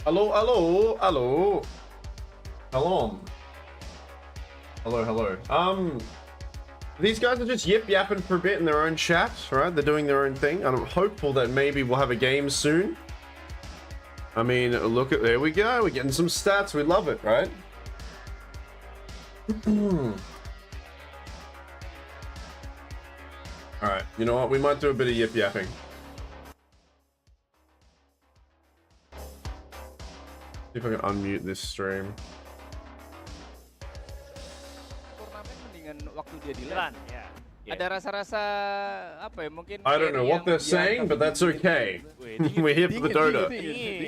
Hello, hello, hello. Hello. Hello. These guys are just yip-yapping for a bit in their own chat, right? They're doing their own thing. I'm hopeful that maybe we'll have a game soon. I mean, look at, there we go. We're getting some stats. We love it, right? All right, you know what? We might do a bit of yip-yapping. See if I can unmute this stream. Ada rasa-rasa apa ya, mungkin I don't know what they're saying, but that's okay. We're here for the Dota,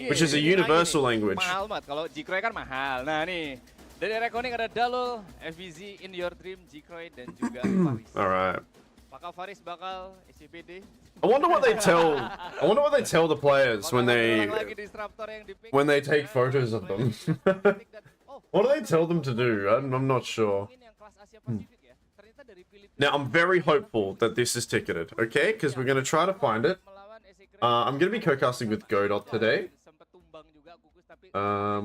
which is a universal language. Mahal banget kalau G-Croy kan mahal. Nah nih, dari Reckoning ada Dalul, FVZ, In Your Dream, G-Croy dan juga Faris. Alright. Apakah Faris bakal SCPD? I wonder what they tell the players when they take photos of them. What do they tell them to do? I'm not sure. Now, I'm very hopeful that this is ticketed, okay? Because we're going to try to find it. I'm going to be co-casting with Godot today,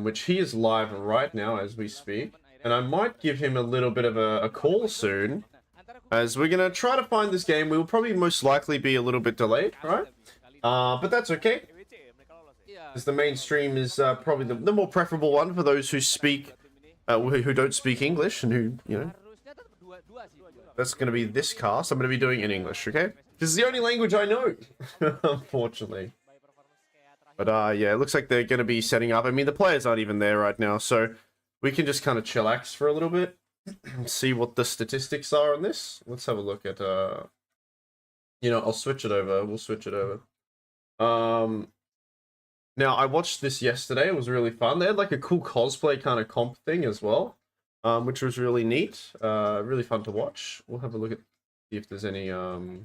which he is live right now as we speak. And I might give him a little bit of a call soon, as we're going to try to find this game. We will probably most likely be a little bit delayed, right? But that's okay, because the mainstream is probably the more preferable one for those who speak, who don't speak English and who, you know. That's going to be this cast. I'm going to be doing in English, okay? This is the only language I know, unfortunately. But yeah, it looks like they're going to be setting up. I mean, the players aren't even there right now, so we can just kind of chillax for a little bit and see what the statistics are on this. Let's have a look at, you know, I'll switch it over. We'll switch it over. Now, I watched this yesterday. It was really fun. They had like a cool cosplay kind of comp thing as well. Which was really neat, really fun to watch. We'll have a look at, see if there's any, Alright,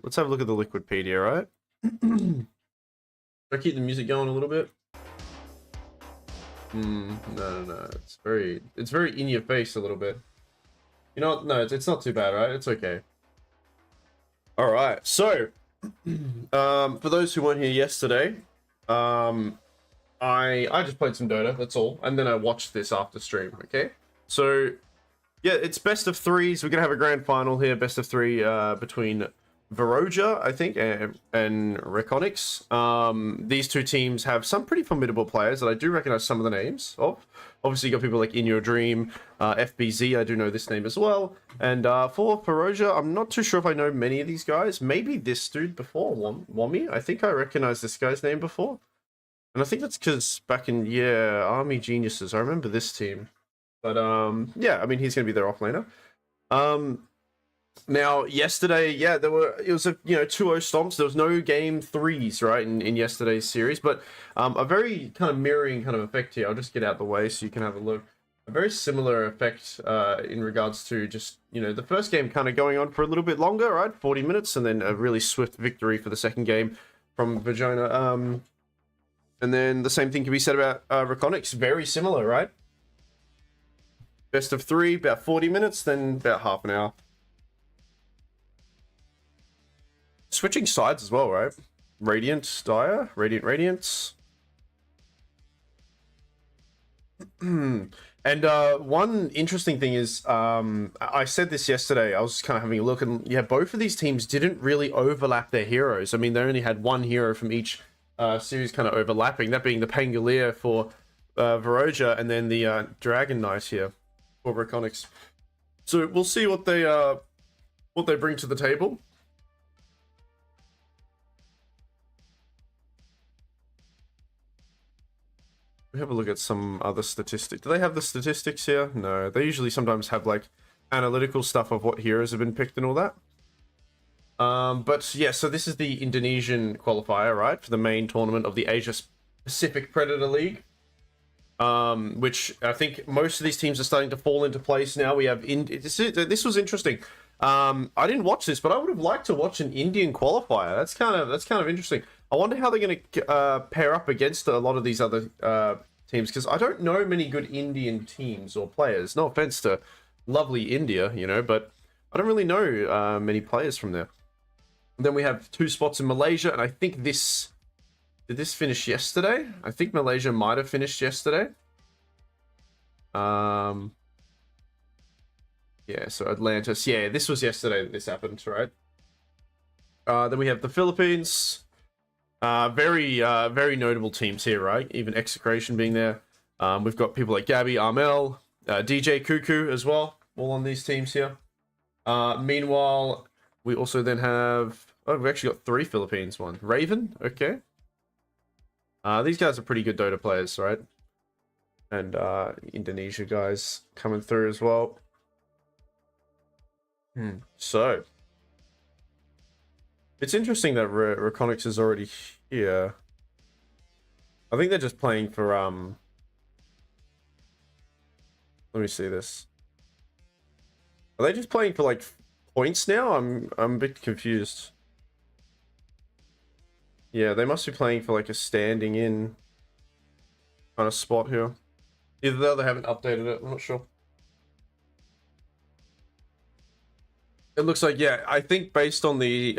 let's have a look at the Liquidpedia, right? Should I keep the music going a little bit? No, it's very in your face a little bit. You know what, no, it's not too bad, right? It's okay. Alright, so, for those who weren't here yesterday, I just played some Dota, that's all, and then I watched this after stream, okay? So, yeah, it's best of threes. We're going to have a grand final here, best of three between Varoja, I think, and Reconics. These two teams have some pretty formidable players that I do recognize some of the names of. Obviously, you got people like In Your Dream, FBZ, I do know this name as well. And for Varoja, I'm not too sure if I know many of these guys. Maybe this dude before, Wami. I think I recognize this guy's name before. And I think that's because back in, yeah, Army Geniuses, I remember this team. But, yeah, I mean, he's going to be their offlaner. Now, yesterday, yeah, it was a, you know, 2-0 stomps. There was no game threes, right, in yesterday's series. But a very kind of mirroring kind of effect here. I'll just get out the way so you can have a look. A very similar effect in regards to just, you know, the first game kind of going on for a little bit longer, right, 40 minutes, and then a really swift victory for the second game from Vagina. And then the same thing can be said about Reconics. Very similar, right? Best of three, about 40 minutes, then about half an hour. Switching sides as well, right? Radiant, Dire, Radiant, Radiance. And one interesting thing is, I said this yesterday, I was kind of having a look, and yeah, both of these teams didn't really overlap their heroes. I mean, they only had one hero from each series kind of overlapping, that being the Pangolier for Varoja, and then the Dragon Knight here for Reconics. So we'll see what they bring to the table. We have a look at some other statistics. Do they have the statistics here? No, they usually sometimes have like analytical stuff of what heroes have been picked and all that. But yeah, so this is the Indonesian qualifier, right, for the main tournament of the Asia Pacific Predator League, which I think most of these teams are starting to fall into place now. We have this was interesting. I didn't watch this, but I would have liked to watch an Indian qualifier. That's kind of interesting. I wonder how they're going to pair up against a lot of these other teams, because I don't know many good Indian teams or players. No offense to lovely India, you know, but I don't really know many players from there. And then we have 2 spots in Malaysia, and I think this Did this finish yesterday? I think Malaysia might have finished yesterday. Yeah, so Atlantis. Yeah, this was yesterday that this happened, right? Then we have the Philippines. Very notable teams here, right? Even Execration being there. We've got people like Gabby, Armel, DJ Cuckoo as well, all on these teams here. Meanwhile, we also then have... Oh, we've actually got 3 Philippines one. Raven, okay. These guys are pretty good Dota players, right? And Indonesia guys coming through as well. So, it's interesting that Reconics is already here. I think they're just playing for let me see this. Are they just playing for like points now? I'm a bit confused. Yeah, they must be playing for like a standing in kind of spot here. Either that or they haven't updated it, I'm not sure. It looks like, yeah, I think based on the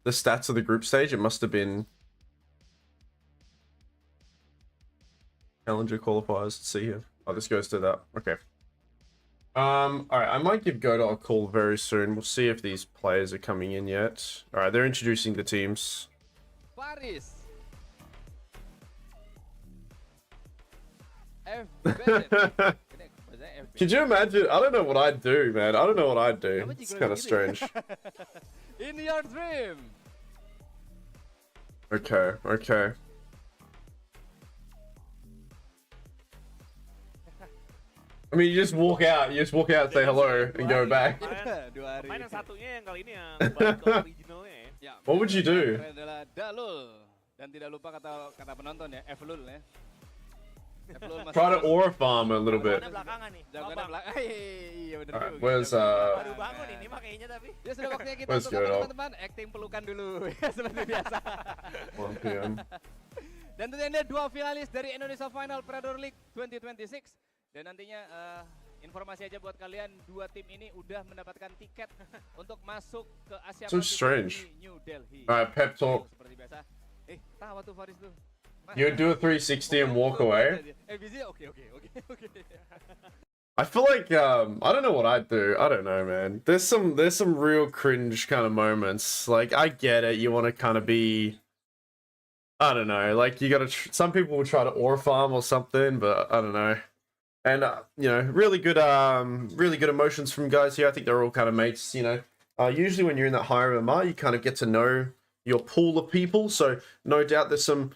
stats of the group stage, it must have been Challenger qualifiers. Let's see here. Oh, this goes to that. Okay. Alright, I might give Goda a call very soon. We'll see if these players are coming in yet. Alright, they're introducing the teams. Paris. Could you imagine? I don't know what I'd do, man. I don't know what I'd do. It's kind of strange. In your dream. Okay, okay. I mean, you just walk out. You just walk out, say hello, and go back. Main yang satunya yang kali ini yang balik ke originalnya ya. What would you do? Adalah Dalul dan tidak lupa kata penonton ya, Flul ya. Try to aura farm a little bit. Belakangan nih. Jagoannya belakang. Iya benar juga. Where's Baru bangun ini makanya tapi. Ya sudah waktunya kita Where's untuk Goda? teman-teman acting pelukan dulu ya seperti biasa. 1 PM. Dan tentunya ada 2 finalis dari Indonesia Final Predator League 2026. Dan nantinya informasi aja buat kalian, 2 tim ini udah mendapatkan tiket untuk masuk ke Asia So Pasifik strange. di New Delhi. Alright, pep talk. Seperti biasa. Tawa tuh Faris tuh. You do a 360 and walk away. Oke. I feel like I don't know what I'd do. I don't know, man. There's some real cringe kind of moments. Like I get it, you want to kind of be, I don't know, like you gotta. Some people will try to aura farm or something, but I don't know. And you know, really good emotions from guys here. I think they're all kind of mates. You know, usually when you're in that higher MMR, you kind of get to know your pool of people. So no doubt there's some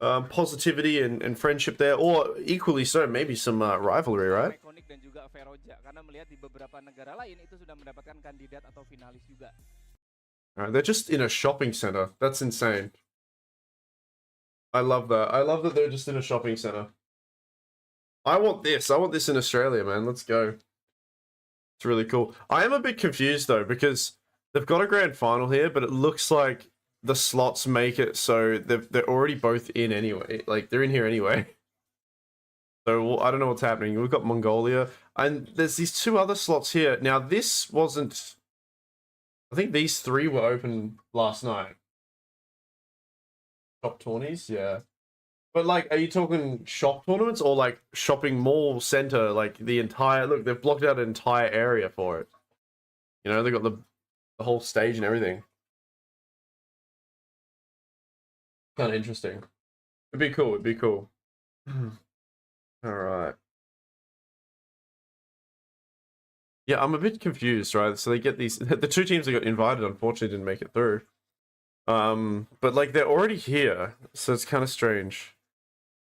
positivity and friendship there, or equally so, maybe some rivalry, right? Dan juga Feroja, karena melihat di beberapa negara lain itu sudah mendapatkan kandidat atau finalis juga. They're just in a shopping center. That's insane. I love that. I love that they're just in a shopping center. I want this. I want this in Australia, man. Let's go. It's really cool. I am a bit confused though, because they've got a grand final here, but it looks like the slots make it so they're already both in anyway. Like they're in here anyway. So I don't know what's happening. We've got Mongolia, and there's these 2 other slots here. Now this wasn't. I think these 3 were open last night. Shop tourneys, yeah. But like, are you talking shop tournaments or like shopping mall center? Like the entire look, they've blocked out an entire area for it. You know, they got the whole stage and everything. Kind of interesting. It'd be cool. It'd be cool. All right. Yeah, I'm a bit confused, right? So they get these. The 2 teams that got invited, unfortunately, didn't make it through. But like they're already here, so it's kind of strange.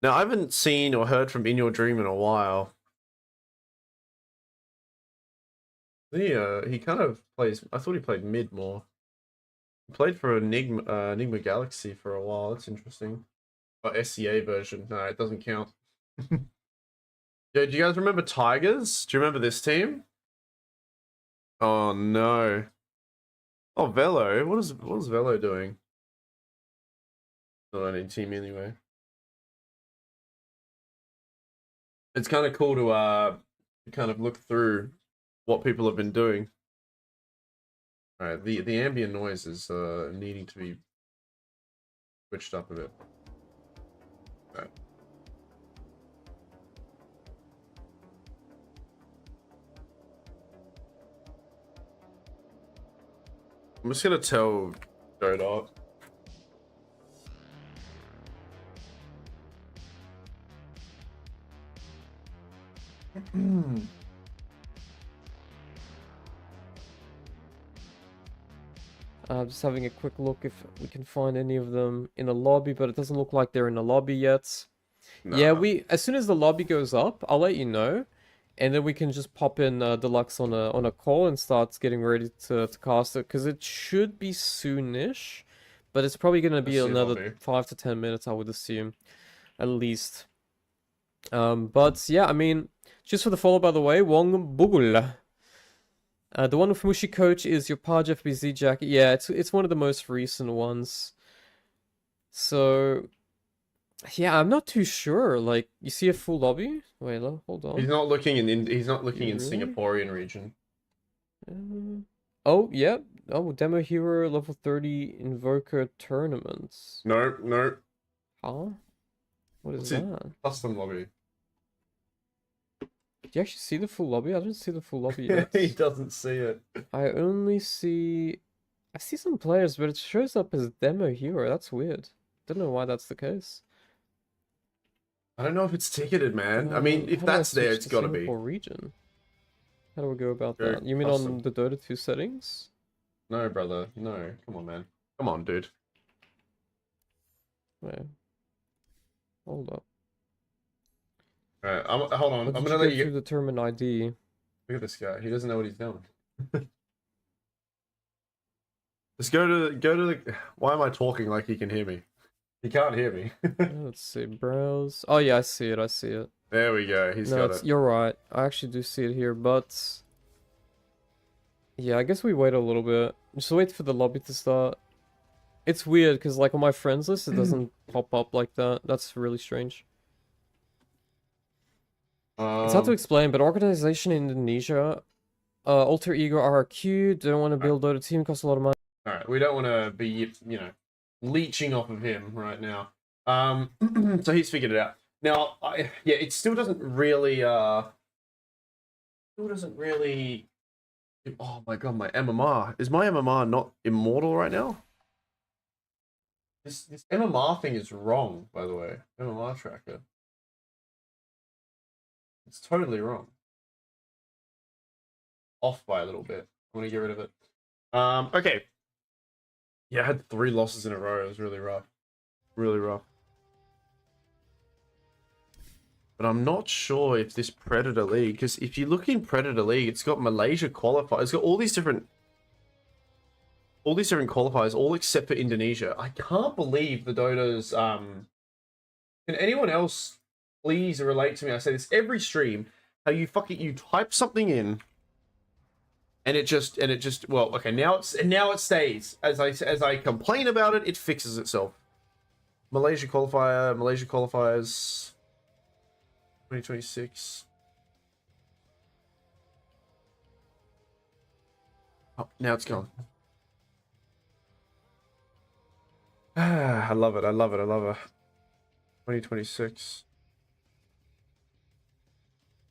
Now I haven't seen or heard from In Your Dream in a while. He kind of plays. I thought he played mid more. He played for Enigma Galaxy for a while. That's interesting. Or SCA version. No, it doesn't count. Yeah, do you guys remember Tigers? Do you remember this team? Oh no. Oh, Velo. What is Velo doing? Not any team anyway. It's kind of cool to kind of look through what people have been doing. All right, the ambient noise is needing to be switched up a bit. I'm just gonna tell Godot. Just having a quick look if we can find any of them in the lobby, but it doesn't look like they're in the lobby yet. Yeah, Nah. as soon as the lobby goes up, I'll let you know, and then we can just pop in Deluxe on a call and start getting ready to cast it, because it should be soonish, but it's probably gonna be Let's see another lobby. 5 to 10 minutes, I would assume, at least. But yeah, I mean, just for the follow, by the way, Wong Bugul. The one with Mushi Coach is your Paj FBZ jacket. Yeah, it's one of the most recent ones. So, yeah, I'm not too sure. Like, you see a full lobby? Wait, hold on. He's not looking in Really? Singaporean region. Oh, yeah. Oh, Demo Hero level 30 Invoker tournaments. No, no. Huh? What is What's it? that? Custom lobby. Do you actually see the full lobby? I didn't see the full lobby yet. He doesn't see it. I see some players, but it shows up as Demo Hero. That's weird. Don't know why that's the case. I don't know if it's ticketed, man. I mean, if How do I that's there, switch it's to gotta be. Singapore region? How do we go about Go that? You mean custom. on the Dota 2 settings? No, brother. No. Come on, man. Come on, dude. Wait. Hold up. Alright, hold on. What I'm did gonna you let go you through get... determine ID? Look at this guy. He doesn't know what he's doing. Just go to the... Why am I talking like he can hear me? He can't hear me. Let's see, browse. Oh yeah, I see it. I see it. There we go. He's got it. You're right. I actually do see it here, but yeah, I guess we wait a little bit. Just wait for the lobby to start. It's weird because like on my friends list, it doesn't pop up like that. That's really strange. It's hard to explain, but organization in Indonesia, alter ego RRQ, don't want to build Dota team, costs a lot of money. Alright, we don't want to be, you know, leeching off of him right now. So he's figured it out. Now, yeah, it still doesn't really, Oh my god, my MMR. Is my MMR not immortal right now? This MMR thing is wrong, by the way. MMR tracker. It's totally wrong. Off by a little bit. I'm gonna get rid of it. Okay. Yeah, I had 3 losses in a row. It was really rough. Really rough. But I'm not sure if this Predator League, because if you look in Predator League, it's got Malaysia qualifiers. It's got all these different qualifiers, all except for Indonesia. I can't believe the Dota's. Can anyone else please relate to me? I say this every stream. How you type something in, and it just well, okay, now it stays. As I complain about it, it fixes itself. Malaysia qualifiers. 2026. Oh, now it's gone. I love it. 2026.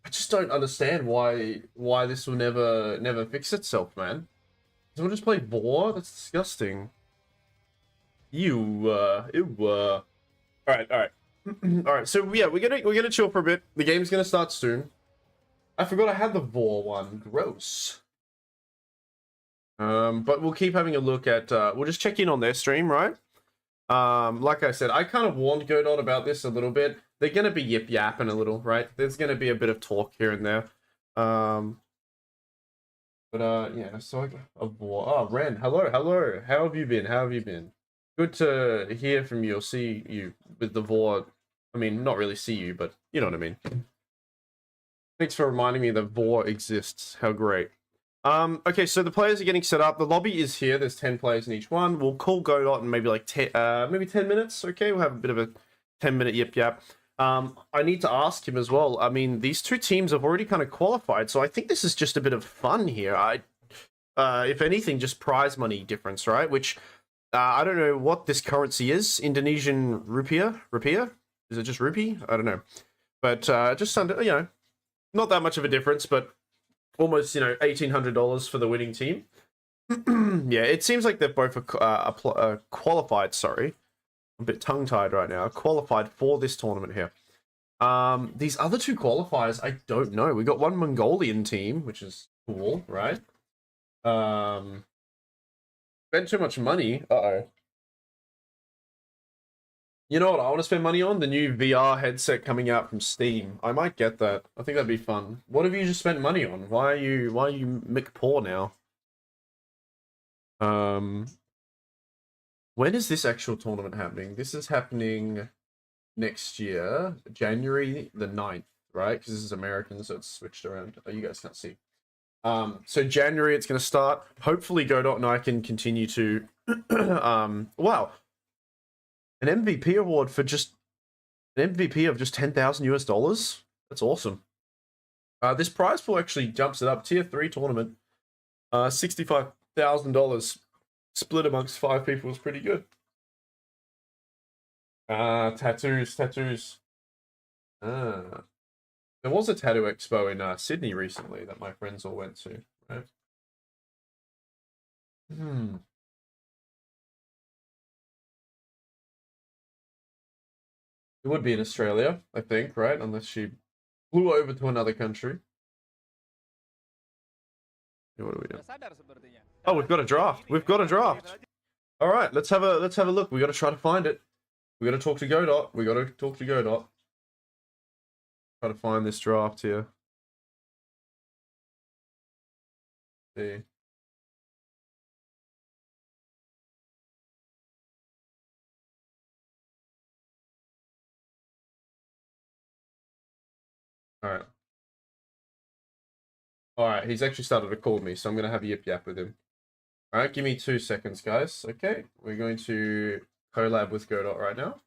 I just don't understand why this will never fix itself, man. Someone just play Boar? That's disgusting. Alright. Alright, so yeah, we're gonna chill for a bit. The game's gonna start soon. I forgot I had the Vor one. Gross. But we'll keep having a look at we'll just check in on their stream, right? Like I said, I kind of warned Godot about this a little bit. They're gonna be yapping a little, right? There's gonna be a bit of talk here and there. Yeah, so I got a Vor. Oh, Ren, hello. How have you been? Good to hear from you or see you with the Vor. I mean, not really see you, but you know what I mean. Thanks for reminding me that Vor exists. How great. Okay, so the players are getting set up. The lobby is here. There's 10 players in each one. We'll call Godot in maybe like 10 minutes. Okay, we'll have a bit of a 10-minute yip. I need to ask him as well. I mean, these two teams have already kind of qualified, so I think this is just a bit of fun here. If anything, just prize money difference, right? Which I don't know what this currency is. Indonesian rupiah? Is it just rupee? I don't know. But just under, you know, not that much of a difference, but almost, you know, $1,800 for the winning team. Yeah, it seems like they're both qualified. Sorry, I'm a bit tongue-tied right now. Qualified for this tournament here. These other two qualifiers, I don't know. We got one Mongolian team, which is cool, right? Spent too much money. Uh-oh. You know what I want to spend money on? The new VR headset coming out from Steam. I might get that. I think that'd be fun. What have you just spent money on? Why are you Mick poor now? When is this actual tournament happening? This is happening next year, January the 9th, right? Because this is American, so it's switched around. Oh, you guys can't see. So January it's going to start. Hopefully Godot and I can continue to wow. An MVP award for just an MVP of just 10,000 US dollars. That's awesome. This prize pool actually jumps it up. Tier 3 tournament. $65,000 split amongst 5 people is pretty good. Tattoos. There was a tattoo expo in Sydney recently that my friends all went to, right? It would be in Australia, I think, right? Unless she flew over to another country. What do we do? Oh, we've got a draft. We've got a draft. All right, let's have a look. We got to try to find it. We got to talk to Godot. We got to talk to Godot. Try to find this draft here. See. All right. All right, he's actually started to call me, so I'm going to have a yip yap with him. All right, give me 2 seconds, guys. Okay, we're going to collab with Godot right now.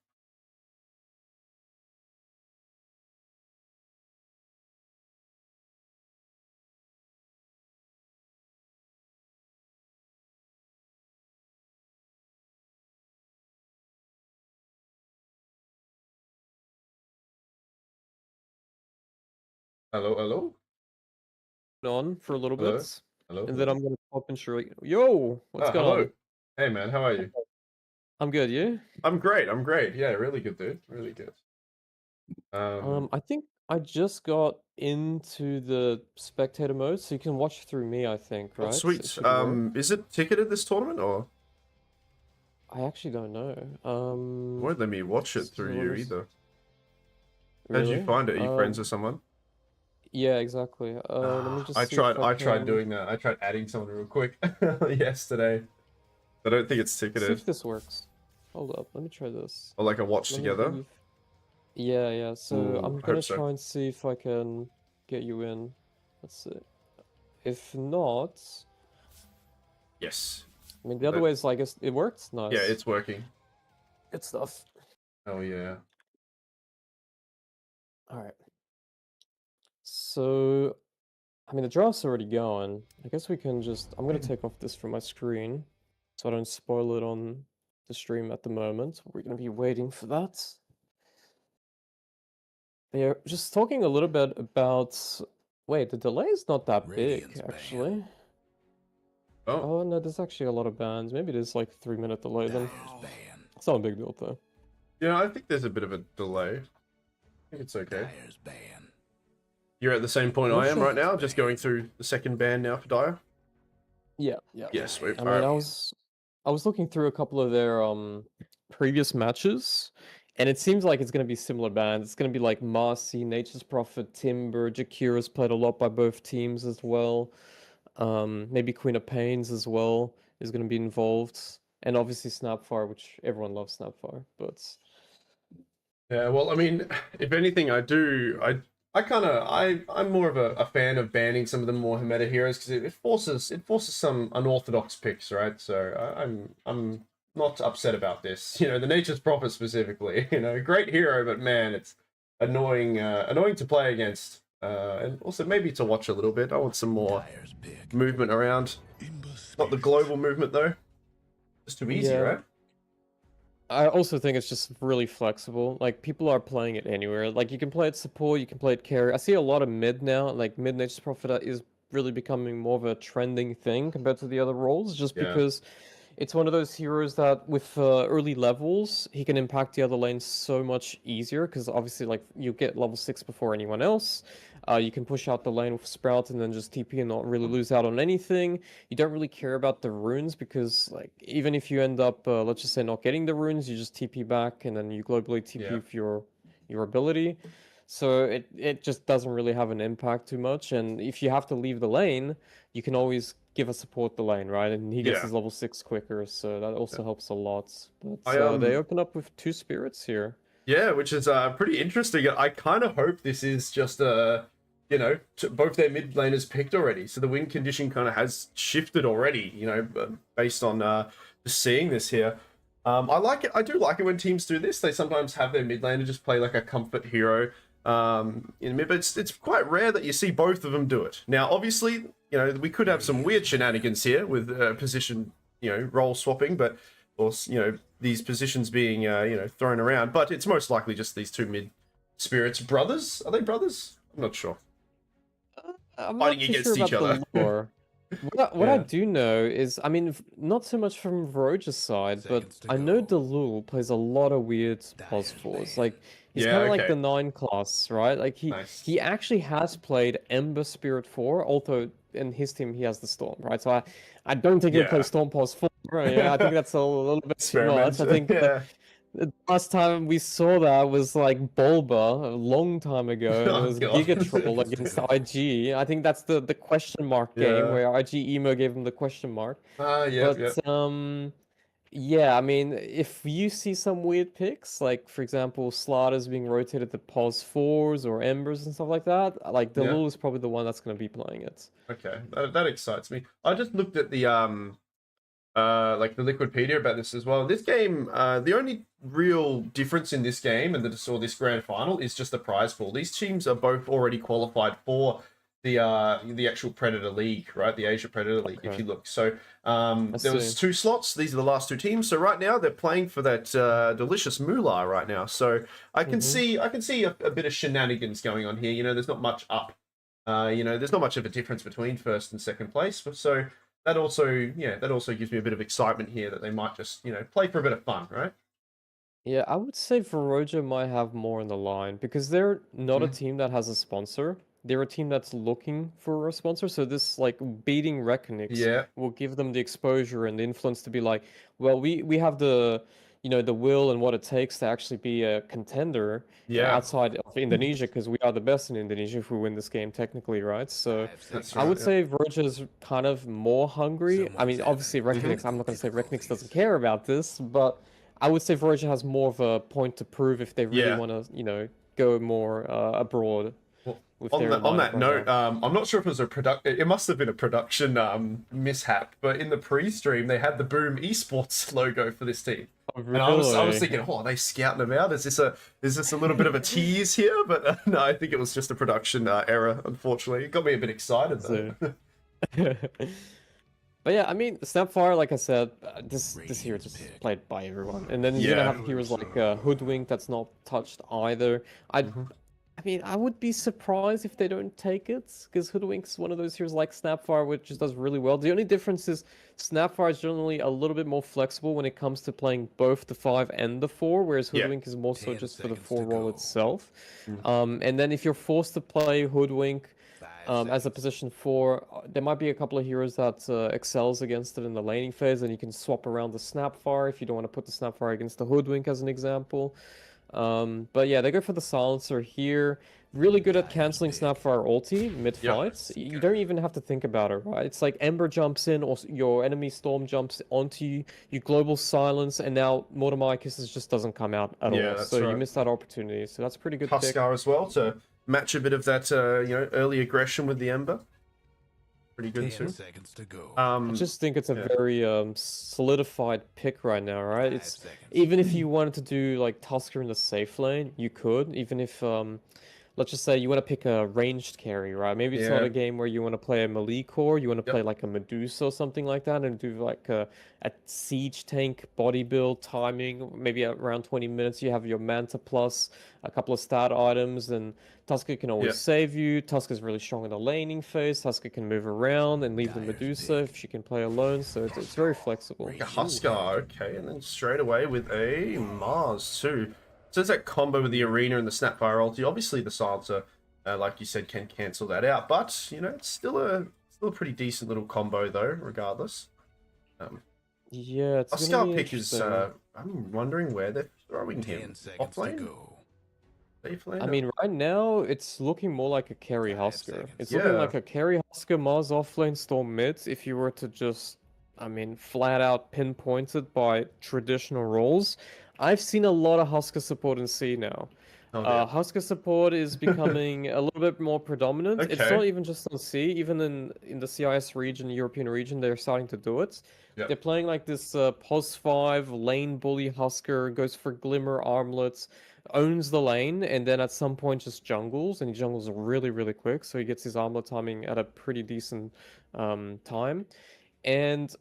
Hello? On for a little Hello? bit. Hello? And then I'm gonna pop in straight. Yo, what's going hello. on? Hey, man, how are you? I'm good, you? I'm great. Yeah, really good, dude. Really good. I think I just got into the spectator mode, so you can watch through me, I think, Oh, right? sweet. It should work. Is it ticketed this tournament, or? I actually don't know. It won't let me watch it through you either. How did you Really? find it? Are you friends with someone? Yeah, exactly. Let me just I see if tried can... doing that. I tried adding someone real quick yesterday. I don't think it's See ticketed. if this works. Hold up, let me try this. Or like a watch Let me together. leave. Yeah. So Ooh, I'm hope gonna so. try and see if I can get you in. Let's see. If not, Yes. I mean the other way is I guess it worked. Nice. Yeah, it's working. good stuff. Oh yeah. All right. So, I mean the draft's already going. I guess we can just. I'm gonna take off this from my screen, so I don't spoil it on the stream at the moment. We're gonna be waiting for that. Yeah, just talking a little bit about. Wait, the delay is not that big, actually. Oh no, there's actually a lot of bans. Maybe there's like 3-minute delay then. It's not a big deal though. Yeah, I think there's a bit of a delay. I think it's okay. You're at the same point I am right now, just going through the second ban now for Dire. Yeah. Yes, sweet. I mean, I was looking through a couple of their previous matches, and it seems like it's gonna be similar bans. It's gonna be like Marcy, Nature's Prophet, Timber, Jakira's played a lot by both teams as well. Maybe Queen of Pains as well is gonna be involved, and obviously Snapfire, which everyone loves Snapfire, but Yeah, well, I mean, if anything, I'm more of a fan of banning some of the more meta heroes because it forces some unorthodox picks, right? So I'm not upset about this. You know, the Nature's Prophet specifically. You know, great hero, but man, it's annoying to play against, and also maybe to watch a little bit. I want some more movement around, not the global movement though. Just too easy, Yeah. right? I also think it's just really flexible. Like, people are playing it anywhere. Like, you can play it support, you can play it carry. I see a lot of mid now. Like, mid Nature's Prophet is really becoming more of a trending thing compared to the other roles, just Yeah. because it's one of those heroes that with early levels he can impact the other lanes so much easier because obviously like you get level 6 before anyone else. You can push out the lane with Sprout and then just TP and not really lose out on anything. You don't really care about the runes because like even if you end up let's just say not getting the runes, you just TP back and then you globally TP Yeah. with your ability. So it just doesn't really have an impact too much. And if you have to leave the lane, you can always give a support the lane, right? And he gets Yeah. his level 6 quicker, so that also helps a lot. But I they open up with 2 spirits here. Yeah, which is pretty interesting. I kind of hope this is just you know, both their mid laners picked already, so the win condition kind of has shifted already. You know, based on just seeing this here. I like it. I do like it when teams do this. They sometimes have their mid laner just play like a comfort hero in mid, but it's quite rare that you see both of them do it. Now, obviously, you know, we could have some weird shenanigans here with position, you know, role swapping, but or you know, these positions being you know, thrown around. But it's most likely just these two mid spirits brothers. Are they brothers? I'm not sure. I'm Fighting not too against sure each about other. the lore. What I Yeah. do know is, I mean, not so much from Varoja's side, but I know Delul plays a lot of weird pos fours. Like he's Yeah. kind of like the Okay. 9 class, right? Like Nice. he actually has played Ember Spirit 4, although in his team he has the Storm, right? So I don't think he'll play Yeah. Storm pos 4. Right? Yeah, I think that's a little bit too much. Experiment. I think Yeah. the last time we saw that was like Bulba a long time ago, and it Oh was god. Giga Troll against IG. I think that's the question mark game Yeah. where IG Emo gave him the question mark. Yep. But Yep. yeah, I mean, if you see some weird picks, like for example, Slaughters being rotated to pos fours or Embers and stuff like that, like Yeah. Delul is probably the one that's going to be playing it. Okay. That excites me. I just looked at the like the Liquipedia about this as well. This game, the only real difference in this game and this grand final is just the prize pool. These teams are both already qualified for the actual Predator League, right? The Asia Predator League, if Okay. you look. So I there was see. 2 slots. These are the last 2 teams. So right now they're playing for that delicious moolah right now. So I can see a bit of shenanigans going on here. You know, there's not much up. You know, there's not much of a difference between first and second place. So that also, yeah, that also gives me a bit of excitement here that they might just, you know, play for a bit of fun, right? Yeah, I would say Varoja might have more on the line because they're not a Mhm. team that has a sponsor. They're a team that's looking for a sponsor. So this like beating Reckonix Yeah, will give them the exposure and the influence to be like, well, we have the the will and what it takes to actually be a contender yeah, outside of Indonesia because we are the best in Indonesia if we win this game technically, right? So that's I would right. Yeah. say Varoja's kind of more hungry. I mean, obviously Reckonix, I'm not going to say Reckonix doesn't care about this, but I would say Voyager has more of a point to prove if they really Yeah. want to, go more abroad Well, with on their on lineup that right note, now. I'm not sure if it was a it must have been a production mishap, but in the pre-stream they had the Boom Esports logo for this team. Oh, And I was really? thinking, oh, are they scouting them out? Is this a little bit of a tease here? But no, I think it was just a production error. Unfortunately, it got me a bit excited though. So- But yeah, I mean, Snapfire, like I said, this hero just played by everyone, and then you're gonna Yeah. have heroes like Hoodwink that's not touched either. I mean, I would be surprised if they don't take it, because Hoodwink's one of those heroes like Snapfire, which just does really well. The only difference is Snapfire is generally a little bit more flexible when it comes to playing both the 5 and the 4, whereas Yeah. Hoodwink is more so 10 just for the seconds 4 to role go. itself. And then if you're forced to play Hoodwink as a position 4, there might be a couple of heroes that excels against it in the laning phase, and you can swap around the Snapfire if you don't want to put the Snapfire against the Hoodwink as an example. But yeah, they go for the Silencer here. Really good at canceling Snapfire ulti mid-fight. You don't even have to think about it, right? It's like Ember jumps in, or your enemy Storm jumps onto you, you global silence, and now Mortimer Kisses just doesn't come out at Yeah, all. that's So you right. missed that opportunity. So that's a pretty good pick. Huskar as well to match a bit of that early aggression with the Ember. Pretty good 10 too. seconds to go. I just think it's a yeah. very solidified pick right now, right? 5 It's seconds. even if you wanted to do like Tusker in the safe lane, you could. Even if let's just say you want to pick a ranged carry, right? Maybe it's not Yeah. a game where you want to play a melee core, you want to play Yep. like a Medusa or something like that and do like a siege tank body build timing, maybe around 20 minutes. You have your Manta plus, a couple of stat items, and Tusker can always Yeah. save you. Tusker's really strong in the laning phase. Tusker can move around and leave the Medusa if she can play alone, so it's very flexible. A Husker, okay, and then straight away with a Mars too. So it's that combo with the Arena and the Snapfire ulti. Obviously the Silencer, like you said, can cancel that out, but you know it's still a pretty decent little combo though, regardless. Yeah, it's Husker gonna be pick is interesting. I'm wondering where they're throwing him. Off lane? Safe lane? I mean, right now it's looking more like a carry Husker. It's looking Yeah. like a carry Husker Mars offlane Storm mids if you were to just, I mean, flat out pinpoint it by traditional roles. I've seen a lot of Husker support in C now. Oh yeah. Husker support is becoming a little bit more predominant. It's Okay. not even just on C, even in the CIS region, European region, they're starting to do it. Yep. They're playing like this POS 5 lane bully Husker, goes for Glimmer armlets, owns the lane, and then at some point just jungles, and he jungles really, really quick, so he gets his armlet timing at a pretty decent time. And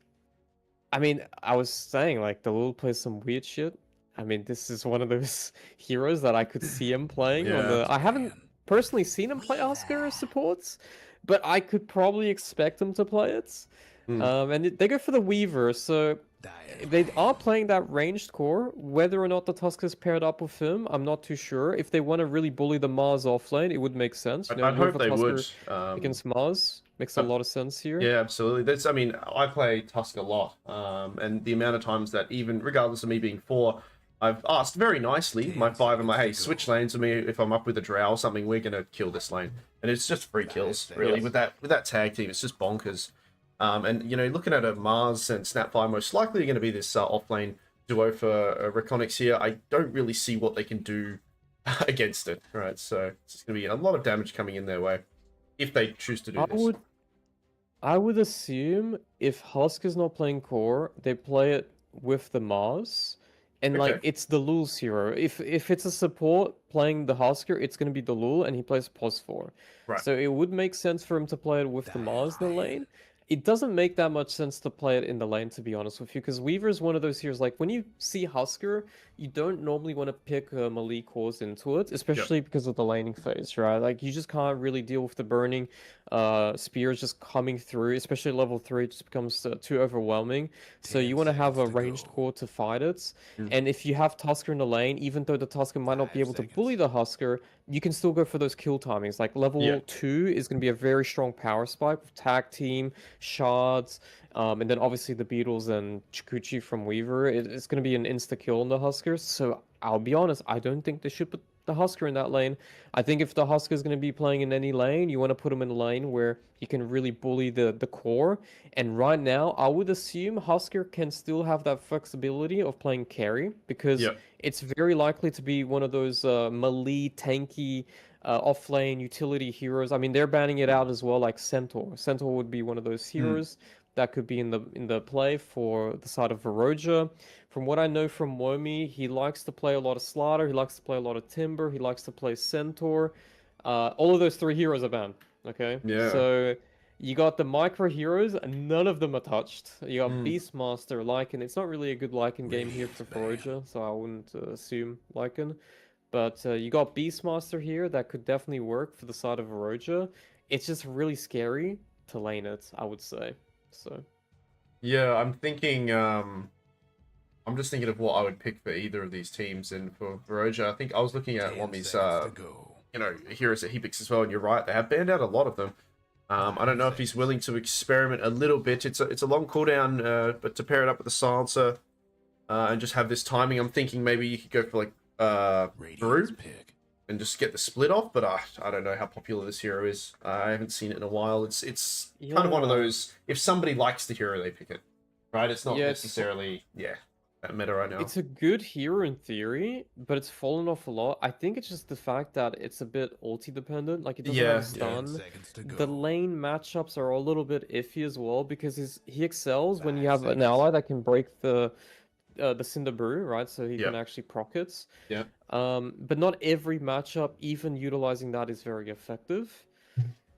I mean, I was saying, like, the Lul plays some weird shit. I mean, this is one of those heroes that I could see him playing on Yeah. the... I haven't personally seen him play Husker supports, but I could probably expect him to play it. And they go for the Weaver, so they are playing that ranged core. Whether or not the Tusker's paired up with him, I'm not too sure. If they want to really bully the Mars offlane, it would make sense. You know, I'd hope Nova they would. Tusker against Mars makes a lot of sense here. Yeah, absolutely. That's, I mean, I play Tusk a lot, and the amount of times that even regardless of me being 4, I've asked very nicely my 5 and my, hey, switch lanes with me if I'm up with a drow or something. We're gonna kill this lane, and it's just free kills really with that tag team. It's just bonkers. And you know, looking at a Mars and Snapfire, most likely going to be this offlane duo for Reconics here. I don't really see what they can do against it. Right, so it's going to be a lot of damage coming in their way if they choose to do this. I would assume if Husk is not playing core, they play it with the Mars, and like Okay. it's the Lul's hero. If it's a support playing the Husker, it's gonna be the Lul, and he plays POS 4. Right. So it would make sense for him to play it with the Mars in the lane. It doesn't make that much sense to play it in the lane, to be honest with you, because Weaver is one of those heroes, like, when you see Husker, you don't normally want to pick melee cores into it, especially because of the laning phase, right? Like, you just can't really deal with the burning spears just coming through, especially level 3, it just becomes too overwhelming. So you want to have a ranged core to fight it, and if you have Tusker in the lane, even though the Tusker might not be able to bully the Husker, you can still go for those kill timings. Like, level 2 is going to be a very strong power spike with tag team, shards, and then obviously the Beatles and Chikuchi from Weaver. It's going to be an insta-kill on the Huskers, so I'll be honest, I don't think they should put the Husker in that lane. I think if the Husker is going to be playing in any lane, you want to put him in a lane where he can really bully the core, and right now, I would assume Husker can still have that flexibility of playing carry, because it's very likely to be one of those melee, tanky, off-lane utility heroes. I mean, they're banning it out as well, like Centaur. Centaur would be one of those heroes that could be in the play for the side of Varoja. From what I know from Womi, he likes to play a lot of Slaughter, he likes to play a lot of Timber, he likes to play Centaur. All of those 3 heroes are banned, okay? Yeah. So you got the micro heroes, and none of them are touched. You got Beastmaster, Lycan. It's not really a good Lycan game here for Varoja, so I wouldn't assume Lycan. But you got Beastmaster here that could definitely work for the side of Varoja. It's just really scary to lane it, I would say. So yeah, I'm thinking. I'm just thinking of what I would pick for either of these teams, and for Varoja, I think I was looking at Wami's, you know, heroes that he picks as well. And you're right, they have banned out a lot of them. I don't know if he's willing to experiment a little bit. It's a long cooldown, but to pair it up with the silencer and just have this timing, I'm thinking maybe you could go for like Brew and just get the split off. But I don't know how popular this hero is. I haven't seen it in a while. It's kind of one of those, if somebody likes the hero, they pick it, right? It's not necessarily that meta right now. It's a good hero in theory, but it's fallen off a lot. I think it's just the fact that it's a bit ulti dependent. Like, it doesn't have stun. The lane matchups are a little bit iffy as well, because he excels when you have an ally that can break the the Cinder Brew, right? So he Yeah. can actually proc it. Yeah. But not every matchup, even utilizing that, is very effective.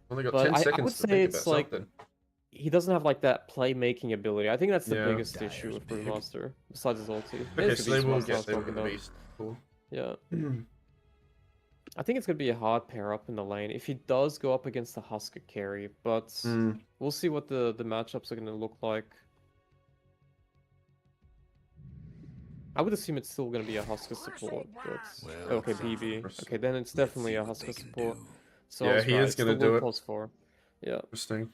Only got But 10 I seconds would to say think it's about like something. he doesn't have like that playmaking ability. I think that's the Yeah. biggest issue with Brewmaster, besides his ulti. Okay, There's so the they Beast will Master I get was there with talking the about. beast. Cool. Yeah. I think it's gonna be a hard pair up in the lane if he does go up against the Husker carry, but Mm. we'll see what the matchups are gonna look like. I would assume it's still gonna be a Husker support, but okay, BB. Okay, then it's definitely a Husker support. So I Yeah, was he right. is It's gonna the do Will it. Pulse 4. Yeah. Interesting.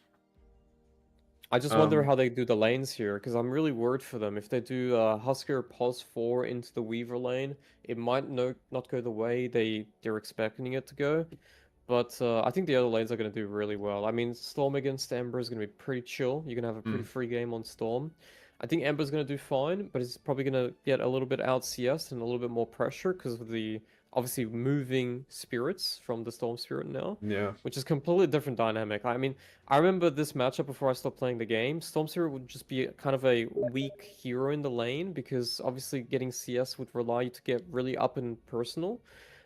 I just wonder how they do the lanes here, because I'm really worried for them. If they do Husker Pulse 4 into the Weaver lane, it might not go the way they're expecting it to go. But I think the other lanes are going to do really well. I mean, Storm against Ember is going to be pretty chill. You're going to have a pretty free game on Storm. I think Ember's going to do fine, but it's probably going to get a little bit out CS and a little bit more pressure because of the obviously moving spirits from the Storm Spirit now. Yeah. Which is completely different dynamic. I mean, I remember this matchup before I stopped playing the game. Storm Spirit would just be kind of a weak hero in the lane because obviously getting CS would rely you to get really up and personal.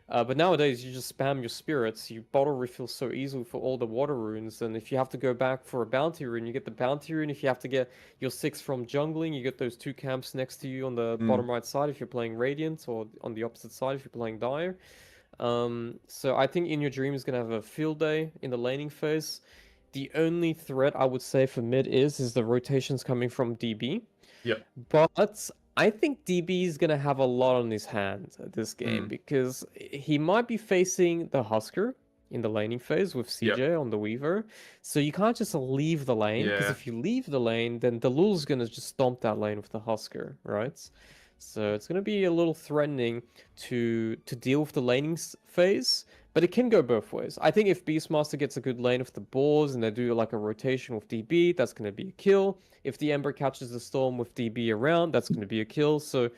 But nowadays, you just spam your spirits. You bottle refill so easily for all the water runes. And if you have to go back for a bounty rune, you get the bounty rune. If you have to get your 6 from jungling, you get those 2 camps next to you on the bottom right side if you're playing Radiant, or on the opposite side if you're playing Dire. So I think In Your Dream is going to have a field day in the laning phase. The only threat I would say for mid is the rotations coming from DB. Yep. But I think DB is going to have a lot on his hands at this game because he might be facing the Husker in the laning phase with CJ on the Weaver. So you can't just leave the lane because Yeah. if you leave the lane, then the Lul's going to just stomp that lane with the Husker, right? So it's going to be a little threatening to deal with the laning phase, but it can go both ways. I think if Beastmaster gets a good lane with the balls and they do like a rotation with DB, that's going to be a kill. If the Ember catches the Storm with DB around, that's going to be a kill. So,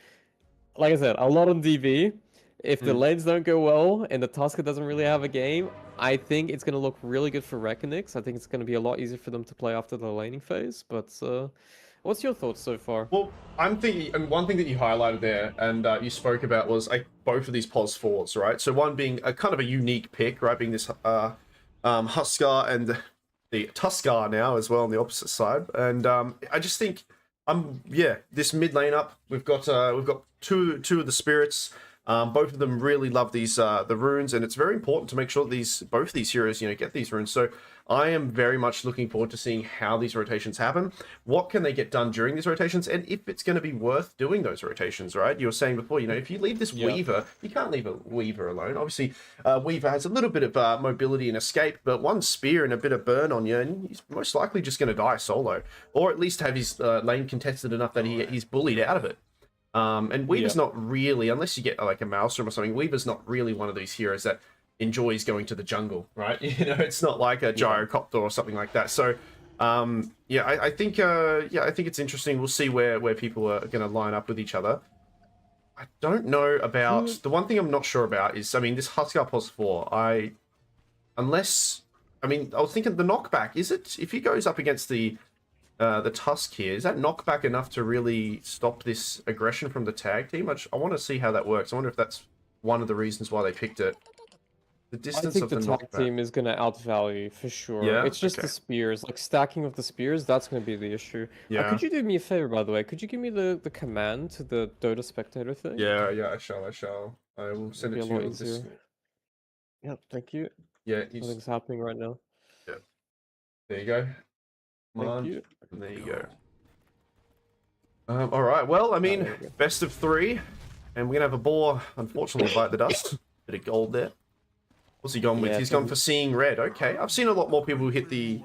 like I said, a lot on DB. If the lanes don't go well and the Tusker doesn't really have a game, I think it's going to look really good for Reckonix. I think it's going to be a lot easier for them to play after the laning phase. But what's your thoughts so far? Well, I'm thinking, and one thing that you highlighted there and you spoke about was both of these pos 4s, right? So one being a kind of a unique pick, right? Being this Huskar and the Tuskar now as well on the opposite side. And I just think, this mid lane up, we've got two of the spirits. Both of them really love these the runes, and it's very important to make sure that both of these heroes get these runes. So I am very much looking forward to seeing how these rotations happen. What can they get done during these rotations, and if it's going to be worth doing those rotations, right? You were saying before, if you leave this Weaver, you can't leave a Weaver alone. Obviously, Weaver has a little bit of mobility and escape, but one spear and a bit of burn on you, and he's most likely just going to die solo, or at least have his lane contested enough that he's bullied out of it. And Weaver's not really, unless you get like a Maelstrom or something, Weaver's not really one of these heroes that enjoys going to the jungle, right? It's not like a Gyrocopter or something like that. So, I think it's interesting. We'll see where people are going to line up with each other. I don't know about the one thing I'm not sure about is, this Huskar Pos 4. I was thinking the knockback. Is it if he goes up against the Tusk here, is that knockback enough to really stop this aggression from the tag team? I want to see how that works. I wonder if that's one of the reasons why they picked it. The distance I think of the the tag knockback. team is going to outvalue for sure. Yeah? It's just Okay. the spears, like stacking of the spears. That's going to be the issue. Yeah. Could you do me a favor, by the way? Could you give me the command to the Dota spectator thing? Yeah, I shall. I will send It'd it be a to you lot on this. easier. Yeah, thank you. Yeah, Nothing's happening right now. there you go. Come Thank on. you. And there you go. All right. Well, there we go. best of 3, and we're gonna have a boar. Unfortunately, bite the dust. Bit of gold there. What's he gone with? Yeah, He's gone for Seeing Red. Okay, I've seen a lot more people hit the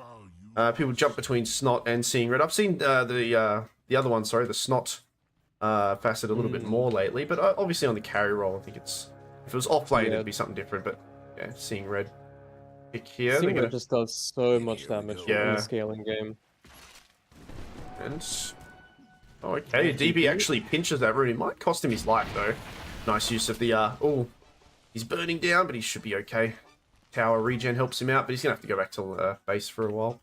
people jump between Snot and Seeing Red. I've seen the other one, sorry, the Snot facet a little bit more lately, but obviously on the carry roll, I think it's if it was off lane, it'd be something different. But yeah, Seeing Red. Pick here. Seeing it just does so much damage in Yeah. the scaling game. And okay, DB actually pinches that rune. It might cost him his life though. Nice use of the he's burning down, but he should be okay. Tower regen helps him out, but he's gonna have to go back to base for a while.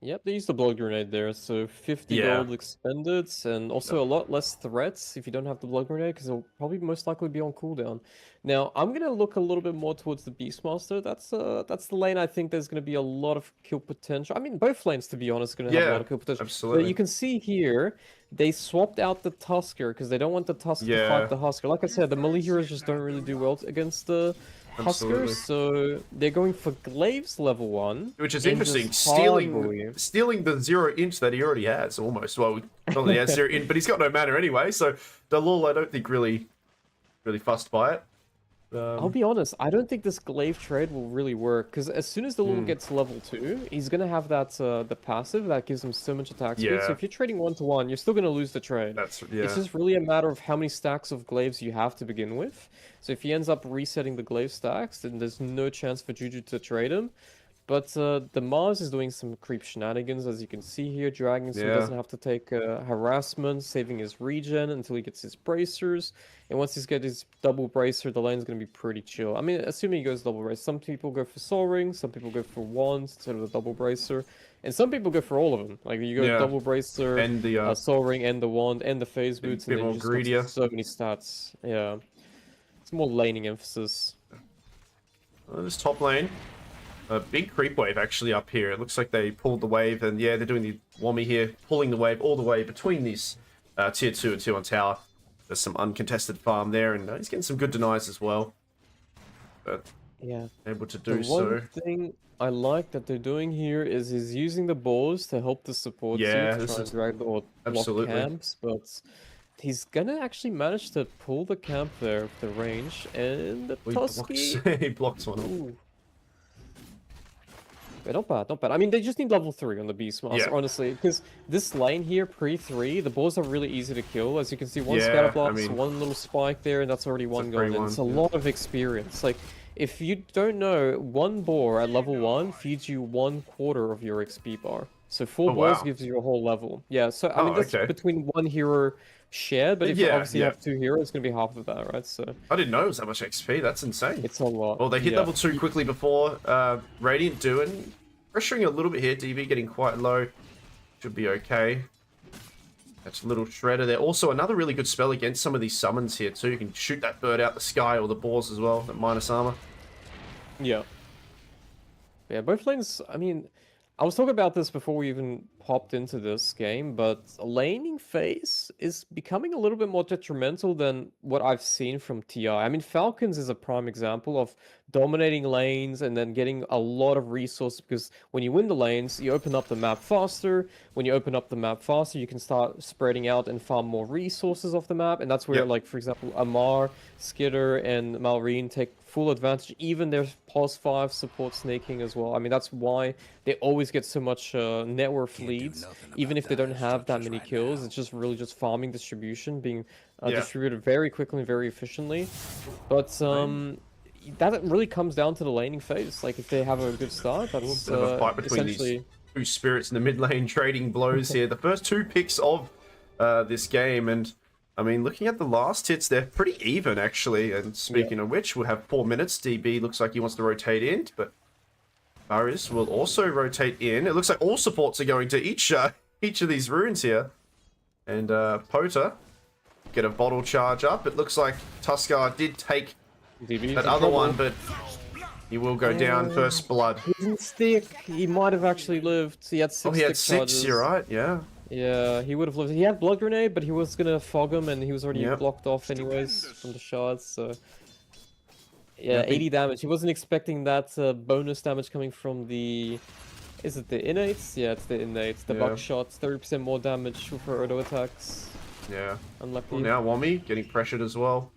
Yep, they used the blood grenade there, so 50 Yeah. gold expended, and also a lot less threats if you don't have the blood grenade, because it'll probably most likely be on cooldown. Now, I'm gonna look a little bit more towards the Beastmaster. That's the lane I think there's gonna be a lot of kill potential. I mean, both lanes, to be honest, are gonna have a lot Yeah, of kill potential. But absolutely. you can see here, they swapped out the Tusker, because they don't want the Tusker to Yeah. fight the Husker. Like I said, the melee heroes just don't really do well against the Absolutely. Huskers, so they're going for Glaives level 1. Which is and interesting. just hard bully. Stealing the 0-inch that he already has, almost. Well, not that he has 0-inch, but he's got no mana anyway, so the Lul, I don't think, really fussed by it. I'll be honest, I don't think this glaive trade will really work, because as soon as the Lul gets level 2, he's going to have that the passive that gives him so much attack speed, so Yeah. if you're trading 1-to-1, you're still going to lose the trade. Yeah. It's just really a matter of how many stacks of glaives you have to begin with. So if he ends up resetting the glaive stacks, then there's no chance for Juju to trade him. But the Mars is doing some creep shenanigans, as you can see here, dragging so he Yeah. doesn't have to take harassment, saving his regen until he gets his bracers. And once he's got his double bracer, the lane's going to be pretty chill. I mean, assuming he goes double bracer. Some people go for Soul Ring, some people go for wands instead of the double bracer. And some people go for all of them. Like, you go Yeah. double bracer, And the Soul Ring, and the wand, and the phase boots, bit and then more you just got greedier. so many stats. Yeah. It's more laning emphasis. this top lane. A big creep wave actually up here. It looks like they pulled the wave, and yeah, they're doing the Wommy here, pulling the wave all the way between these tier 2 and tier 1 tower. There's some uncontested farm there, and he's getting some good denies as well. But Yeah. able to The do so. one thing I like that they're doing here is he's using the balls to help the support Yeah, team to this try and is- drag or block absolutely. camps, but he's gonna actually manage to pull the camp there with the range, and the He Tusky... blocks, he blocks one. Ooh. Yeah, not bad, not bad. I mean, they just need level 3 on the Beastmaster, Yeah. honestly, because this lane here, pre-3, the balls are really easy to kill. As you can see, one Yeah, scatter I blocks, mean, one little spike there, and that's already one a gone. free And it's a one, yeah. lot of experience. Like, if you don't know, one ball at level 1 feeds you 1/4 of your XP bar. So 4 Oh, balls wow. gives you a whole level. Yeah, so, I mean, Oh, that's okay. between one hero shared, but if Yeah, obviously you yeah. have 2 heroes, it's going to be half of that, right? So, I didn't know it was that much XP. That's insane. it's a lot. Well, they hit Yeah. level 2 quickly before Radiant doing. Pressuring a little bit here. DB getting quite low. Should be okay. That's a little shredder there. Also, another really good spell against some of these summons here, too. You can shoot that bird out the sky or the boars as well at minus armor. Yeah. Yeah, both lanes, I mean, I was talking about this before we even popped into this game, but laning phase is becoming a little bit more detrimental than what I've seen from TI. I mean, Falcons is a prime example of dominating lanes and then getting a lot of resources, because when you win the lanes, you open up the map faster. When you open up the map faster, you can start spreading out and farm more resources off the map, and that's where, Yep. like, for example, Amar, Skitter, and Malrine take full advantage. Even their pulse 5 support snaking as well. I mean, that's why they always get so much net worth leads, even if they don't have that many kills. It's just really just farming distribution, being Yeah. distributed very quickly and very efficiently. But that really comes down to the laning phase. Like, if they have a good start, that's Bit of a fight between essentially... these two spirits in the mid lane trading blows here. The first 2 picks of this game, and I mean, looking at the last hits, they're pretty even, actually. And speaking of which, we'll have 4 minutes. DB looks like he wants to rotate in, but Aris will also rotate in. It looks like all supports are going to each of these runes here. And Pota get a bottle charge up. It looks like Tuskar did take DB that other one, but he will go down first blood. He didn't stick. He might have actually lived. He had 6 Oh, he had stick 6, charges. you're right, yeah. Yeah, he would have lived. He had blood grenade, but he was gonna fog him, and he was already Yep. blocked off anyways from the shards. So yeah, I think- 80 damage. He wasn't expecting that bonus damage coming from the. Is it the innates? Yeah, it's the innates. The Yeah. buckshots, 30% more damage for auto attacks. Yeah. Unlucky. Well, now Wommy getting pressured as well.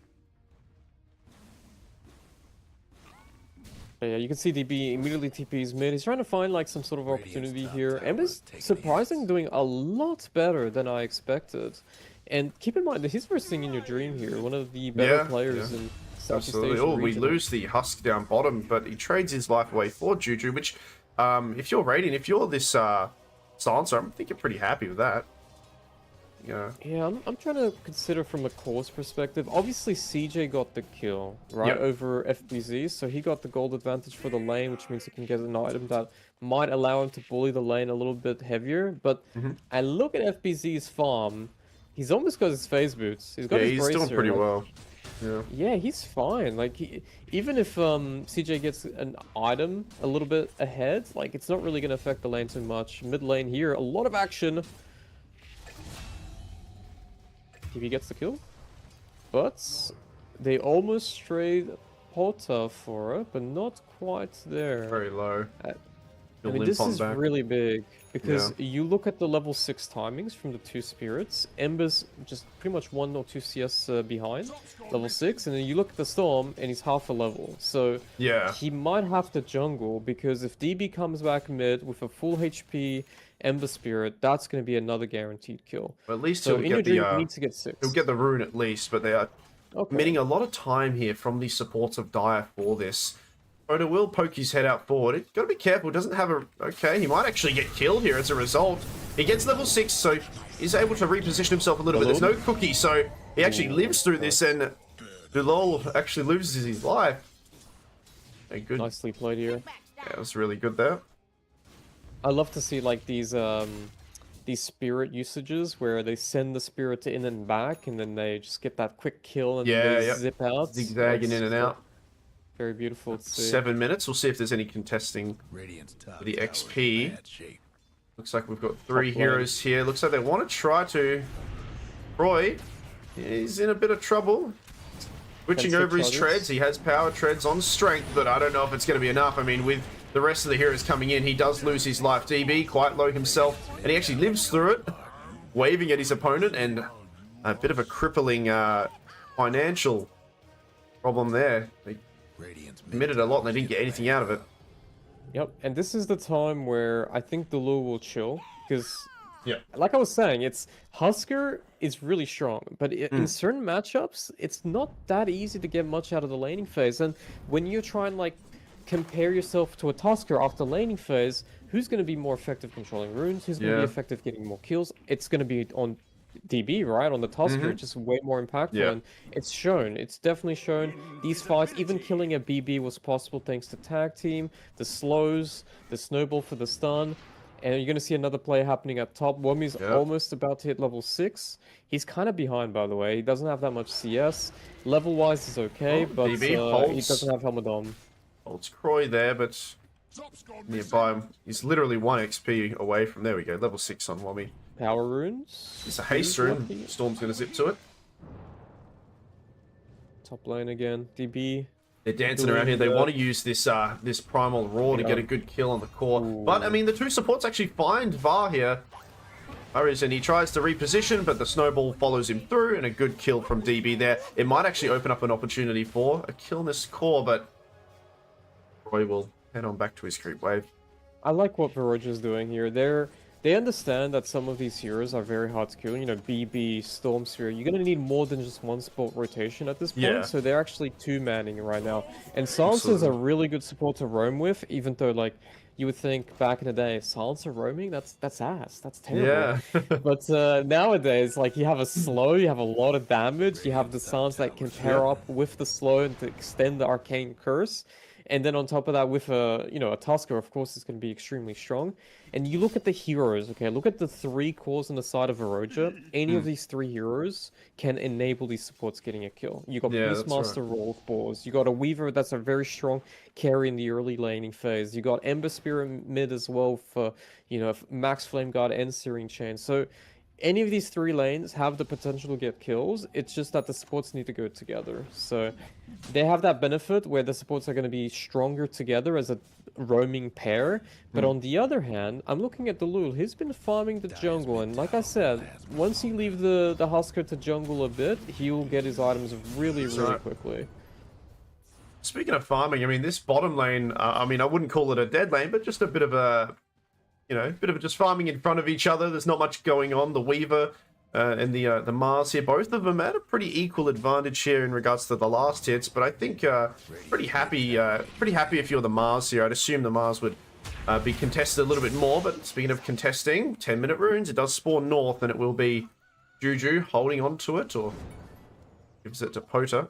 But yeah, you can see DB immediately TP's mid. He's trying to find like some sort of opportunity here. Emma's surprisingly doing a lot better than I expected. And keep in mind that he's versing in your dream here, one of the better Yeah, players yeah. in Southeast Absolutely. Asian Oh, we region. lose the Husk down bottom, but he trades his life away for Juju, which, if you're Radiant, if you're this Silencer, I think you're pretty happy with that. Yeah. Yeah, I'm trying to consider from a course perspective. Obviously, CJ got the kill, right, Yep. over FBZ, so he got the gold advantage for the lane, which means he can get an item that might allow him to bully the lane a little bit heavier. But I look at FBZ's farm, he's almost got his phase boots. He's got Yeah, his he's bracer. doing pretty like, well. Yeah. Yeah, he's fine. Like, even if CJ gets an item a little bit ahead, like, it's not really going to affect the lane too much. Mid lane here, a lot of action. He gets the kill, but they almost trade Porta for it, but not quite there. Very low. I You'll mean, limp this on is back. really big because Yeah. you look at the level 6 timings from the two spirits. Ember's just pretty much 1 or 2 CS behind level 6, and then you look at the Storm and he's half a level. So Yeah. he might have to jungle because if DB comes back mid with a full HP Ember Spirit, that's going to be another guaranteed kill. But at least So he'll in your get dream, the you need to get 6. he'll get the rune at least, but they are Okay. committing a lot of time here from the supports of Dire for this. Oda will poke his head out forward. Got to be careful. Doesn't have a... Okay, he might actually get killed here as a result. He gets level 6, so he's able to reposition himself a little bit. There's no cookie, so he actually lives through this, and Dulol actually loses his life. Okay, good. Nicely played here. Yeah, it was really good there. I love to see like these spirit usages where they send the spirit to in and back, and then they just get that quick kill and Yeah, they yep. zip out. Zigzagging in and out. Very beautiful to see. 7 minutes. We'll see if there's any contesting Radiant's top for the tower in XP. bad shape. Looks like we've got 3 Top lane. heroes here. Looks like they want to try to... Roy, he's in a bit of trouble. Switching Can over his switch treads. He has power treads on strength, but I don't know if it's going to be enough. I mean, with the rest of the heroes coming in, he does lose his life. DB, quite low himself, and he actually lives through it, waving at his opponent, and a bit of a crippling financial problem there. They Radiant's committed a lot, and they didn't get anything out of it. Yep, and this is the time where I think the Lure will chill, because, Yeah. like I was saying, it's Husker is really strong, but Hmm. in certain matchups, it's not that easy to get much out of the laning phase. And when you try and like compare yourself to a Tusker after laning phase, who's going to be more effective controlling runes? Who's going to Yeah. be effective getting more kills? It's going to be on DB, right? On the Tusker, it's just way more impactful. Yeah. And it's shown. It's definitely shown. These fights, even killing a BB was possible thanks to tag team, the slows, the snowball for the stun. And you're going to see another play happening at top. Womi's Yeah. almost about to hit level 6. He's kind of behind, by the way. He doesn't have that much CS. Level-wise is okay, Oh, but DB he holds. doesn't have Helmet on. Holds Croy there, but nearby him. He's literally 1 XP away from... There we go, level 6 on Wommy. Power runes. It's a haste He's rune. lucky. Storm's going to zip to it. Top lane again. DB. They're dancing Doing around here. They the- want to use this this primal roar to Yeah. get a good kill on the core. But I mean, the 2 supports actually find VAR here. And he tries to reposition, but the snowball follows him through, and a good kill from DB there. It might actually open up an opportunity for a kill in this core, but Roy will head on back to his creep wave. I like what Veroja's doing here. They understand that some of these heroes are very hard to kill. You know, BB, Stormsphere. You're going to need more than just one support rotation at this point. Yeah. So they're actually 2-manning right now. And Silencer's a Absolutely. really good support to roam with, even though, like, you would think back in the day, Silencer roaming? That's ass. That's terrible. Yeah. But nowadays, like, you have a slow, you have a lot of damage, you have the Silence that can pair up with the slow and to extend the Arcane Curse. And then on top of that, with a Tusker, of course, is going to be extremely strong. And you look at the heroes, okay? Look at the 3 cores on the side of Veroja. Any of these 3 heroes can enable these supports getting a kill. You got Yeah, that's Beastmaster Rolf Balls. You got a Weaver that's a very strong carry in the early laning phase. You got Ember Spirit mid as well for, Max Flame Guard and Searing Chain. So any of these 3 lanes have the potential to get kills. It's just that the supports need to go together. So they have that benefit where the supports are going to be stronger together as a roaming pair. But on the other hand, I'm looking at the Lul. He's been farming the jungle, and like I said, once he leaves the Husker to jungle a bit, he will get his items really right. quickly. Speaking of farming, I mean, this bottom lane, I mean, I wouldn't call it a dead lane, but just a bit of a, just farming in front of each other. There's not much going on. The Weaver and the Mars here, both of them at a pretty equal advantage here in regards to the last hits. But I think pretty happy if you're the Mars here. I'd assume the Mars would be contested a little bit more. But speaking of contesting, 10-minute runes, it does spawn north, and it will be Juju holding on to it, or gives it to Pota.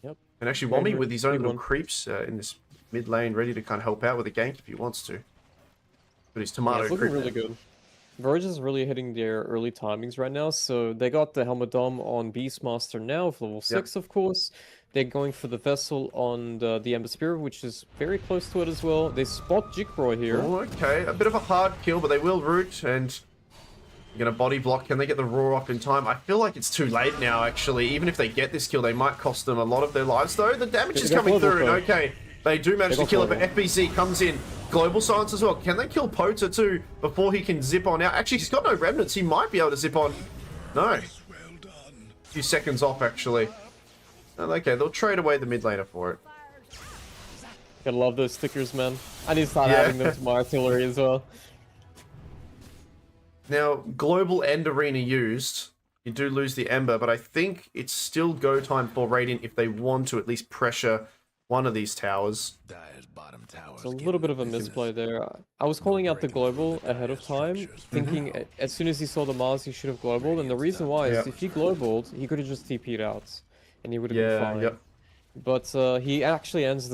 Yep. And actually Very, Wommy with his own big little one. creeps in this mid lane, ready to kind of help out with a gank if he wants to. But his Yeah, tomato it's looking creep really there. good. Verge is really hitting their early timings right now, so they got the Helmet Dome on Beastmaster now with level 6, of course. They're going for the Vessel on the Ember Spear, which is very close to it as well. They spot Jikroy here. Oh, okay, a bit of a hard kill, but they will root, and you're gonna body block. Can they get the roar off in time? I feel like it's too late now, actually. Even if they get this kill, they might cost them a lot of their lives, though. The damage is coming through, and okay, they do manage to kill it, but FBZ comes in. Global Silence as well. Can they kill Pota too before he can zip on out? Actually, he's got no remnants. He might be able to zip on. No. A few seconds off, actually. And okay, they'll trade away the mid laner for it. Gotta love those stickers, man. I need to start adding them to my artillery as well. Now, Global and Arena used. You do lose the Ember, but I think it's still go time for Radiant if they want to at least pressure one of these towers. It's a little bit of a misplay there. I was calling out the global ahead of time, thinking as soon as he saw the Mars, he should have globaled. And the reason why is if he globaled, he could have just TP'd out, and he would have been fine. Yep. But he actually lands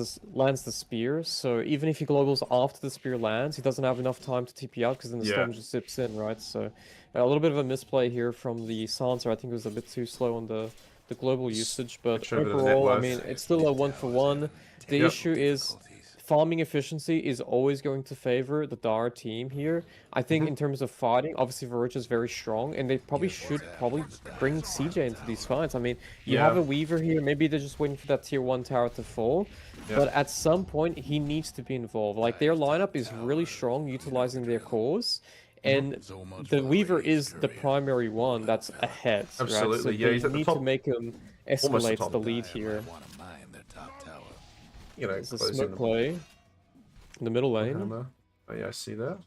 the spear, so even if he globals after the spear lands, he doesn't have enough time to TP out because then the storm just zips in, right? So a little bit of a misplay here from the Silencer. I think it was a bit too slow on the global usage, but overall, I mean, it's still a 1-for-1. The issue is farming efficiency is always going to favor the Dar team here. I think in terms of fighting, obviously Varroch is very strong, and they should bring CJ into these fights. I mean, you have a Weaver here, maybe they're just waiting for that tier 1 tower to fall, but at some point he needs to be involved. Like, their lineup is really strong, utilizing their cores, and the Weaver is the primary one that's ahead. Absolutely, right? So he's they at the need top. to make him escalate the lead here. You know, It's a smoke play in the middle lane. Oh yeah, I see that.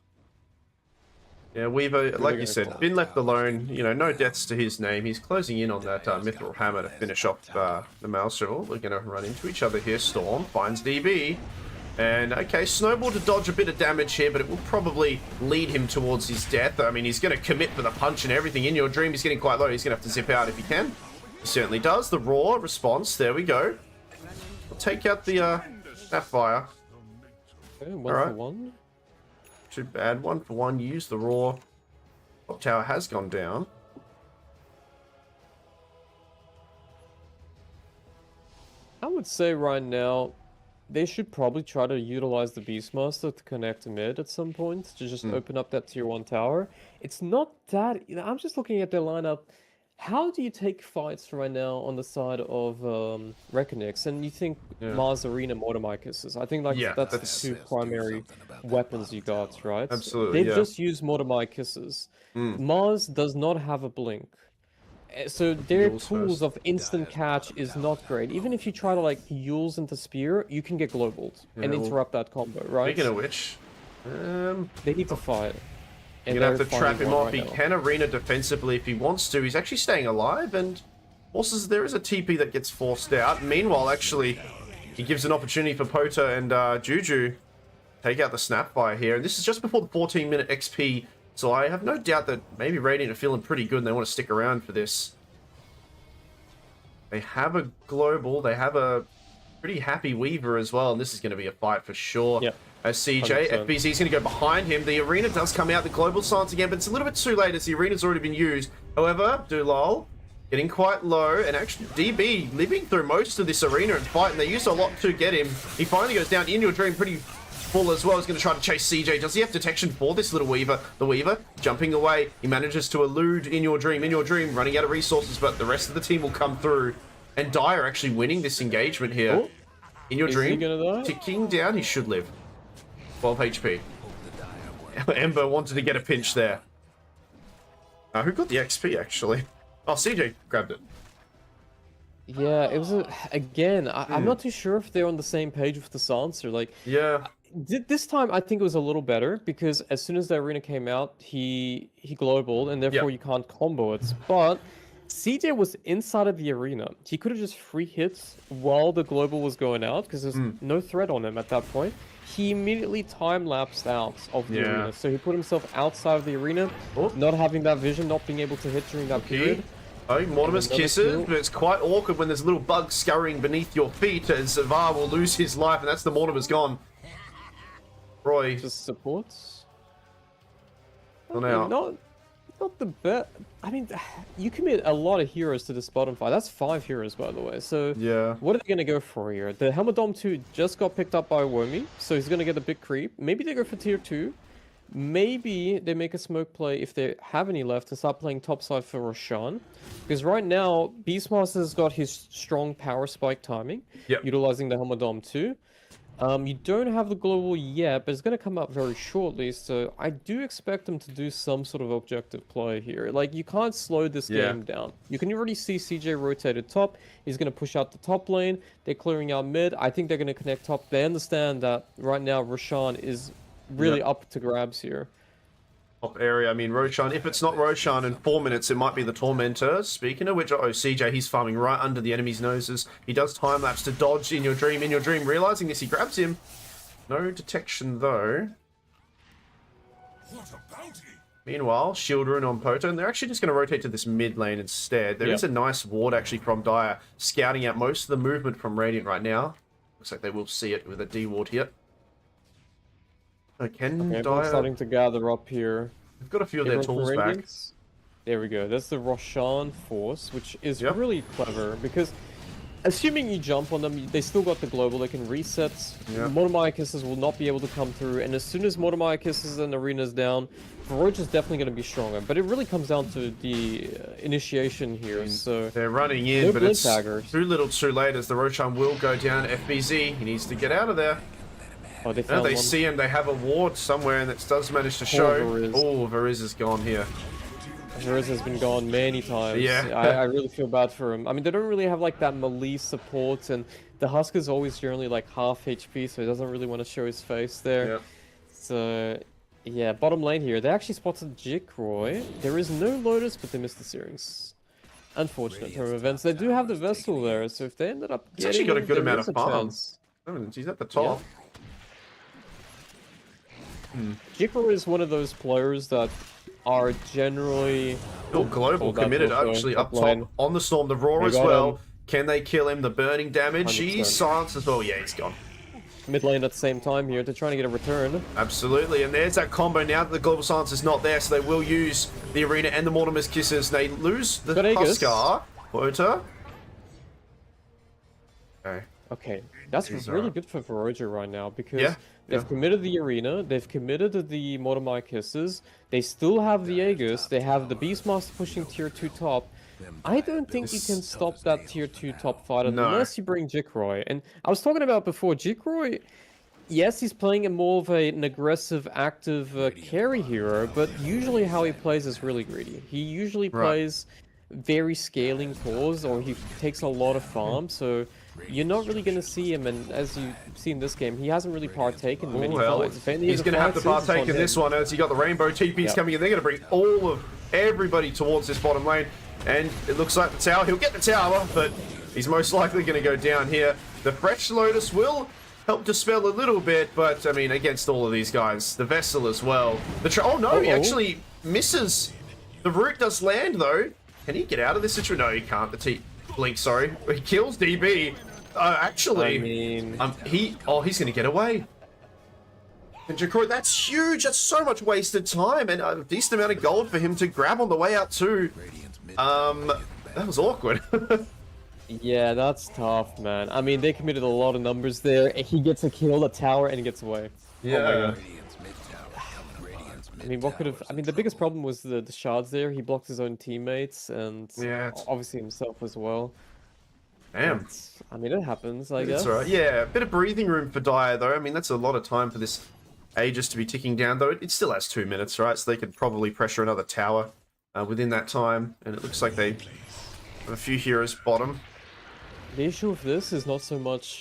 Yeah, Weaver, like you said, been left alone. You know, no deaths to his name. He's closing in on that Mithril Hammer to finish off the Maelstrom. We're going to run into each other here. Storm finds DB. And, okay, Snowball to dodge a bit of damage here, but it will probably lead him towards his death. I mean, he's going to commit for the punch and everything. In Your Dream, he's getting quite low. He's going to have to zip out if he can. He certainly does. The Roar response. There we go. We'll take out the Sapphire. Okay, 1-for-1. Too bad. 1-for-1. Use the Roar. Top tower has gone down. I would say right now, they should probably try to utilize the Beastmaster to connect mid at some point, to just open up that tier 1 tower. It's not that... You know, I'm just looking at their lineup. How do you take fights right now on the side of Reckonix? And you think Mars Arena Mortimercus's? I think that's the two primary weapons you got, right? Absolutely, They've just used Mortimercus's. Mars does not have a blink. So their tools of instant catch is not great. Even if you try to like Yules into Spear, you can get globaled and interrupt that combo, right? Speaking of which, they need to fight. You're going to have to trap him off. He can arena defensively if he wants to. He's actually staying alive, and also there is a TP that gets forced out. Meanwhile, actually, he gives an opportunity for Pota and Juju take out the Snapfire here. And this is just before the 14-minute XP, so I have no doubt that maybe Radiant are feeling pretty good and they want to stick around for this. They have a global. They have a pretty happy Weaver as well, and this is going to be a fight for sure. Yep. As CJ, 100%. FBZ is going to go behind him. The arena does come out, the global silence again, but it's a little bit too late as the arena's already been used. However, Dulal getting quite low, and actually DB living through most of this arena and fight, and they used a lot to get him. He finally goes down. In Your Dream pretty full as well. He's going to try to chase CJ. Does he have detection for this little Weaver? The Weaver jumping away. He manages to elude In Your Dream. In Your Dream running out of resources, but the rest of the team will come through. And Dire actually winning this engagement here. Oh. In Your Dream, he gonna die? ticking down. He should live. 12 HP. Ember wanted to get a pinch there. Who got the XP, actually? Oh, CJ grabbed it. Yeah, it was again, I'm not too sure if they're on the same page with the Silencer. Like, Yeah. this time I think it was a little better, because as soon as the arena came out, he globaled, and therefore you can't combo it. But CJ was inside of the arena. He could have just free hits while the global was going out because there's no threat on him at that point. He immediately time-lapsed out of the arena. So he put himself outside of the arena, not having that vision, not being able to hit during that period. Oh, Mortimer's kisses, but it's quite awkward when there's little bugs scurrying beneath your feet as Zavar will lose his life, and that's the Mortimer's gone. Roy. Just supports. Well, now. Not the best. I mean, you commit a lot of heroes to this bottom five. That's 5 heroes, by the way. So, yeah. What are they going to go for here? The Helmadom 2 just got picked up by Womi, so he's going to get a big creep. Maybe they go for tier 2. Maybe they make a smoke play, if they have any left, to start playing topside for Roshan. Because right now, Beastmaster's got his strong power spike timing, utilizing the Helmadom 2. You don't have the global yet, but it's going to come up very shortly, so I do expect them to do some sort of objective play here. Like, you can't slow this game down. You can already see CJ rotated top. He's going to push out the top lane. They're clearing out mid. I think they're going to connect top. They understand that right now Roshan is really up to grabs here. Top area, I mean, Roshan, if it's not Roshan in 4 minutes, it might be the Tormentor. Speaking of which, CJ, he's farming right under the enemy's noses. He does time-lapse to dodge in your dream. Realizing this, he grabs him. No detection, though. What a bounty. Meanwhile, Shield Rune on Poto, and they're actually just going to rotate to this mid lane instead. There is a nice ward, actually, from Dire, scouting out most of the movement from Radiant right now. Looks like they will see it with a D-ward here. Everyone's starting to gather up here. They've got a few of their tools back. There we go. That's the Roshan force, which is really clever because assuming you jump on them, they still got the global. They can reset. Monomyakisses will not be able to come through, and as soon as Monomyakisses and Arena's down, Varoj is definitely going to be stronger. But it really comes down to the initiation here. So they're running in, but it's too little, too late. As the Roshan will go down. FBZ, he needs to get out of there. Oh, they see him. They have a ward somewhere, and it does manage to show. Oh, Variz is gone here. Variz has been gone many times. Yeah. I really feel bad for him. I mean, they don't really have like that melee support, and the Husk is always generally like half HP, so he doesn't really want to show his face there. Yep. So, yeah, bottom lane here. They actually spotted Jikroy. There is no Lotus, but they missed the Searings. Unfortunate term events. They do have the Vessel there, so if they ended up getting actually got a good amount of farms. He's at the top. Yeah. Jikro is one of those players that are generally global committed actually up top on the Storm. The Roar as well. Can they kill him? The burning damage. 100%. He's silenced as well. Yeah, he's gone. Mid lane at the same time here. They're trying to get a return. Absolutely, and there's that combo now that the global silence is not there, so they will use the Arena and the Mortimer's Kisses. They lose the Huskar. Quota. Okay, that's really good for Varoja right now because they've committed the Arena, they've committed the Mortimer Kisses, they still have the Aegis, they have the Beastmaster pushing tier 2 top. I don't think you can stop that tier 2 top fight unless you bring Jikroy. And I was talking about before, Jikroy, yes, he's playing a more of an aggressive, active carry hero, but usually how he plays is really greedy. He usually plays very scaling cores, or he takes a lot of farm, so you're not really going to see him, and as you see in this game, he hasn't really partaken in many fights. He's going to have to partake in this one as you got the rainbow TPs coming in. They're going to bring everybody towards this bottom lane, and it looks like the tower. He'll get the tower, but he's most likely going to go down here. The Fresh Lotus will help dispel a little bit, but I mean, against all of these guys, the Vessel as well. He actually misses. The root does land though. Can he get out of this situation? No, he can't. The Blink, sorry. He kills DB. Actually, I mean, he's going to get away. And Jikroy, that's huge. That's so much wasted time, and a decent amount of gold for him to grab on the way out too. That was awkward. Yeah, that's tough, man. I mean, they committed a lot of numbers there. He gets a kill, a tower, and he gets away. Yeah. Oh my God. I mean, what could have... I mean, the biggest problem was the shards there. He blocked his own teammates, and obviously himself as well. Damn. I mean, it happens, I guess. That's right. Yeah, a bit of breathing room for Dire, though. I mean, that's a lot of time for this Aegis to be ticking down, though. It still has 2 minutes, right? So they could probably pressure another tower within that time. And it looks like they have a few heroes bottom. The issue with this is not so much...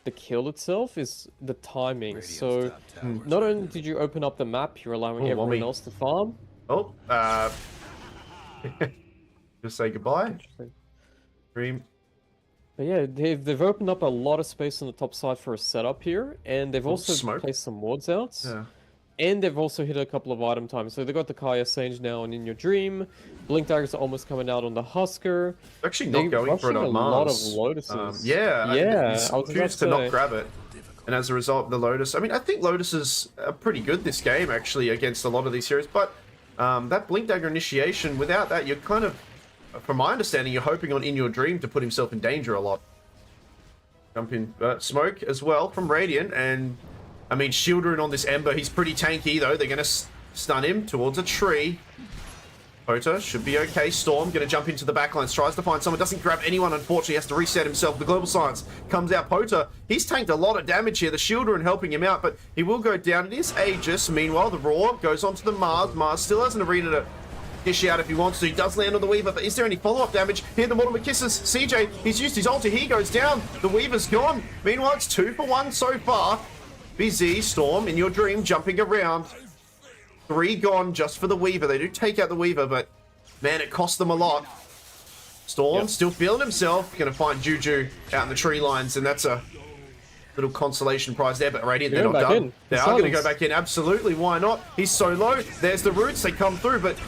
the kill itself is the timing. So not only did you open up the map, you're allowing everyone else to farm. Just say goodbye. Interesting. Dream. But yeah, they've opened up a lot of space on the top side for a setup here, and they've also smoke. placed some wards out. Yeah. And they've also hit a couple of item times. So they got the Kaya Sage now and In Your Dream. Blink Daggers are almost coming out on the Husker. Actually not going for it on a Mars. lot of Lotuses. Yeah, yeah. I choose to not grab it. And as a result, the Lotus... I mean, I think Lotuses are pretty good this game, actually, against a lot of these heroes. But that Blink Dagger initiation, without that, you're kind of... From my understanding, you're hoping on In Your Dream to put himself in danger a lot. Jump in. Smoke as well from Radiant. And, I mean, Shield Rune on this Ember. He's pretty tanky, though. They're going to stun him towards a tree. Pota should be okay. Storm going to jump into the backlines. Tries to find someone. Doesn't grab anyone, unfortunately. Has to reset himself. The Global Silence comes out. Pota, he's tanked a lot of damage here. The Shield Rune helping him out, but he will go down. It is Aegis. Meanwhile, the Roar goes on to the Mars. Mars still has an arena to dish out if he wants to. He does land on the Weaver, but is there any follow-up damage? Here, the Mortimer kisses CJ. He's used his ulti. He goes down. The Weaver's gone. Meanwhile, it's 2 for 1 so far. BZ, Storm, In Your Dream, jumping around. 3 gone just for the Weaver. They do take out the Weaver, but man, it cost them a lot. Storm still feeling himself. Going to find Juju out in the tree lines, and that's a little consolation prize there. But Radiant, they're not done. They are going to go back in. Absolutely, why not? He's so low. There's the roots. They come through, but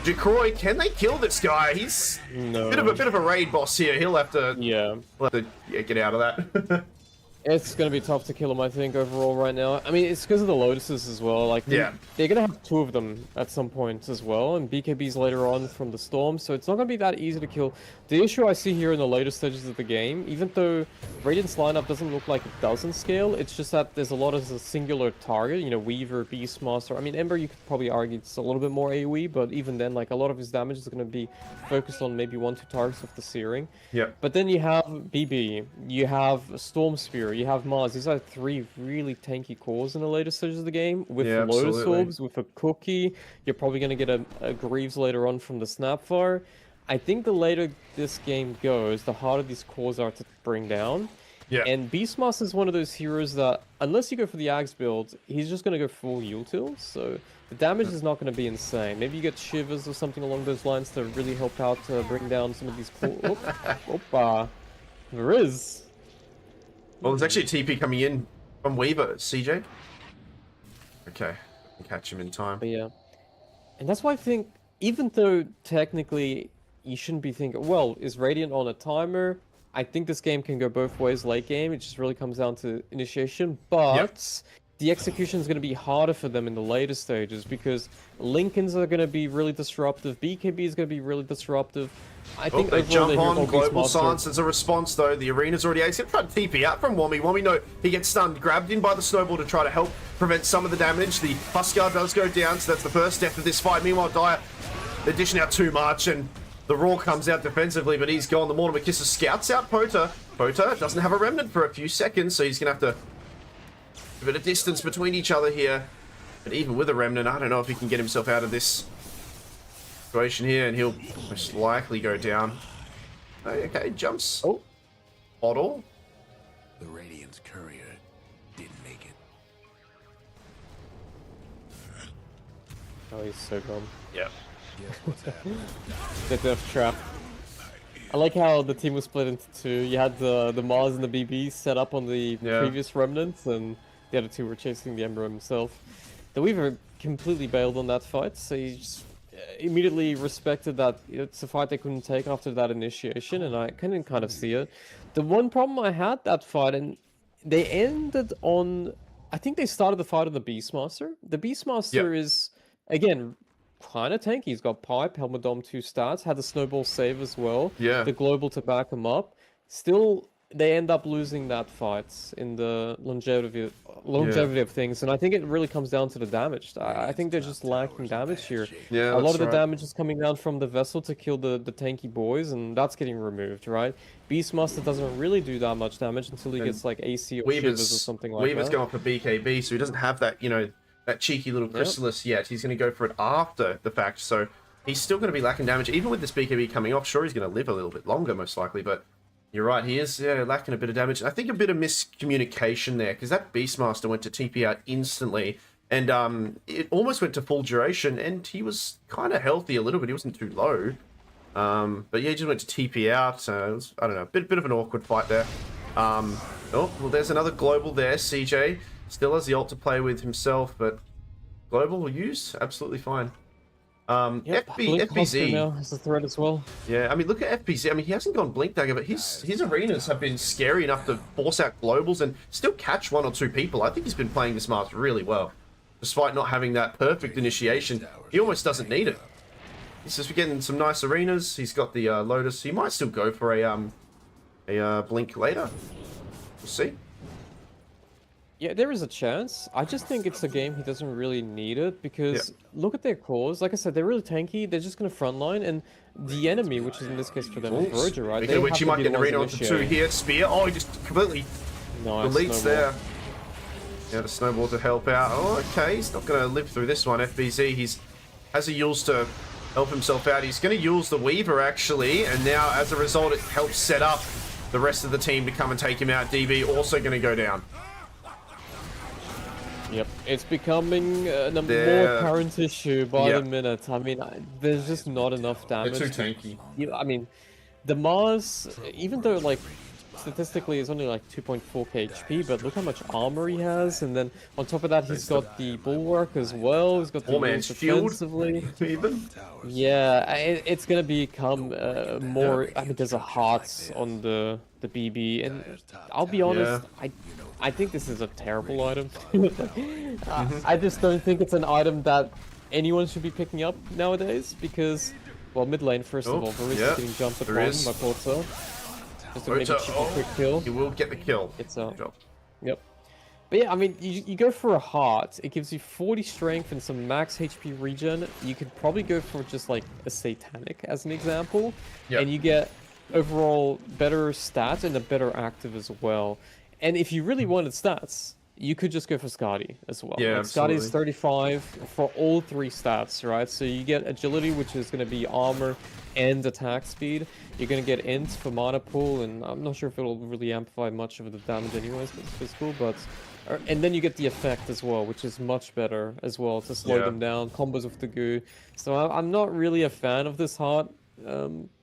Jacroy, can they kill this guy? He's a bit of a raid boss here. He'll have to get out of that. It's going to be tough to kill him, I think, overall right now. I mean, it's because of the Lotuses as well. Like, they're going to have 2 of them at some point as well, and BKB's later on from the Storm, so it's not going to be that easy to kill. The issue I see here in the later stages of the game, even though Radiant's lineup doesn't look like it doesn't scale, it's just that there's a lot of a singular target, you know, Weaver, Beastmaster. I mean, Ember, you could probably argue it's a little bit more AoE, but even then, like, a lot of his damage is going to be focused on maybe 1-2 targets of the Searing. Yeah. But then you have BB, you have Storm Spear, you have Mars. These are 3 really tanky cores in the later stages of the game. With Lotus Orbs, with a Cookie, you're probably going to get a Greaves later on from the Snapfire. I think the later this game goes, the harder these cores are to bring down. Yeah. And Beastmaster is one of those heroes that, unless you go for the Axe build, he's just going to go full Util, so the damage is not going to be insane. Maybe you get Shivers or something along those lines to really help out to bring down some of these cores. There is. Well, there's actually a TP coming in from Weaver, CJ. Okay, I can catch him in time. But yeah. And that's why I think, even though technically you shouldn't be thinking, well, is Radiant on a timer? I think this game can go both ways late game. It just really comes down to initiation. But the execution is going to be harder for them in the later stages because Lincolns are going to be really disruptive. BKB is going to be really disruptive. I think they jump on. Global Silence as a response, though. The arena's already out. He's going to try to TP out from Wommy. Wommy, no, he gets stunned. Grabbed in by the Snowball to try to help prevent some of the damage. The Huskar does go down, so that's the first death of this fight. Meanwhile, Dire, they're dishing out too much, and the Raw comes out defensively, but he's gone. The Mortimer Kisser scouts out Pota. Pota doesn't have a Remnant for a few seconds, so he's going to have to... a bit of distance between each other here. But even with a Remnant, I don't know if he can get himself out of this situation here, and he'll most likely go down. Okay, jumps. Oh. Bottle. The Radiant's courier didn't make it. Oh, he's so gone. Yeah. Guess what's happening? The Death Trap. I like how the team was split into 2. You had the Mars and the BB set up on the previous Remnants, and the other 2 were chasing the Ember himself. The Weaver completely bailed on that fight, so he just immediately respected that it's a fight they couldn't take after that initiation, and I couldn't kind of see it. The one problem I had that fight, and they ended on... I think they started the fight on the Beastmaster. The Beastmaster is, again, kind of tanky. He's got Pipe, Helmet Dome 2 stats, had the Snowball save as well. Yeah. The Global to back him up. Still, they end up losing that fight in the longevity of things, and I think it really comes down to the damage. I think they're just lacking damage here. Yeah, a lot of the damage is coming down from the vessel to kill the tanky boys, and that's getting removed, right? Beastmaster doesn't really do that much damage until he gets like AC or Shivers or something like that. Weaver's going for BKB, so he doesn't have that, you know, that cheeky little Chrysalis yet. He's going to go for it after the fact, so he's still going to be lacking damage. Even with this BKB coming off, sure, he's going to live a little bit longer, most likely, but you're right, he is lacking a bit of damage. I think a bit of miscommunication there, because that Beastmaster went to TP out instantly, and it almost went to full duration, and he was kind of healthy a little bit. He wasn't too low. But yeah, he just went to TP out. It was, I don't know, bit of an awkward fight there. Oh, well, there's another global there. CJ still has the ult to play with himself, but global use absolutely fine. Yep, Blink Husker FBZ now is a threat as well. Yeah, I mean, look at FBZ. I mean, he hasn't gone Blink Dagger, but his arenas have been scary enough to force out globals and still catch 1 or 2 people. I think he's been playing this Mars really well. Despite not having that perfect initiation, he almost doesn't need it. He's just getting some nice arenas. He's got the Lotus. He might still go for a Blink later. We'll see. Yeah, there is a chance. I just think it's a game he doesn't really need it because look at their cores. Like I said, they're really tanky. They're just going to frontline, and the enemy, which is in this case for them, Verger, right? Speaking of which, he might get an arena onto 2 here. Spear. Oh, he just completely deletes there. Yeah, the snowball to help out. Oh, okay. He's not going to live through this one. FBZ, he's has a Yules to help himself out. He's going to use the Weaver, actually, and now, as a result, it helps set up the rest of the team to come and take him out. DB also going to go down. Yep, it's becoming a more apparent issue by the minute. I mean, there's just not enough damage. They're too tanky. I mean, the Mars, even though, like, statistically it's only like 2.4k HP, but look how much armor he has, and then on top of that he's got the Bulwark as well, he's got the man's defensively. Even. Yeah, it's gonna become more, I mean, there's a heart on the BB, and I'll be honest, I think this is a terrible item. I just don't think it's an item that anyone should be picking up nowadays, because, well, mid lane, first of all, Varys is getting jumped upon by Porta. Just to maybe cheap a quick kill. You will get the kill. It's Yep. But yeah, I mean, you go for a heart, it gives you 40 strength and some max HP regen. You could probably go for just like a Satanic as an example, and you get overall better stats and a better active as well. And if you really wanted stats, you could just go for Skadi as well. Yeah, like, Skadi is 35 for all 3 stats, right? So you get agility, which is going to be armor and attack speed. You're going to get int for mana pool, and I'm not sure if it'll really amplify much of the damage anyways, but it's physical, but... And then you get the effect as well, which is much better as well, to slow them down, combos with the goo. So I'm not really a fan of this heart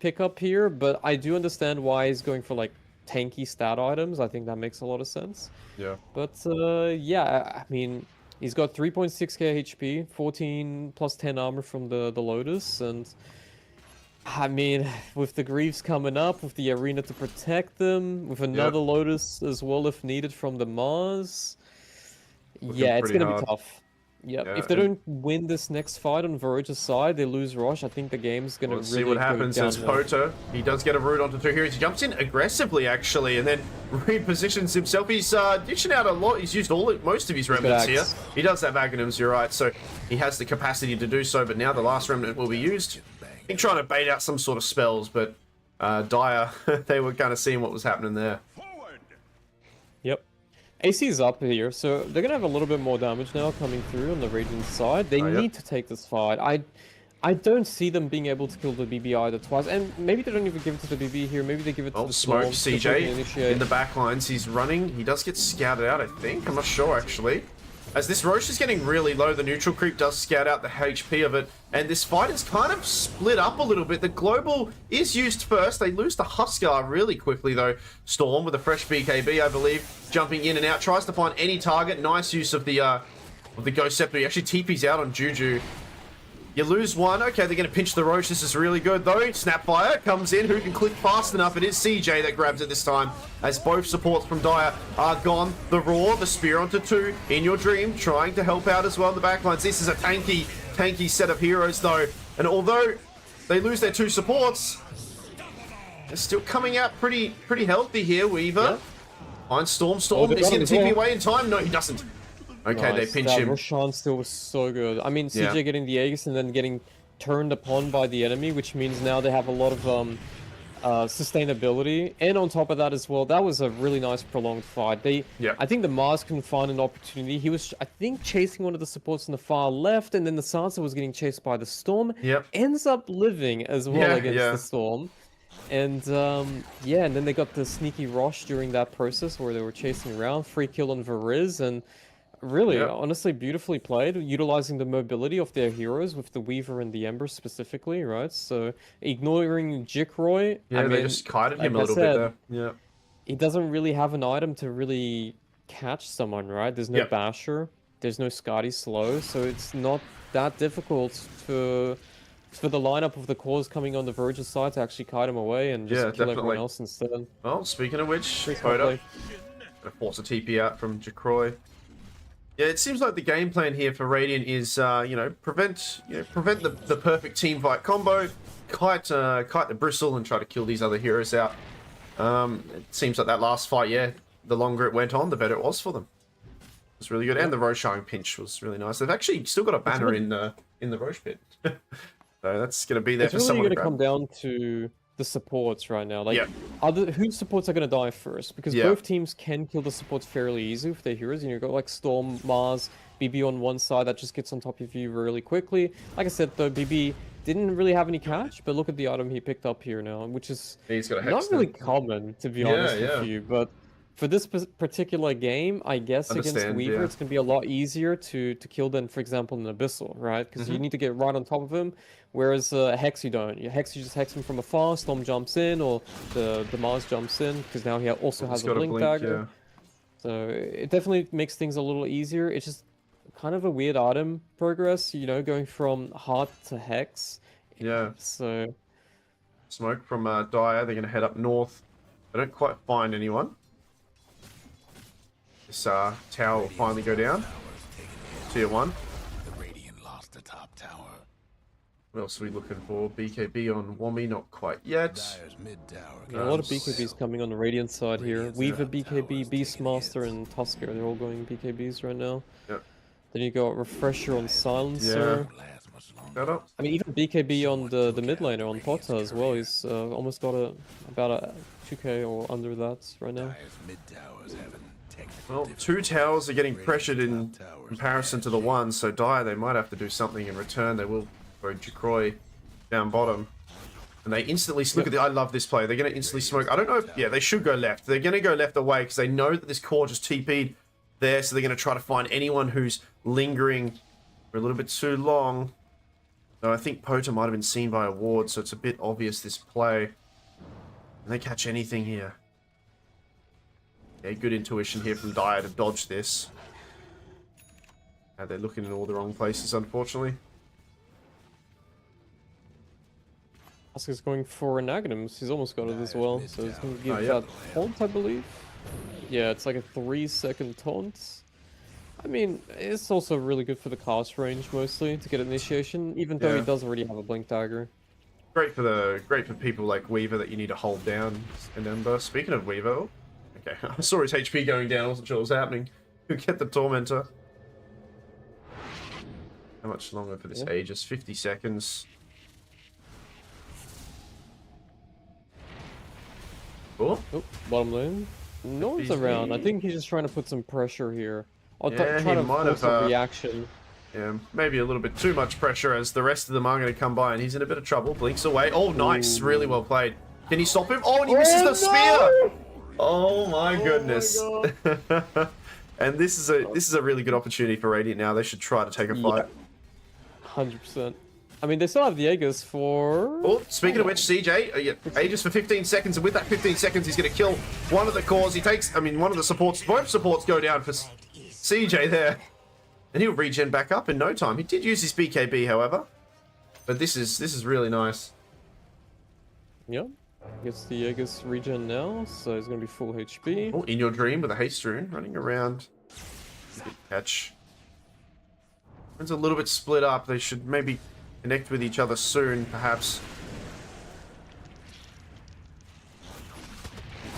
pickup here, but I do understand why he's going for, like, tanky stat items. I think that makes a lot of sense. Yeah. But yeah, I mean, he's got 3.6k HP, 14 plus 10 armor from the Lotus, and I mean, with the Greaves coming up, with the arena to protect them, with another Lotus as well if needed from the Mars, yeah, it's gonna be tough. Yep. If they don't win this next fight on Verge's side, they lose Rosh. I think the game's gonna really see what happens as Poto. He does get a root onto 2 heroes. He jumps in aggressively, actually, and then repositions himself. He's dishing out a lot. He's used most of his remnants here. He does have Aghanims, you're right. So he has the capacity to do so. But now the last remnant will be used. Been trying to bait out some sort of spells, but Dire, they were kind of seeing what was happening there. Yep. AC is up here, so they're going to have a little bit more damage now coming through on the Radiant side. They need to take this fight. I don't see them being able to kill the BB either twice, and maybe they don't even give it to the BB here. Maybe they give it to the Smoke CJ in the back lines. He's running. He does get scouted out, I think. I'm not sure, actually. As this Roche is getting really low, the neutral creep does scout out the HP of it, and this fight is kind of split up a little bit. The global is used first. They lose the Huskar really quickly, though. Storm with a fresh BKB, I believe, jumping in and out, tries to find any target. Nice use of the Ghost Scepter. He actually TPs out on Juju. You lose one. Okay, they're going to pinch the Roche. This is really good, though. Snapfire comes in. Who can click fast enough? It is CJ that grabs it this time, as both supports from Dire are gone. The Roar, the Spear onto 2. In Your Dream, trying to help out as well in the backlines. This is a tanky set of heroes, though. And although they lose their 2 supports, they're still coming out pretty healthy here, Weaver. Finds Storm. Is he going to TP away in time? No, he doesn't. Okay, they pinch him. Roshan still was so good. I mean, CJ getting the Aegis and then getting turned upon by the enemy, which means now they have a lot of sustainability. And on top of that as well, that was a really nice prolonged fight. I think the Mars can find an opportunity. He was, I think, chasing one of the supports on the far left, and then the Sansa was getting chased by the Storm. Ends up living as well against the Storm. And yeah, and then they got the sneaky Rosh during that process where they were chasing around. Free kill on Variz, and Really, Yep. honestly, beautifully played, utilizing the mobility of their heroes with the Weaver and the Ember specifically, right? So ignoring Jikroy, Yeah, I they mean, just kited him like a I little bit said, there. Yeah. he doesn't really have an item to really catch someone, right? There's no Yep. Basher, there's no Scotty Slow, so it's not that difficult for the lineup of the cores coming on the Verge's side to actually kite him away and Yeah, just kill everyone definitely. else instead. Well, speaking of which, Pretty smart Poda play. gonna force a TP out from Jacroy. Yeah, it seems like the game plan here for Radiant is, prevent the perfect team fight combo, kite the Bristle, and try to kill these other heroes out. It seems like that last fight, yeah, the longer it went on, the better it was for them. It was really good, and the Roshan pinch was really nice. They've actually still got a banner in the Roche pit, so that's gonna be there It's for really someone going to to come grab. down to the supports right now. Like, Yep. whose supports are going to die first? Because Yeah. both teams can kill the supports fairly easy with their heroes. You've got like Storm, Mars, BB on one side that just gets on top of you really quickly. Like I said, though, BB didn't really have any catch, but look at the item he picked up here now, which is He's got a not hex really now. common, to be Yeah, honest yeah. with you. But for this particular game, I guess against Understand, Weaver, yeah. it's going to be a lot easier to kill than, for example, an Abyssal, right? Because you need to get right on top of him, whereas Hex you don't. Hex, you just hex him from afar, Storm jumps in, or the Mars jumps in, because now he also has He's a got Blink Dagger. yeah. So it definitely makes things a little easier. It's just kind of a weird item progress, you know, going from Heart to Hex. Yeah. So Smoke from Dire. They're going to head up north. They don't quite find anyone. This tower will finally go down. Tier 1. The Radiant lost the top tower. What else are we looking for? BKB on Wommy, not quite yet. Dire's mid tower. yeah, a lot of BKBs coming on the Radiant side here. Weaver, BKB, Beastmaster, and Tusker. They're all going BKBs right now. Yep. Then you got Refresher on Silencer. Last much longer. That up. I mean, even BKB on the mid laner on Potter as well. He's almost got about a 2k or under that right now. Dire's mid towers having technical Well, 2 towers are getting pressured in towers comparison to the 1, so Dire, they might have to do something in return. They will throw Jacroy down bottom. And they instantly, look at the, I love this play. They're going to instantly smoke. I don't know if, yeah, they should go left. They're going to go left away because they know that this core just TP'd there, so they're going to try to find anyone who's lingering for a little bit too long. Though I think Pota might have been seen by a ward, so it's a bit obvious this play. Can they catch anything here? Yeah, good intuition here from Dire to dodge this. They're looking in all the wrong places, unfortunately. Asuka's going for an Aghanims. He's almost got it as well. So he's going to give yep. that taunt, I believe. Yeah, it's like a 3-second taunt. I mean, it's also really good for the cast range mostly to get initiation, even though he Yeah. does already have a Blink Dagger. Great for people like Weaver that you need to hold down an Ember. Speaking of Weaver, okay, I saw his HP going down. I wasn't sure what was happening. Who get the Tormentor? How much longer for this Aegis? 50 seconds. Oh, Oh, bottom lane. No one's around. I think he's just trying to put some pressure here. Or Yeah, try he to might force have, a reaction. yeah, maybe a little bit too much pressure as the rest of them are going to come by, and he's in a bit of trouble. Blinks away. Oh, nice, really well played. Can he stop him? Oh, and he misses the spear. Oh my goodness. And this is a really good opportunity for Radiant now. They should try to take a fight. 100%. I mean, they still have the Aegis for... Oh, speaking of which, CJ, yeah, Aegis for 15 seconds, and with that 15 seconds, he's going to kill one of the cores. He takes, I mean, one of the supports, both supports go down for CJ there. And he'll regen back up in no time. He did use his BKB, however. But this is really nice. Yep. Gets the Aegis regen now, so he's going to be full HP. Oh, in your dream with a haste rune running around. Good catch. It's a little bit split up. They should maybe connect with each other soon, perhaps.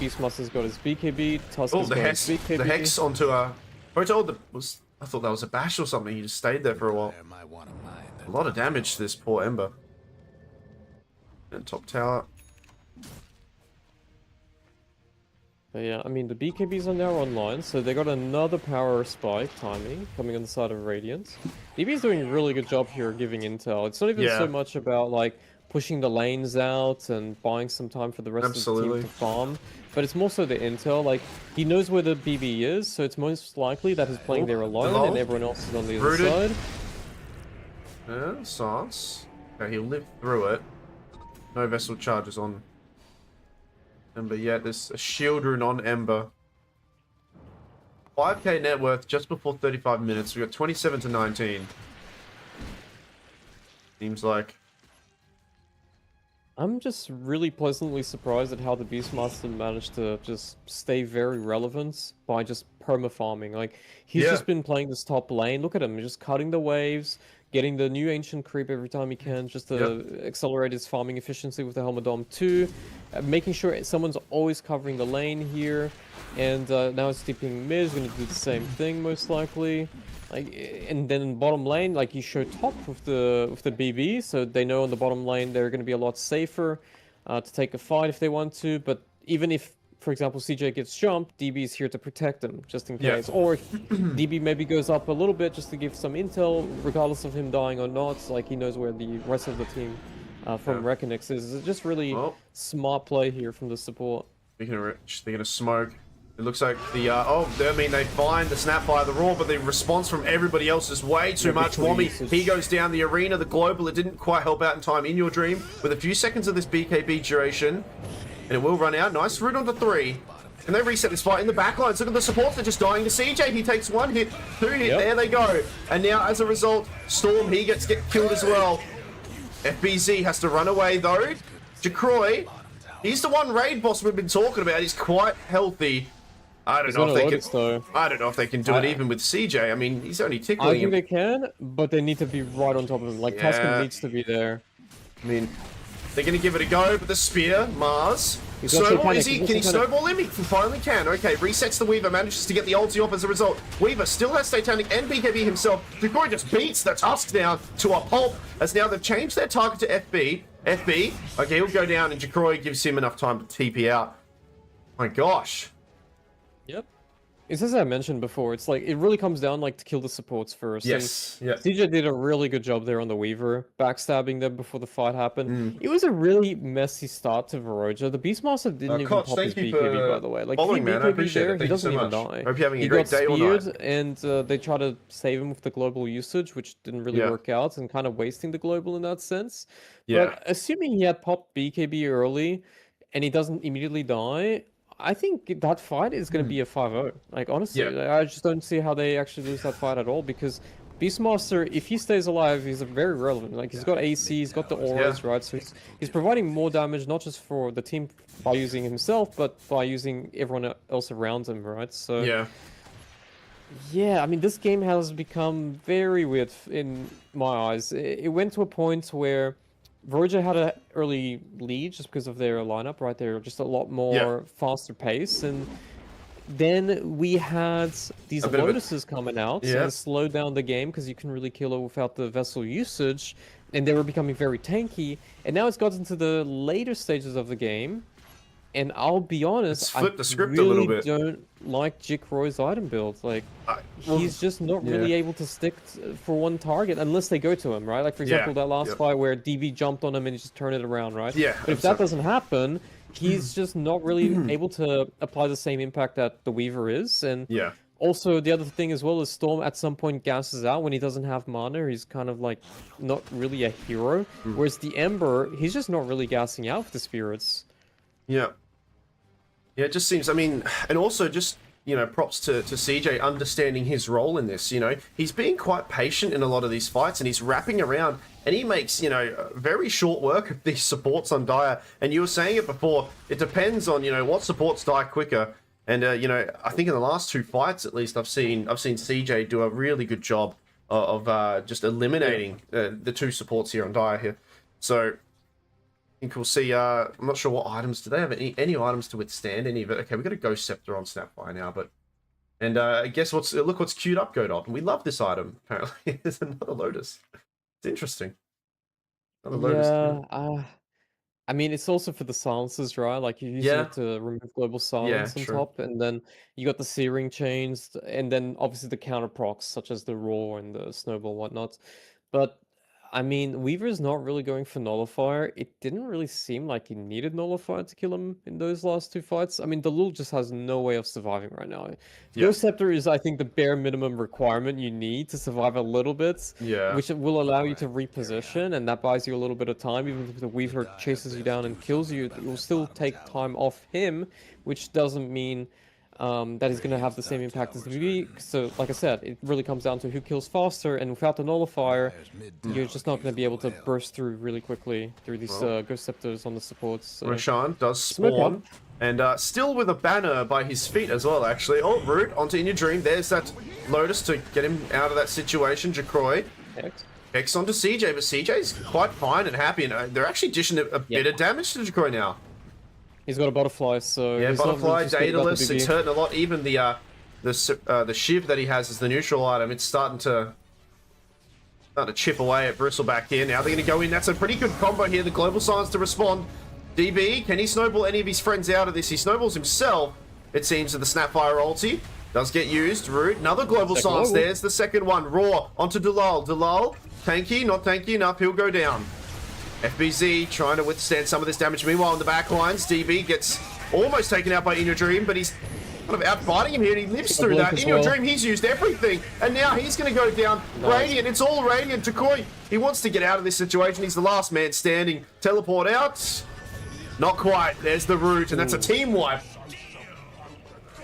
Beastmaster's got his BKB, Tusker's Oh, the got hex, his BKB. the hex onto a. I thought that was a bash or something. He just stayed there for a while. Dire might want to mind A that. lot of damage to this poor Ember. And top tower. But yeah, I mean, the BKBs are now online, so they got another power spike timing coming on the side of Radiant. DB's doing a really good job here giving intel. It's not even Yeah. so much about, like, pushing the lanes out and buying some time for the rest of the Absolutely. team to farm. But it's more so the intel. Like, he knows where the BB is, so it's most likely that he's playing there alone Hello? and everyone else is on the Rooted. other side. Yeah, sauce. Okay, he'll live through it. No vessel charges on Ember yet. There's a shield rune on Ember. 5k net worth just before 35 minutes. We got 27 to 19. Seems like. I'm just really pleasantly surprised at how the Beastmaster managed to just stay very relevant by just perma-farming. Like, he's Yeah. just been playing this top lane. Look at him, just cutting the waves, getting the new Ancient Creep every time he can, just to accelerate his farming efficiency with the Helmadom 2, making sure someone's always covering the lane here, and now it's dipping mid, is going to do the same thing most likely. Like, and then bottom lane, like, you show top with the BB, so they know on the bottom lane they're going to be a lot safer to take a fight if they want to. But even if, for example, CJ gets jumped, DB is here to protect them just in case. Or if DB maybe goes up a little bit just to give some intel, regardless of him dying or not. Like, he knows where the rest of the team from Reckonix is. It's just really smart play here from the support. Speaking of which, they're gonna smoke. It looks like the they find the Snapfire, the Roar, but the response from everybody else is way too much. Wommy, he goes down the arena, the global. It didn't quite help out in time in your dream with a few seconds of this BKB duration, and it will run out. Nice root onto 3. And they reset this fight in the backlines. Look at the supports, they're just dying to CJ. He takes 1 hit, 2 hit, there they go. And now, as a result, Storm, he gets killed as well. FBZ has to run away, though. Jacroy, he's the one raid boss we've been talking about. He's quite healthy. I don't know if they can do it even with CJ. I mean, he's only tickling I think him. they can, but they need to be right on top of him. Like, Tuscan needs to be there. I mean, they're going to give it a go, but the spear, Mars. He's Snowball, is he? Can he snowball him? He finally can. Okay, resets the Weaver, manages to get the ulti off as a result. Weaver still has Satanic and BKB himself. Decoy just beats the Tusk down to a pulp, as now they've changed their target to FB. FB, okay, he'll go down, and Jacroy gives him enough time to TP out. My gosh. Yep. It's as I mentioned before, it's like, it really comes down, like, to kill the supports first. Yes, and CJ did a really good job there on the Weaver, backstabbing them before the fight happened. It was a really messy start to Veroja. The Beastmaster didn't even pop his BKB, by the way. Like, following, man. I appreciate it. Thank he doesn't you so even much. die. Hope you're having a He great got day or speared, night. and they tried to save him with the global usage, which didn't really work out, and kind of wasting the global in that sense. But assuming he had popped BKB early, and he doesn't immediately die, I think that fight is going to be a 5-0. Like, honestly, I just don't see how they actually lose that fight at all, because Beastmaster, if he stays alive, he's very relevant. Like, he's got AC, he's got the auras, right? So he's providing more damage, not just for the team by using himself, but by using everyone else around him, right? So yeah, I mean, this game has become very weird in my eyes. It went to a point where Veroja had an early lead just because of their lineup, right? They're just a lot more faster pace, and then we had these Lotuses coming out and slowed down the game because you couldn't really kill it without the vessel usage, and they were becoming very tanky. And now it's gotten to the later stages of the game, and I'll be honest, I really don't like Jicroy's item build. Like, he's just not really able to stick for one target unless they go to him, right? Like, for example, that last fight where DB jumped on him and he just turned it around, right? But if that doesn't happen, he's just not really able to apply the same impact that the Weaver is. And also, the other thing as well is Storm at some point gasses out when he doesn't have mana. He's kind of like not really a hero. Whereas the Ember, he's just not really gassing out with the spirits. Yeah, it just seems, I mean, and also just, you know, props to CJ understanding his role in this, you know. He's being quite patient in a lot of these fights, and he's wrapping around, and he makes, you know, very short work of these supports on Dire. And you were saying it before, it depends on, you know, what supports die quicker. And, you know, I think in the last 2 fights, at least, I've seen CJ do a really good job of just eliminating the 2 supports here on Dire here. So I think we'll see. I'm not sure what items. Do they have any items to withstand any of it? Okay, we got a Ghost Scepter on Snapfire now, but I guess look what's queued up, Godot. We love this item. Apparently, there's another Lotus. It's interesting. Another Lotus. I mean, it's also for the silences, right? Like, you usually have to remove global silence on top, and then you got the Searing chains, and then obviously the counter procs such as the Roar and the Snowball and whatnot. But I mean, Weaver's not really going for Nullifier. It didn't really seem like he needed Nullifier to kill him in those last two fights. I mean, the Lul just has no way of surviving right now. Yeah. Ghost Scepter is, I think, the bare minimum requirement you need to survive a little bit, Yeah. which will allow you to reposition, and that buys you a little bit of time. Even if the Weaver chases you down and kills you, it will still take time off him, which doesn't mean that is going to have the same impact as the BB. So, like I said, it really comes down to who kills faster, and without the Nullifier, you're just not going to be able to burst through really quickly through these Ghost Scepters on the supports. So. Roshan does Smoke spawn, and still with a banner by his feet as well, actually. Oh, Root onto In Your Dream. There's that Lotus to get him out of that situation. Jacroy. X onto CJ, but CJ's quite fine and happy, and they're actually dishing a bit of damage to Jacroy now. He's got a butterfly, so yeah, he's not butterfly, really too scared about the Daedalus. BB. It's hurting a lot. Even the shiv that he has as the neutral item, it's starting to chip away at Bristleback here. Now they're going to go in. That's a pretty good combo here. The global silence to respond. DB, can he snowball any of his friends out of this? He snowballs himself. It seems that the Snapfire ulti does get used. Root, another global silence. There's the second one. Raw onto Dalal. Dalal, tanky, not tanky enough. He'll go down. FBZ trying to withstand some of this damage. Meanwhile, in the back lines, DB gets almost taken out by In Your Dream, but he's kind of outfighting him here. He lives through that. In Your Dream, he's used everything, and now he's going to go down. Nice. Radiant, it's all Radiant. Decoy, he wants to get out of this situation. He's the last man standing. Teleport out. Not quite. There's the Root, and that's a team wipe.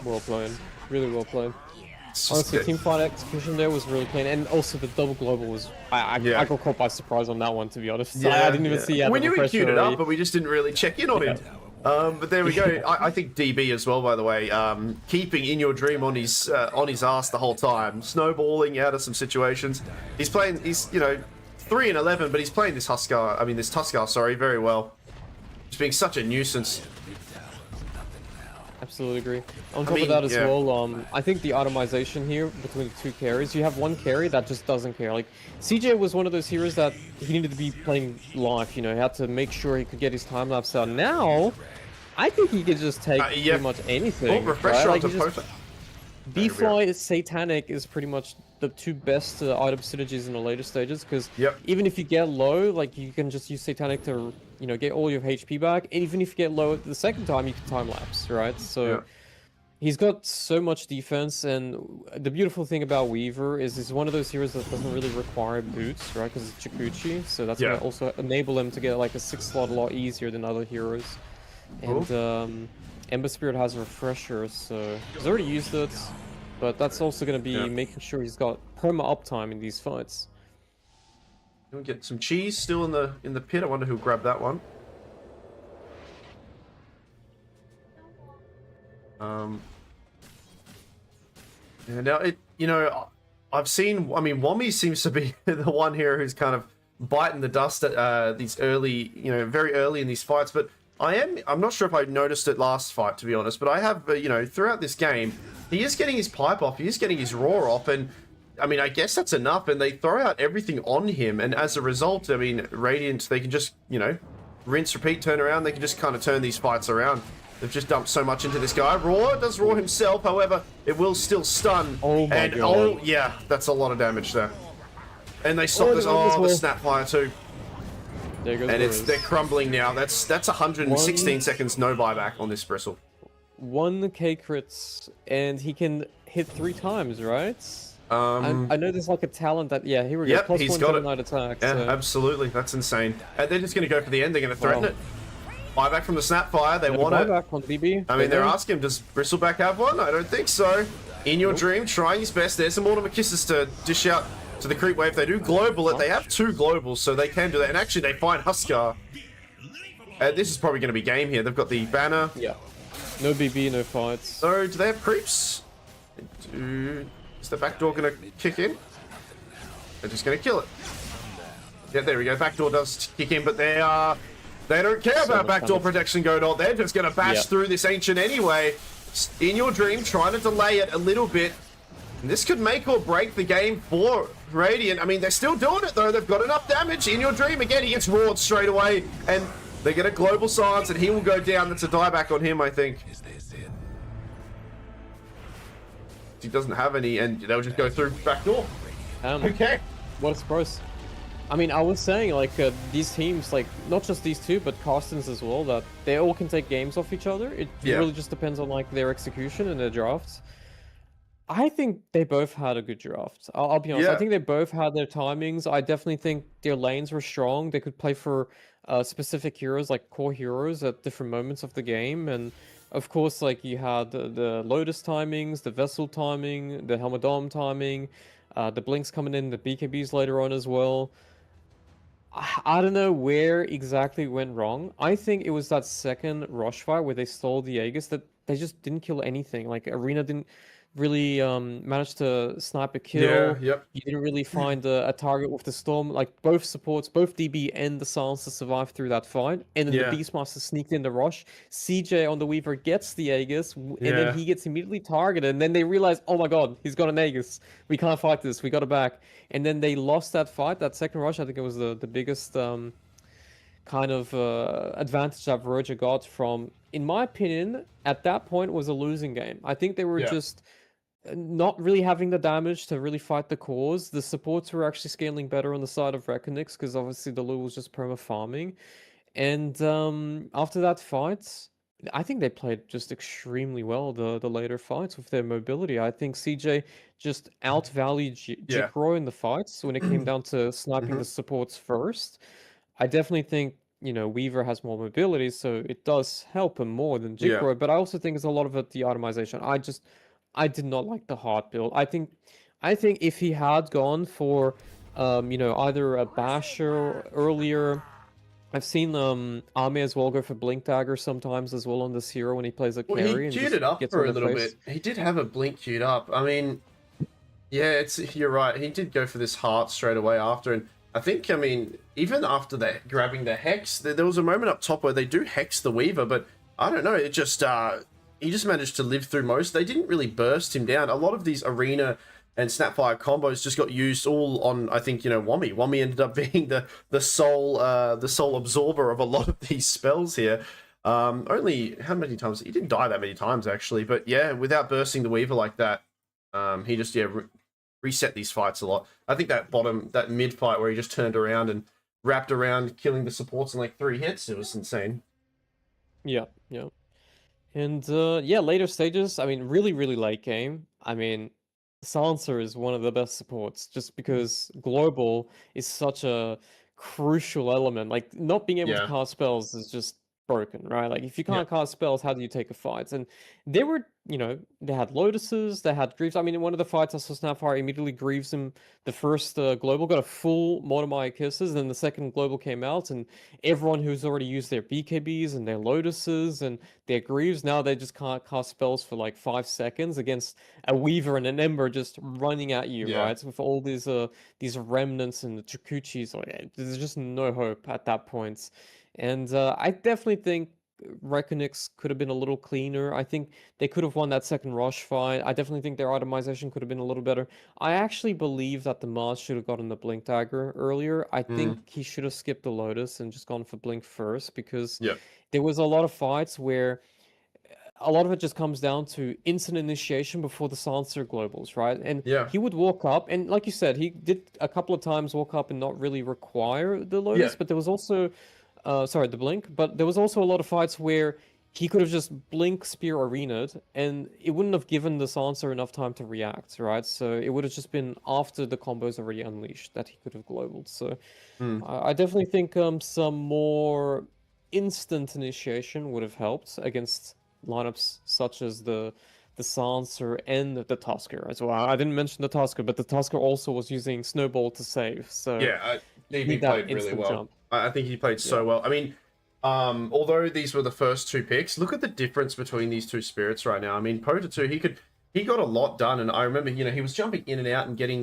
Well played. Really well played. Honestly, team fight execution there was really clean, and also the double global was. I got caught by surprise on that one, to be honest. Yeah, I didn't even see. We knew he queued it up, but we just didn't really check in on him. But there we go. I think DB as well, by the way, keeping In Your Dream on his ass the whole time, snowballing out of some situations. He's playing. He's 3-11, but he's playing this Tuskar, sorry, very well. Just being such a nuisance. Absolutely agree. On top of that as well, I think the itemization here between the two carries, you have one carry that just doesn't care. Like, CJ was one of those heroes that he needed to be playing life, you know, he had to make sure he could get his time lapse out. Now, I think he could just take pretty much anything. Refresher right? onto Popa. B-Fly Satanic is pretty much the two best item synergies in the later stages, because even if you get low, like, you can just use Satanic to, you know, get all your HP back. And even if you get low the second time, you can time lapse, right? So he's got so much defense, and the beautiful thing about Weaver is he's one of those heroes that doesn't really require boots, right? Because it's Chikuchi, so that's gonna also enable him to get like a 6 slot a lot easier than other heroes. And Ember Spirit has a refresher, so he's already used it, but that's also going to be making sure he's got perma uptime in these fights. We'll get some cheese still in the pit. I wonder who'll grab that one. And now I've seen. I mean, Wami seems to be the one here who's kind of biting the dust at these early, very early in these fights, but. I'm not sure if I noticed it last fight, to be honest, but I have, throughout this game, he is getting his pipe off, he is getting his roar off, and, I mean, I guess that's enough, and they throw out everything on him, and as a result, I mean, Radiant, they can just, rinse, repeat, turn around, they can just kind of turn these fights around. They've just dumped so much into this guy. Roar does roar himself, however, it will still stun. Oh my god. Oh, yeah, that's a lot of damage there. And they stop this, the Snapfire too. There goes and they're crumbling now. That's 116 seconds no buyback on this Bristle. 1k crits, and he can hit 3 times, right? I know there's like a talent that, here we go. Yep, Plus he's 1 got it. night attack. Yeah, so. absolutely. That's insane. And they're just going to go for the end. They're going to threaten it. Buyback from the Snapfire. They want it. Buyback on BB. I mean, they're asking, does Bristleback have one? I don't think so. In Your Dream, trying his best. There's some Mortimer Kisses to dish out to the creep wave. They do global it. They have 2 globals, so they can do that. And actually, they find Huskar. This is probably going to be game here. They've got the banner. Yeah. No BB, no fights. So, do they have creeps? Is the backdoor going to kick in? They're just going to kill it. Yeah, there we go. Backdoor does kick in, but they don't care about backdoor protection, Godot. They're just going to bash through this Ancient anyway. In Your Dream, trying to delay it a little bit. And this could make or break the game for Radiant. I mean, they're still doing it, though. They've got enough damage. In Your Dream, again, he gets roared straight away. And they get a global silence, and he will go down. That's a dieback on him, I think. He doesn't have any, and they'll just go through back door. Okay. What a surprise. I mean, I was saying, like, these teams, like, not just these two, but Carstens as well, that they all can take games off each other. It Yeah. really just depends on, like, their execution and their drafts. I think they both had a good draft. I'll be honest. I Yeah. think they both had their timings. I definitely think their lanes were strong. They could play for specific heroes, like core heroes, at different moments of the game. And of course, like you had the Lotus timings, the Vessel timing, the Helmadom timing, the Blinks coming in, the BKBs later on as well. I don't know where exactly went wrong. I think it was that second rush fight where they stole the Aegis that they just didn't kill anything. Like Arena didn't really manage to snipe a Yeah. kill. Yep. You didn't really find a target with the Storm. Like both supports, both DB and the Silencer survived through that fight. And then Yeah. the Beastmaster sneaked in the rush. CJ on the Weaver gets the Aegis, and Yeah. then he gets immediately targeted. And then they realize, oh my god, he's got an Aegis. We can't fight this. We got it back. And then they lost that fight, that second rush. I think it was the biggest kind of advantage that Roger got from, in my opinion, at that point was a losing game. I think they were Yeah. just not really having the damage to really fight the cause. The supports were actually scaling better on the side of Reckonix because obviously the Lu was just perma farming. And after that fight, I think they played just extremely well the later fights with their mobility. I think CJ just outvalued Yeah. Jikro in the fights when it came down to sniping the supports first. I definitely think, you know, Weaver has more mobility, so it does help him more than Yeah. Jikro, but I also think it's a lot of it the automation. I did not like the hard build. I think if he had gone for you know, either a basher earlier. I've seen Ame as well go for Blink Dagger sometimes as well on this hero when he plays a Well, carry he and queued just it up gets for on a the little face. bit. He did have a blink queued up. I mean, yeah, you're right. He did go for this heart straight away after, and I think, I mean, even after that grabbing the hex, there was a moment up top where they do hex the Weaver, but I don't know. It just he just managed to live through most. They didn't really burst him down. A lot of these arena and Snapfire combos just got used all on, I think, you know, Wommy. Wommy ended up being the sole absorber of a lot of these spells here. Only how many times? He didn't die that many times actually, but yeah, without bursting the Weaver like that, he just reset these fights a lot. I think that mid fight where he just turned around and wrapped around, killing the supports in like 3 hits, it was insane. Yeah, yeah. And yeah, later stages, I mean, really, really late game. I mean, Silencer is one of the best supports just because global is such a crucial element. Like, not being able to Yeah. cast spells is just broken, right? Like, if you Yeah. can't cast spells, how do you take a fight? And they were, you know, they had Lotuses, they had Greaves. I mean, in one of the fights, I saw Snapfire immediately Greaves him. The first global got a full Mortimer Kisses, then the second global came out, and everyone who's already used their BKBs and their Lotuses and their Greaves, now they just can't cast spells for like 5 seconds against a Weaver and an Ember just running at you, Yeah. right? With all these remnants and the Chikuchis, like, there's just no hope at that point. And I definitely think Reckonix could have been a little cleaner. I think they could have won that second rush fight. I definitely think their itemization could have been a little better. I actually believe that the Mars should have gotten the Blink Dagger earlier. I think he should have skipped the Lotus and just gone for Blink first because Yeah. there was a lot of fights where a lot of it just comes down to instant initiation before the Silencer globals, right? And Yeah. he would walk up, and like you said, he did a couple of times walk up and not really require the Lotus, Yeah. but there was also, sorry, the Blink, but there was also a lot of fights where he could have just Blink Spear Arena'd, and it wouldn't have given the Silencer enough time to react, right? So it would have just been after the combo's already unleashed that he could have globaled. So I definitely think some more instant initiation would have helped against lineups such as the Silencer and the Tusker as well. I didn't mention the Tusker, but the Tusker also was using Snowball to save. So Yeah, DB need that played really instant well. jump. I think he played so well. I mean, although these were the first 2 picks, look at the difference between these 2 spirits right now. I mean, Pota 2, he got a lot done, and I remember, you know, he was jumping in and out and getting,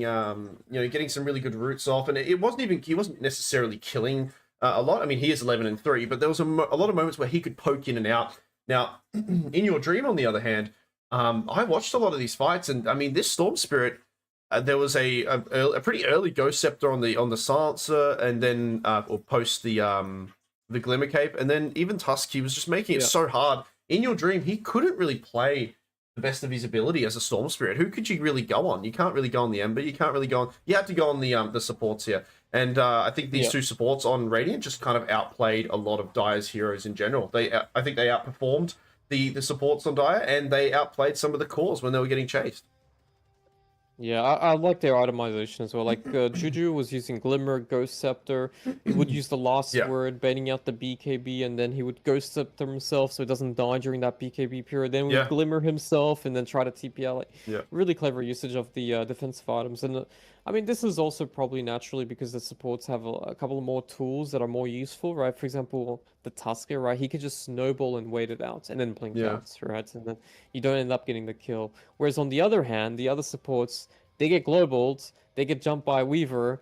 getting some really good roots off, and he wasn't necessarily killing a lot. I mean, he is 11-3, but there was a lot of moments where he could poke in and out. Now, in Your Dream, on the other hand, I watched a lot of these fights, and I mean, this Storm Spirit, there was a pretty early Ghost Scepter on the Silencer, and then or post the Glimmer Cape, and then even Tusk, he was just making it so hard. In Your Dream, he couldn't really play the best of his ability as a Storm Spirit. Who could you really go on? You can't really go on the Ember. You can't really go on. You have to go on the supports here. And I think these two supports on Radiant just kind of outplayed a lot of Dire's heroes in general. I think they outperformed the supports on Dire, and they outplayed some of the cores when they were getting chased. Yeah, I like their itemization as well. Like Juju was using Glimmer, Ghost Scepter. He would use the last word, baiting out the BKB, and then he would Ghost Scepter himself so he doesn't die during that BKB period. Then would Glimmer himself and then try to TP out. Like, really clever usage of the defensive items. And I mean, this is also probably naturally because the supports have a couple more tools that are more useful, right? For example, the Tusker, right? He could just snowball and wait it out and then blink out, right? And then you don't end up getting the kill. Whereas on the other hand, the other supports, they get globaled, they get jumped by a Weaver.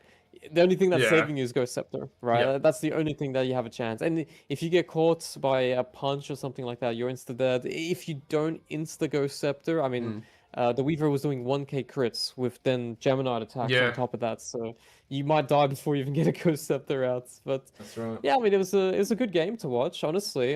The only thing that's saving you is Ghost Scepter, right? That's the only thing that you have a chance. And if you get caught by a punch or something like that, you're insta-dead. If you don't insta-Ghost Scepter, I mean, the Weaver was doing 1k crits with then Gemini attacks on top of that, so you might die before you even get a Ghost Scepter out. But that's right. Yeah, I mean, it was a good game to watch, honestly.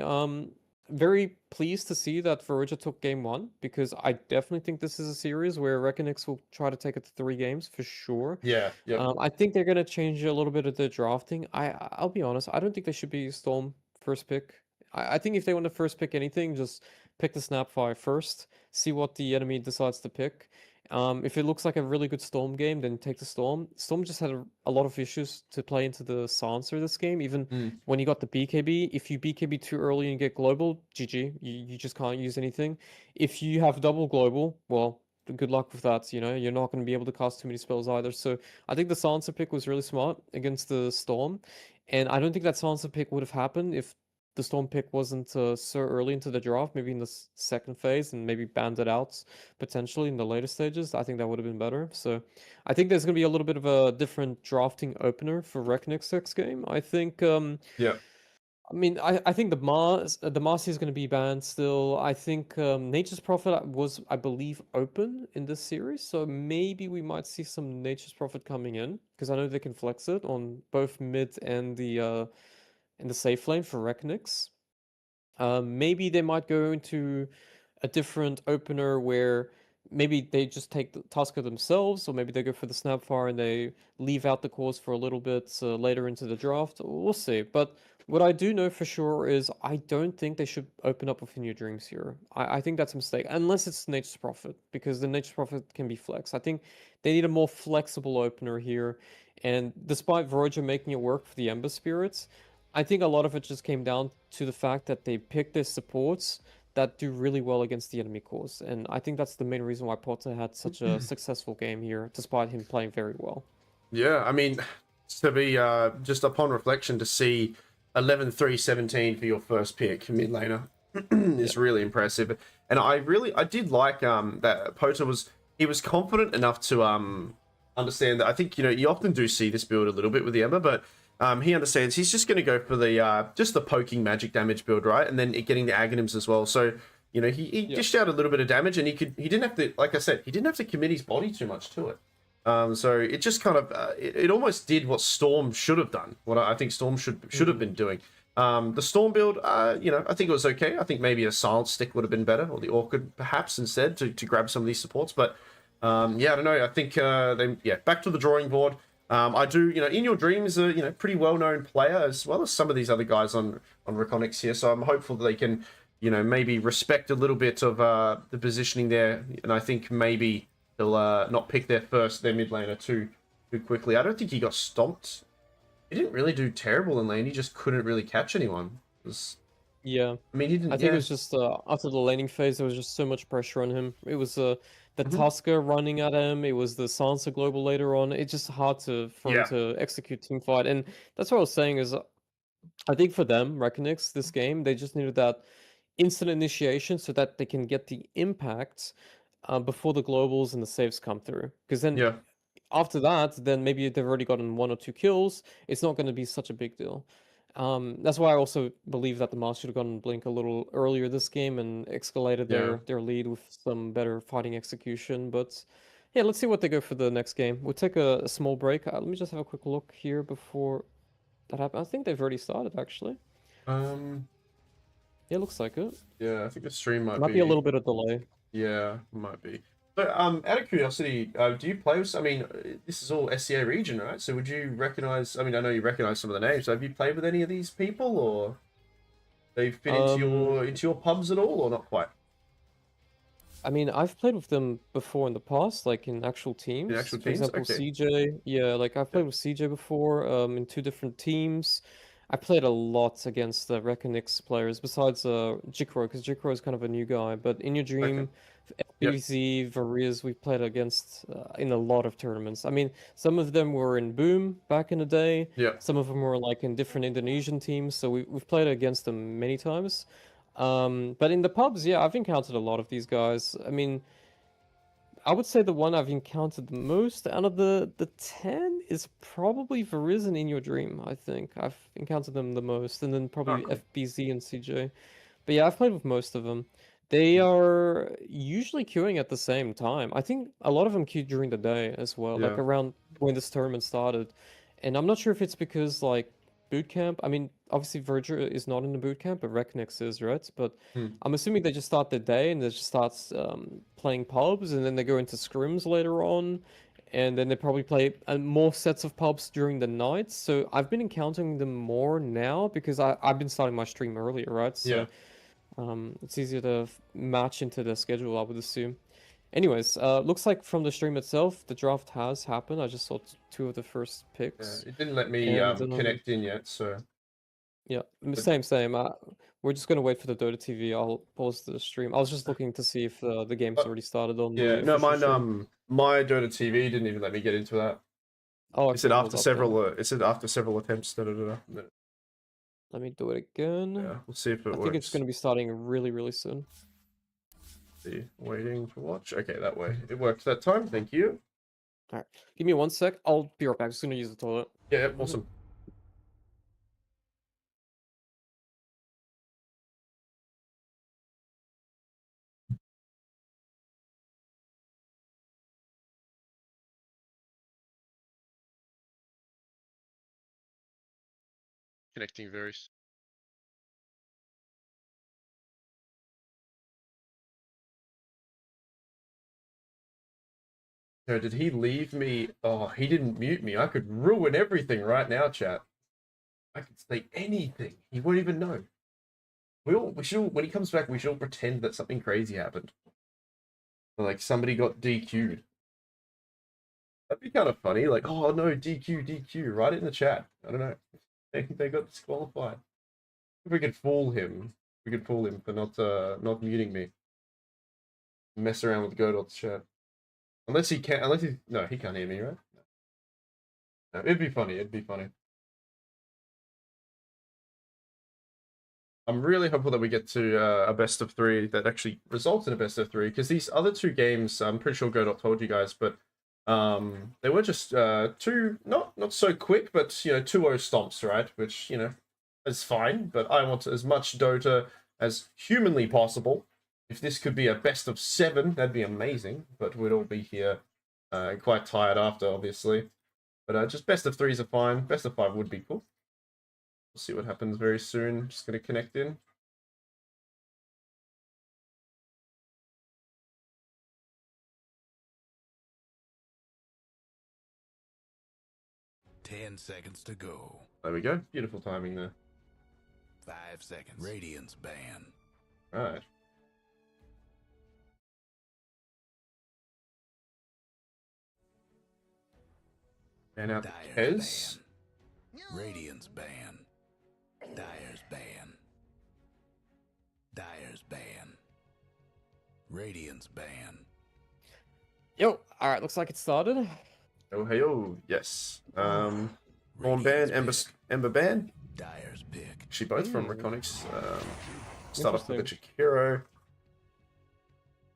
Very pleased to see that Veroja took game 1, because I definitely think this is a series where Reckonix will try to take it to 3 games for sure. I think they're gonna change a little bit of the drafting. I'll be honest, I don't think they should be Storm first pick. I think if they want to first pick anything, just pick the Snapfire first, see what the enemy decides to pick. If it looks like a really good Storm game, then take the Storm. Storm just had a lot of issues to play into the Sansa this game. Even when you got the BKB, if you BKB too early and get global, GG. You just can't use anything. If you have double global, well, good luck with that. You know, you're not going to be able to cast too many spells either. So I think the Sansa pick was really smart against the Storm. And I don't think that Sansa pick would have happened if the Storm pick wasn't so early into the draft, maybe in the second phase, and maybe banned it out potentially in the later stages. I think that would have been better. So I think there's going to be a little bit of a different drafting opener for Reknix next game. I think, I mean, I think the Marcy is going to be banned still. I think Nature's Prophet was, I believe, open in this series. So maybe we might see some Nature's Prophet coming in, because I know they can flex it on both mid and the in the safe lane for Reknix. Maybe they might go into a different opener where maybe they just take the Tusker themselves, or maybe they go for the Snapfire and they leave out the cores for a little bit later into the draft. We'll see. But what I do know for sure is I don't think they should open up with a New Dreams here. I think that's a mistake, unless it's Nature's Prophet, because the Nature's Prophet can be flex. I think they need a more flexible opener here. And despite Veroja making it work for the Ember Spirits, I think a lot of it just came down to the fact that they picked their supports that do really well against the enemy cores. And I think that's the main reason why Potter had such a successful game here, despite him playing very well. Yeah, I mean, to be just upon reflection, to see 11-3-17 for your first pick mid laner is really impressive. And I did like that Potter was confident enough to understand that. I think, you know, you often do see this build a little bit with the Ember, but he understands he's just going to go for the just the poking magic damage build, right? And then getting the Aghanims as well. So, you know, he dished out a little bit of damage, and he didn't have to, like I said, he didn't have to commit his body too much to it. So it just kind of it almost did what Storm should have done. What I think Storm should have been doing. The Storm build, you know, I think it was okay. I think maybe a Silent Stick would have been better, or the Orchid perhaps instead to grab some of these supports. But yeah, I don't know. I think back to the drawing board. I do, you know, In Your Dreams, you know, pretty well-known player, as well as some of these other guys on Reconics here. So I'm hopeful that they can, you know, maybe respect a little bit of the positioning there. And I think maybe they'll not pick their mid laner too quickly. I don't think he got stomped. He didn't really do terrible in lane. He just couldn't really catch anyone. Yeah. I mean, he didn't. I think it was just after the laning phase, there was just so much pressure on him. It was the Tusker running at him. It was the Sansa global later on. It's just hard for him to execute team fight. And that's what I was saying is, I think for them, Reckonix, this game, they just needed that instant initiation so that they can get the impact before the globals and the saves come through. Because then after that, then maybe they've already gotten 1 or 2 kills. It's not going to be such a big deal. That's why I also believe that the Mars should have gotten Blink a little earlier this game and escalated their lead with some better fighting execution. But yeah, let's see what they go for the next game. We'll take a small break. Let me just have a quick look here before that happens. I think they've already started, actually. Yeah, looks like it. Yeah, I think the stream might be a little bit of delay. Yeah, might be. But out of curiosity, do you play with? I mean, this is all SCA region, right? So would you recognize? I mean, I know you recognize some of the names. Have you played with any of these people, or they fit into your pubs at all, or not quite? I mean, I've played with them before in the past, like in actual In teams. actual For teams? example, Okay. CJ. Yeah, like I've played with CJ before, in two different teams. I played a lot against the Reckonix players, besides Jikro, because Jikro is kind of a new guy. But in your Okay. dream, Yep. FBZ, Variz, we've played against in a lot of tournaments. I mean, some of them were in Boom back in the day. Yep. Some of them were like in different Indonesian teams. So we've played against them many times. But in the pubs, yeah, I've encountered a lot of these guys. I mean, I would say the one I've encountered the most out of the 10 is probably Verizon in Your Dream, I think. I've encountered them the most, and then Oh, probably cool. FBZ and CJ. But yeah, I've played with most of them. They are usually queuing at the same time. I think a lot of them queue during the day as well, like Yeah. around when this tournament started. And I'm not sure if it's because like boot camp. I mean, obviously Verger is not in the boot camp, but Reknix is, right? But Hmm. I'm assuming they just start their day and they just start playing pubs, and then they go into scrims later on, and then they probably play more sets of pubs during the night. So I've been encountering them more now because I've been starting my stream earlier, right? Yeah. So it's easier to match into the schedule, I would assume. Anyways, looks like from the stream itself, the draft has happened. I just saw two of the first Yeah. picks, It didn't let me and connect in yet, so. yeah, But same. We're just gonna wait for the Dota TV. I'll pause the stream. I was just looking to see if the game's uh, already started on yeah, the no, official mine stream. my Dota TV didn't even let me get into that. Oh, It said okay, hold after up then. several it said after several attempts. Da, da, da, da. Let me do it again. Yeah, we'll see if I it think it's works. gonna be starting really soon. See, waiting to watch. Okay, that way. It worked that time. Thank you. All right, give me 1 sec. I'll be right back. Just gonna use the toilet. Yeah, awesome. Connecting very. No, did he leave me? Oh, he didn't mute me. I could ruin everything right now, chat. I could say anything. He won't even know. We should when he comes back, we should all pretend that something crazy happened. Like somebody got DQ'd. That'd be kind of funny. Like, oh no, DQ. Write it in the chat. I don't know. They got disqualified. If we could fool him, we could fool him for not muting me. Mess around with Godot's chat. Unless he can, unless he no, he can't hear me, right? No, it'd be funny. It'd be funny. I'm really hopeful that we get to a best of three that actually results in a best of three, because these other two games, I'm pretty sure Godot told you guys, but they were just two not so quick, but 2-0 stomps, right? Which is fine, but I want as much Dota as humanly possible. If this could be a best of 7, that'd be amazing. But we'd all be here quite tired after, obviously. But just best of 3s are fine. Best of 5 would be cool. We'll see what happens very soon. Just gonna connect in. Ten seconds to go. There we go. Beautiful timing there. 5 seconds. Radiance ban. All right. And out Dyer's Kez. ban. Radiance ban. Dyer's ban. Dyer's ban. Radiance ban. Yo, all right. Looks like it started. Oh hey oh yes. Horn Band, Ember Band. Dyer's pick. Actually both from Reconics. Start off with the Chikiro.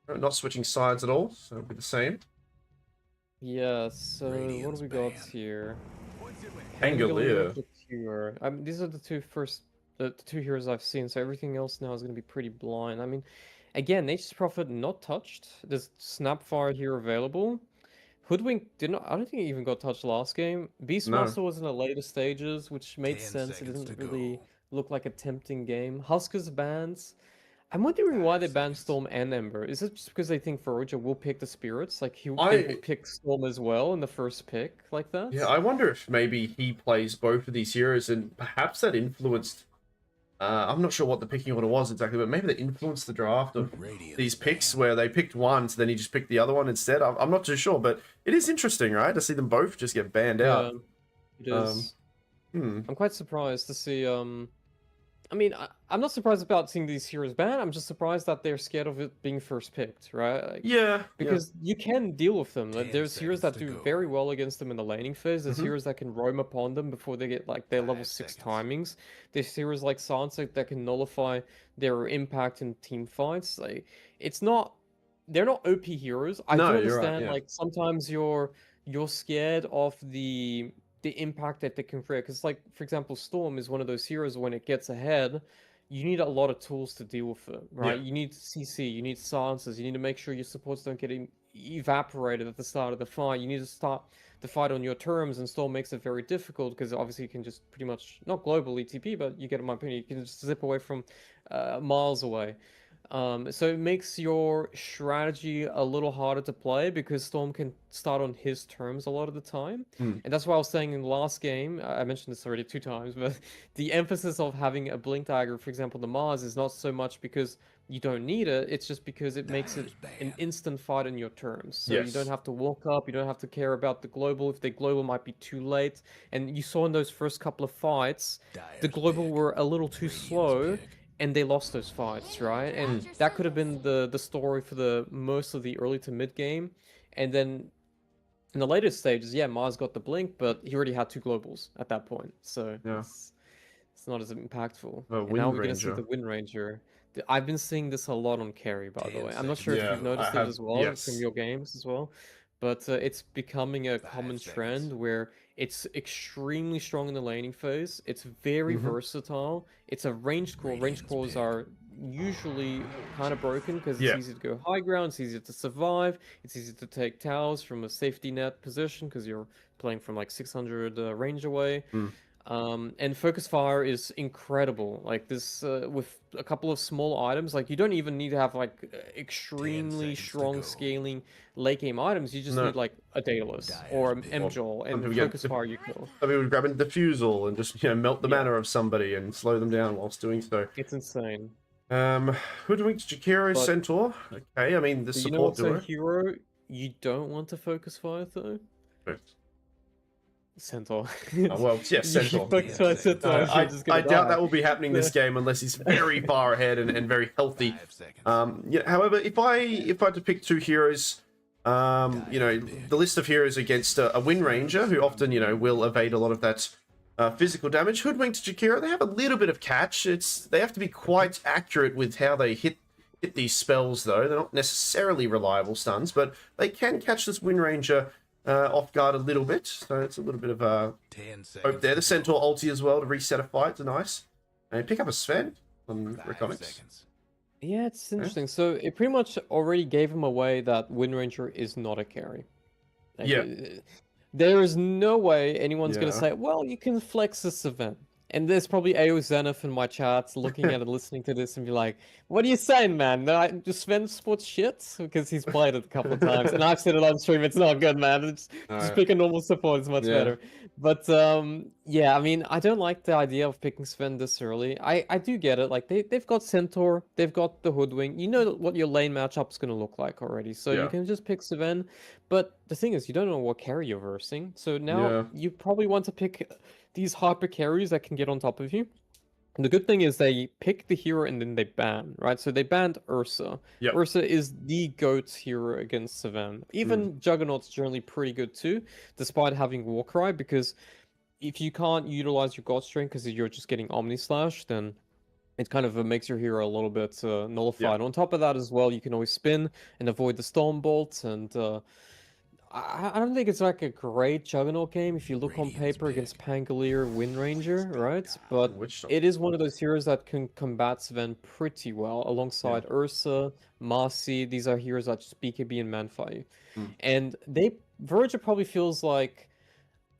Not switching sides at all, so it'll be the same. Yeah. So what Radiance do we got ban. here? Angolier. Cure. I mean, these are the two heroes I've seen, so everything else now is going to be pretty blind. I mean, again, Nature's Prophet not touched. There's Snapfire here available. Hoodwink did not. I don't think it even got touched last game. Beastmaster was in the later stages, which made 10 sense. It seconds didn't to really go. look like a tempting game. Husker's bans. I'm wondering why they banned Storm and Ember. Is it just because they think Veroja will pick the spirits? Like they will pick Storm as well in the first pick like that? Yeah, I wonder if maybe he plays both of these heroes and perhaps that influenced. I'm not sure what the picking order was exactly, but maybe that influenced the draft of these picks where they picked one, so then he just picked the other one instead. I'm not too sure, but it is interesting, right? To see them both just get banned out. It is. I'm quite surprised to see. I mean, I'm not surprised about seeing these heroes banned. I'm just surprised that they're scared of it being first picked, right? Like, Yeah. because you can deal with them. Like, there's heroes that do very well against them in the laning phase. There's heroes that can roam upon them before they get like their level 6 timings. There's heroes like Sansa that can nullify their impact in team fights. Like, it's not. They're not OP heroes. I do understand. Like sometimes you're scared of the impact that they can create. Because, like, for example, Storm is one of those heroes when it gets ahead, you need a lot of tools to deal with it, right? You need CC, you need silences, you need to make sure your supports don't get evaporated at the start of the fight. You need to start the fight on your terms, and Storm makes it very difficult because obviously you can just pretty much, not globally TP, but you get my opinion, you can just zip away from miles away. So it makes your strategy a little harder to play because Storm can start on his terms a lot of the time. And that's why I was saying in the last game, I mentioned this already 2 times, but the emphasis of having a blink dagger, for example, the Mars, is not so much because you don't need it, it's just because it makes it an instant fight on your terms. So you don't have to walk up, you don't have to care about the global, if the global might be too late. And you saw in those first couple of fights, the global were a little too slow, and they lost those fights, right? And that could have been the story for the most of the early to mid game. And then in the later stages, yeah, Mars got the blink, but he already had 2 globals at that point. So it's not as impactful. And now we're going to see the Wind Ranger. I've been seeing this a lot on carry, by the way. I'm not sure if you've noticed it as well from your games as well. But it's becoming a common trend where it's extremely strong in the laning phase. It's very versatile. It's a ranged core. Ranged cores are usually kind of broken because it's easy to go high ground, it's easy to survive, it's easy to take towers from a safety net position because you're playing from like 600 range away. And focus fire is incredible. Like this, with a couple of small items, like you don't even need to have like extremely strong scaling late game items. You just need like a Daedalus or an MJOL and focus fire you kill. I mean, we would grab a diffusal and just melt the mana of somebody and slow them down whilst doing so. It's insane. Hoodwinked Jakiro Centaur. Okay, I mean the support duo. Hero you don't want to focus fire though. Centaur. Oh, well, yes, Centaur. I doubt that will be happening this game unless he's very far ahead and very healthy. However, if I had to pick 2 heroes, the list of heroes against a Wind Ranger, who often, will evade a lot of that physical damage, Hoodwinked Jakiro, they have a little bit of catch. They have to be quite accurate with how they hit these spells, though. They're not necessarily reliable stuns, but they can catch this Wind Ranger off guard a little bit, so it's a little bit of hope there. The Centaur ulti as well to reset a fight, it's nice. And pick up a Sven on Recomics. Yeah, it's interesting. So it pretty much already gave him away that Wind Ranger is not a carry. Like, there is no way anyone's going to say, well, you can flex this event. And there's probably AO Zenith in my chats looking at and listening to this and be like, what are you saying, man? Just Sven sports shit? Because he's played it a couple of times. And I've said it on stream, it's not good, man. Just pick a normal support, it's much better. But, yeah, I mean, I don't like the idea of picking Sven this early. I do get it. Like, they've got Centaur, they've got the Hoodwink. You know what your lane matchup's going to look like already. So you can just pick Sven. But the thing is, you don't know what carry you're versing. So now you probably want to pick these hyper carries that can get on top of you. And the good thing is they pick the hero and then they ban, right? So they banned Ursa. Ursa is the GOAT hero against Sven. Even Juggernaut's generally pretty good too, despite having Warcry, because if you can't utilize your God Strength because you're just getting Omni Slash, then it kind of makes your hero a little bit nullified. On top of that as well, you can always spin and avoid the Storm Bolt, and I don't think it's like a great Juggernaut game if you look on paper against Pangolier, Wind Ranger, right? But it is one of those heroes that can combat Sven pretty well alongside Ursa, Marcy. These are heroes that just BKB and Manfire. And Verger probably feels like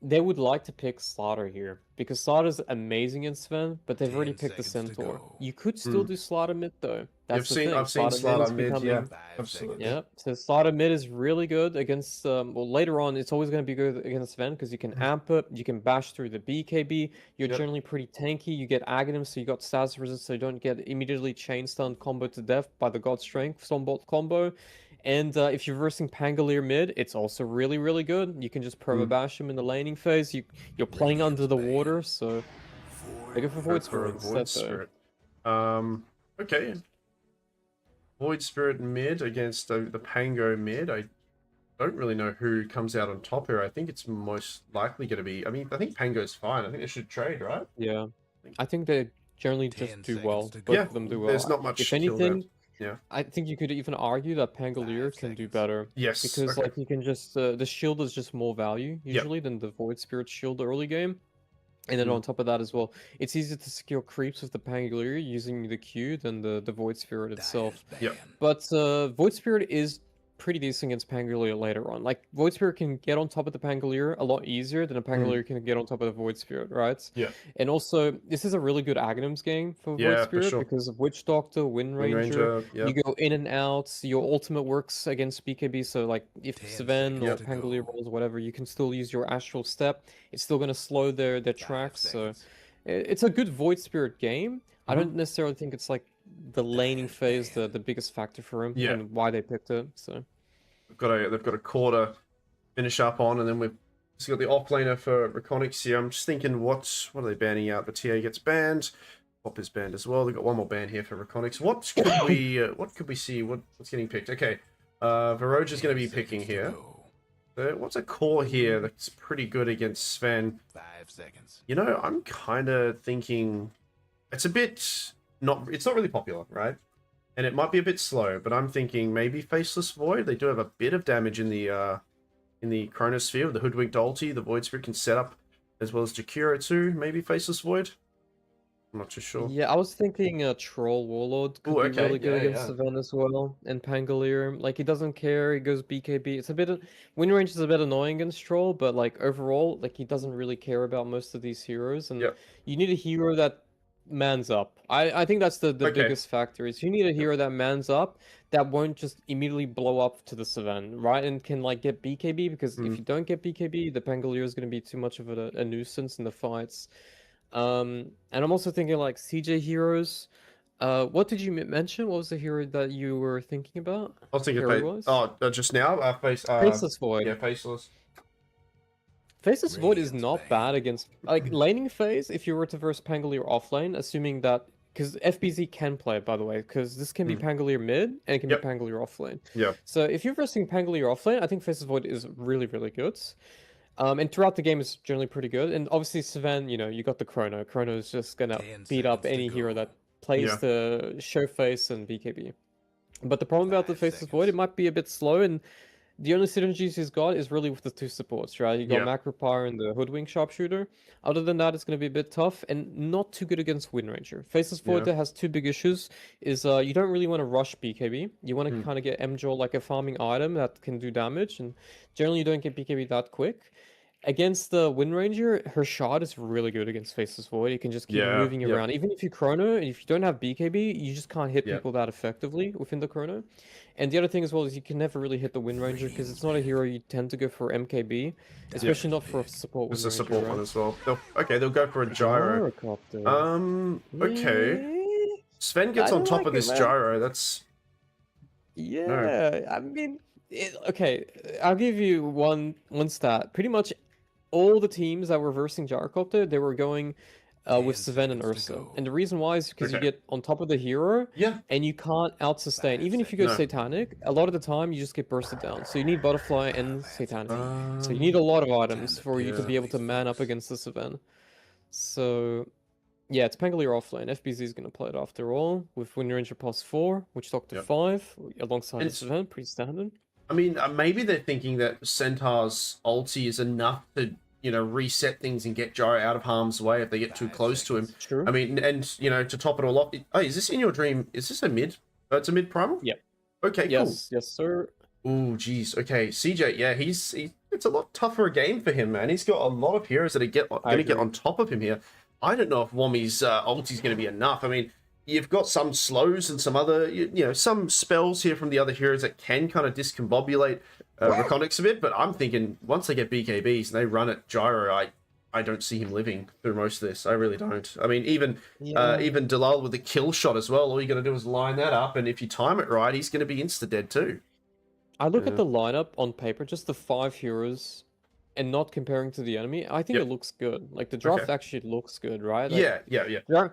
they would like to pick Slaughter here because Slaughter's amazing in Sven, but they've already picked the Centaur. You could still do Slaughter mid though. That's the thing. I've seen Slardar Slardar mid, yeah, 5 absolutely. seconds. Yeah, so Slaughter mid is really good against, well, later on, it's always going to be good against Sven because you can amp it, you can bash through the BKB, you're Yep. generally pretty tanky, you get Aghanim, so you got status resist, so you don't get immediately chain stun combo to death by the God Strength Stormbolt combo. And if you're versing Pangolier mid, it's also really, really good. You can just perma bash him in the laning phase. You're playing under the water, so they go for Void Spirit Void instead, though. Spirit. Okay. Void Spirit mid against the Pango mid. I don't really know who comes out on top here. I think it's most likely going to be... I mean, I think Pango's fine. I think they should trade, right? Yeah, I think they generally 10 just do well. seconds to Both Yeah, of them do well. there's not much If skill there. anything, Yeah. I think you could even argue that Pangolier 5 can do seconds. better. Yes, Because okay. like you can just the shield is just more value usually than the Void Spirit shield early game. And then Mm. on top of that as well, it's easier to secure creeps with the Pangolier using the Q than the Void Spirit itself. Yep. But Void Spirit is pretty decent against Pangolier later on. Like, Void Spirit can get on top of the Pangolier a lot easier than a Pangolier can get on top of the Void Spirit, right? Yeah. And also, this is a really good Aghanims game for Yeah, Void for Spirit sure. because of Witch Doctor, Wind Wind Ranger. Ranger, yeah. You go in and out. Your ultimate works against BKB, so like if 10 Sven or seconds to Pangolier go. rolls whatever, you can still use your Astral Step. It's still going to slow their tracks, so seconds. it's a good Void Spirit game. I Mm-hmm. don't necessarily think it's like the laning phase the biggest factor for him Yeah. and why they picked it. So They've got a quarter finish up on, and then we've just got the offlaner for Reconics here. I'm just thinking, what are they banning out? The TA gets banned. Pop is banned as well. They've got one more ban here for Reconics. What could we see? What's getting picked? Okay, Varoja's going to be picking here. What's a core here that's pretty good against Sven? 5 seconds. You know, I'm kind of thinking it's a bit it's not really popular, right? And it might be a bit slow, but I'm thinking maybe Faceless Void. They do have a bit of damage in the Chronosphere, the Hoodwinked ulti. The Void Spirit can set up as well as Jakiro too. Maybe Faceless Void. I'm not too sure. yeah, I was thinking Troll Warlord could Ooh, be okay, really good yeah, against yeah. Sven as well, and Pangolier. Like he doesn't care, he goes BKB. It's a bit Wind Range is a bit annoying against Troll, but like overall, like he doesn't really care about most of these heroes, and Yep. you need a hero that mans up. I think that's the Okay. biggest factor is you need a hero that mans up that won't just immediately blow up to the Sven, right? And can like get BKB because if you don't get BKB, the Pangolier is going to be too much of a nuisance in the fights. And I'm also thinking like CJ heroes. What did you mention? What was the hero that you were thinking about? I was thinking, Hero-wise? just now, Faceless Void. Yeah, Faceless. Faceless Void is Radiant's not bane. bad against like laning phase. If you were to verse Pangolier offlane, assuming that because FBZ can play it by the way, because this can be Pangolier mid and it can Yep. be Pangolier offlane. Yeah. So if you're versing Pangolier offlane, I think Faceless Void is really really good. And throughout the game is generally pretty good. And obviously Sven, you know, you got the Chrono. Chrono is just gonna 10 beat up seconds to any hero go. that plays Yeah. the show face and BKB. But the problem about the 5 Faceless Void, it seconds. might be a bit slow, and the only synergies he's got is really with the two supports, right? You got Yeah. Macro Power and the Hoodwink Sharpshooter. Other than that, it's going to be a bit tough and not too good against Wind Ranger. Faceless Void Yeah. that has two big issues is you don't really want to rush BKB. You want to Hmm. kind of get MJOL like a farming item that can do damage, and generally you don't get BKB that quick. Against the Wind Ranger, her shot is really good against Faceless Void. You can just keep Yeah, moving yep. around. Even if you chrono, and if you don't have BKB, you just can't hit Yep. people that effectively within the chrono. And the other thing as well is you can never really hit the Wind Ranger because it's not a hero you tend to go for MKB, especially not for a support Wind It's a Ranger. support one as well. They'll go for a gyro. Gyrocopter. Okay. Sven gets I on don't top like of it, this man. gyro. That's Yeah, I mean, okay. I'll give you one stat. Pretty much all the teams that were versing Gyrocopter, they were going with 10 Sven and seconds to Ursa. go. And the reason why is because you Okay. get on top of the hero, yeah. and you can't out sustain. 5 Even if you go No. Satanic, a lot of the time you just get bursted down. So you need Butterfly and Satanic. So you Um, need a lot of items to for you to yeah. be able to man up against the Sven. So yeah, it's Pangolier offlane. FBZ is going to play it after all with Wind Ranger +4, which Doctor Yep. 5 alongside And the Sven, pretty standard. I mean, maybe they're thinking that Centaur's ulti is enough to, reset things and get Gyro out of harm's way if they get too 5 close to him. True. I mean, and, to top it all off... Oh, is this in your dream? Is this a mid? It's a mid primal? Yep. Okay, Yes, yes, sir. cool. Ooh, geez. Okay, CJ, yeah, it's a lot tougher a game for him, man. He's got a lot of heroes that are going to get agree. on top of him here. I don't know if Wami's ulti's going to be enough. I mean, you've got some slows and some other, some spells here from the other heroes that can kind of discombobulate Reconyx a bit. But I'm thinking once they get BKBs and they run at Gyro, I don't see him living through most of this. I really don't. I mean, even Dalal with the kill shot as well. All you got to do is line that up, and if you time it right, he's going to be insta dead too. I look at the lineup on paper, just the 5 heroes, and not comparing to the enemy. I think it looks good. Like the draft actually looks good, right? Like, yeah.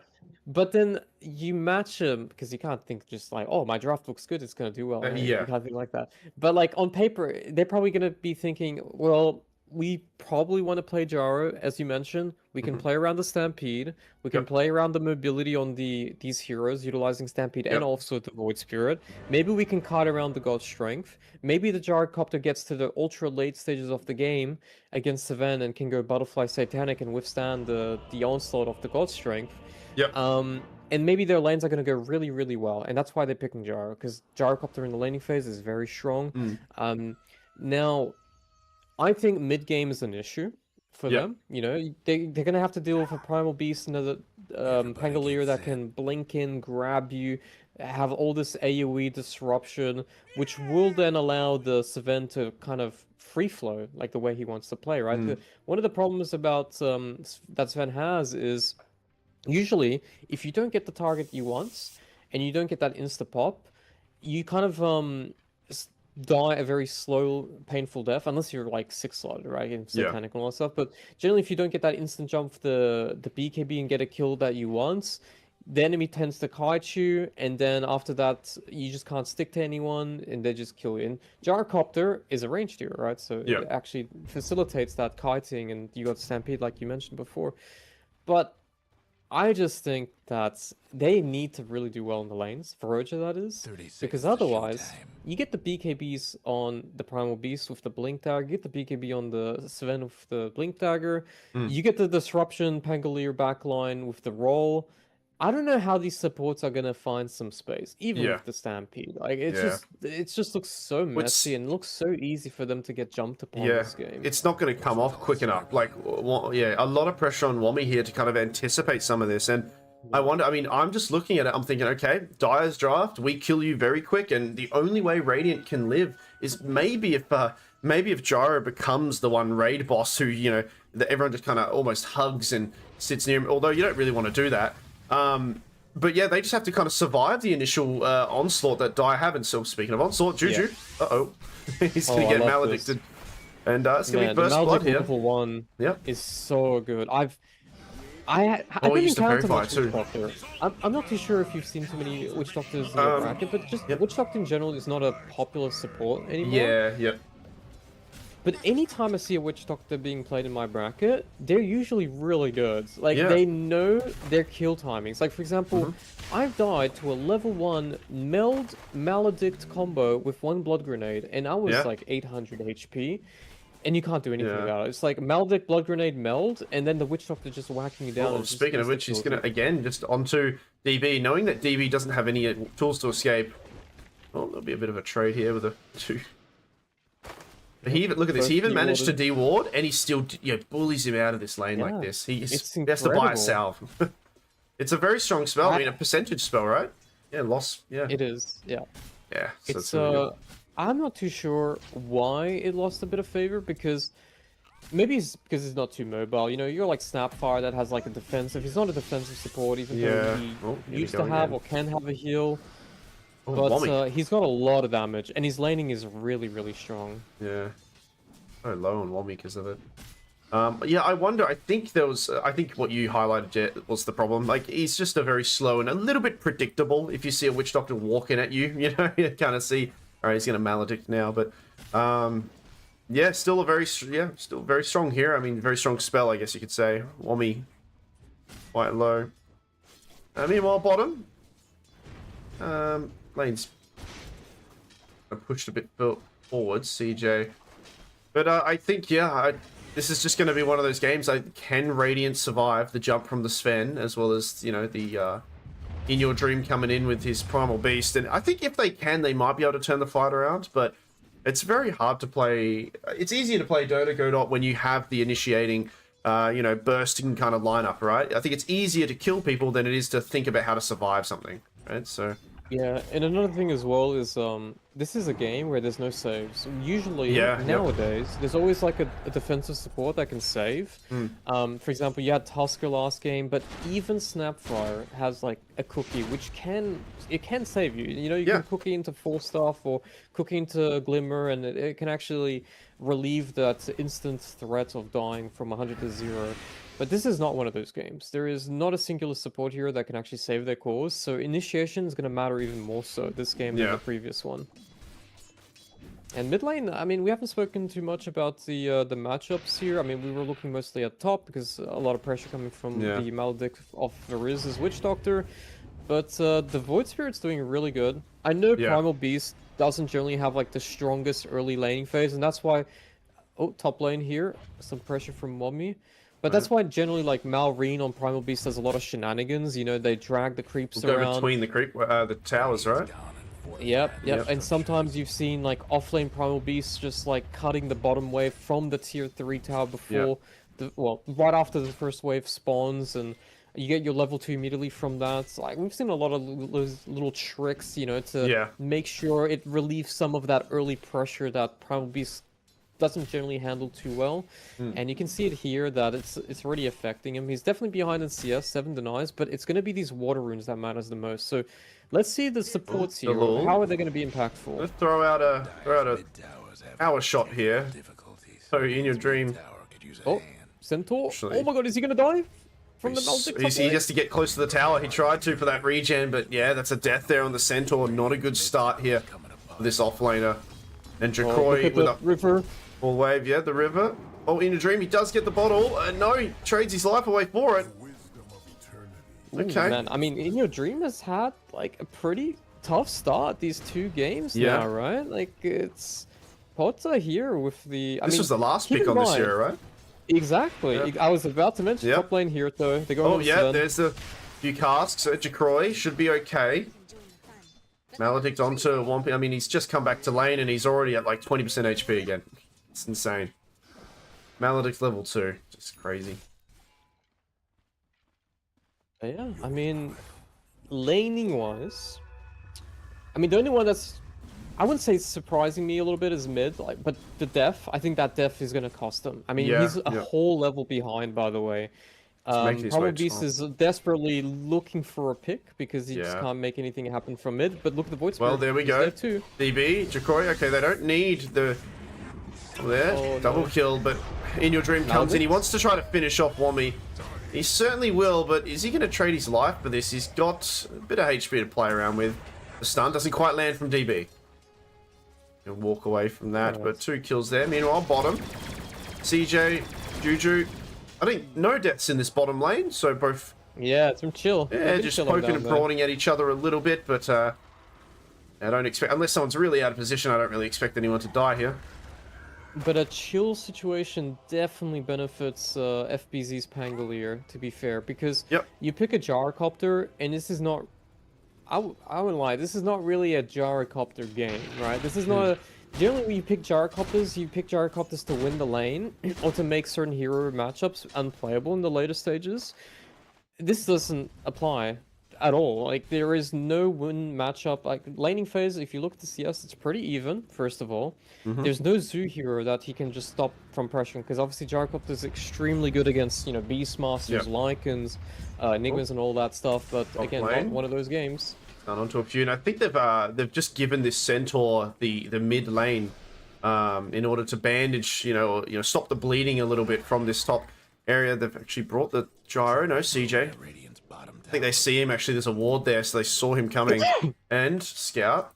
But then you match them because you can't think just like, oh, my draft looks good, it's gonna do well. Right? You can't think like that. But like on paper, they're probably gonna be thinking, well, we probably want to play Jaro, as you mentioned. We can play around the Stampede. We can play around the mobility on these heroes, utilizing Stampede and also the Void Spirit. Maybe we can kite around the God Strength. Maybe the Gyrocopter gets to the ultra late stages of the game against Sven and can go Butterfly Satanic and withstand the onslaught of the God Strength. And maybe their lanes are going to go really, really well. And that's why they're picking Gyro, because Gyrocopter in the laning phase is very strong. Now, I think mid game is an issue for them. You know, they're gonna have to deal with a Primal Beast and a Pangolier that can blink in, grab you, have all this AoE disruption, which will then allow the Sven to kind of free flow like the way he wants to play. Right. One of the problems about that Sven has is usually if you don't get the target you want and you don't get that insta pop, you kind of die a very slow, painful death, unless you're like 6-slotted, right? And Satanic and all that stuff. But generally, if you don't get that instant jump for the BKB and get a kill that you want, the enemy tends to kite you, and then after that, you just can't stick to anyone, and they just kill you. And Gyrocopter is a ranged hero, right? So it actually facilitates that kiting, and you got Stampede, like you mentioned before. But I just think that they need to really do well in the lanes, Veroja that is, because otherwise, you get the BKBs on the Primal Beast with the Blink Dagger, you get the BKB on the Sven with the Blink Dagger, you get the Disruption Pangolier backline with the Roll. I don't know how these supports are gonna find some space, even with the Stampede. Like it just looks so messy and looks so easy for them to get jumped upon this game. It's not going to come off quick enough. Like, a lot of pressure on Wommy here to kind of anticipate some of this. And I wonder, I mean, I'm just looking at it, I'm thinking, okay, Dire's draft, we kill you very quick, and the only way Radiant can live is maybe if Gyro becomes the one raid boss who, that everyone just kind of almost hugs and sits near him, although you don't really want to do that. But yeah, they just have to kind of survive the initial onslaught that Dire have. And so, speaking of onslaught, Juju, he's going to get maledicted. And it's going to be first blood here. Level 1 is so good. I've been encountered much Witch Doctor. I'm not too sure if you've seen too many Witch Doctors in your bracket, but just Witch Doctor in general is not a popular support anymore. But anytime I see a Witch Doctor being played in my bracket, they're usually really good. Like, they know their kill timings. Like, for example, I've died to a level 1 Meld Maledict combo with 1 Blood Grenade, and I was like 800 HP, and you can't do anything about it. It's like Maledict, Blood Grenade, Meld, and then the Witch Doctor just whacking you down. Well, speaking of which, he's going to, again, just onto DB, knowing that DB doesn't have any tools to escape. Well, there'll be a bit of a trade here with a 2. He even, look at this, he even managed to de-ward, and he still bullies him out of this lane like this. He has to buy a salve. It's a very strong spell. I mean, a percentage spell, right? Yeah, loss. Yeah. It is, yeah. Yeah. So it's I'm not too sure why it lost a bit of favor, because maybe it's because it's not too mobile. You know, you're like Snapfire that has like a defensive. He's not a defensive support, even though he used to have or can have a heal. But he's got a lot of damage, and his laning is really, really strong. Yeah. So low on Wommy because of it. Yeah, I wonder, I think what you highlighted, Jet, was the problem. Like, he's just a very slow and a little bit predictable. If you see a Witch Doctor walking at you, you kind of see, all right, he's going to Maledict now. But, yeah, still very strong here. I mean, very strong spell, I guess you could say. Wommy, quite low. Meanwhile, bottom. Lane's pushed a bit forward, CJ. But I think, this is just going to be one of those games. Can Radiant survive the jump from the Sven, as well as, the In Your Dream coming in with his Primal Beast? And I think if they can, they might be able to turn the fight around, but it's very hard to play. It's easier to play Dota Godot when you have the initiating you know, bursting kind of lineup, right? I think it's easier to kill people than it is to think about how to survive something, right? So Yeah, and another thing as well is this is a game where there's no saves. Usually Yeah, yep. nowadays there's always like a defensive support that can save. For example, you had Tusker last game, but even Snapfire has like a cookie which can save you. You know, you Yeah. can cookie into full stuff or cookie into Glimmer, and it can actually relieve that instant threat of dying from 100 to 0. But this is not one of those games. There is not a singular support hero that can actually save their cause, so initiation is going to matter even more so this game than Yeah. the previous one. And mid lane, I mean, we haven't spoken too much about the matchups here. I mean, we were looking mostly at top because a lot of pressure coming from Yeah. the Maledict of Veriz's Witch Doctor. But the Void Spirit's doing really good. I know Yeah. Primal Beast doesn't generally have like the strongest early laning phase, and that's why... Oh, top lane here. Some pressure from Mommy. But that's why generally like Malrine on Primal Beast does a lot of shenanigans. You know, they drag the creeps We'll go around. between the towers, right? Yep. Yep. And sometimes you've seen like offlane Primal Beasts just like cutting the bottom wave from the tier 3 tower before right after the first wave spawns, and you get your level 2 immediately from that. So, like, we've seen a lot of those little tricks, you know, to make sure it relieves some of that early pressure that Primal Beast doesn't generally handle too well. And you can see it here that it's already affecting him. He's definitely behind in CS, 7 denies, but it's going to be these water runes that matters the most. So let's see the supports here. lol. How are they going to be impactful? Let's throw out a power shot here. So in your dream, Oh, Centaur. Actually- Oh my god, is he going to die? From the Maledict top he lane? has to get close to the tower. He tried to for that regen, but yeah, that's a death there on the Centaur. Not a good start here for this offlaner. And Oh, look Jacroy at with the a river. full wave, yeah, the river. Oh, in a dream, he does get the bottle. No, he trades his life away for it. Ooh, Okay. man, I mean, In Your Dream has had like a pretty tough start these 2 games Yeah. now, right? Like it's Potter here with the. This was the last pick on this year, right? Exactly. Yep. I was about to mention Yep. top lane here, though. They go Oh, on yeah, Zen. there's a few casks. Jacroy should be okay. Maledict onto Womp. I mean, he's just come back to lane and he's already at like 20% HP again. It's insane. Maledict's level 2. Just crazy. Yeah, I mean, laning wise, I mean, the only one that's, I wouldn't say surprising me a little bit is mid, like, but the def, I think that def is going to cost him. I mean, Yeah, he's a yeah. whole level behind, by the way. making his way Primal to Beast top. is desperately looking for a pick because he just Yeah. can't make anything happen from mid. But look at the Void Spirit. Well, there we he's go. there too. DB, Jacroy. Okay, they don't need the... There, Oh, double no. kill, but In Your Dream comes in. He Maledict? wants to try to finish off Wommy. He certainly will, but is he going to trade his life for this? He's got a bit of HP to play around with. The stun doesn't quite land from DB. He'll walk away from that, but 2 kills there. Meanwhile, bottom. CJ, Juju. I think no deaths in this bottom lane, so both, Yeah, it's from chill. They've yeah, been just chilling poking down and there. prodding at each other a little bit, but I don't expect, unless someone's really out of position, I don't really expect anyone to die here. But a chill situation definitely benefits FBZ's Pangolier, to be fair, because Yep. you pick a gyrocopter, and this is not... I wouldn't lie, this is not really a gyrocopter game, right? This is not a... Generally, when you pick gyrocopters to win the lane, or to make certain hero matchups unplayable in the later stages. This doesn't apply at all. Like, there is no win matchup. Like, laning phase, if you look at the CS, it's pretty even, first of all. There's no zoo hero that he can just stop from pressuring, because obviously Gyrocopter is extremely good against, you know, Beastmasters, Yep. Lycans, Enigmas, and all that stuff, but Top again, lane. not one of those games. Done onto a few, and I think they've just given this Centaur the mid lane in order to bandage, stop the bleeding a little bit from this top area. They've actually brought the gyro. No, CJ. Radiant's bottom I think they see him. Actually, there's a ward there, so they saw him coming. And Scout.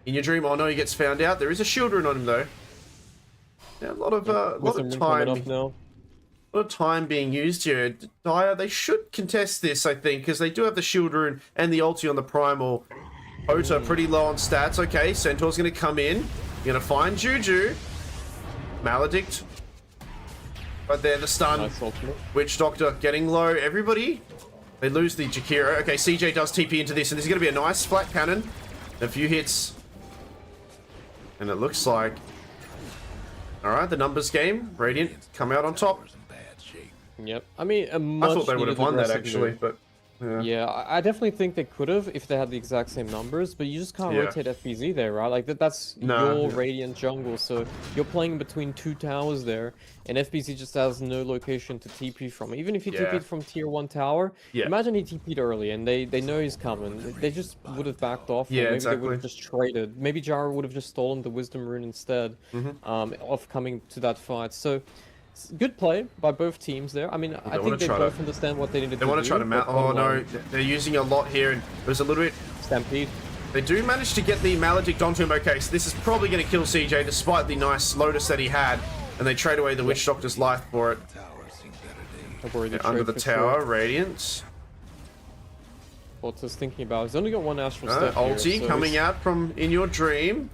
In Your Dream, oh no, he gets found out. There is a shield rune on him though. Yeah, a lot of Wisdom rune coming time. up now. A lot of time being used here. Dire, they should contest this, I think, because they do have the shield rune and the ulti on the primal. Ota pretty low on stats. Okay, Centaur's going to come in. You're going to find Juju. Maledict. Right there, the stun. Nice ultimate. Witch Doctor getting low. Everybody. They lose the Jakiro. Okay, CJ does TP into this, and this is going to be a nice flat cannon. A few hits. And it looks like... Alright, the numbers game. Radiant come out on top. Yep. I mean, a I much thought they would have needed won that aggressive actually, move. but yeah. Yeah, I definitely think they could have if they had the exact same numbers, but you just can't Yeah. rotate FBZ there, right? Like that's No, your yeah. Radiant jungle, so you're playing between two towers there, and FBZ just has no location to TP from. Even if he Yeah. TP'd from tier 1 tower, Yeah. imagine he TP'd early and they know he's coming. They just would have backed off, Yeah, or maybe they would exactly. have just traded. Maybe Jara would have just stolen the Wisdom Rune instead of coming to that fight. So good play by both teams there. I mean, I wanna think they try to- both understand what they needed to They do. want to try to but oh no, online, they're using a lot here, and there's a little bit. Stampede. They do manage to get the Maledict onto him. Okay, so this is probably going to kill CJ despite the nice Lotus that he had, and they trade away the Witch Doctor's life for it. I've already Under the traded for tower, sure. Radiance. What I was thinking about. He's only got one astral step here, Ulti so coming he's- out from In Your Dream.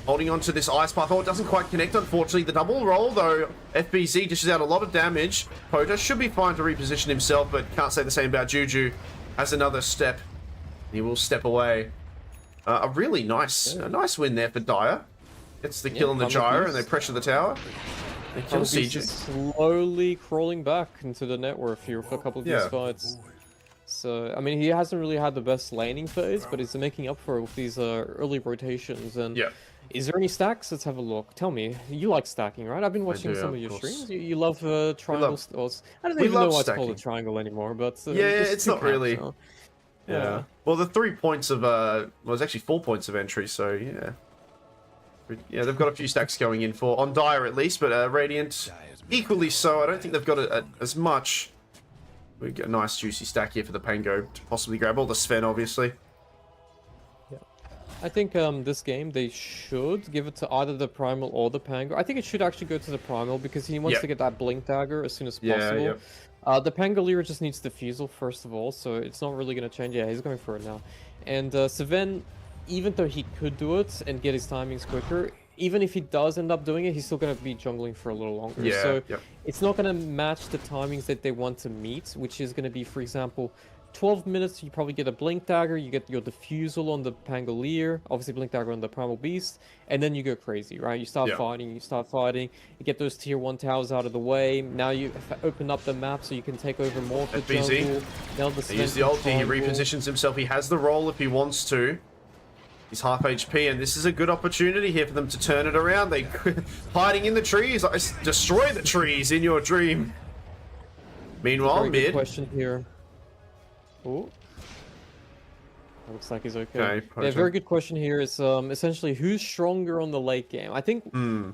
Holding on to this Ice Path. Oh, it doesn't quite connect, unfortunately. The double roll, though, FBZ dishes out a lot of damage. Pota should be fine to reposition himself, but can't say the same about Juju. Has another step. He will step away. A really nice win there for Dire. Gets the kill on the Primal Gyro, and Beast. they pressure the tower. They kill Primal Beast CJ. is slowly crawling back into the net worth here for a couple of these Yeah. fights. So, I mean, he hasn't really had the best laning phase, but he's making up for it with these early rotations. And Yeah. is there any stacks? Let's have a look. Tell me, you like stacking, right? I've been watching do, some of of your course. streams. You love triangle. I don't we even know love why it's called a stacking. triangle anymore, but Yeah, just it's two not camps, really. so- Yeah. Well, the 3 points of well, it's actually 4 points of entry, so yeah. Yeah, they've got a few stacks going in for on Dire at least, but Radiant equally so. I don't think they've got as much. We get a nice juicy stack here for the Pango to possibly grab all the Sven, obviously. I think this game they should give it to either the Primal or the Pango. I think it should actually go to the Primal because he wants Yeah. to get that Blink Dagger as soon as Yeah, possible. yeah. The Pangolier just needs Diffusal first of all, so it's not really going to change. Yeah, he's going for it now. And Sven, even though he could do it and get his timings quicker, even if he does end up doing it, he's still going to be jungling for a little longer. Yeah, So yep. it's not going to match the timings that they want to meet, which is going to be, for example, 12 minutes, you probably get a Blink Dagger, you get your Diffusal on the Pangolier, obviously Blink Dagger on the Primal Beast, and then you go crazy, right? You start fighting, you get those tier 1 towers out of the way, now you open up the map so you can take over more of the FBZ. jungle. Now the He uses the ulti, he repositions himself, he has the roll if he wants to. He's half HP, and this is a good opportunity here for them to turn it around. They hiding in the trees, like, destroy the trees in your dream. Meanwhile, Very good mid. question here. Oh. Looks like he's okay. Okay, Yeah, very good question here is essentially who's stronger on the late game. I think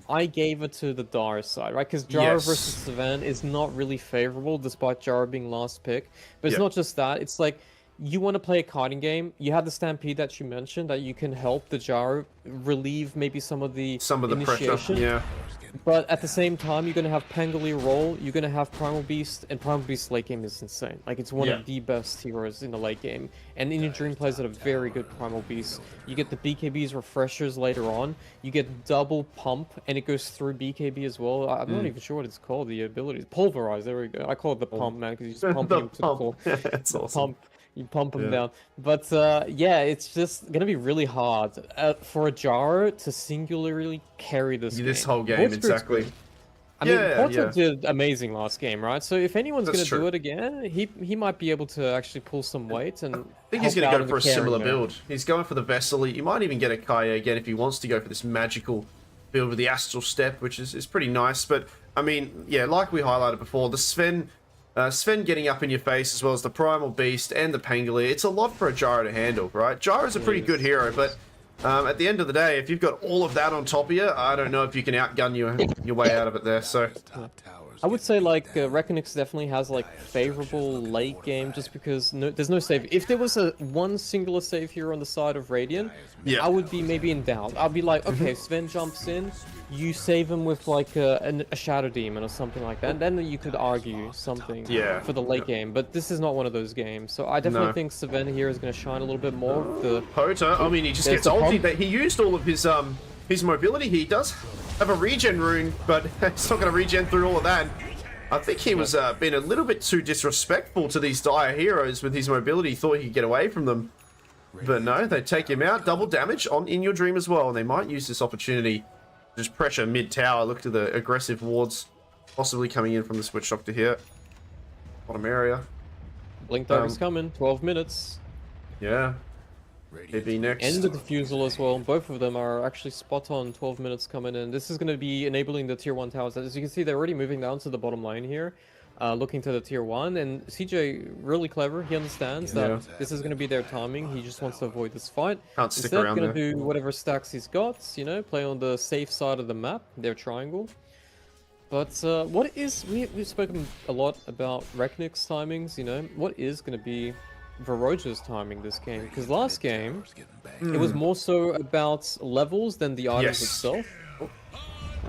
I gave it to the Dire side, right? Because Jara Yes. versus Sven is not really favorable despite Jara being last pick. But it's Yeah. not just that, it's like you want to play a kiting game, you have the Stampede that you mentioned that you can help the Jara relieve maybe some of the pressure, initiation. yeah. But at the same time, you're going to have Pangolier roll, you're going to have Primal Beast, and Primal Beast late game is insane. Like, it's one Yeah. of the best heroes in the late game. And In Your Dream plays at a very good Primal Beast. You get the BKB's refreshers later on, you get double pump, and it goes through BKB as well. I'm not even sure what it's called, the ability. Pulverize, there we go. I call it the pump, man, because you just pump The him to the floor. pump. That's The awesome. pump. You pump him Yeah. down. But yeah, it's just gonna be really hard for a Jar to singularly carry this This game. whole game, Porter's exactly. good. I mean, Yeah, Porter yeah. did amazing last game, right? So if anyone's That's gonna true. do it again, he might be able to actually pull some weight and. I think he's going going to to go for a similar build. He's going for the Vessel. He might even get a Kaya again if he wants to go for this magical build with the Astral Step, which is pretty nice. But, I mean, yeah, like we highlighted before, the Sven getting up in your face as well as the Primal Beast and the Pangolier, it's a lot for a Gyro to handle, right? Gyro's a pretty good hero, but at the end of the day, if you've got all of that on top of you, I don't know if you can outgun your way out of it there. So I would say like Reckonix definitely has like favorable late game just because there's no save. If there was one singular save here on the side of Radiant, Yeah. I would be maybe in doubt. I'd be like, okay, Sven jumps in, you save him with like a Shadow Demon or something like that, and then you could argue something Yeah. for the late game. But this is not one of those games, so I definitely No. think Sven here is going to shine a little bit more. The Pota, I mean, he just There's gets the ulti. pump. He used all of his mobility. He does have a regen rune, but he's not going to regen through all of that. I think he was being a little bit too disrespectful to these Dire heroes with his mobility. He thought he could get away from them. But no, they take him out. Double damage on In Your Dream as well. And they might use this opportunity to just pressure mid-tower. Look to the aggressive wards possibly coming in from the Switch Doctor here. bottom area. Blink Dagger's coming. 12 minutes. Yeah. Radiant's TB next. And the Diffusal as well. Both of them are actually spot on. 12 minutes coming in. This is going to be enabling the tier 1 towers. As you can see, they're already moving down to the bottom line here. Looking to the tier 1. And CJ, really clever. He understands that this is going to be their timing. He just wants to avoid this fight. Can't stick Instead, around going there. to do whatever stacks he's got. You know, play on the safe side of the map. Their triangle. But what is... We've spoken a lot about Reknik's timings, you know. What is going to be Varoja's timing this game? Because last game, it was more so about levels than the items itself.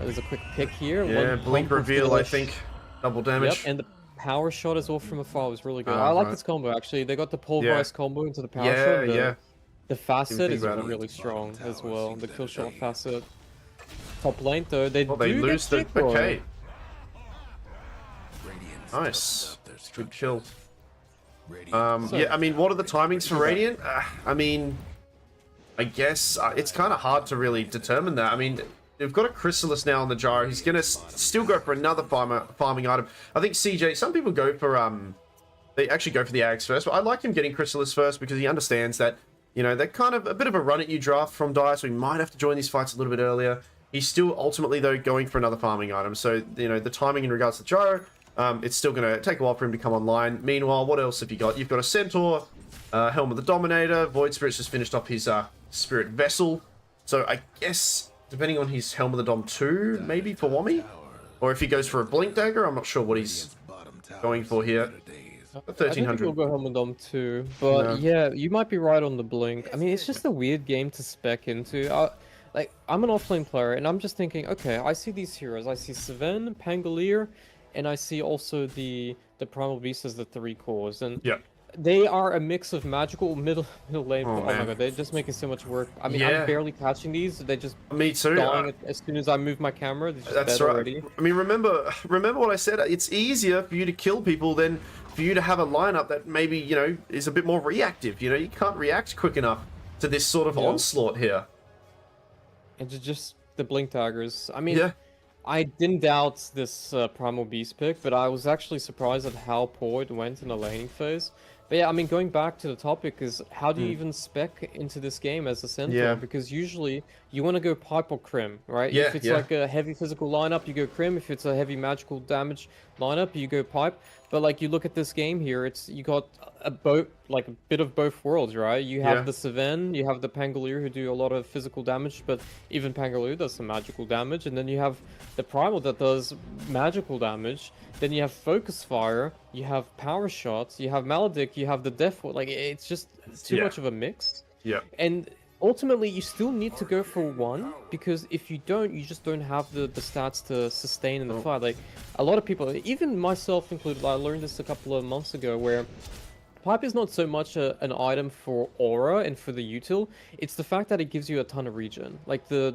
There's a quick pick here. Yeah, One blink pump of reveal, I Delish. think. Double damage. Yep, and the power shot as well from afar was really good. Oh, I like right. this combo, actually. They got the pulverized combo into the power shot. Yeah, and yeah. The facet think is about it. really strong as well. The kill shot facet. Top lane, though, they Well, they do lose get the... Chick Boy. Okay. Radiant's Nice. built up their Good structure. kill. Radiant's Yeah, I mean, what are the timings for Radiant? I mean, I guess it's kind of hard to really determine that. I mean, they've got a Chrysalis now on the jar. He's going to still go for another farming item. I think CJ, some people go for, they actually go for the Ags first, but I like him getting Chrysalis first because he understands that, you know, they're kind of a bit of a run at you draft from Dire, so he might have to join these fights a little bit earlier. He's still ultimately, though, going for another farming item. So, you know, the timing in regards to Gyro, it's still going to take a while for him to come online. Meanwhile, what else have you got? You've got a Centaur, Helm of the Dominator. Void Spirit's just finished up his Spirit Vessel. So I guess, depending on his Helm of the Dom 2, maybe for Wommy? Or if he goes for a Blink Dagger, I'm not sure what he's bottom tower going for here. I don't think 1300. we'll go Helmandom too, but yeah, you might be right on the blink. I mean, it's just a weird game to spec into. Like, I'm an offlane player, and I'm just thinking, okay, I see these heroes. I see Sven, Pangolier, and I see also the Primal Beast as the 3 cores, and Yeah. they are a mix of magical middle lane. Oh, Oh, my man. god, they're just making so much work. I mean, Yeah. I'm barely catching these. They just Me too. dying as soon as I move my camera. They're just That's dead right. already. I mean, remember what I said. It's easier for you to kill people than for you to have a lineup that maybe, you know, is a bit more reactive. You know, you can't react quick enough to this sort of onslaught here. And just the blink daggers. I mean, Yeah. I didn't doubt this Primal Beast pick, but I was actually surprised at how poor it went in the laning phase. But yeah, I mean, going back to the topic is, how do you even spec into this game as a centaur? Yeah. Because usually you want to go pipe or crim, right? Yeah, If it's yeah. like a heavy physical lineup, you go crim. If it's a heavy magical damage lineup, you go pipe. But like, you look at this game here, you got a bit of both worlds, right? You have Yeah. the Sven, you have the Pangolier who do a lot of physical damage, but even Pangolier does some magical damage, and then you have the Primal that does magical damage. Then you have Focus Fire, you have Power Shots, you have Maledict, you have the Death Ward. Like, it's just too Yeah. much of a mix. Yeah. And ultimately, you still need to go for one, because if you don't, you just don't have the stats to sustain in the fight. Like, a lot of people, even myself included, I learned this a couple of months ago, where Pipe is not so much an item for aura and for the util, it's the fact that it gives you a ton of regen. Like, the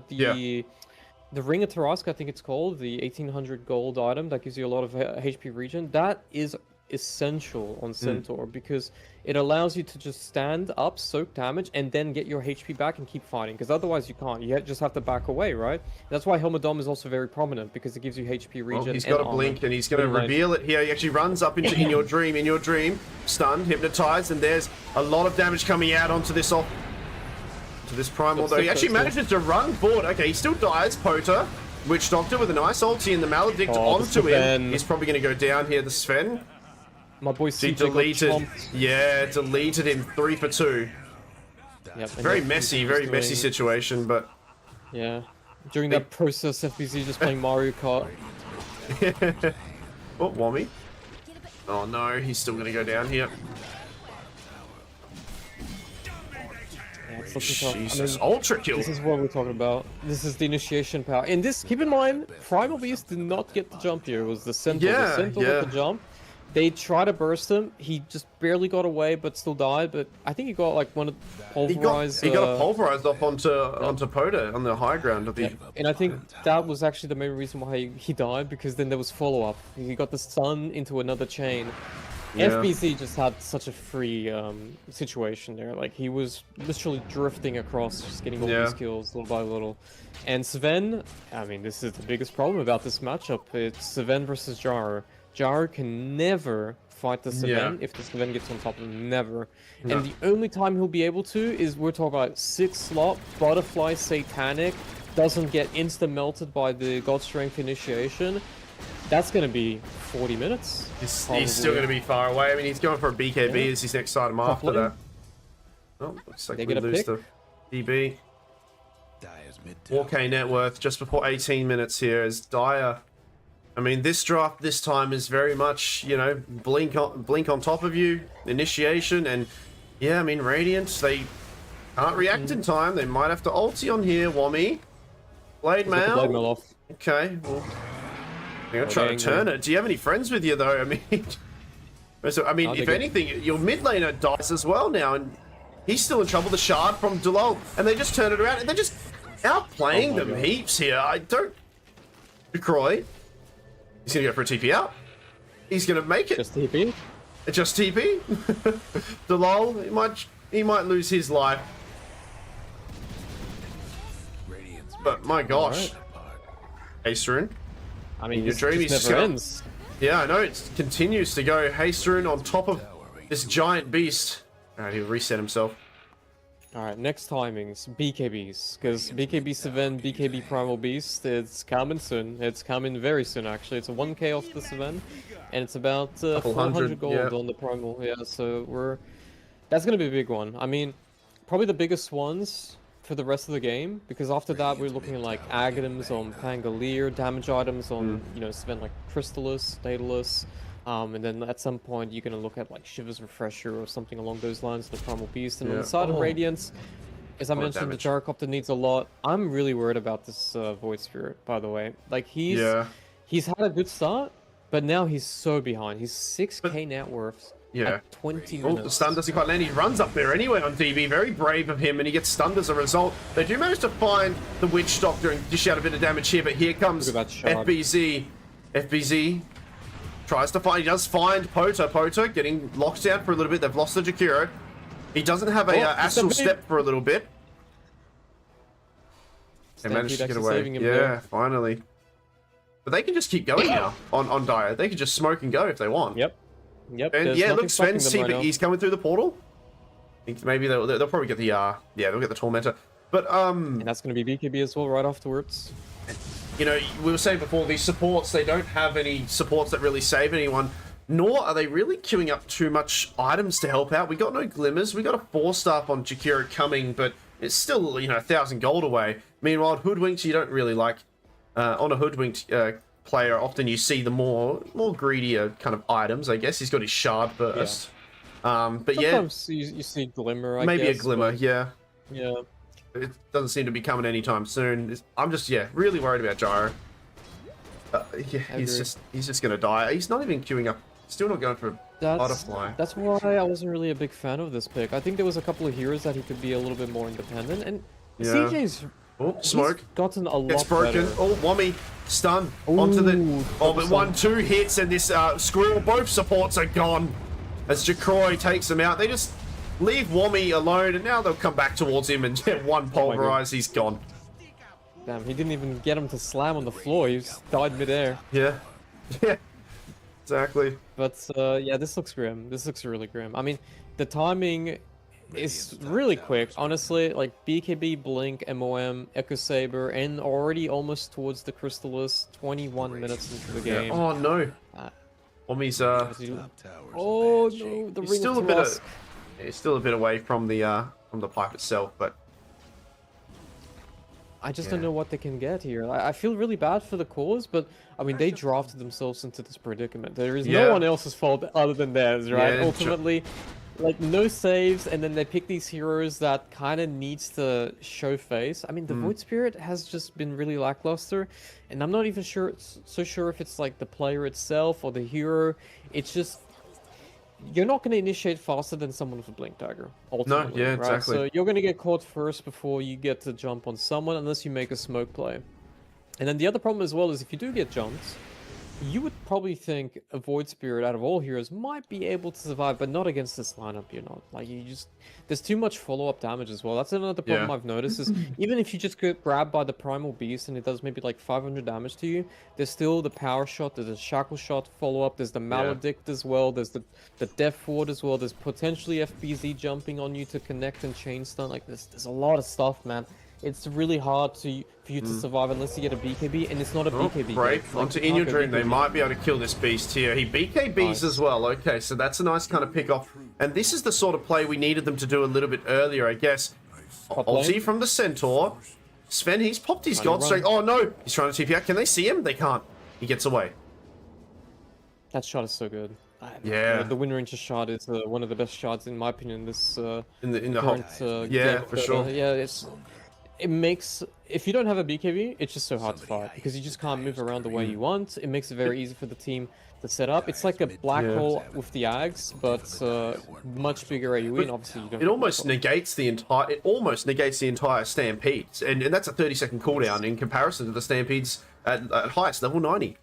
Ring of Tarask, I think it's called, the 1800 gold item that gives you a lot of HP regen, that is essential on Centaur, because it allows you to just stand up, soak damage, and then get your HP back and keep fighting, because otherwise you can't. You just have to back away, right? That's why Helmadom is also very prominent, because it gives you HP regen. Well, he's and got a armor. blink and he's going to Like- reveal it here. He actually runs up into in your dream, stunned, hypnotized, and there's a lot of damage coming out onto this primal. Though he actually manages to run forward. Okay, he still dies. Pota, Witch Doctor with a nice ulti and the Maledict Oh, the onto him. Sven. He's probably going to go down here. The Sven. My boy He CJ got deleted. chomped. Yeah, deleted him 3 for 2. Yep, and Very that's messy, what very he's messy doing. situation, but Yeah. During that process, FBZ just playing Mario Kart. oh, Wommy. Oh no, he's still going to go down here. Yeah, it's looking tough. I Jesus, mean, ultra kill. this is what we're talking about. This is the initiation power. And this, keep in mind, Primal Beast did not get the jump here. It was the Centaur. Yeah, The Centaur yeah. got the jump. They tried to burst him. He just barely got away, but still died. But I think he got like one of the pulverized. He got a pulverized off onto Pota on the high ground of the. And I think that was actually the main reason why he died, because then there was follow-up. He got the stun into another chain. Yeah. FBC just had such a free situation there. Like, he was literally drifting across, just getting all Yeah. these kills little by little. And Sven, I mean, this is the biggest problem about this matchup. It's Sven versus Jar. Jar can never fight the Sven if the Sven gets on top of him. Never. And the only time he'll be able to is we're talking about 6 slot, Butterfly, Satanic, doesn't get insta-melted by the God Strength initiation. That's going to be 40 minutes. He's still going to be far away. I mean, he's going for a BKB as his next item after that. Oh, looks like They we get a lose pick. the DB. Dyer's mid-tower. 4K net worth just before 18 minutes here as Dyer. I mean, this draft this time is very much, you know, blink on top of you, initiation, and yeah, I mean, Radiant, they can't react in time. They might have to ulti on here, Wommy. Blade Blade Mail. Mail off. Okay, well, you're gonna try to turn it. Do you have any friends with you though? I mean, so, I mean, Oh, if they anything, your mid laner dies as well now, and he's still in trouble. The shard from Dulal, and they just turn it around, and they're just outplaying them heaps here. I don't. Croy. He's gonna go for a TP out. He's gonna make it. Just TP. Just TP. Dulal, he might lose his life. Radiant's But my gosh, apart. Acerun. I mean, Your this dream just is never gonna- ends. Yeah, I know it continues to go. Acerun on top of this giant beast. All right, he'll reset himself. Alright, next timings, BKBs, because BKB Sven, BKB Primal Beast, it's coming soon. It's coming very soon, actually. It's a 1k off the Sven, and it's about Couple 400 hundred, gold yeah. on the Primal. Yeah, so that's gonna be a big one. I mean, probably the biggest ones for the rest of the game, because after that we're looking at like items on Pangolier, damage items on, you know, Sven like Crystallis, Daedalus. And then at some point you're gonna look at like Shiva's Refresher or something along those lines, the Primal Beast. And on Yeah. the side of Oh. Radiance, as I Lot of mentioned, the damage. Gyrocopter needs a lot. I'm really worried about this Void Spirit, by the way. Like he's had a good start, but now he's so behind. He's 6k net worth Yeah. at 20 Oh, the minutes. stun doesn't quite land. He runs up there anyway on DB. Very brave of him, and he gets stunned as a result. They do manage to find the Witch Doctor and dish out a bit of damage here, but here comes Look at that shot. FBZ. FBZ tries to find. He does find Pota. Pota getting locked down for a little bit. They've lost the Jakiro. He doesn't have a astral Stampede. step for a little bit. They managed to Stampede get actually away. saving him Yeah, there. finally. But they can just keep going now on Dyer. They can just smoke and go if they want. Yep. And there's yeah, nothing look, stopping Sven's them right now. he's coming through the portal. I think maybe they'll probably get the yeah, they'll get the Tormentor. But And that's going to be BKB as well right afterwards. you know, we were saying before, these supports, they don't have any supports that really save anyone, nor are they really queuing up too much items to help out. We got no glimmers. We got a 4-star on Jakiro coming, but it's still, you know, 1,000 gold away. Meanwhile, Hoodwinked, you don't really like. On a Hoodwinked player, often you see the more greedier kind of items, I guess. He's got his shard burst. But yeah, Sometimes you see Glimmer, I maybe guess. a glimmer, yeah. But, yeah. It doesn't seem to be coming anytime soon. I'm just, yeah, really worried about Gyro. Yeah, he's agree. just gonna die. He's not even queuing up. Still not going for Butterfly. That's why I wasn't really a big fan of this pick. I think there was a couple of heroes that he could be a little bit more independent, and Yeah. CJ's Oh, he's smoke. gotten a Gets lot broken. better. Oh, Wommy. Stun. Onto the... Ooh, Oh, but double stun. 1-2 hits and this Squirrel, both supports are gone. As Jakroy takes them out. They just leave Wommy alone, and now they'll come back towards him and get one pulverize. He's gone. Damn, he didn't even get him to slam on the floor. He just died midair. Yeah. Yeah. Exactly. But yeah, this looks grim. This looks really grim. I mean, the timing is really quick, honestly. Like BKB, Blink, MOM, Echo Saber, and already almost towards the Crystallis. 21 minutes into the game. Oh, no. Uh, Wommy's, Top towers Oh in bad no, shape. the he's Ring still of a bit Thrust. he's still a bit away from the pipe itself, but I just Yeah. don't know what they can get here. I feel really bad for the cause, but I mean, they drafted themselves into this predicament. There is Yeah. no one else's fault other than theirs, right? Yeah, Ultimately, like no saves, and then they pick these heroes that kind of needs to show face. I mean, the Void Spirit has just been really lackluster, and I'm not even so sure if it's like the player itself or the hero. It's just you're not going to initiate faster than someone with a Blink Dagger. Ultimately, yeah, right? exactly. So you're going to get caught first before you get to jump on someone, unless you make a smoke play. And then the other problem as well is if you do get jumped, You would probably think a Void Spirit out of all heroes might be able to survive, but not against this lineup, you're not. Like, there's too much follow-up damage as well. That's another problem Yeah. I've noticed is even if you just get grabbed by the Primal Beast and it does maybe like 500 damage to you, there's still the Power Shot, there's a Shackle Shot follow-up, there's the Maledict as well, there's the Death Ward as well, there's potentially FBZ jumping on you to connect and chain stun. Like, there's a lot of stuff, man. It's really hard for you to survive unless you get a BKB, and it's not a BKB. Break It's like, onto you In Your can't go Dream. They BKB. might be able to kill this beast here. He BKBs Nice. as well. Okay, so that's a nice kind of pick off. And this is the sort of play we needed them to do a little bit earlier, I guess. Top Ulti lane. from the Centaur. Sven, he's popped his Trying to God Strike. run. Oh no, he's trying to TP out. Can they see him? They can't. He gets away. That shot is so good. Yeah. The Wind Ranger shot is one of the best shots in my opinion in this In the whole. current Yeah, game. for But, sure. yeah, it makes if you don't have a BKB, it's just so hard to fight because you just can't move around the way you want. It makes it very easy for the team to set up. It's like a black Yeah. hole with the Ags, but much bigger AoE, and obviously you don't. It almost negates the entire. It almost negates the entire stampede, and that's a 30-second cooldown in comparison to the stampedes at highest level 90.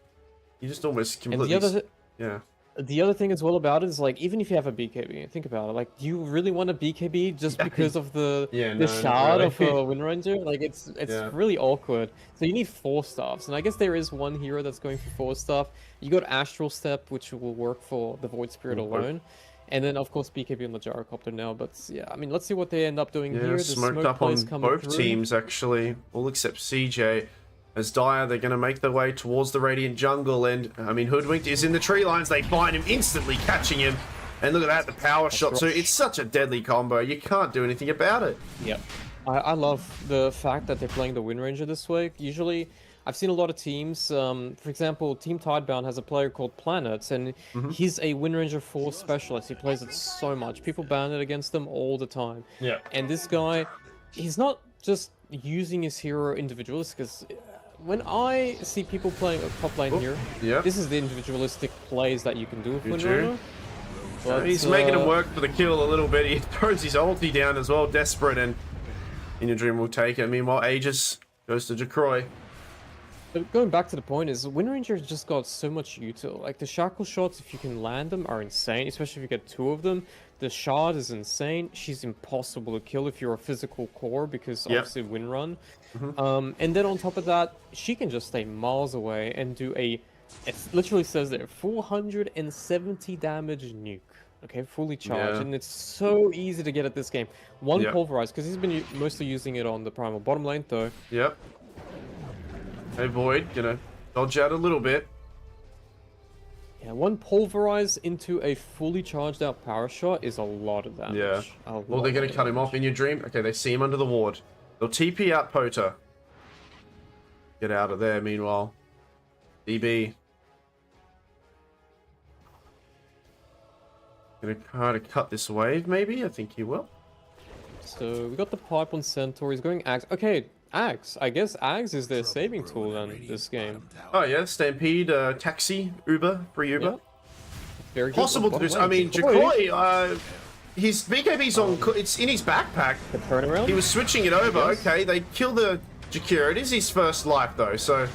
You just almost And completely. Yeah. the other thing as well about it is like even if you have a BKB, think about it. Like, do you really want a BKB just because of the Yeah, the no, not shard of really. a Wind Ranger? Like it's Yeah. really awkward. So you need 4 staffs, and I guess there is one hero that's going for 4 staff. You got Astral Step, which will work for the Void Spirit alone, and then of course BKB on the Gyrocopter now. But yeah, I mean, let's see what they end up doing Yeah, here. The smoked smoke up on plays coming both through. teams actually, all except CJ. As Dire, they're going to make their way towards the Radiant jungle, and I mean, Hoodwinked is in the tree lines. They find him, instantly catching him, and look at that, the power shot. So it's such a deadly combo. You can't do anything about it. Yep. I love the fact that they're playing the Wind Ranger this way. Usually, I've seen a lot of teams, for example, Team Tidebound has a player called Planets, and he's a Wind Ranger 4 specialist. He plays it so much. People ban it against them all the time. Yeah. And this guy, he's not just using his hero individualist, because when I see people playing a top lane here, yeah. this is the individualistic plays that you can do with Good Wind tune. Ranger. But, He's making him work for the kill a little bit. He throws his ulti down as well, desperate, and In Your Dream will take it. Meanwhile, Aegis goes to Jacroy. But going back to the point is, Wind Ranger just got so much util. Like, the shackle shots, if you can land them, are insane, especially if you get 2 of them. The shard is insane. She's impossible to kill if you're a physical core, because obviously Wind Run. And then on top of that, she can just stay miles away and do it literally says there, 470 damage nuke. Okay, fully charged, Yeah. and it's so easy to get at this game. One Yeah. pulverize, because he's been mostly using it on the primal bottom lane though. Yep. Hey, Void, gonna dodge out a little bit. Yeah, one pulverize into a fully charged out power shot is a lot of damage. Yeah. A Well, they're lot gonna of cut him off. In Your Dream. Okay, they see him under the ward. They'll TP out Pota. Get out of there, meanwhile. DB. Gonna try to cut this wave, maybe? I think he will. So we got the pipe on Centaur, he's going Axe. Okay, Axe. I guess Axe is their saving tool then, this game. Oh, yeah. Stampede, taxi, Uber, free Uber. Yeah. Very good. Possible to do so. I mean, Jacroy, his BKB's on. It's in his backpack. The turnaround? He was switching it over. Yes. Okay, they kill the Jakira. It is his first life, though, so...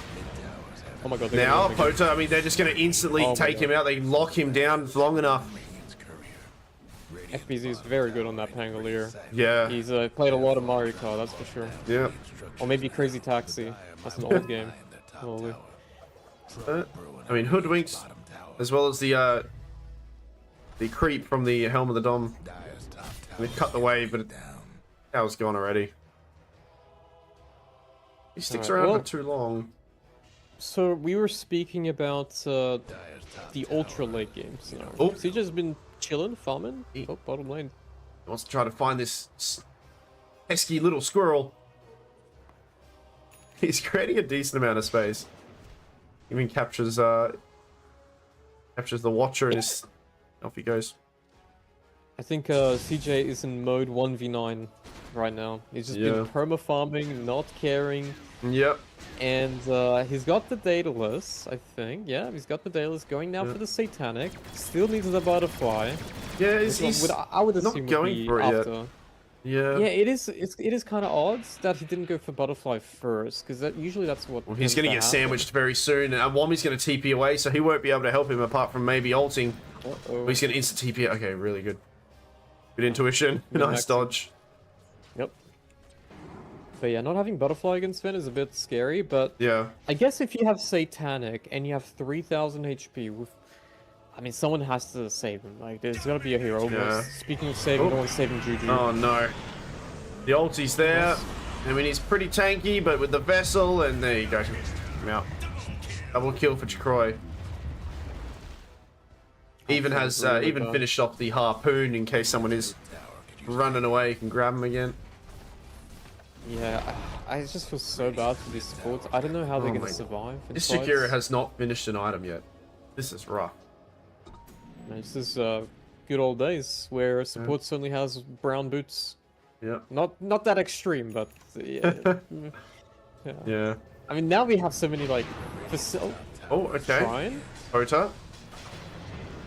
Oh my god. they're Now, gonna make it. Pota, I mean, they're just going to instantly Oh my take God. him out. They lock him down long enough. FBZ is very good on that Pangolier. Yeah, He's played a lot of Mario Kart, that's for sure. yeah. Or maybe Crazy Taxi. That's an old game. Probably. I mean, Hoodwinked, as well as the creep from the Helm of the Dom. And they cut the wave, but that was gone already. He sticks Alright, around well- for too long. So we were speaking about the ultra late games now. Oh. CJ's been chilling, farming. He- Oh, bottom lane. He wants to try to find this pesky little squirrel. He's creating a decent amount of space. Even captures the Watcher and his... Off he goes. I think CJ is in mode 1v9 right now. He's just been Yeah. perma-farming, not caring, Yep. and he's got the Daedalus, I think. Yeah, he's got the Daedalus going now Yeah. for the Satanic. Still needs the Butterfly. Yeah, Which he's I would not assume going would be for it yet. after. Yeah. Yeah, it is kind of odd that he didn't go for butterfly first, because usually that's what. Well, he's going to get happen. sandwiched very soon, and Wami's going to TP away, so he won't be able to help him apart from maybe ulting. Uh-oh. He's going to instant TP. Okay, really good. Good intuition. Good Nice maxing. dodge. Yep. But yeah, not having butterfly against Sven is a bit scary, but Yeah. I guess if you have Satanic and you have 3,000 HP with, I mean, someone has to save him. Like, there's got to be a hero. Yeah. Speaking of saving, Oh. no one's saving Juju. Oh, no. The ulti's there. I mean, he's pretty tanky, but with the vessel, and there you go. I'm out. Double kill for Chakroy. Even has really even bad. finished off the harpoon in case someone is running away. You can grab him again. Yeah, I just feel so bad for these supports. I don't know how they're Oh going my- to survive. in This fights. Shakira has not finished an item yet. This is rough. No, this is good old days where support only has brown boots. Yeah. Not that extreme, but yeah. Yeah. Yeah. I mean, now we have so many like Oh, okay. Shrine. Pota.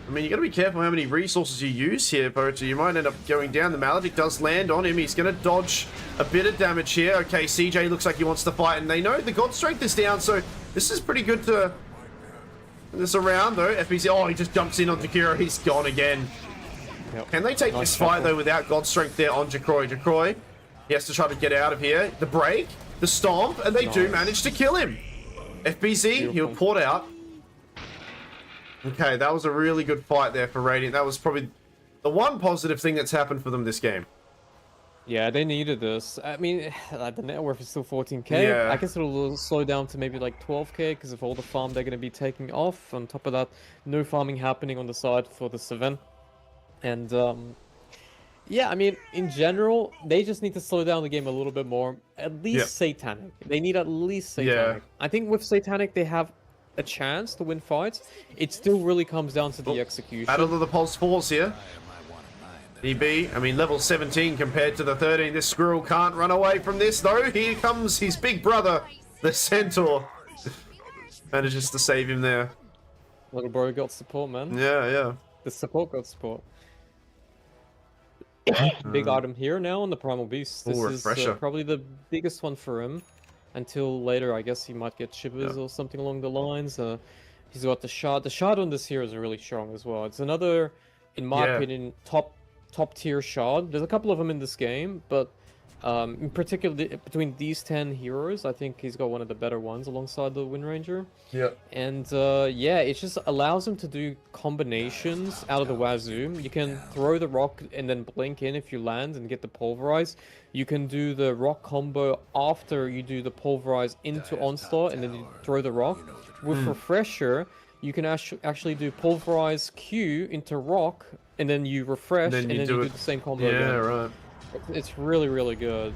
I mean, you gotta be careful how many resources you use here, Pota. You might end up going down. The Maledict does land on him. He's gonna dodge a bit of damage here. Okay, CJ looks like he wants to fight, and they know the God Strength is down, so this is pretty good to... This around, though. FBC, oh, he just jumps in on Jakiro. He's gone again. Yep. Can they take Nice this fight, tackle. though, without God Strength there on Jakroy? Jakroy, he has to try to get out of here. The break, the stomp, and they do Nice. manage to kill him. FBZ, he'll Beautiful. port out. Okay, that was a really good fight there for Radiant. That was probably the one positive thing that's happened for them this game. Yeah, they needed this. I mean, the net worth is still 14k. Yeah. I guess it'll slow down to maybe like 12k because of all the farm they're going to be taking off. On top of that, no farming happening on the side for the Seven. And yeah, I mean, in general, they just need to slow down the game a little bit more. At least Yep. Satanic. They need at least Satanic. I think with Satanic, they have a chance to win fights. It still really comes down to the execution. Battle of the Pulse Force here. DB, I mean, level 17 compared to the 13. This squirrel can't run away from this, though. Here comes his big brother, the Centaur. Manages to save him there. Little bro got support, man. Yeah, yeah. The support got support. Big item here now on the Primal Beast. This Ooh, is refresher. probably the biggest one for him. Until later, I guess he might get shivers Yeah. or something along the lines. He's got the shard. The shard on this here is really strong as well. It's another, in my Yeah. opinion, top tier shard. There's a couple of them in this game, but in particular between these 10 heroes, I think he's got one of the better ones alongside the Wind Ranger. Yeah. And yeah, it just allows him to do combinations out of the wazoo. You can throw the rock and then blink in if you land and get the pulverize. You can do the rock combo after you do the pulverize into onslaught and then you throw the rock. With refresher, you can actually do pulverize Q into rock and then you refresh Then and you then do you do it- the same combo Yeah, again. right. It's really, really good.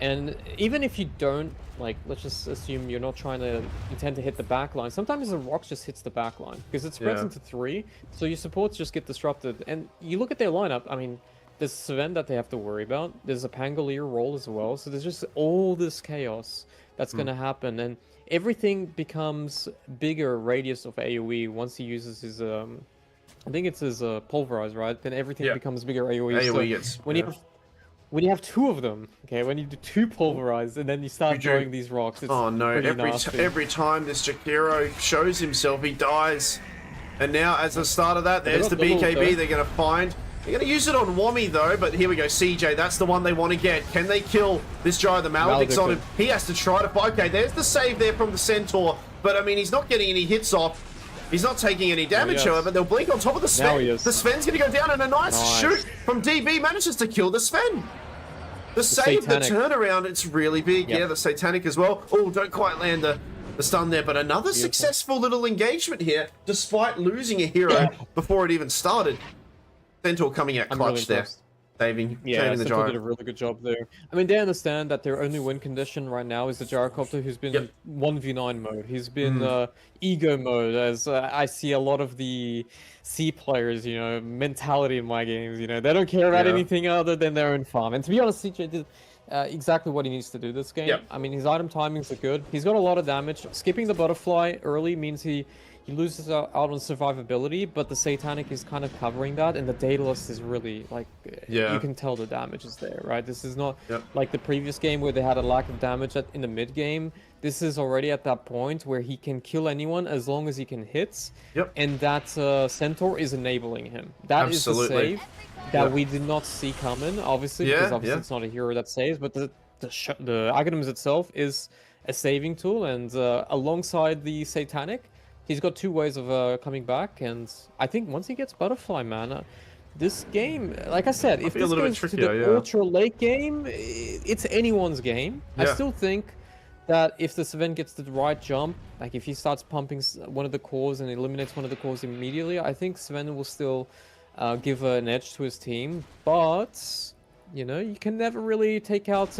And even if you don't, like, let's just assume you're not trying to intend to hit the back line, sometimes the rock just hits the back line because it spreads Yeah. into 3, so your supports just get disrupted. And you look at their lineup, I mean, there's Sven that they have to worry about, there's a Pangolier roll as well, so there's just all this chaos that's going to happen. And everything becomes bigger radius of AoE once he uses his, I think it's his pulverize, right? Then everything Yeah. becomes bigger AoE. AoE So gets... when yeah. you have 2 of them, okay, when you do 2 pulverize and then you start Juju. throwing these rocks, it's Oh no, pretty every nasty. every time this Jakiro shows himself, he dies. And now, as the start of that, there's the got double, BKB though. they're going to find. They're going to use it on Wami, though, but here we go, CJ, that's the one they want to get. Can they kill this Gyro? The Maledict's on him. He has to try to fight. Okay, there's the save there from the Centaur, but I mean, he's not getting any hits off. He's not taking any damage, is. however. They'll blink on top of the Now he Sven. is. The Sven's going to go down, and a nice Nice. shoot from DB manages to kill the Sven. The save, the Satanic. turnaround, it's really big. Yep. Yeah, the Satanic as well. Oh, don't quite land the stun there, but another successful little engagement here, despite losing a hero before it even started. Centaur coming out I'm clutch really there. impressed. Saving Yeah, the Centaur did a Gyro. really good job there. I mean, they understand that their only win condition right now is the Gyrocopter, who's been Yep. 1v9 mode. He's been ego mode, as I see a lot of the C players, you know, mentality in my games. You know, they don't care about Yeah. anything other than their own farm. And to be honest, CJ did exactly what he needs to do this game. Yep. I mean, his item timings are good. He's got a lot of damage. Skipping the butterfly early means he he loses out on survivability, but the Satanic is kind of covering that, and the Daedalus is really, like, Yeah. you can tell the damage is there, right? This is not Yep. like the previous game where they had a lack of damage in the mid game. This is already at that point where he can kill anyone as long as he can hit, Yep. and that Centaur is enabling him. That is the Absolutely. save that Yep. we did not see coming, obviously, Yeah, because obviously yeah. it's not a hero that saves, but the Aghanim's itself is a saving tool, and alongside the Satanic, he's got two ways of coming back, and I think once he gets Butterfly, man, this game, like I said, if be a this little bit goes to trickier, the yeah. ultra late game, it's anyone's game. I Yeah. still think that if the Sven gets the right jump, like if he starts pumping one of the cores and eliminates one of the cores immediately, I think Sven will still give an edge to his team. But, you know, you can never really take out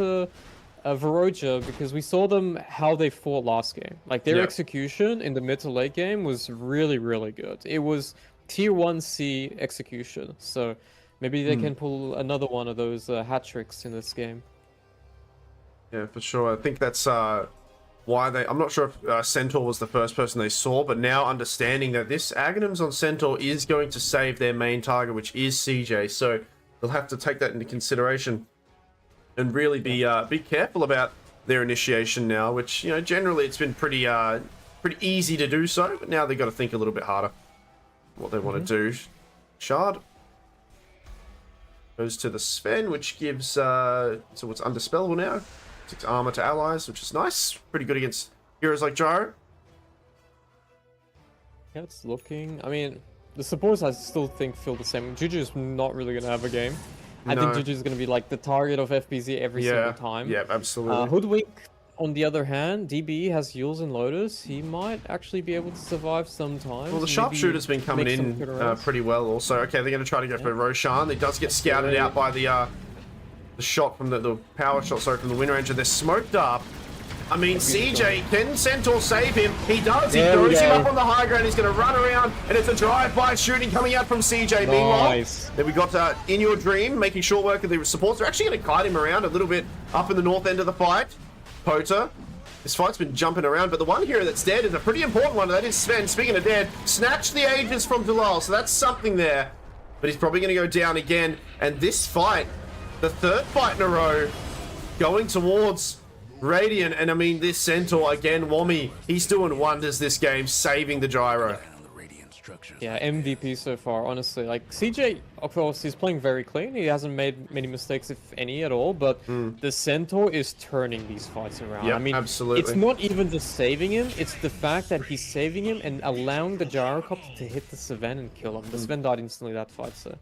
Varoja, because we saw them how they fought last game. Like their Yeah. execution in the mid to late game was really, really good. It was tier 1C execution. So maybe they can pull another one of those hat tricks in this game. Yeah, for sure. I think that's why they... I'm not sure if Centaur was the first person they saw, but now understanding that this Aghanim's on Centaur is going to save their main target, which is CJ. So they'll have to take that into consideration and really be careful about their initiation now, which, you know, generally it's been pretty easy to do so, but now they've got to think a little bit harder what they want to do. Shard goes to the Sven, which gives so it's undispellable now. 6 armor to allies, which is nice. Pretty good against heroes like Gyro. Yeah, it's looking... I mean, the supports I still think feel the same. Juju's not really going to have a game. I think No. Juju's going to be like the target of FBZ every single time. Yeah, absolutely. Hoodwink, on the other hand, DB has Yules and Lotus. He might actually be able to survive sometimes. Well, the maybe sharpshooter's been coming make some in turnarounds. pretty well also. Okay, they're going to try to go for Roshan. He does get scouted out by the shot from the power shot, sorry, from the Wind Ranger. They're smoked up. I mean, CJ, can Centaur save him? He does. He There we throws him go. up on the high ground. He's going to run around, and it's a drive-by shooting coming out from CJ. Meanwhile, Nice. then we got In Your Dream making short work of the supports. They're actually going to kite him around a little bit up in the north end of the fight. Pota. This fight's been jumping around, but the one hero that's dead is a pretty important one. That is Sven. Speaking of dead, snatched the Aegis from Dalal, so that's something there. But he's probably going to go down again. And this fight, the third fight in a row, going towards Radiant. And I mean, this Centaur, again, Wommy, he's doing wonders this game, saving the Gyro. On the radiant structures. Yeah, MVP so far, honestly. Like, CJ, of course, he's playing very clean. He hasn't made many mistakes, if any at all, but the Centaur is turning these fights around. Yep, I mean, absolutely. it's not even just saving him, it's the fact that he's saving him and allowing the Gyrocopter to hit the Sven and kill him. The Sven died instantly that fight, so...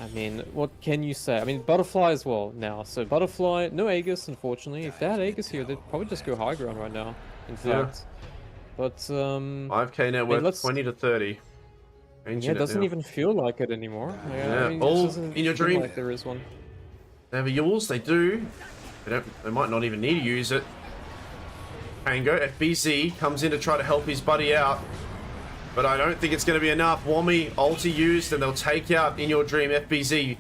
I mean, what can you say? I mean, Butterfly as well now. So Butterfly, no Aegis, unfortunately. If they had Aegis here, they'd probably just go high ground right now, in Yeah. fact. But, 5k net worth, let's- 20 to 30. yeah, Changing it doesn't now. even feel like it anymore. Yeah, I mean, all it doesn't in your feel dream. Like there is one. They have a Yules, they do. They might not even need to use it. Tango, FBZ comes in to try to help his buddy out. But I don't think it's going to be enough. Wommy, ulti used, and they'll take out In Your Dream FBZ.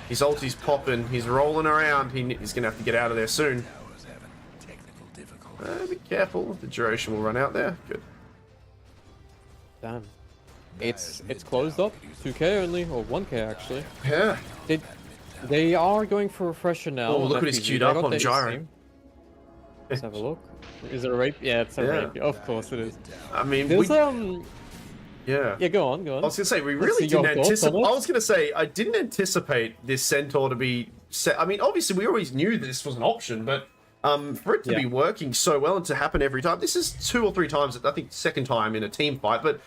His ulti's popping. He's rolling around. He's going to have to get out of there soon. Was having technical difficulties. Be careful. The duration will run out there. Good. Damn. It's closed up. 2k only, or 1k actually. Yeah. They are going for refresher now. Oh, on look what he's FPG. queued They up got on their Gyro. team. Let's have a look. Is it a rape? Yeah, it's a Yeah. rape. Of course it is. I mean, There's yeah. yeah, go on. I was gonna say we Let's really see your didn't thoughts on anticipate. it. I was gonna say I didn't anticipate this Centaur to be set. I mean, obviously we always knew this was an option, but for it to be working so well and to happen every time, this is 2 or 3 times. I think second time in a team fight, but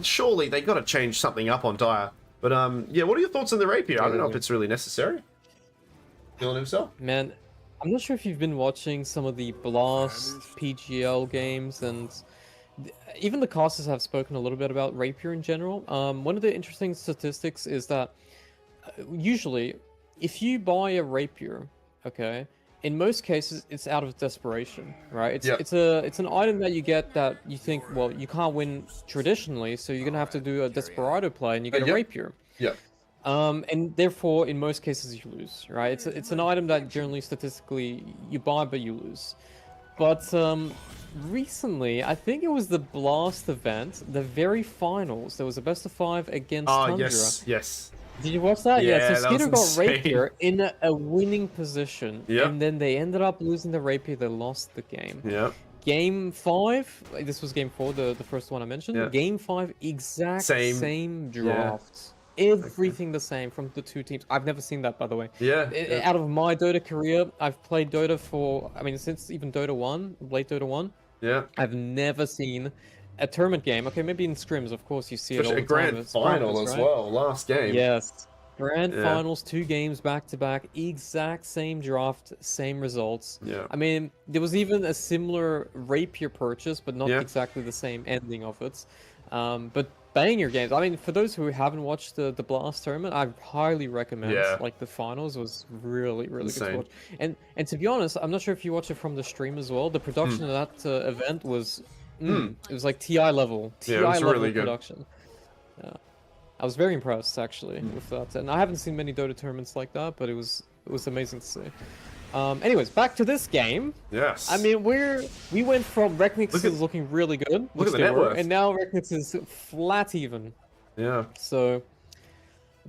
surely they got to change something up on Dire. But yeah, what are your thoughts on the rapier? I don't know if it's really necessary. Killing himself. Man, I'm not sure if you've been watching some of the Blast PGL games, and even the casters have spoken a little bit about Rapier in general. One of the interesting statistics is that usually, if you buy a Rapier, okay, in most cases it's out of desperation, right? It's an item that you get that you think, well, you can't win traditionally, so you're gonna have to do a Desperado play, and you get a Rapier. Yeah. And therefore, in most cases, you lose, right? It's an item that generally, statistically, you buy but you lose. But recently, I think it was the Blast event, the very finals. There was a best of 5 against Oh, Tundra. yes. Did you watch that? Yeah, so that was Skitter got insane. Rapier in a winning position, Yep. and then they ended up losing the Rapier. They lost the game. Yeah. Game 5, this was game 4, the first one I mentioned. Yeah. Game 5, exact same Yeah. drafts. Everything the same from the two teams. I've never seen that, by the way. Yeah. Out of my Dota career, I've played Dota for, I mean, since even Dota 1, late Dota 1, Yeah. I've never seen a tournament game. Okay, maybe in scrims, of course, you see it all Especially the a time. grand It's final practice, as right? well. Last game. Yes. Grand Yeah. finals, 2 games back to back, exact same draft, same results. Yeah. I mean, there was even a similar Rapier purchase, but not Yeah. exactly the same ending of it. But banger games. I mean, for those who haven't watched the Blast tournament, I highly recommend. Yeah. Like the finals was really good Insane. to watch. And to be honest, I'm not sure if you watch it from the stream as well. The production of that event was it was like TI level, TI Yeah, it was level really good. production. Yeah. I was very impressed actually with that, and I haven't seen many Dota tournaments like that, but it was amazing to see. Anyways, back to this game. Yes. I mean, we went from Reknix Look at- is looking really good, look at the they net were, worth. and now Reknix is flat even. Yeah. So,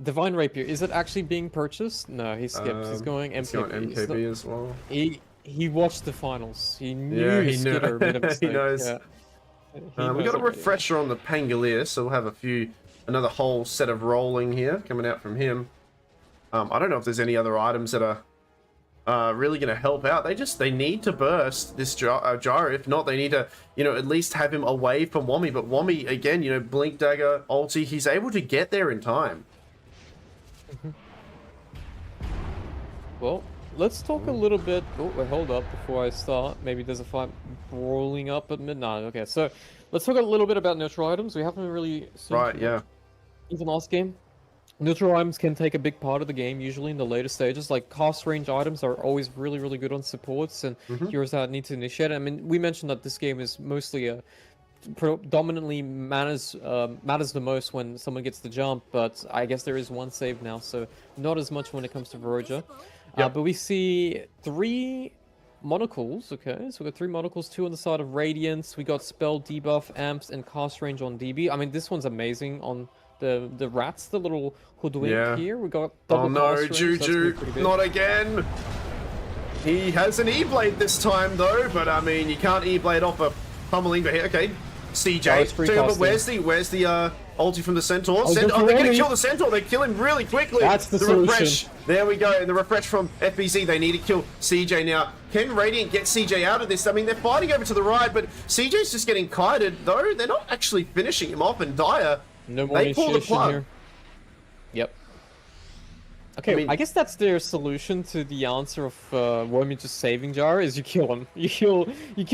Divine Rapier, is it actually being purchased? No, he skipped. He's going He's MKB. going He's MKB not- as well. he watched the finals. He knew Yeah, he knew. Skitter made a He mistake. knows. Yeah. He We knows got a already. refresher on the Pangolier, so we'll have another whole set of rolling here coming out from him. I don't know if there's any other items that are really going to help out. They need to burst this Gyro. If not, they need to, at least have him away from Wommy. But Wommy, again, Blink Dagger, ulti, he's able to get there in time. Well, let's talk a little bit. Oh, wait, hold up before I start. Maybe there's a fight rolling up at midnight. Okay, so let's talk a little bit about neutral items. We haven't really seen Right, too yeah. much. Even last game, neutral items can take a big part of the game, usually in the later stages. Like cast range items are always really good on supports and heroes that need to initiate. I mean, we mentioned that this game is mostly predominantly matters the most when someone gets the jump, but I guess there is one save now, so not as much when it comes to Veroja. Yep. But we see 3 monocles, okay? So we got 3 monocles, 2 on the side of Radiance. We got spell, debuff, amps, and cast range on DB. I mean, this one's amazing on the rats, the little hoodwink Yeah. here. We got Oh double no, cast range, so that's gonna be Juju, pretty big. not again. He has an E-Blade this time though, but I mean, you can't E-Blade off a pummeling, but here, okay. CJ, it's free so, but casting. where's the ulti from the Centaur? Oh, They're don't gonna worry. kill the Centaur, they kill him really quickly. That's the refresh. solution. There we go, the refresh from FBZ, they need to kill CJ now. Can Radiant get CJ out of this? I mean, they're fighting over to the right, but CJ's just getting kited, though. They're not actually finishing him off, and Dire, No more they pull the initiation plug. here. Yep. Okay, I, mean- guess that's their solution to the answer of Wormy just saving Jar is you kill him. You kill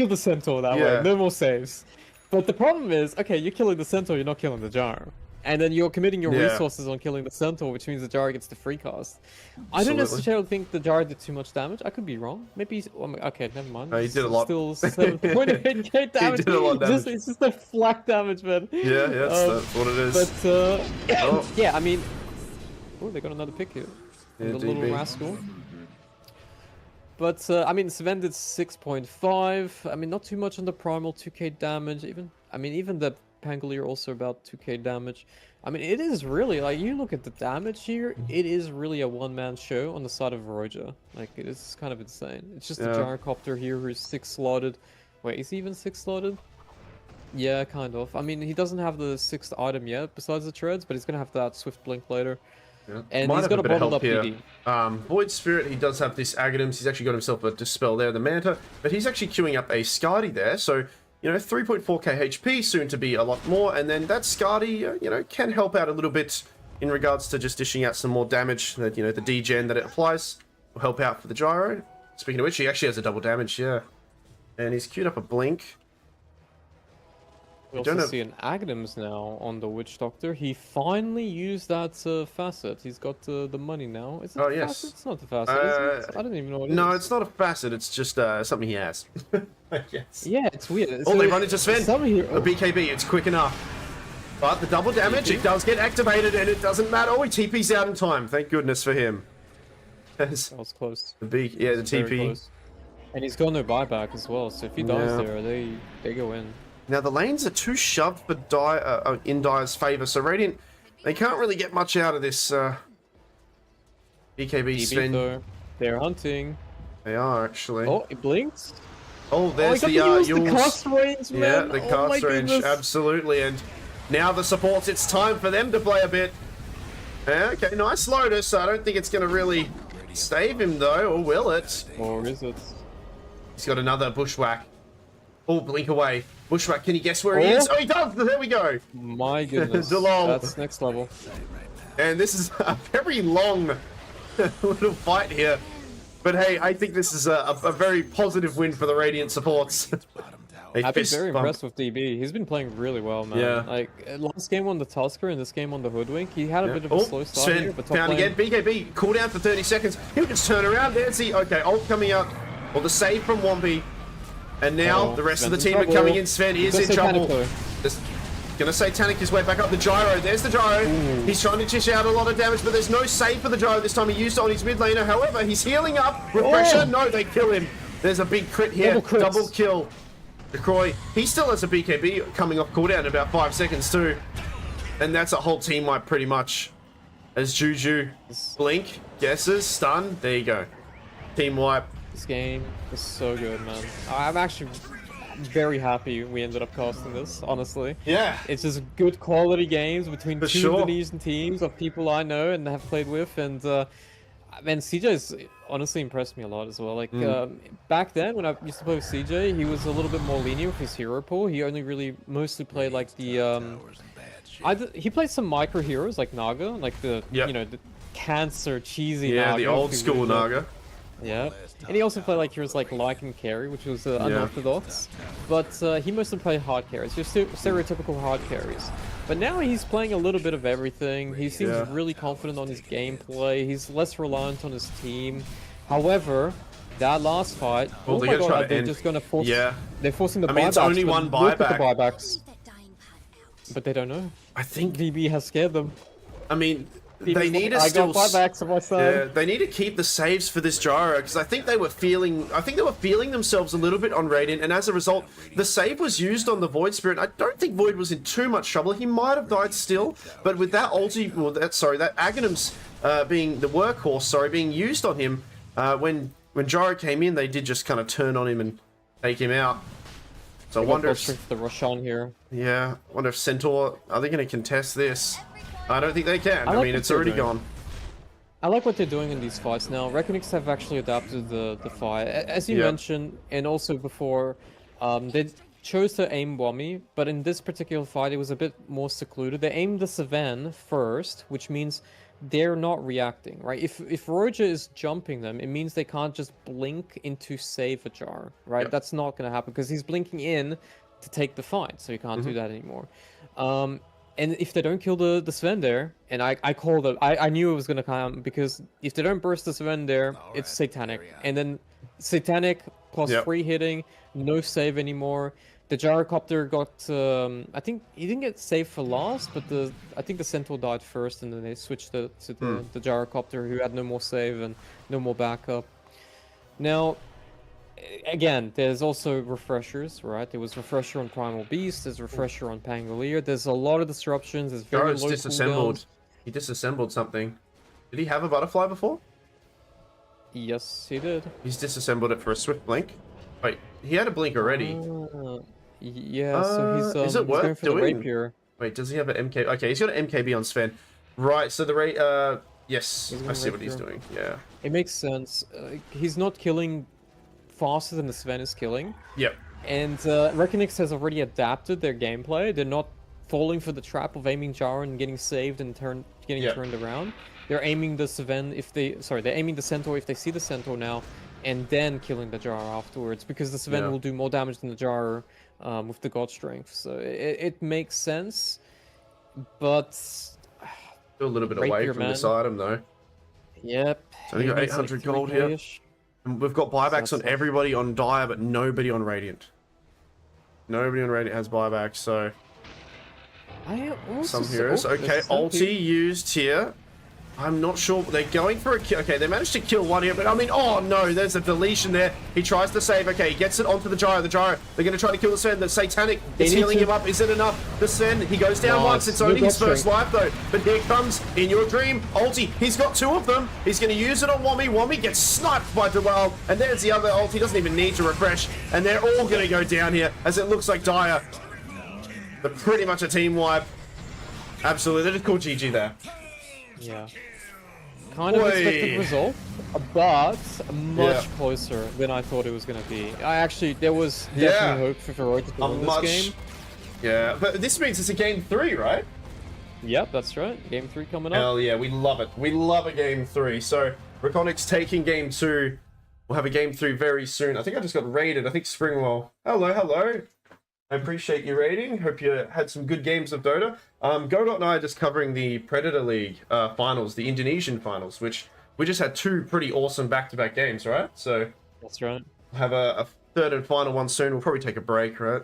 the Centaur that Yeah. way. No more saves. But the problem is, okay, you're killing the Centaur, you're not killing the Jar. And then you're committing your Yeah. resources on killing the Centaur, which means the Jar gets the free cast. I don't Absolutely. necessarily think the Jar did too much damage. I could be wrong. Maybe he's... okay, never mind. No, he did a lot. Still 7.8k damage. did a lot of damage. It's just a flak damage, man. Yeah, that's what it is. But, Oh. yeah, I mean... Oh, they got another pick here. Yeah, The little DB. rascal. But, I mean, Sven did 6.5. I mean, not too much on the primal, 2k damage. Even the Pangolier also about 2k damage. I mean, it is really, like, you look at the damage here, it is really a one-man show on the side of Veroja. Like, it is kind of insane. It's just Yeah. a Gyrocopter here who's 6-slotted. Wait, is he even 6-slotted? Yeah, kind of. I mean, he doesn't have the 6th item yet, besides the treads, but he's gonna have that Swift Blink later. Yeah. And Might he's have got a a bit of bottled help up here. DD. Void Spirit, he does have this Aghanims. He's actually got himself a Dispel there, the Manta, but he's actually queuing up a Skadi there, so, 3.4k HP, soon to be a lot more, and then that Skadi, can help out a little bit in regards to just dishing out some more damage, that, the degen that it applies will help out for the Gyro. Speaking of which, he actually has a double damage, yeah. And he's queued up a Blink. We don't also have- see an Aghanims now on the Witch Doctor. He finally used that facet. He's got the money now. Is it Oh, the yes. facet? It's not the facet, is it? I don't even know what it is. No, it's not a facet, it's just something he has. Yes. Yeah, it's weird. Oh, they run into Sven. Some here... A BKB, it's quick enough. But the double damage, it does get activated, and it doesn't matter. Oh, he TP's out in time. Thank goodness for him. As That was close. the B, yeah, the Very TP. close. And he's got no buyback as well, so if he dies Yeah. there, they go in. Now the lanes are too shoved for in Dire's favor, so Radiant, they can't really get much out of this BKB DB Sven. though, they're hunting. They are actually. Oh, it blinks. Oh, there's I the got to use the Yules. cast range, man. Yeah, the Oh my cast range, goodness. absolutely. And now the supports, it's time for them to play a bit. Yeah, okay, nice Lotus. I don't think it's going to really save him though, or will it? Or is it? He's got another bushwhack. Oh, blink away. Bushwhack, can you guess where he Oh. is? Oh, he does! There we go. My goodness. Delol. That's next level. And this is a very long little fight here. But hey, I think this is a very positive win for the Radiant supports. A I've been fist very bump. impressed with DB. He's been playing really well, man. Yeah. Like, last game on the Tusker and this game on the Hoodwink, he had a bit of a Oh, slow start here, Sven but top found lane... again. BKB, cooldown for 30 seconds. He'll just turn around. There's the... Okay, ult coming out. Well, the save from Wompy. And now Oh, the rest of the Sven's in team are trouble. coming in. Sven is Go in trouble. Satanic, though. This, gonna Satanic his way back up the gyro. There's the gyro. He's trying to dish out a lot of damage, but there's no save for the gyro this time. He used it on his mid laner. However, he's healing up. Refresher. Oh. No, they kill him. There's a big crit here. Double crits. Double kill. DeCroy, he still has a BKB coming off cooldown in about 5 seconds too. And that's a whole team wipe pretty much. As Juju, blink, guesses, stun. There you go. Team wipe. This game is so good, man. I'm actually very happy we ended up casting this, honestly. Yeah. It's just good quality games between For two sure. Indonesian teams of people I know and have played with, and man, CJ's honestly impressed me a lot as well. Like back then when I used to play with CJ, he was a little bit more lenient with his hero pool. He only really mostly played like the he played some micro heroes like Naga, like the Yep. you know the cancer cheesy Yeah, Naga. the old who school really loved- Naga. Yeah, and he also played like heroes like Lycan and Carry, which was unorthodox. But he mostly played hard carries, just stereotypical hard carries. But now he's playing a little bit of everything. He seems Yeah. really confident on his gameplay. He's less reliant on his team. However, that last fight, Well, oh they're my gonna try god, to they're end- just gonna force. Yeah. They're forcing the I buybacks. mean, it's only but one look at the buyback. buybacks. But they don't know. I think, DB has scared them. I mean, DB's they like, need to I still... got buybacks on my side. Yeah, they need to keep the saves for this gyro because I think they were feeling themselves a little bit on Radiant, and as a result, the save was used on the Void Spirit. I don't think Void was in too much trouble. He might have died still, but with that ulti, well, that Aghanim's being the workhorse, being used on him, when gyro came in, they did just kind of turn on him and take him out. So I wonder if the Roshan here. I wonder if Centaur, are they going to contest this? I don't think they can. I like mean, what it's they're already doing. gone. I like what they're doing in these fights now. Reckonix have actually adapted the fight. As you Yeah. mentioned, and also before, they chose to aim Wommy, but in this particular fight it was a bit more secluded. They aimed the Sven first, which means they're not reacting, right? If Roja is jumping them, it means they can't just blink into save a jar, right? Yep. That's not going to happen because he's blinking in to take the fight, so you can't do that anymore. And if they don't kill the Sven there, and I called it, I knew it was gonna come because if they don't burst the Sven there, it's Satanic. And then Satanic plus Yep. free hitting, no save anymore. The Gyrocopter got, I think he didn't get saved for last, but I think the Centaur died first, and then they switched to the Gyrocopter, who had no more save and no more backup. Now, again, there's also refreshers, right? There was refresher on Primal Beast, there's refresher on Pangolier, there's a lot of disruptions, there's very Gyro's low disassembled. cooldowns. He disassembled something. Did he have a butterfly before? Yes, he did. He's disassembled it for a swift blink. Wait, he had a blink already. Yeah, so he's, is it he's going worth for the doing? Rapier. Wait, does he have an MK? Okay, he's got an MKB on Sven. Right, so yes, He's I gonna see what he's Rapier. doing. Yeah. It makes sense. He's not killing faster than the Sven is killing. Yep. And Reckonix has already adapted their gameplay. They're not falling for the trap of aiming Jar and getting saved and getting Yeah. turned around. They're aiming the Sven they're aiming the Centaur if they see the Centaur now, and then killing the Jar afterwards, because the Sven Yeah. will do more damage than the Jar with the God Strength. So it makes sense, but Still a little bit away Rapier, from this man. item though. yep. only got he needs, 800 gold here. 3K-ish. And we've got buybacks That's on not- everybody on Dire, but nobody on Radiant. Nobody on Radiant has buybacks, so I also some heroes. there's Okay, some ulti people- used here. I'm not sure. They're going for a kill. Okay, they managed to kill one here, but I mean, oh no, there's a deletion there. He tries to save. Okay, he gets it onto the gyro. The gyro, they're going to try to kill the Sven. The Satanic is healing him up. Is it enough? The Sven, he goes down once. It's only his first life though. But here comes, in your dream, ulti. He's got two of them. He's going to use it on Wommy. Wommy gets sniped by Dwell. And there's the other ult. He doesn't even need to refresh. And they're all going to go down here, as it looks like Dire. They're pretty much a team wipe. Absolutely. They just called GG there. Yeah. Kind of expected result, but much closer than I thought it was going to be. There was definitely hope for Veronica to win this game. Yeah, but this means it's a game 3, right? Yep, that's right. Game 3 coming up. Hell yeah, we love it. We love a game 3. So, Raconix taking game 2. We'll have a game 3 very soon. I think I just got raided. I think Springwell. Hello, hello. I appreciate you rating. Hope you had some good games of Dota. Godot and I are just covering the Predator League finals, the Indonesian finals, which we just had 2 pretty awesome back-to-back games, right? So that's right. We'll have a third and final one soon. We'll probably take a break, right?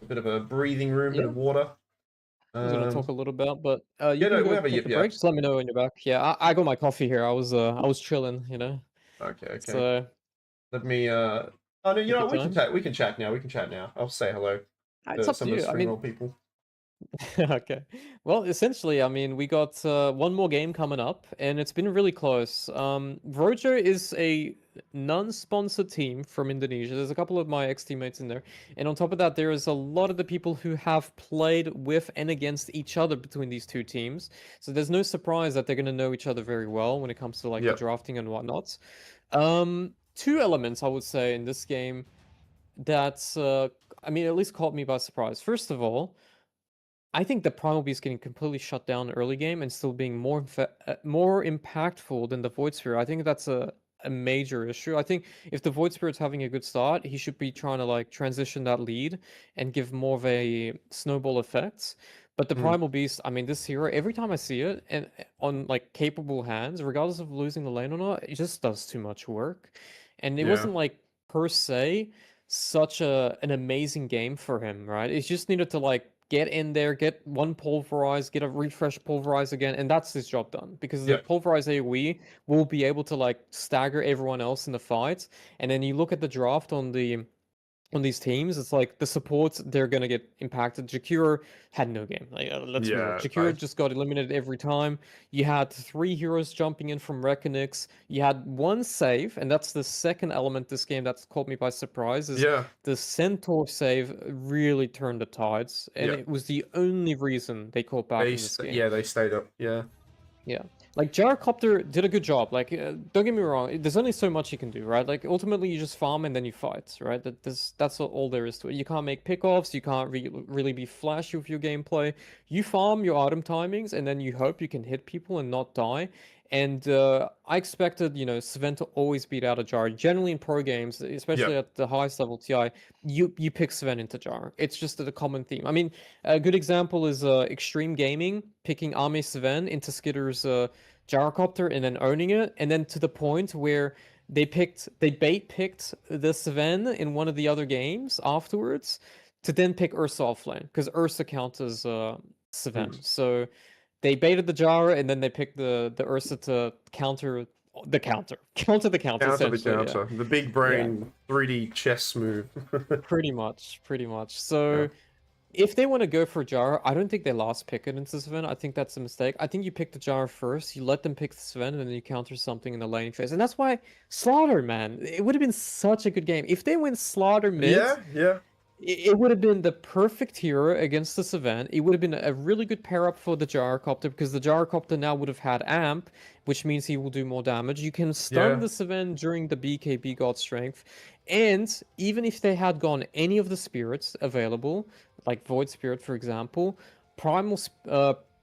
A bit of a breathing room, bit of water. I was gonna talk a little about, but you can go have a take a break. Just let me know when you're back. Yeah, I got my coffee here. I was chilling, you know. Okay. So let me. Oh no, you know we can chat. We can chat now. We can chat now. I'll say hello. It's up to you. I mean, people. okay. Well, essentially, I mean, we got one more game coming up, and it's been really close. Vrojo is a non-sponsored team from Indonesia. There's a couple of my ex-teammates in there. And on top of that, there is a lot of the people who have played with and against each other between these two teams. So there's no surprise that they're going to know each other very well when it comes to like the drafting and whatnot. 2 elements, I would say, in this game that's, I mean, at least caught me by surprise. First of all, I think the Primal Beast getting completely shut down early game and still being more impactful than the Void Spirit. I think that's a major issue. I think if the Void Spirit's having a good start, he should be trying to like transition that lead and give more of a snowball effect. But the Primal Beast, I mean, this hero, every time I see it and on like capable hands, regardless of losing the lane or not, it just does too much work. And it wasn't like per se such an amazing game for him, right? It just needed to like get in there, get one pulverize, get a refresh pulverize again, and that's his job done. Because the pulverize AoE will be able to like stagger everyone else in the fight. And then you look at the draft on these teams, it's like the supports, they're gonna get impacted. Jakiro had no game. Like, let's be real. Jakiro just got eliminated every time. You had 3 heroes jumping in from Reckonix. You had 1 save, and that's the second element this game that's caught me by surprise. Is the Centaur save really turned the tides, and it was the only reason they caught back in this game. Yeah, they stayed up. Yeah. Like, Gyrocopter did a good job. Like, don't get me wrong, there's only so much you can do, right? Like, ultimately, you just farm and then you fight, right? That's all there is to it. You can't make pickoffs, you can't really be flashy with your gameplay. You farm your item timings, and then you hope you can hit people and not die. And I expected, you know, Sven to always beat out a Jar. Generally in pro games, especially at the highest level TI, you pick Sven into Jar. It's just a common theme. I mean, a good example is Extreme Gaming picking Ame Sven into Skitter's Gyrocopter and then owning it, and then to the point where they bait picked the Sven in one of the other games afterwards to then pick Ursa offlane, because Ursa counts as Sven. So they baited the Jara, and then they picked the Ursa to counter the counter. The big brain 3D chess move. pretty much. So if they want to go for Jara, I don't think they last pick it into Sven. I think that's a mistake. I think you pick the Jara first, you let them pick the Sven, and then you counter something in the lane phase. And that's why Slaughter, man, it would have been such a good game. If they went Slaughter mid, it would have been the perfect hero against the Sven. It would have been a really good pair up for the Gyrocopter, because the Gyrocopter now would have had Amp, which means he will do more damage. You can stun the Sven during the BKB God Strength. And even if they had gone any of the spirits available, like Void Spirit, for example,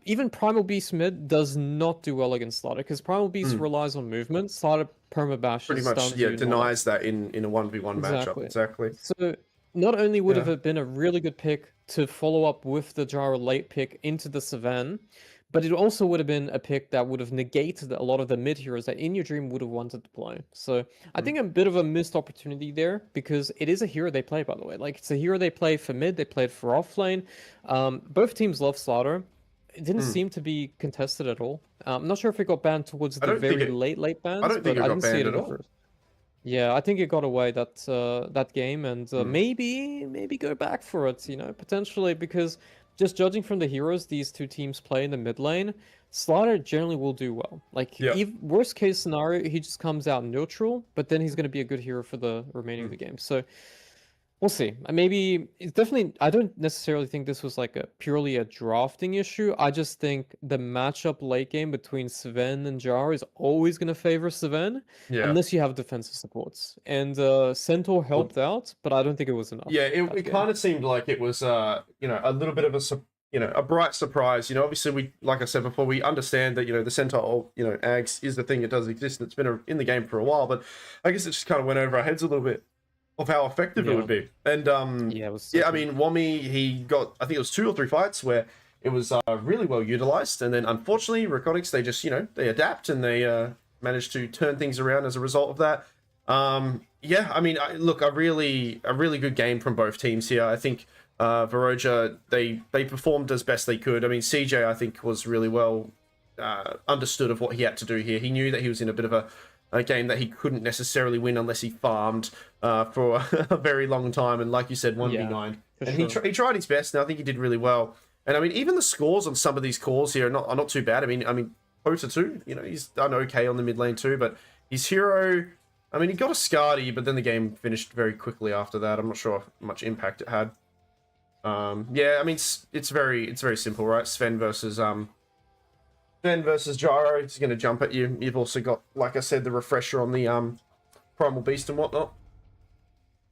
even Primal Beast mid does not do well against Slaughter, because Primal Beast relies on movement. Slaughter permabash pretty much denies that in a 1v1 matchup. Exactly. So not only would have it been a really good pick to follow up with the Jara late pick into the Sven, but it also would have been a pick that would have negated a lot of the mid heroes that In Your Dream would have wanted to play. So I think a bit of a missed opportunity there, because it is a hero they play, by the way. Like, it's a hero they play for mid, they play it for offlane. Both teams love Slaughter. it didn't Hmm. seem to be contested at all. I'm not sure if it got banned towards I the don't think very it. late I bans, don't think but it I got didn't see banned it at in the all. first. Yeah, I think it got away that game, and Hmm. maybe go back for it, potentially, because just judging from the heroes these two teams play in the mid lane, Slaughter generally will do well. Like, Yeah. worst case scenario, he just comes out neutral, but then he's going to be a good hero for the remaining of the game. So we'll see. Maybe it's definitely. I don't necessarily think this was like a purely a drafting issue. I just think the matchup late game between Sven and Jar is always going to favor Sven, Yeah. unless you have defensive supports. And Centaur helped out, but I don't think it was enough Yeah, that it game. kind of seemed like it was, a little bit of a bright surprise. Obviously we, like I said before, we understand that, the Centaur, Ags is the thing that does exist. It's been in the game for a while, but I guess it just kind of went over our heads a little bit of how effective it Yeah. would be. And, Yeah, it was so I good. mean, Wami, he got, I think it was 2 or 3 fights where it was really well utilized. And then unfortunately, Raconics, they just, they adapt and they manage to turn things around as a result of that. Yeah, I mean, look, a really good game from both teams here. I think Varoja, they performed as best they could. I mean, CJ, I think, was really well understood of what he had to do here. He knew that he was in a bit of a game that he couldn't necessarily win unless he farmed for a very long time. And like you said, 1v9. for And sure. he tried his best, and I think he did really well. And I mean, even the scores on some of these cores here are not too bad. I mean, Pota too, he's done okay on the mid lane too, but his hero, I mean, he got a Skadi, but then the game finished very quickly after that. I'm not sure how much impact it had. Yeah, I mean, it's very simple, right? Sven versus Gyro. He's going to jump at you. You've also got, like I said, the refresher on the Primal Beast and whatnot.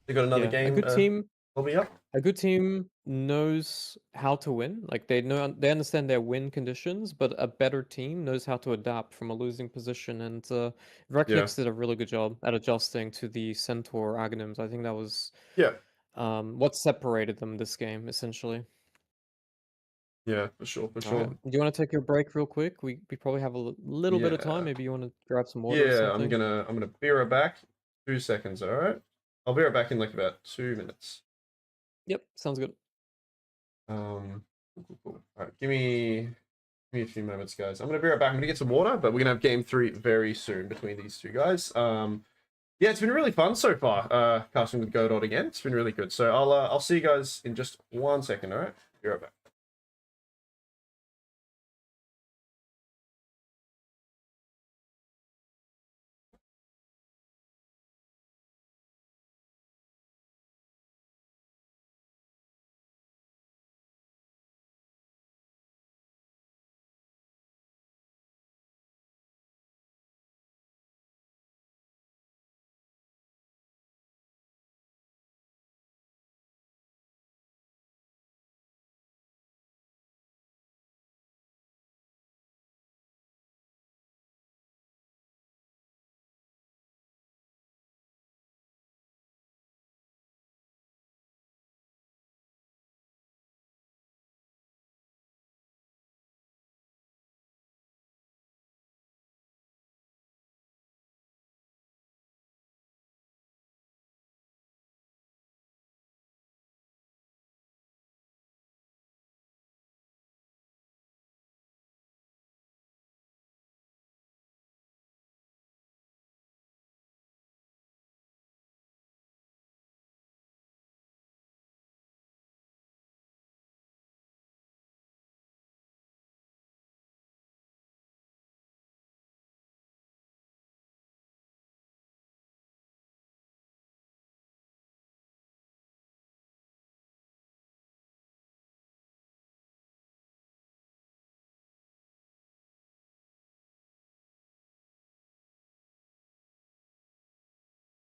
They got another Yeah, game. Lobby up. a good team knows how to win. Like they understand their win conditions, but a better team knows how to adapt from a losing position. And Yeah. Reknix did a really good job at adjusting to the Centaur Aghanims. I think that was Yeah. what separated them this game, essentially. Yeah, for sure, for All sure. right. Do you want to take your break real quick? We probably have a little bit of time. Yeah. Maybe you want to grab some water or Yeah, something. I'm gonna be right back. 2 seconds, all right? I'll be right back in like about 2 minutes. Yep, sounds good. Cool. All right, give me a few moments, guys. I'm gonna be right back. I'm gonna get some water, but we're gonna have game 3 very soon between these two guys. Yeah, it's been really fun so far. Casting with Godot again. It's been really good. So I'll see you guys in just 1 second. All right, be right back.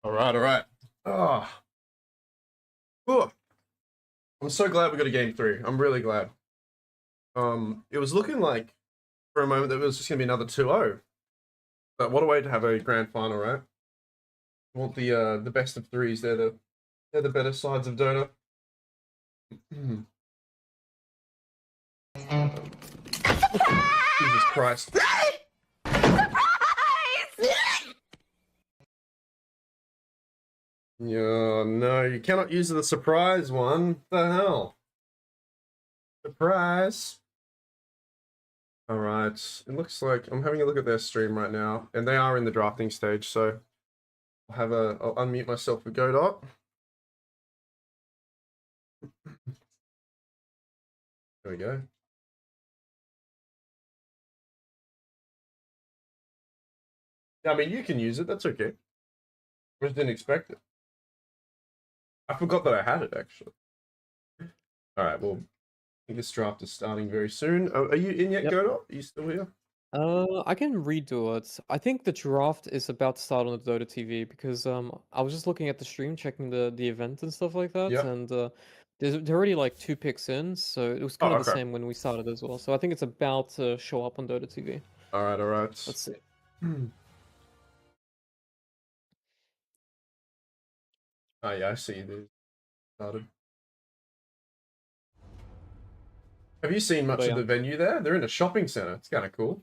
All right. Oh, I'm so glad we got a game 3. I'm really glad. It was looking like for a moment that it was just gonna be another 2-0. But what a way to have a grand final, right? You want the best of 3s. They're the better sides of Dota. Jesus Christ. Yeah, no, you cannot use the surprise one. What the hell? Surprise. All right. It looks like I'm having a look at their stream right now, and they are in the drafting stage. So I'll unmute myself with Godot. There we go. I mean, you can use it. That's okay. I just didn't expect it. I forgot that I had it, actually. All right, well, I think this draft is starting very soon. Oh, are you in yet, Yep. Godot? Are you still here? I can redo it. I think the draft is about to start on the Dota TV because I was just looking at the stream, checking the event and stuff like that, Yep. and they're already like 2 picks in, so it was kind Oh, of the okay. same when we started as well. So I think it's about to show up on Dota TV. All right, all right. Let's see. Oh, yeah, I see this started. Have you seen much But of yeah. the venue there? They're in a shopping center. It's kind of cool.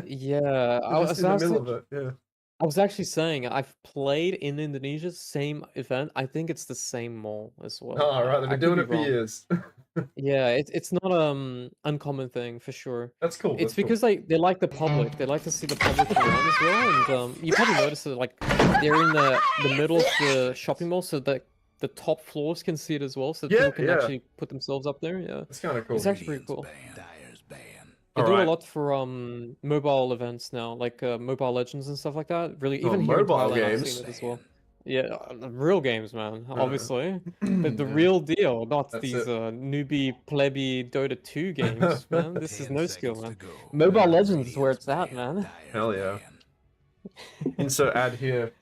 Yeah, They're just in the middle of it. Yeah. I was actually saying I've played in Indonesia, same event. I think it's the same mall as well. Oh, all right. They've I been could doing be it for wrong. years. Yeah, it's not uncommon thing for sure. That's cool. It's That's cool. because they like the public. They like to see the public around as well. And you probably notice that like they're in the middle of the shopping mall, so that the top floors can see it as well, so that Yeah, people can yeah. actually put themselves up there. Yeah, It's kind of cool. it's actually pretty Radiant's cool. ban. Dire's ban. They All do it right. a lot for mobile events now, like Mobile Legends and stuff like that. Really, Oh, even here in mobile Thailand, I've games? seen it as well. Yeah, real games, man. Obviously, but the Yeah. real deal, not That's these it. newbie plebby Dota 2 games, man. This is 10 no skill, seconds man. to go. Mobile Yeah. Legends is where it's at, Radiant's man. ban. Hell Dire's yeah. ban. Insert ad here.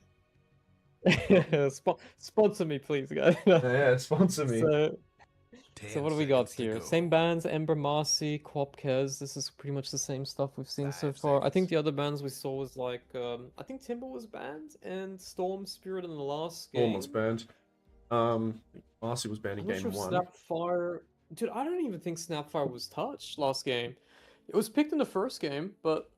Sponsor me, please, guys. Yeah, sponsor me. So, 10 what do we got seconds to here? go. Same bands, Ember Marcy, Quapkez. This is pretty much the same stuff we've seen so 5 far. I think seconds. the other bands we saw was like, I think Timber was banned and Storm Spirit in the last game. Almost banned. Marcy was banned in I'm not game sure if one. Snapfire. Dude, I don't even think Snapfire was touched last game. It was picked in the first game, but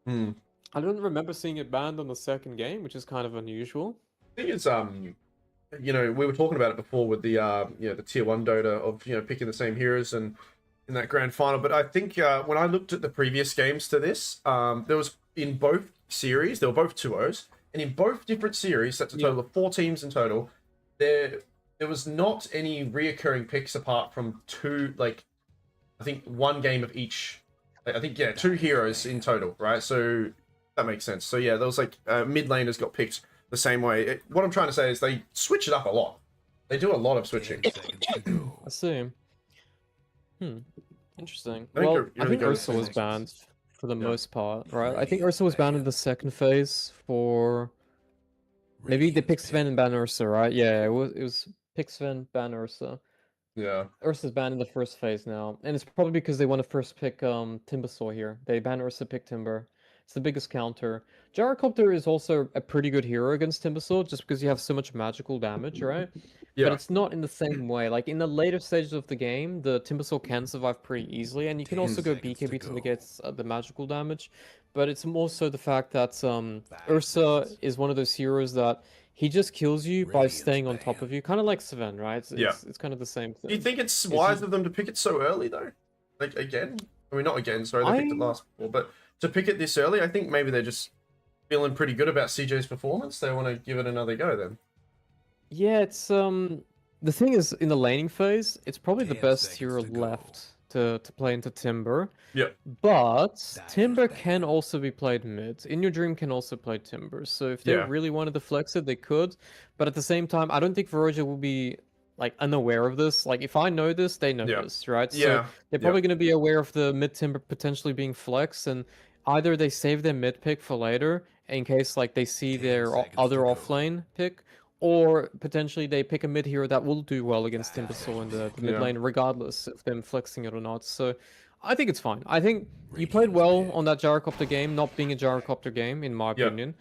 Hmm. I don't remember seeing it banned on the second game, which is kind of unusual. I think it's you know, we were talking about it before with the you know, the tier 1 Dota of, you know, picking the same heroes and in that grand final. But I think when I looked at the previous games to this, there was in both series, there were both 2-0s, and in both different series, that's a total of 4 teams in total. There was not any reoccurring picks apart from 2, like I think 1 game of each. I think, yeah, 2 heroes in total, right? So that makes sense. So yeah, there was like mid laners got picked the same way. What I'm trying to say is they switch it up a lot. They do a lot of switching. 10 seconds to go. I see. Interesting. I think Well, you're I think really Ursa good. was banned for the Yeah. most part, right? I think Ursa was banned in the second phase for maybe they picked Sven and ban Ursa, right? Yeah, it was pick Sven, ban Ursa. Yeah. Ursa's banned in the first phase now, and it's probably because they want to first pick Timbersaw here. They ban Ursa, pick Timber. It's the biggest counter. Gyrocopter is also a pretty good hero against Timbersaw, just because you have so much magical damage, right? Yeah. But it's not in the same way. Like in the later stages of the game, the Timbersaw can survive pretty easily, and you can also go 10 seconds to BKB to go. negate the magical damage. But it's more so the fact that Ursa seconds. is one of those heroes that he just kills you by Radiant's staying on top ban. of you, kind of like Sven, right? Yeah. It's kind of the same thing. Do you think it's Is wise he- of them to pick it so early though? Like again? I mean, not again. Sorry, they picked it I- last before, but to pick it this early, I think maybe they're just feeling pretty good about CJ's performance. They want to give it another go then. Yeah, it's the thing is in the laning phase, it's probably the 10 best seconds hero to go. left to play into Timber. Yep. But Dire's Timber ban. can also be played mid. In Your Dream can also play Timber. So if they Yeah. really wanted to flex it, they could. But at the same time, I don't think Veroja will be like unaware of this. Like if I know this, they know Yeah. this, right? So Yeah. they're probably going to be aware of the mid Timber potentially being flexed, and either they save their mid pick for later in case like they see 10 their seconds other to go. offlane pick, or potentially they pick a mid hero that will do well against Timbersaw in the mid Yeah. lane, regardless of them flexing it or not. So I think it's fine. I think you played well on that Gyrocopter game, not being a Gyrocopter game, in my Yeah. opinion.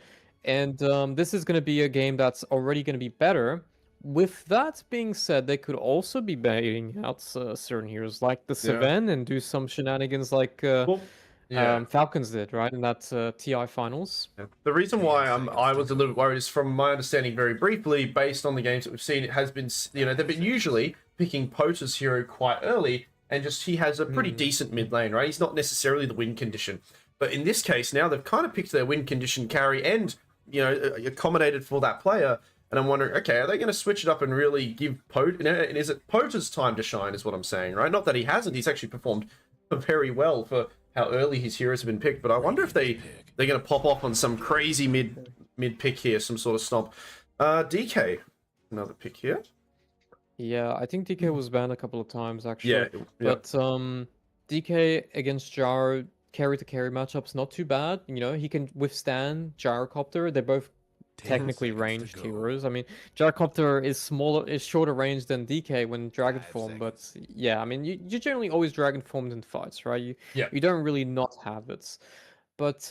And this is going to be a game that's already going to be better. With that being said, they could also be baiting out certain heroes like the Yeah. Seven and do some shenanigans like Well, yeah. Falcons did, right, in that TI finals. Yeah. The reason why I was a little bit worried is, from my understanding, very briefly, based on the games that we've seen, it has been, you know, they've been usually picking Pota's hero quite early and just he has a pretty decent mid lane, right? He's not necessarily the win condition. But in this case, now they've kind of picked their win condition carry and, you know, accommodated for that player. And I'm wondering, okay, are they going to switch it up and really give Pote? And is it Pote's time to shine, is what I'm saying, right? Not that he hasn't. He's actually performed very well for how early his heroes have been picked. But I wonder if they're going to pop off on some crazy mid pick here, some sort of stomp. DK, another pick here. Yeah, I think DK was banned a couple of times actually. Yeah, But DK against Jar carry to carry matchups not too bad. You know, he can withstand Gyrocopter. They're both 10 technically seconds to ranged go. heroes. I mean, Gyrocopter is shorter range than DK when Dragon 5 form, but seconds. yeah, I mean, you're generally always Dragon formed in fights, right? You don't really not have it. But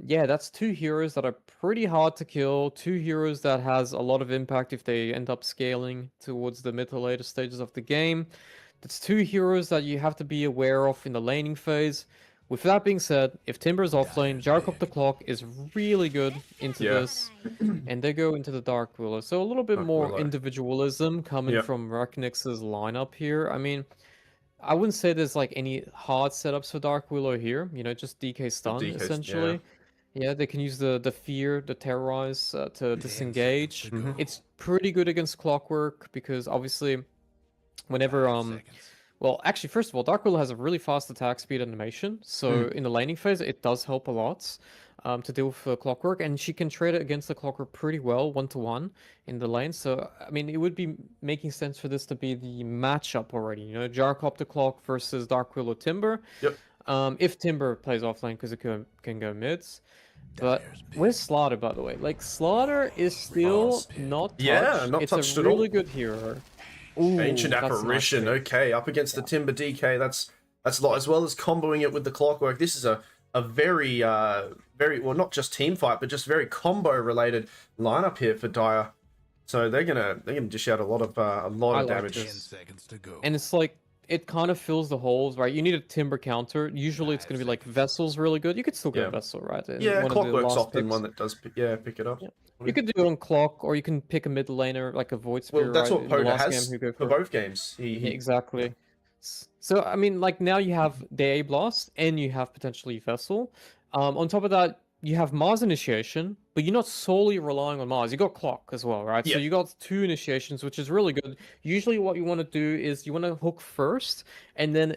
yeah, that's two heroes that are pretty hard to kill. Two heroes that has a lot of impact if they end up scaling towards the mid to later stages of the game. That's two heroes that you have to be aware of in the laning phase. With that being said, if Timber is offlane, Gyrocopter Clock is really good into this, and they go into the Dark Willow. So a little bit Dark more Willow. individualism coming from Raknix's lineup here. I mean, I wouldn't say there's like any hard setups for Dark Willow here. You know, just DK stun DK, essentially. Yeah, they can use the fear, the terrorize to 10 disengage. seconds to go. It's pretty good against Clockwork because obviously, whenever 5 seconds. well, actually, first of all, Dark Willow has a really fast attack speed animation, so in the laning phase, it does help a lot to deal with Clockwork, and she can trade it against the Clockwork pretty well, 1-to-1 in the lane. So, I mean, it would be making sense for this to be the matchup already. You know, Gyrocopter Clock versus Dark Willow Timber. Yep. If Timber plays offlane, because it can go mids. But where's Slaughter, by the way? Like, Slaughter is still not touched. Yeah, not it's touched a at all. really good hero. Ooh, Ancient that's a nice Apparition, pick. okay, up against the Timber DK, that's a lot, as well as comboing it with the Clockwork. This is a very, very, well, not just team fight, but just very combo-related lineup here for Dire. So they're gonna dish out a lot of I like damage. 10 this. seconds to go. And it's like, it kind of fills the holes, right? You need a Timber counter. Usually it's going to be like Vessel's really good. You could still go Yeah. Vessel, right? In Yeah, one of the Clockwork's last often picks. one that does, pick it up. Yeah. You could do it on Clock, or you can pick a mid laner like a Void Spear, Well, that's right? what in the Poda last has game who go for both games. Yeah, exactly. So, I mean, like, now you have the A Blast, and you have potentially Vessel. On top of that, you have Mars Initiation, but you're not solely relying on Mars. You got Clock as well, right? Yeah. So you got two initiations, which is really good. Usually what you want to do is you want to hook first, and then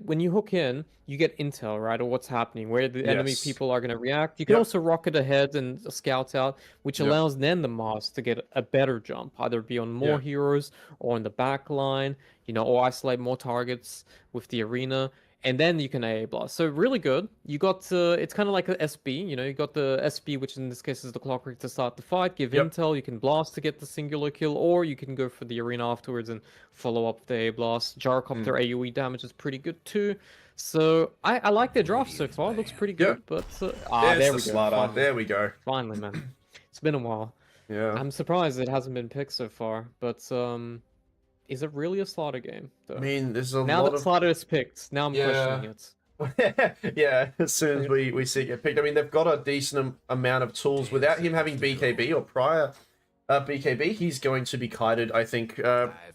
when you hook in, you get intel, right? Or what's happening, where the enemy Yes. people are going to react. You can Yep. also rocket ahead and scout out, which Yep. allows then the Mars to get a better jump, either be on more Yeah. heroes or in the back line, you know, or isolate more targets with the arena. And then you can AA blast. So really good. You got it's kind of like a SB. You know, you got the SB, which in this case is the Clockwork to start the fight. Give Yep. intel. You can blast to get the singular kill, or you can go for the arena afterwards and follow up the AA blast. Gyrocopter AOE damage is pretty good too. So I like their draft so far. Looks pretty good. But There's there the we go. Slaughter. Finally, There we go. finally, man. It's been a while. Yeah. I'm surprised it hasn't been picked so far. But is it really a Slaughter game? Though? I mean, there's a Now lot that of Slaughter is picked, now I'm Yeah. questioning it. yeah, as soon as we see it get picked. I mean, they've got a decent amount of tools. Without him having BKB or prior BKB, he's going to be kited, I think.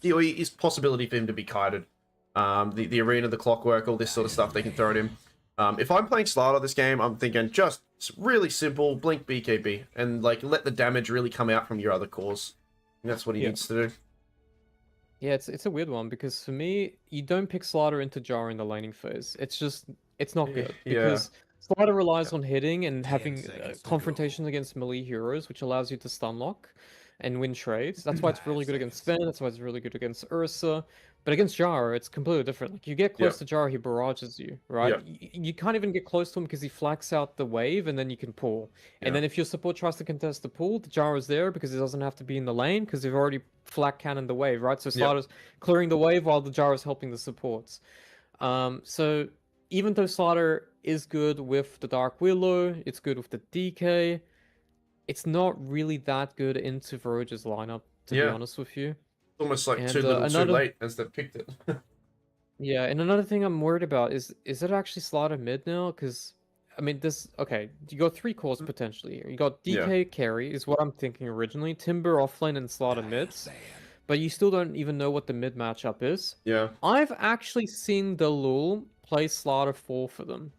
Is possibility for him to be kited. The arena, the Clockwork, all this sort of stuff they can throw at him. If I'm playing Slaughter this game, I'm thinking just really simple, blink BKB, and like let the damage really come out from your other cores. And that's what he needs to do. Yeah, it's a weird one because for me, you don't pick Slaughter into Jar in the laning phase. It's not good Yeah. because Slaughter relies on hitting and 10 having seconds to confrontations against melee heroes, which allows you to stun lock and win trades. That's why it's really good against Sven. That's why it's really good against Ursa. But against Jar, it's completely different. Like you get close to Jar, he barrages you, right? You can't even get close to him because he flanks out the wave, and then you can pull. And then if your support tries to contest the pull, the Jar is there because it doesn't have to be in the lane because they've already flat cannoned the wave, right? So Slaughter's clearing the wave while the Jar is helping the supports. So even though Slaughter is good with the Dark Willow, it's good with the DK, it's not really that good into Verge's lineup, to be honest with you. Almost like And, too little, too another- late as they picked it. Yeah, and another thing I'm worried about is it actually Slaughter mid now? Because, I mean, you got three cores potentially here. You got DK carry, is what I'm thinking originally, Timber offlane and Slaughter mids. but you still don't even know what the mid matchup is. Yeah. I've actually seen the Lul play Slaughter 4 for them.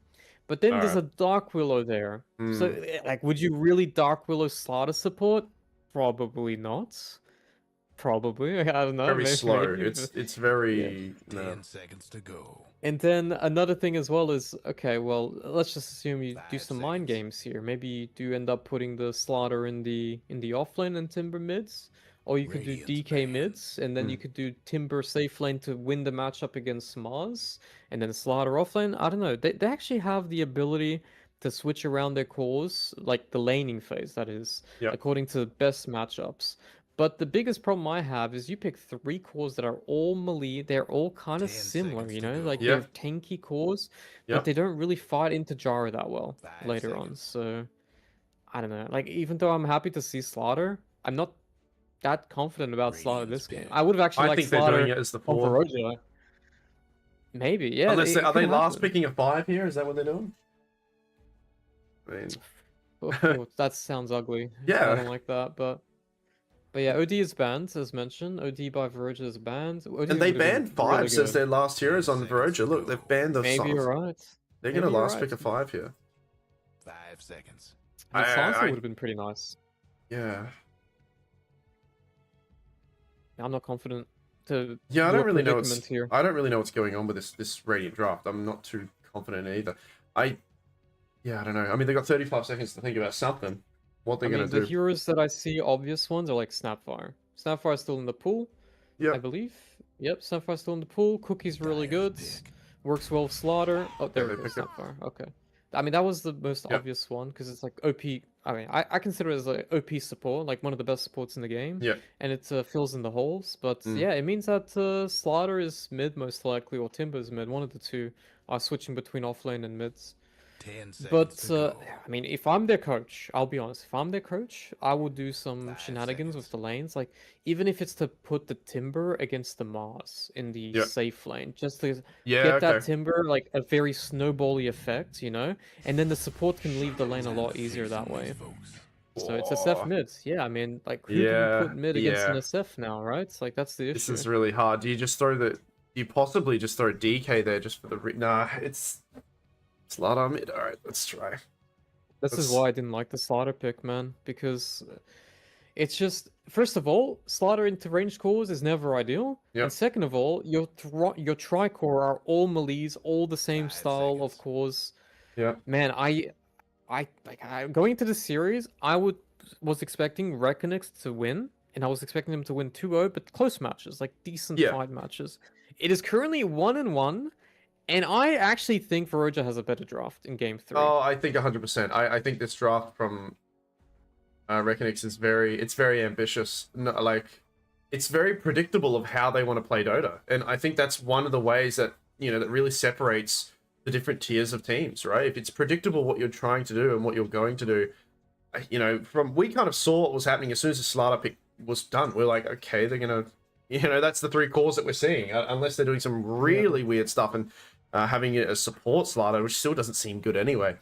But then there's a Alright. Dark Willow there. So, like, would you really Dark Willow Slaughter support? Probably not. Probably. I don't know. Very slow. Maybe, It's but- very... No. 10 seconds to go. And then another thing as well is, okay, well, let's just assume you do 5 some mind seconds. games here. Maybe you do end up putting the Slaughter in the offlane and Timber mids, or you could do Radiant's DK banned. mids, and then you could do Timber safe lane to win the matchup against Mars, and then Slaughter offlane. I don't know. They actually have the ability to switch around their cores, like the laning phase, that is, Yep. according to the best matchups. But the biggest problem I have is you pick 3 cores that are all melee. They're all kind of 10 similar, seconds you to know? go. Like Yeah. they're tanky cores, Yep. but they don't really fight into Jara that well 5 later on. seconds. So I don't know. Like even though I'm happy to see Slaughter, I'm not that confident about Slaughter Radiant's this game. banned. I would have actually I liked think they're Slaughter doing it as the on 4. Varoja. Maybe, yeah. Unless it are they could last happen. picking a 5 here? Is that what they're doing? I mean, Oh, that sounds ugly. Yeah. I don't like that, but yeah, OD is banned as mentioned. OD by Varoja is banned. OD and they would've been banned 5 really since good. their last heroes on Varoja. Look, they've banned the Maybe you're songs. right. They're Maybe gonna you're last right. pick a 5 here. 5 seconds. And Sansa I- would have been pretty nice. Yeah. I'm not confident to Yeah, I do don't a really know predicament here. I don't really know what's going on with this Radiant draft. I'm not too confident either. Yeah, I don't know. I mean, they got 35 seconds to think about something. What they're I mean, gonna the do. heroes that I see obvious ones are like Snapfire. Snapfire's still in the pool, I Yep. believe. Yep, Snapfire's still in the pool. Cookie's really good. Dire's pick. Works well with Slaughter. Oh, there they it goes, pick it. Snapfire. Okay. I mean, that was the most Yep. obvious one because it's like OP. I mean, I consider it as like OP support, like one of the best supports in the game. Yeah. And it fills in the holes. But Mm. yeah, it means that Slaughter is mid most likely, or Timber's mid. One of the two are switching between offlane and mids. 10 seconds But to go. I mean, if I'm their coach, I'll be honest. If I'm their coach, I would do some 5 shenanigans with seconds. the lanes. Like even if it's to put the Timber against the Mars in the Yep. safe lane, just to Yeah, get okay. that Timber like a very snowbally effect, you know. And then the support can leave the lane a lot easier that way. Folks. So it's SF Aw. mid. Yeah, I mean, like who Yeah, do you put mid against an yeah. SF now, right? It's like that's the This issue. is really hard. Do you just throw the... You possibly just throw DK there just for the... Nah, it's Slaughter mid. Alright, let's try. This is That's- why I didn't like the Slaughter pick, man, because it's just first of all, Slaughter into ranged cores is never ideal, Yep. and second of all, your tri-core are all melees, all the same 5 style of seconds. cores. Yeah. Man, going into the series, I was expecting Reckonix to win, and I was expecting them to win 2-0, but close matches, like decent Yeah. fight matches. It is currently 1-1. And I actually think Varoja has a better draft in game 3. Oh, I think 100%. I think this draft from Reckonix is very ambitious. No, like, it's very predictable of how they want to play Dota. And I think that's one of the ways that, that really separates the different tiers of teams, right? If it's predictable what you're trying to do and what you're going to do, we kind of saw what was happening as soon as the Slaughter pick was done. We're like, okay, they're going to, that's the 3 cores that we're seeing, unless they're doing some really weird stuff and having it as support Slaughter, which still doesn't seem good anyway.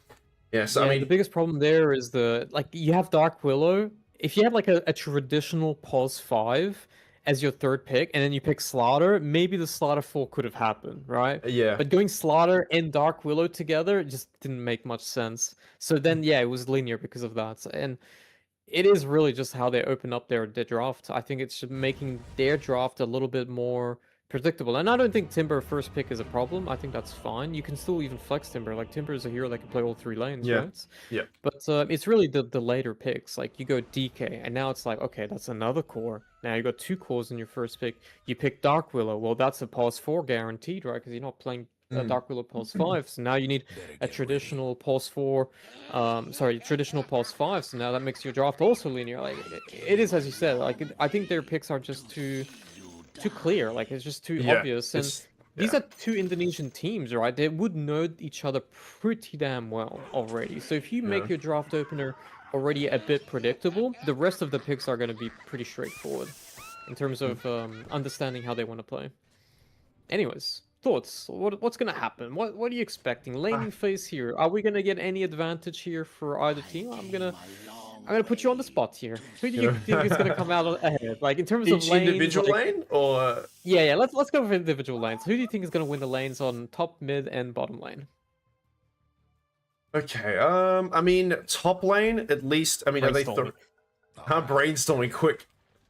Yeah, so Yeah, I mean, the biggest problem there is you have Dark Willow. If you had like a traditional pos 5 as your third pick, and then you pick Slaughter, maybe the Slaughter 4 could have happened, right? yeah. But going Slaughter and Dark Willow together just didn't make much sense. So then, yeah, it was linear because of that. And it is really just how they open up their draft. I think it's making their draft a little bit more predictable. And I don't think Timber first pick is a problem. I think that's fine. You can still even flex Timber. Like Timber is a hero that can play all 3 lanes, Yeah. right? Yeah. But it's really the later picks. Like you go DK, and now it's like, okay, that's another core. Now you got 2 cores in your first pick. You pick Dark Willow. Well, that's a pulse 4 guaranteed, right? Because you're not playing Dark Willow pulse 5. So now you need a traditional pulse 4. Traditional pulse 5. So now that makes your draft also linear. Like it is, as you said. Like I think their picks are just too clear. Like it's just too Yeah, obvious. And it's- these yeah. are 2 Indonesian teams, right? They would know each other pretty damn well already. So if you make Yeah. your draft opener already a bit predictable, the rest of the picks are going to be pretty straightforward in terms of understanding how they want to play. Anyways, thoughts? What's going to happen? What are you expecting? Laning phase here. Are we going to get any advantage here for either team? I'm gonna put you on the spot here. Who do you think is gonna come out ahead? Like in terms of Each lanes, individual like, lane, or yeah. Let's go with individual lanes. Who do you think is gonna win the lanes on top, mid, and bottom lane? okay. I mean, top lane at least. I mean, are they Brainstorming. brainstorming quick?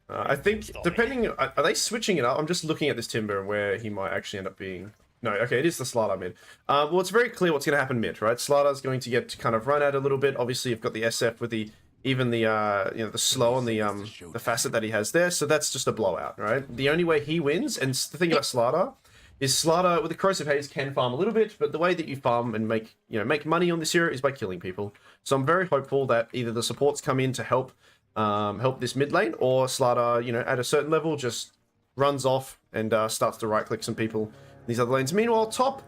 I think depending, are they switching it up? I'm just looking at this Timber and where he might actually end up being. No, okay, it is the Slardar mid. Well, it's very clear what's going to happen mid, right? Slardar's going to get kind of run out a little bit. Obviously, you've got the SF with the the slow on the facet that he has there. So that's just a blowout, right? The only way he wins, and the thing about Slardar is Slardar with the Corrosive Haze can farm a little bit, but the way that you farm and make money on this hero is by killing people. So I'm very hopeful that either the supports come in to help this mid lane, or Slardar, at a certain level just runs off and starts to right click some people in these other lanes. Meanwhile, top,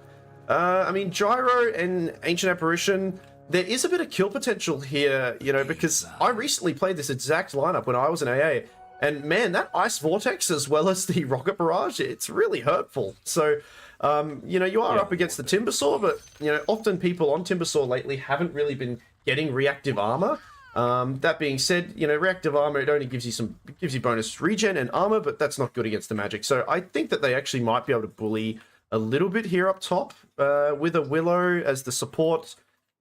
I mean, Gyro and Ancient Apparition, there is a bit of kill potential here, because I recently played this exact lineup when I was in AA, and man, that Ice Vortex as well as the Rocket Barrage, it's really hurtful. So, you are up against the Timbersaw, but, often people on Timbersaw lately haven't really been getting reactive armor. That being said, reactive armor, it only gives you bonus regen and armor, but that's not good against the magic. So I think that they actually might be able to bully a little bit here up top, with a Willow as the support,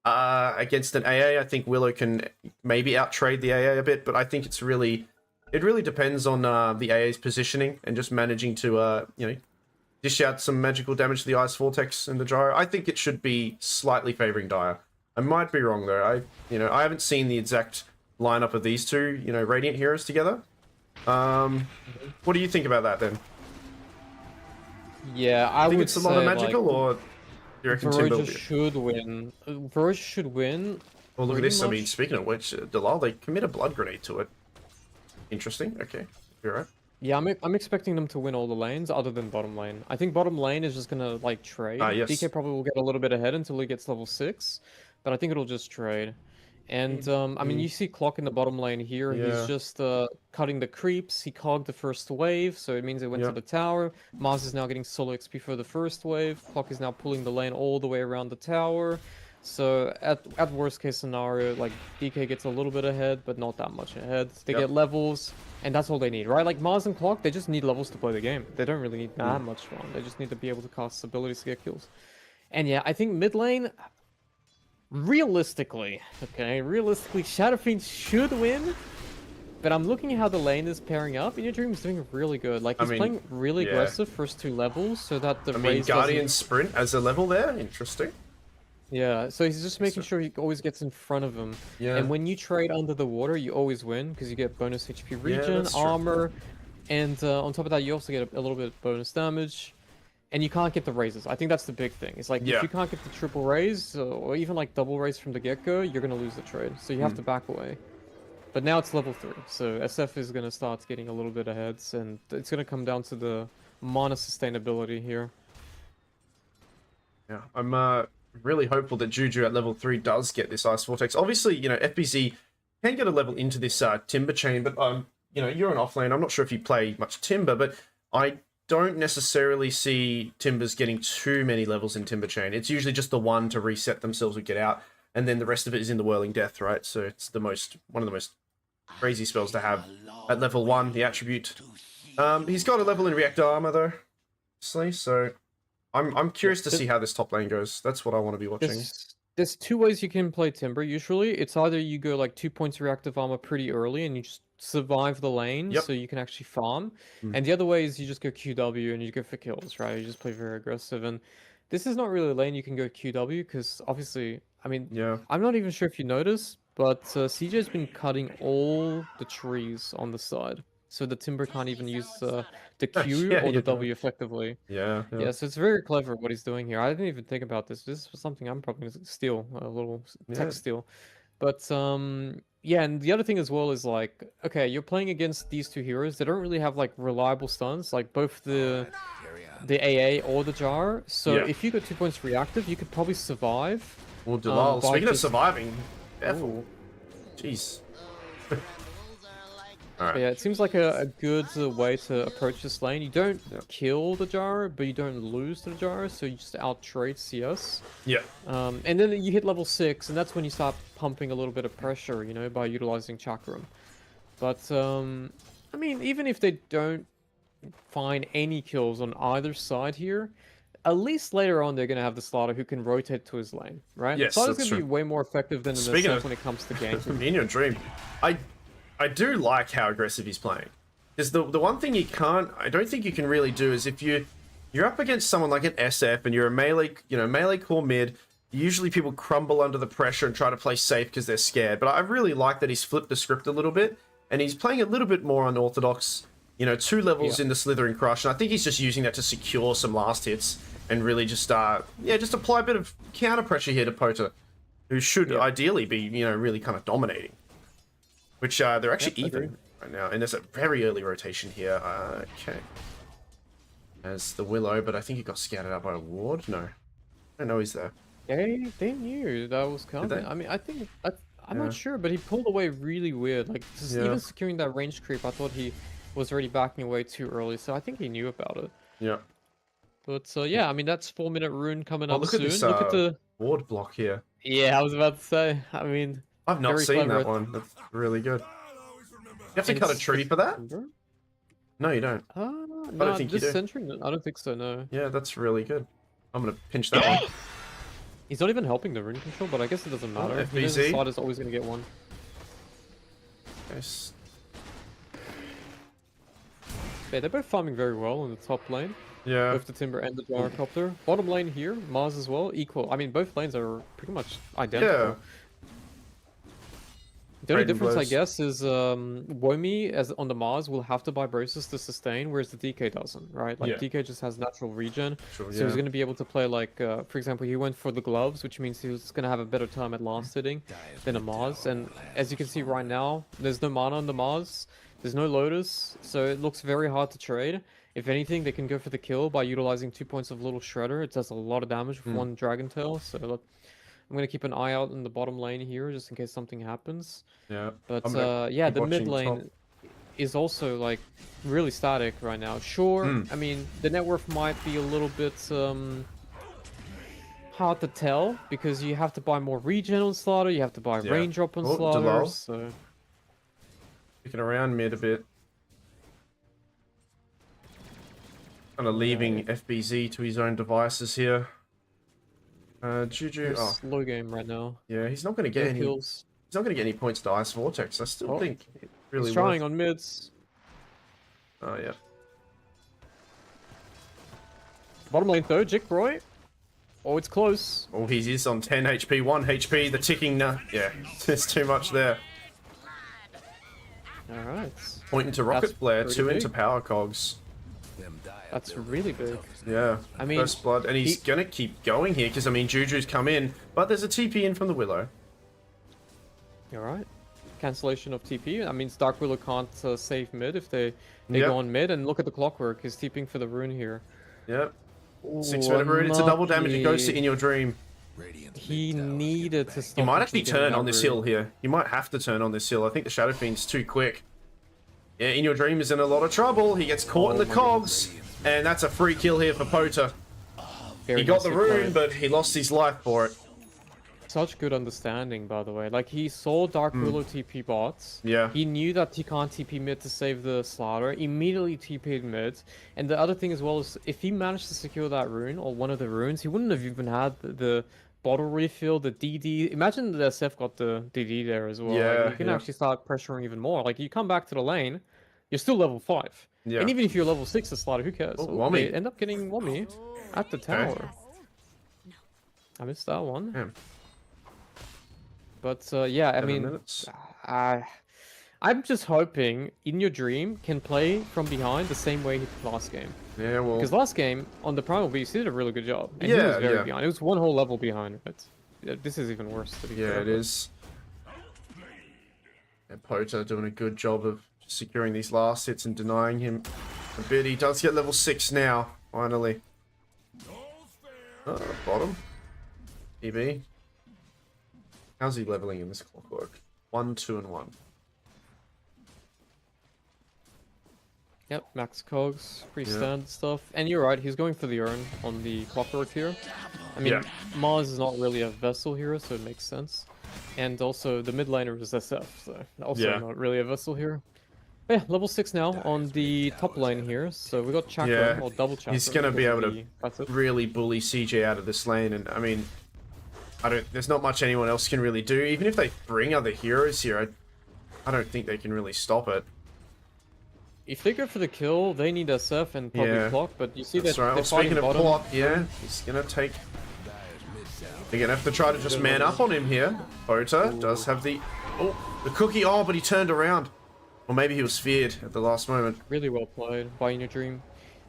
against an AA. I think Willow can maybe out-trade the AA a bit, but I think it really depends on, the AA's positioning and just managing to, dish out some magical damage to the Ice Vortex and the Gyro. I think it should be slightly favoring Dire. I might be wrong though. I haven't seen the exact lineup of these two, Radiant heroes together. What do you think about that then? Yeah, I Think would it's a lot of say, magical, like, or do you reckon Timber will Veroja be? should win. Veroja should win. Well, look at pretty this. I mean, much. speaking of which, Dalal, they commit a blood grenade to it. Interesting. Okay, you're right. Yeah, I'm expecting them to win all the lanes other than bottom lane. I think bottom lane is just gonna like trade. Yes. DK probably will get a little bit ahead until he gets level 6, but I think it'll just trade. And I mean, you see Clock in the bottom lane here. Yeah. He's just cutting the creeps. He cogged the first wave, so it means it went to Yep. the tower. Mars is now getting solo XP for the first wave. Clock is now pulling the lane all the way around the tower. So at worst case scenario, like DK gets a little bit ahead, but not that much ahead. They Yep. get levels, and that's all they need, right? Like Mars and Clock, they just need levels to play the game. They don't really need that much fun. They just need to be able to cast abilities to get kills. And yeah, I think mid lane, realistically, Shadow Fiend should win. But I'm looking at how the lane is pairing up, and your Dream is doing really good. Like he's playing really yeah. aggressive first 2 levels, so that the I mean, raise Guardian doesn't... sprint as a level there. Interesting. Yeah, so he's just making sure he always gets in front of him. Yeah. And when you trade under the water, you always win, because you get bonus HP regen, that's true. armor, and on top of that, you also get a little bit of bonus damage. And you can't get the raises. I think that's the big thing. It's like, Yeah. if you can't get the triple raise, or even like double raise from the get-go, you're going to lose the trade. So you have to back away. But now it's level 3, so SF is going to start getting a little bit ahead, and it's going to come down to the mana sustainability here. Yeah, I'm really hopeful that Juju at level 3 does get this Ice Vortex. Obviously, FBZ can get a level into this Timber chain, but you're an offlane. I'm not sure if you play much Timber, but I don't necessarily see Timbers getting too many levels in Timber chain. It's usually just the one to reset themselves or get out, and then the rest of it is in the Whirling Death, right? So it's one of the most crazy spells to have at level 1, the attribute. He's got a level in Reactor Armor though, obviously, so I'm curious to see how this top lane goes. That's what I want to be watching. There's 2 ways you can play Timber, usually. It's either you go like 2 points reactive armor pretty early, and you just survive the lane, Yep. so you can actually farm. And the other way is you just go QW and you go for kills, right? You just play very aggressive, and this is not really a lane you can go QW, because obviously, I mean, Yeah. I'm not even sure if you noticed, but CJ's been cutting all the trees on the side, so the Timber can't even use the Q Yeah, or the yeah. W effectively. Yeah. Yeah, so it's very clever what he's doing here. I didn't even think about this. This is something I'm probably gonna steal, a little tech Yeah. steal. But yeah, and the other thing as well is like, okay, you're playing against these 2 heroes. They don't really have like reliable stuns, like both the AA or the Jar. So Yeah. if you got 2 points reactive, you could probably survive. Well, Dalal, by speaking of just- surviving, careful. Ooh. Jeez. All right. Yeah, it seems like a good way to approach this lane. You don't kill the Jaro, but you don't lose to the Jaro, so you just out-trade CS. Yeah. And then you hit level 6, and that's when you start pumping a little bit of pressure, you know, by utilizing Chakram. But, I mean, even if they don't find any kills on either side here, at least later on they're going to have the Slaughter who can rotate to his lane, right? Yes, Slaughter's that's going to be true. way more effective than in the Speaking set of- when it comes to ganking. In your dream, I do like how aggressive he's playing. Because the one thing I don't think you can really do is if you're up against someone like an SF and you're a melee core mid, usually people crumble under the pressure and try to play safe because they're scared. But I really like that he's flipped the script a little bit and he's playing a little bit more unorthodox, 2 levels in the Slithering Crush. And I think he's just using that to secure some last hits and really just apply a bit of counter pressure here to Pota, who should ideally be, really kind of dominating. Which they're actually even right now, and there's a very early rotation here. Okay, as the Willow, but I think he got scouted out by a ward. No, I don't know he's there. They knew that was coming. they? I mean, I'm not sure, but he pulled away really weird. Like, just even securing that range creep, I thought he was already backing away too early, so I think he knew about it. Yeah. But yeah, I mean, that's 4-minute rune coming up Look soon. at this Look at the ward block here. Yeah, I was about to say. I mean, I've not very seen clever. that one. That's really good. You have to And cut a it's tree for that? December? No, you don't. No, think you this do. century, I don't think so. No, Yeah, that's really good. I'm gonna pinch that one. he's not even helping the rune control, but I guess it doesn't matter. He knows FBZ. the side is always gonna get one. Yes. Yeah, they're both farming very well in the top lane. Yeah. Both the Timber and the Gyrocopter. Bottom lane here, Mars as well, equal. I mean, both lanes are pretty much identical. Yeah. The only Trading difference, I blows. guess, is Womi as on the Mars will have to buy braces to sustain, whereas the DK doesn't, right? Like Yeah. DK just has natural regen, Sure, so he's going to be able to play like, for example, he went for the gloves, which means he was going to have a better time at last hitting than a Mars. And as you can see right now, there's no mana on the Mars, there's no Lotus, so it looks very hard to trade. If anything, they can go for the kill by utilizing 2 points of Little Shredder. It does a lot of damage with one Dragon Tail, so look, I'm going to keep an eye out in the bottom lane here, just in case something happens. Yeah. But I'm yeah, keep the mid watching lane top. is also like really static right now. Sure, I mean the net worth might be a little bit hard to tell because you have to buy more regen on Slaughter, you have to buy Yeah. range drop on Oh, Slaughter. Delal. So Picking around mid a bit. Kind of leaving FBZ to his own devices here. Juju. it's Oh, slow game right now. yeah, he's not going to No get any. kills. He's not going to get any points to Ice Vortex. I still Oh, think really He's trying worth- on mids. Oh yeah. Bottom lane though, Jick Roy. Oh, it's close. Oh, he is on 10 HP, 1 HP. The ticking. Yeah, there's too much there. All right, Point into Rocket That's Flare, pretty 2 big. into Power Cogs. Them die up that's there. really big. Yeah. I mean, First blood, and he's gonna keep going here because I mean Juju's come in, but there's a TP in from the Willow. All right. Cancellation of TP. That means Dark Willow can't save mid if they Yep. go on mid. And look at the clockwork. He's TPing for the rune here. Yep. Ooh, 6 minute rune. It's a double damage. It goes to unlucky. In Your Dream. Radiant's He mid tower needed to getting stop. You might him actually from getting turn that on this rune. hill here. You might have to turn on this hill. I think the Shadow Fiend's too quick. Yeah, In Your Dream is in a lot of trouble. He gets caught in the cogs, and that's a free kill here for Pota. Very He got the nice hit rune, play. but he lost his life for it. Such good understanding, by the way. Like, he saw Dark Willow TP bots. Yeah. He knew that he can't TP mid to save the Slaughter. Immediately TP'd mid. And the other thing as well is, if he managed to secure that rune, or one of the runes, he wouldn't have even had the bottle refill, the DD. Imagine the SF got the DD there as well. Yeah, Like, you can yeah. actually start pressuring even more. Like, you come back to the lane, you're still level 5. Yeah. And even if you're level 6 as Slaughter, who cares? Oh, Ooh, Wommy. they end up getting Wommy at the tower. I missed that one. Damn. But yeah, I 7 mean, minutes. I'm just hoping In Your Dream can play from behind the same way he did last game. Yeah, well. Because last game on the Primal Beast, he did a really good job. And he Yeah, was very yeah. behind. It was one whole level behind. But this is even worse. To be Yeah, fair, it but- is. And Pota doing a good job of securing these last hits and denying him a bit. He does get level 6 now, finally. Bottom. EB. How's he leveling in this clockwork? 1, 2, and 1. Yep, max cogs, pretty Yeah. standard stuff. And you're right, he's going for the urn on the clockwork here. I mean, Yeah. Mars is not really a vessel hero, so it makes sense. And also, the mid laner is SF, so also Yeah. not really a vessel hero. But yeah, level 6 now on the top lane here. So we got Chakra, Yeah. or double Chakra. He's gonna be because of able to the passive. really bully CJ out of this lane, and I mean, there's not much anyone else can really do. Even if they bring other heroes here, I don't think they can really stop it. If they go for the kill, they need SF and probably Yeah. clock, but you see That's that right. they're Well, speaking fighting of bottom. plot, yeah, he's gonna take. They're gonna have to try to just man up on him here. Bota does have the cookie. Oh, but he turned around, or maybe he was feared at the last moment. Really well played by In Your Dream.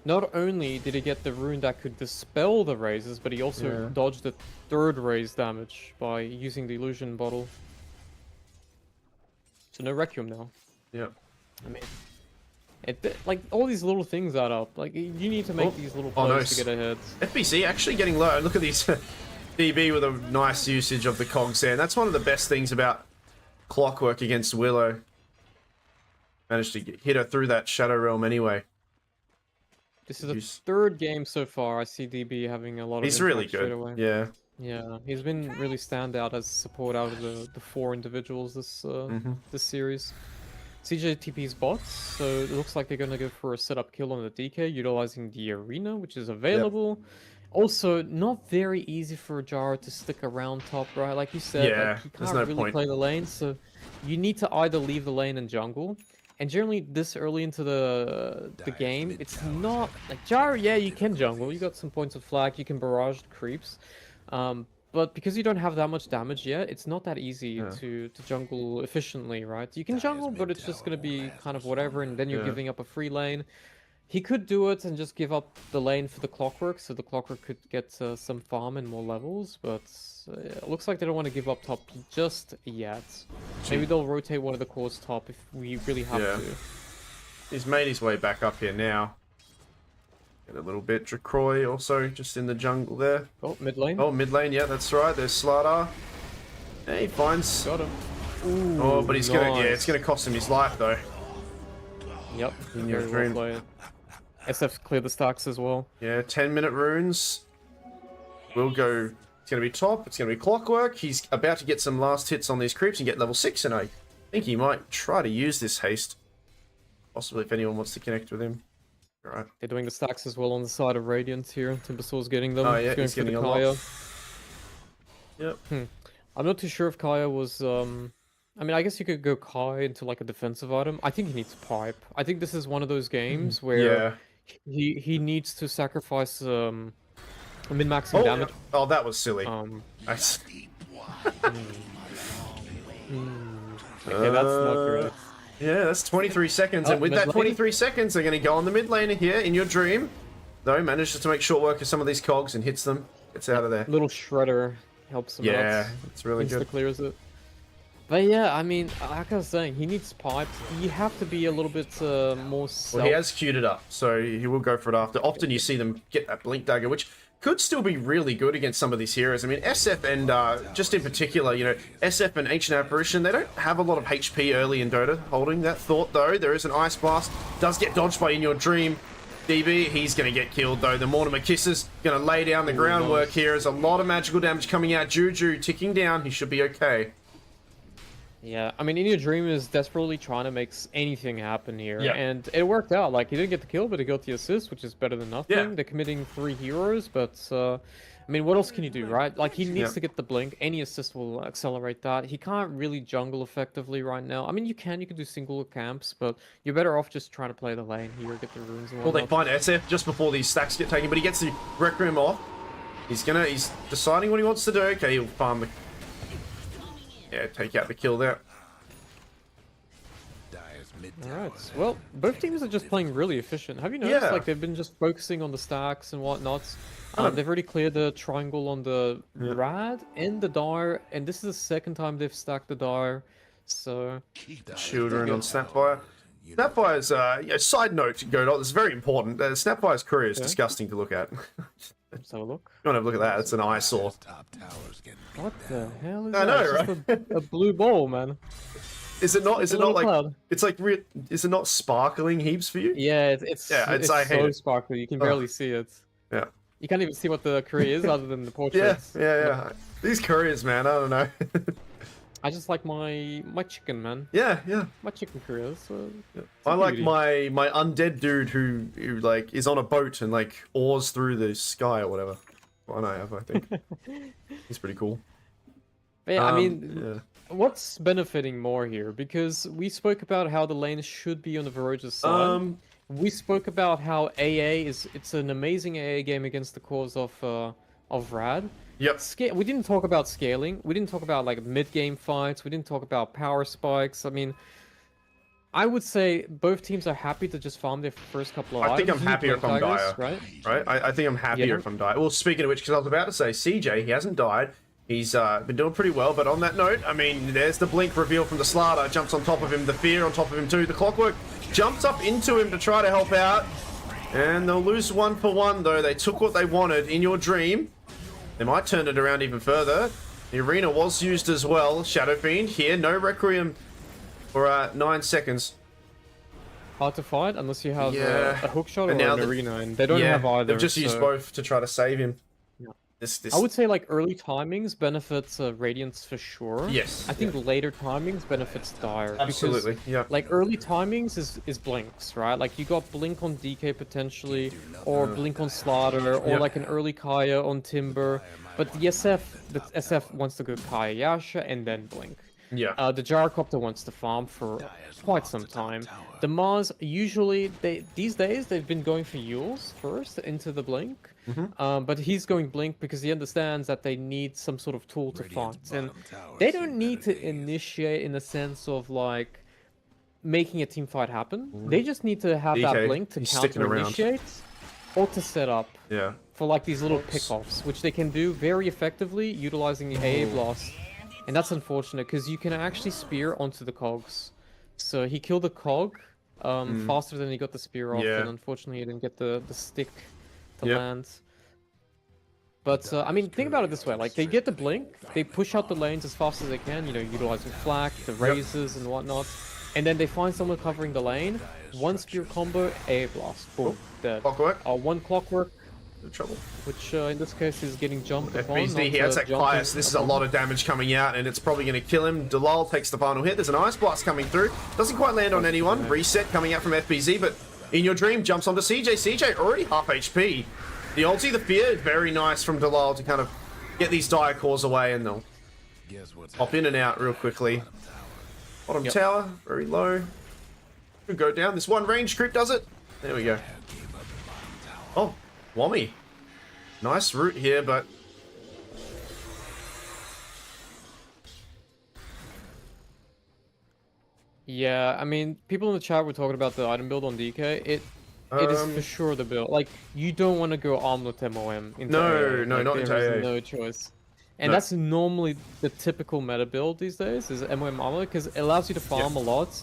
Not only did he get the rune that could dispel the raises, but he also dodged the third raise damage by using the illusion bottle. So no Requiem now. Yeah. I mean, like all these little things add up. Like you need to make these little Oh, plays nice. to get ahead. FBC actually getting low. Look at these DB with a nice usage of the cogs there. And that's one of the best things about Clockwork against Willow. Managed to hit her through that Shadow Realm anyway. This is the He's- third game so far. I see DB having a lot of He's really impact straight good. away. Yeah. Yeah, he's been really stand out as support out of the four individuals this this series. CJ TP's bots, so it looks like they're gonna go for a setup kill on the DK, utilizing the arena, which is available. Also, not very easy for Jara to stick around top, right? Like you said, Yeah, like, he there's can't no really point. play the lane, so you need to either leave the lane and jungle. And generally, this early into the game, it's not like Jara. Yeah, you can jungle. You got some points of flag. You can barrage the creeps. But because you don't have that much damage yet, it's not that easy to jungle efficiently, right? You can jungle, but it's just gonna be kind of whatever, and then you're giving up a free lane. He could do it and just give up the lane for the Clockwork, so the Clockwork could get some farm and more levels, but it looks like they don't want to give up top just yet. Maybe they'll rotate one of the cores top if we really have Yeah. to. He's made his way back up here now. Get a little bit. Dracroy also just in the jungle there. Oh, mid lane. Oh, mid lane, yeah, that's right. There's Slardar. Yeah, he finds. Got him. Ooh, Oh, but he's gonna. Yeah, nice. it's gonna cost him his life though. Yep, In your very dream. well played. SF clear the stacks as well. Yeah, 10-minute runes. We'll go. It's gonna be top. It's gonna be Clockwork. He's about to get some last hits on these creeps and get level 6, and I think he might try to use this haste. Possibly if anyone wants to connect with him. All right. They're doing the stacks as well on the side of Radiant here. Timbersaur's getting them. Oh, yeah, going he's for the getting a lot. Kaya. Yep. I'm not too sure if Kaya was I mean, I guess you could go Kai into like a defensive item. I think he needs pipe. I think this is one of those games where Yeah. he needs to sacrifice min-maxing Oh, damage. oh, that was silly. Okay, that's Uh, not great. Yeah, that's 23 seconds, Oh, and with mid that lane. 23 seconds, they're going to go on the mid laner here in your dream. Though, manages to make short work of some of these cogs and hits them. Gets out of there. Little shredder helps him Yeah, out. it's really Insta good. clears it. But yeah, I mean, like I was saying, he needs pipes. You have to be a little bit more self. Well, he has queued it up, so he will go for it after. Often you see them get that blink dagger, which could still be really good against some of these heroes. I mean, SF and just in particular, you know, SF and Ancient Apparition, they don't have a lot of HP early in Dota. Holding that thought, though, there is an Ice Blast. Does get dodged by In Your Dream. DB, he's going to get killed, though. The Mortimer Kisses going to lay down the groundwork here. There's a lot of magical damage coming out. Juju ticking down. He should be okay. Yeah, I mean, In Your Dream is desperately trying to make anything happen here, Yeah. and it worked out. Like, he didn't get the kill, but he got the assist, which is better than nothing. Yeah. They're committing 3 heroes, but, I mean, what else can you do, right? Like, he needs Yeah. to get the blink. Any assist will accelerate that. He can't really jungle effectively right now. I mean, you can do single camps, but you're better off just trying to play the lane here, get the runes and Well, they whatnot. find SF just before these stacks get taken, but he gets the Requiem off. He's deciding what he wants to do. Okay, he'll farm the... Yeah, take out the kill there. Alright, well, both teams are just playing really efficient. Have you noticed, Yeah. like, they've been just focusing on the stacks and whatnot? don't- They've already cleared the triangle on the Rad and the Dire, and this is the second time they've stacked the Dire, so... Children on Snapfire. Snapfire's, side note, Godot, this is very important. Snapfire's career is disgusting to look at. You Let's have a look. want to have a look at that, it's an eyesore. Top towers getting What the hell is I that? know, It's just a blue ball, man. Is it not? Is a it not little like? cloud. It's like. Is it not sparkling heaps for you? Yeah, Yeah, I hate so it. sparkly. You can barely see it. Yeah. You can't even see what the curry is other than the Yeah, portraits. yeah. These couriers, man. I don't know. I just like my chicken, man. yeah, yeah. My chicken curry. It's I a like beauty. my undead dude who like is on a boat and like oars through the sky or whatever. One I have, I think. He's pretty cool. But yeah, I mean, yeah. what's benefiting more here? Because we spoke about how the lane should be on the Veroja's side. We spoke about how it's an amazing AA game against the cause of Rad. Yep. We didn't talk about scaling. We didn't talk about like mid-game fights. We didn't talk about power spikes. I mean, I would say both teams are happy to just farm their first couple of I think items. I'm happier if I'm dire. Right? Right? I think I'm happier if I'm dire. Well, speaking of which, because I was about to say, CJ, he hasn't died. He's been doing pretty well, but on that note, I mean, there's the blink reveal from the Slaughter. Jumps on top of him, the fear on top of him too. The Clockwork jumps up into him to try to help out. And they'll lose 1 for 1, though. They took what they wanted in your dream. They might turn it around even further. The arena was used as well. Shadow Fiend here, no Requiem for 9 seconds. Hard to fight unless you have Yeah. a hook shot or And now an the- arena, and they don't Yeah, have either. they've just used so- both to try to save him. Yeah. This I would say like early timings benefits Radiance for sure. Yes, I think later timings benefits Dire. Absolutely, Because, yeah. like early timings is blinks, right? Like you got blink on DK potentially, or blink on Slaughter, or Yep. like an early Kaya on Timber. But the SF wants to go Kaya Yasha and then blink. Yeah. The Gyrocopter wants to farm for quite some time. The Mars usually these days they've been going for Yules first into the blink, but he's going blink because he understands that they need some sort of tool to fight, and they don't need to initiate in the sense of like making a team fight happen. They just need to have that DK, blink to he's sticking counter around. initiate or to set up Yeah. for like these little pickoffs, which they can do very effectively utilizing the AA blast. And that's unfortunate because you can actually spear onto the cogs. So he killed the cog faster than he got the spear off, Yeah. and unfortunately he didn't get the stick to Yep. land. But I mean, think about it this way: like they get the blink, they push out the lanes as fast as they can, you know, utilizing flak, the razors and whatnot, and then they find someone covering the lane. One spear combo, AA blast, boom, dead. Clockwork. One clockwork, No trouble. which in this case is getting jumped upon. FBZ, he not, has that jumping Caius. This is a upon. lot of damage coming out, and it's probably going to kill him. Dalal takes the final hit. There's an Ice Blast coming through. Doesn't quite land on anyone. Reset coming out from FBZ, but In Your Dream jumps onto CJ. CJ already half HP. The ulti, the fear, very nice from Dalal to kind of get these dire cores away, and they'll pop in and out real quickly. Bottom tower, very low. Could go down. This one range creep does it. There we go. Oh, Wommy. Nice route here, but... Yeah, I mean, people in the chat were talking about the item build on DK. It is for sure the build. Like, you don't want to go armlet MOM into No, AA. no, Like, not into there AA. is no choice. And No. that's normally the typical meta build these days, is MOM armlet, because it allows you to farm a lot.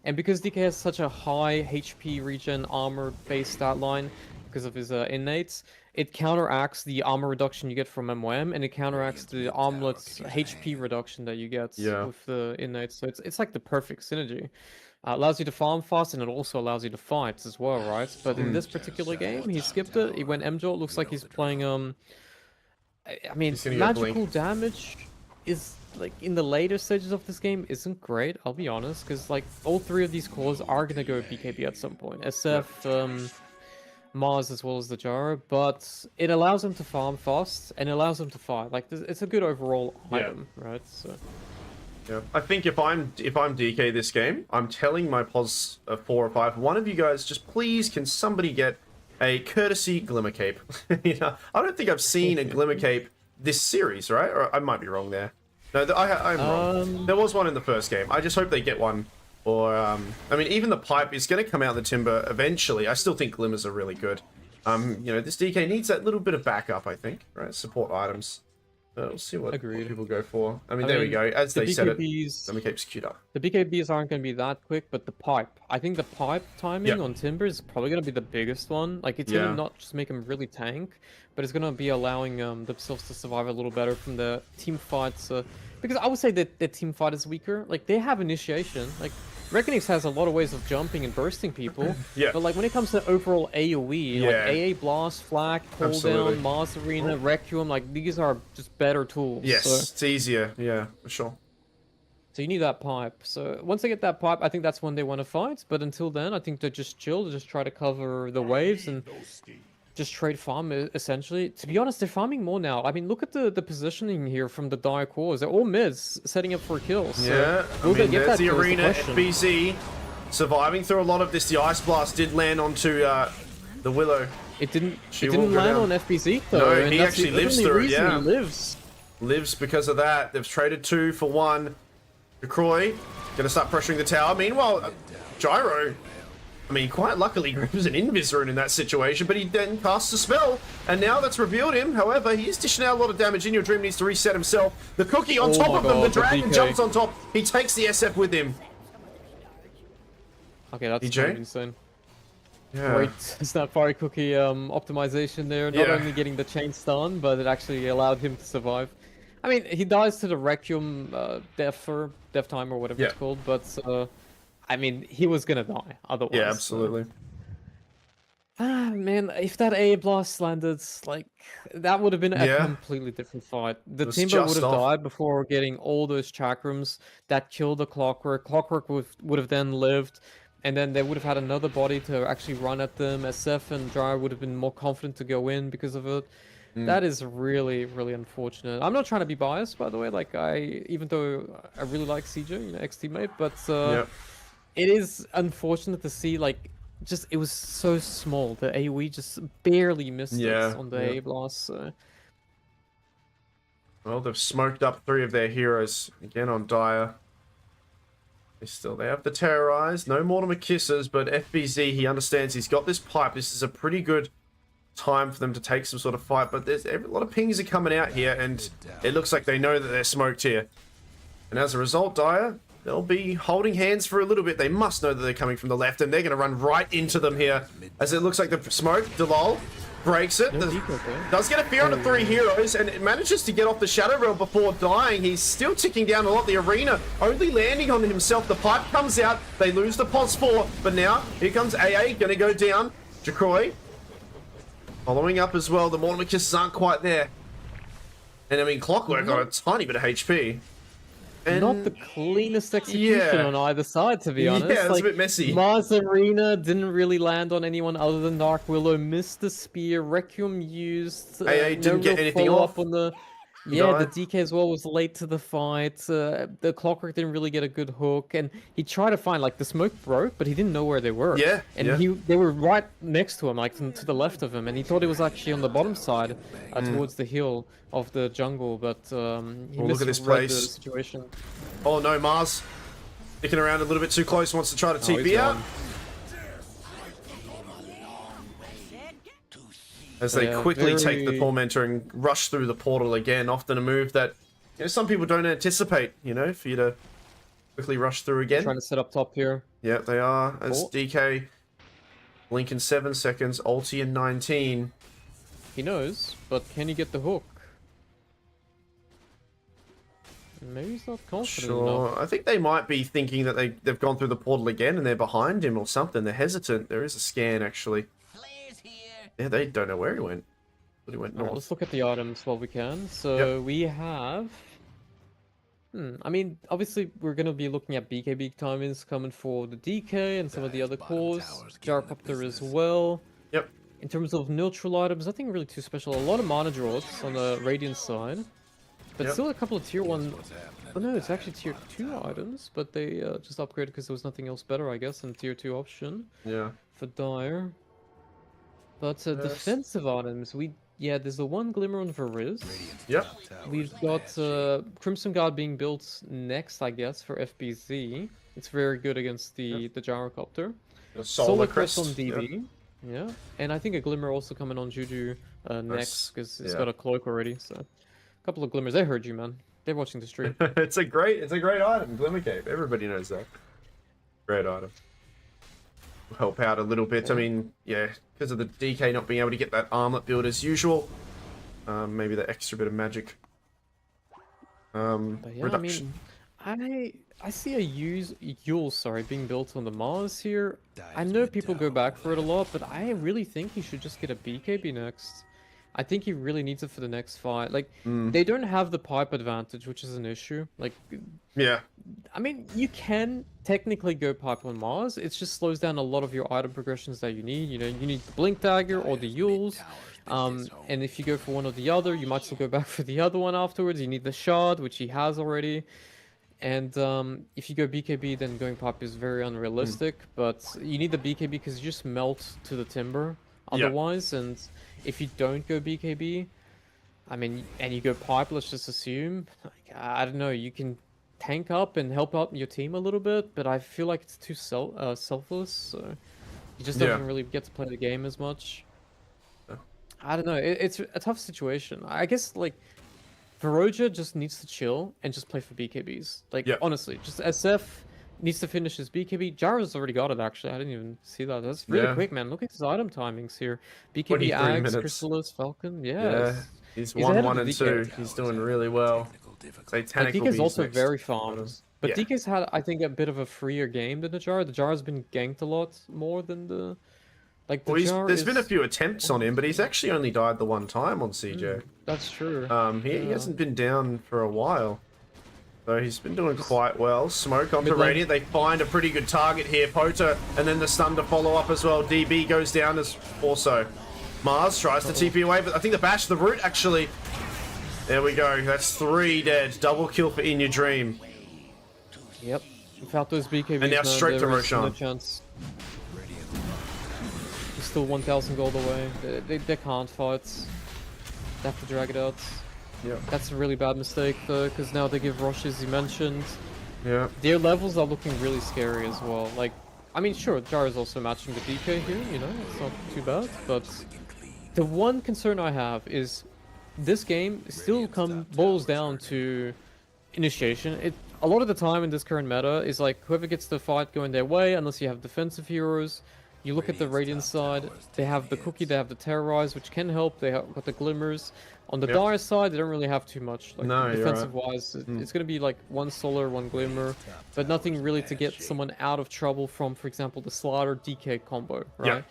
And because DK has such a high HP regen armor-based stat line, because of his innates, it counteracts the armor reduction you get from MOM, and it counteracts the armlet's HP reduction that you get with the innates. So it's like the perfect synergy. Allows you to farm fast, and it also allows you to fight as well, right? But in this particular game, he skipped it. He went MJO. It looks like he's playing I mean, He's gonna go magical blink. damage is like in the later stages of this game isn't great. I'll be honest, because like all three of these cores are gonna go BKB at some point. SF, Mars as well as the Jaro, but it allows them to farm fast and it allows them to fight. Like it's a good overall item, right? So Yeah. I think if I'm DK this game, I'm telling my pos 4 or 5, one of you guys just please can somebody get a courtesy Glimmer Cape. You know, I don't think I've seen a Glimmer Cape this series, right? Or I might be wrong there. No, I'm wrong. There was one in the first game. I just hope they get one. Or I mean, even the pipe is going to come out of the timber eventually. I still think glimmers are really good. You know, this DK needs that little bit of backup, I think, right? Support items. We'll see what people go for. I mean, there we go. As they said it, Glimmer Cape's queued up. The BKBs aren't going to be that quick, but the pipe. I think the pipe timing on Timber is probably going to be the biggest one. Like, it's going to not just make them really tank, but it's going to be allowing themselves to survive a little better from the team fights. Because I would say that the team fight is weaker. Like, they have initiation. Like, Reckonix has a lot of ways of jumping and bursting people. Yeah. But, like, when it comes to overall AoE, like AA Blast, Flak, Absolutely. Cooldown, Mars Arena, Requiem, like, these are just better tools. Yes, So, it's easier. Yeah, for sure. so you need that pipe. So once they get that pipe, I think that's when they want to fight. But until then, I think they just chill, they just try to cover the waves and just trade farm, essentially. To be honest, they're farming more now. I mean, look at the positioning here from the Dire cores. They're all mids, setting up for kills. So Yeah, I will they mean, get there's that the kill is arena. question. FBZ surviving through a lot of this. The Ice Blast did land onto the Willow. It didn't. She It will didn't go land down. on FBZ though. No, and he that's the actually lives only through it, reason yeah. He lives. Lives because of that. They've traded 2 for 1. DeCroy gonna start pressuring the tower. Meanwhile, Gyro, I mean, quite luckily grabs an Invis rune in that situation, but he then casts a spell, and now that's revealed him. However, he is dishing out a lot of damage. In Your Dream needs to reset himself. The cookie on Oh top my of them. The God, the dragon DK. jumps on top. He takes the SF with him. Okay, that's DJ? kind of insane. Yeah. Great Snapfire cookie optimization there. Not Yeah. only getting the chain stun, but it actually allowed him to survive. I mean, he dies to the Requiem death time or whatever Yeah. it's called, but I mean, he was gonna die otherwise. Yeah, so- absolutely. Ah, man, if that A blast landed, like, that would have been a Yeah. completely different fight. The was Timber would just have off. died before getting all those chakrams that killed the Clockwork. Clockwork would have then lived, and then they would have had another body to actually run at them. SF and Jar would have been more confident to go in because of it. That is really, really unfortunate. I'm not trying to be biased, by the way. Like, even though I really like CJ, ex-teammate, but Yep. it is unfortunate to see, like, just it was so small. The AoE just barely missed Yeah, it on the yeah. A blast. So. Well, they've smoked up 3 of their heroes again on Dire. They have the terrorize. No Mortimer kisses, but FBZ, he understands he's got this pipe. This is a pretty good time for them to take some sort of fight, but there's a lot of pings are coming out here, and it looks like they know that they're smoked here. And as a result, Dire, they'll be holding hands for a little bit. They must know that they're coming from the left, and they're going to run right into them here. As it looks like the smoke, Delal breaks it. No decoy there. Does get a fear on the 3 heroes, and it manages to get off the Shadow Realm before dying. He's still ticking down a lot. The arena only landing on himself. The pipe comes out. They lose the pos 4, but now here comes AA, going to go down. Jacroy following up as well. The Mortimer kisses aren't quite there. And I mean, Clockwork got a tiny bit of HP. And Not the cleanest execution yeah. on either side, to be honest. Yeah, it's a Like, bit messy. Mars Arena didn't really land on anyone other than Dark Willow. Missed the spear. Requiem used. AA didn't get real anything follow-up off. on the. He Yeah, the died. DK as well was late to the fight. The Clockwork didn't really get a good hook, and he tried to find, like, the smoke broke, but he didn't know where they were. Yeah, and yeah. they were right next to him, like to the left of him, and he thought it was actually on the bottom side, towards the hill of the jungle, but he Oh, look at this misread the place. situation. Oh no, Mars sticking around a little bit too close, wants to try to Oh, TP he's out. gone. As they Yeah, quickly take the very- Tormentor and rush through the portal again. Often a move that, some people don't anticipate, for you to quickly rush through again. Trying to set up top here. Yeah, they are. As Oh. DK, blink in 7 seconds, ulti in 19. He knows, but can he get the hook? Maybe he's not confident enough. Sure. I think they might be thinking that they've gone through the portal again and they're behind him or something. They're hesitant. There is a scan, actually. Yeah, they don't know where he went. But he went Alright, north. let's look at the items while we can. So Yep. we have... I mean, obviously we're gonna be looking at BKB timings coming for the DK and some of the other cores. Gyrocopter as well. Yep. In terms of neutral items, nothing really too special. A lot of mana draws on the Radiant side. But Yep. still a couple of tier 1... Oh no, it's actually tier 2 items, but they just upgraded because there was nothing else better, I guess, than tier 2 option Yeah. for Dire. But Yes. defensive items, there's the one Glimmer on Veriz. Yep. We've got Crimson Guard being built next, I guess, for FBZ. It's very good against the Gyrocopter. Solar Crest on DB. Yeah, and I think a Glimmer also coming on Juju next, because it's yeah. got a cloak already, so... A couple of Glimmers. They heard you, man. They're watching the stream. it's a great item, Glimmer Cape. Everybody knows that. Great item. Will help out a little bit. I mean, yeah, because of the DK not being able to get that armlet build as usual. Maybe the extra bit of magic. But yeah, reduction. I see a Yule, sorry, being built on the Mars here. I know people go back for it a lot, but I really think he should just get a BKB next. I think he really needs it for the next fight. Like, they don't have the pipe advantage, which is an issue. Like, Yeah. I mean, you can technically go pipe on Mars. It just slows down a lot of your item progressions that you need. You know, you need the Blink Dagger or the Yules. And if you go for one or the other, you might still go back for the other one afterwards. You need the Shard, which he has already. And if you go BKB, then going pipe is very unrealistic. But you need the BKB because you just melt to the timber otherwise. And if you don't go BKB, I mean, and you go pipe, let's just assume, like, I don't know, you can tank up and help out your team a little bit, but I feel like it's too selfless, so he just doesn't really get to play the game as much. I don't know, it's a tough situation. I guess, like, Veroja just needs to chill and just play for BKBs. Like, honestly, just SF needs to finish his BKB. Jara's already got it, actually. I didn't even see that. That's really quick, man. Look at his item timings here. BKB, Ags, Chrysalis, Falcon. Yeah. He's He's 1, ahead of 1, the and DK. 2. He's doing really well. Satanic will DK's be also next. very farmed. But DK's had, I think, a bit of a freer game than the Jar. The Jar's been ganked a lot more than the... Like, the Jar there's been a few attempts on him, but he's actually only died the one time on CJ. That's true. He hasn't been down for a while. So he's been doing quite well. Smoke onto Radiant. They find a pretty good target here. Pota, and then the stun to follow up as well. DB goes down as also. Mars tries to TP away, but I think the bash, the root actually... There we go. That's 3 dead. Double kill for In Your Dream. Yep. Without those BKBs, And now straight to Roshan. No chance. He's still 1,000 gold away. They can't fight. They have to drag it out. Yeah. That's a really bad mistake, though, because now they give Rosh, as you mentioned. Yeah. Their levels are looking really scary as well. Like, I mean, sure, Jar is also matching the DK here, you know, it's not too bad, but the one concern I have is this game still boils down to initiation. A lot of the time in this current meta is like whoever gets the fight going their way, unless you have defensive heroes. You look at the Radiant side, they have the Cookie, they have the Terrorize, which can help, they have got the Glimmers. On the Dire side, they don't really have too much. Like, no, defensive-wise, it's going to be like one Solar, one Glimmer, but nothing really to get someone out of trouble from, for example, the Slaughter DK combo, right?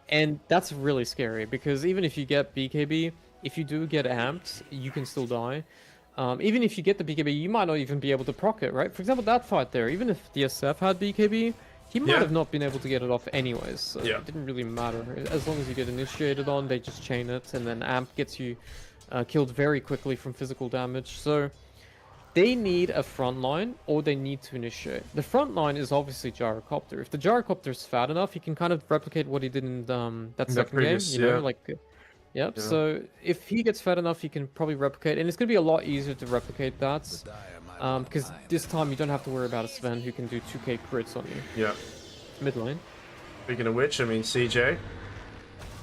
And that's really scary, because even if you get BKB, if you do get amped, you can still die. Even if you get the BKB, you might not even be able to proc it, right? For example, that fight there, even if DSF had BKB, he might have not been able to get it off anyways, so it didn't really matter. As long as you get initiated on, they just chain it, and then amp gets you killed very quickly from physical damage. So they need a front line, or they need to initiate. The front line is obviously Gyrocopter. If the Gyrocopter's fat enough, he can kind of replicate what he did in that second game, you know, like... Yep, so if he gets fat enough, he can probably replicate, and it's going to be a lot easier to replicate that, because this time you don't have to worry about a Sven who can do 2k crits on you. Yeah. Mid lane. Speaking of which, I mean, CJ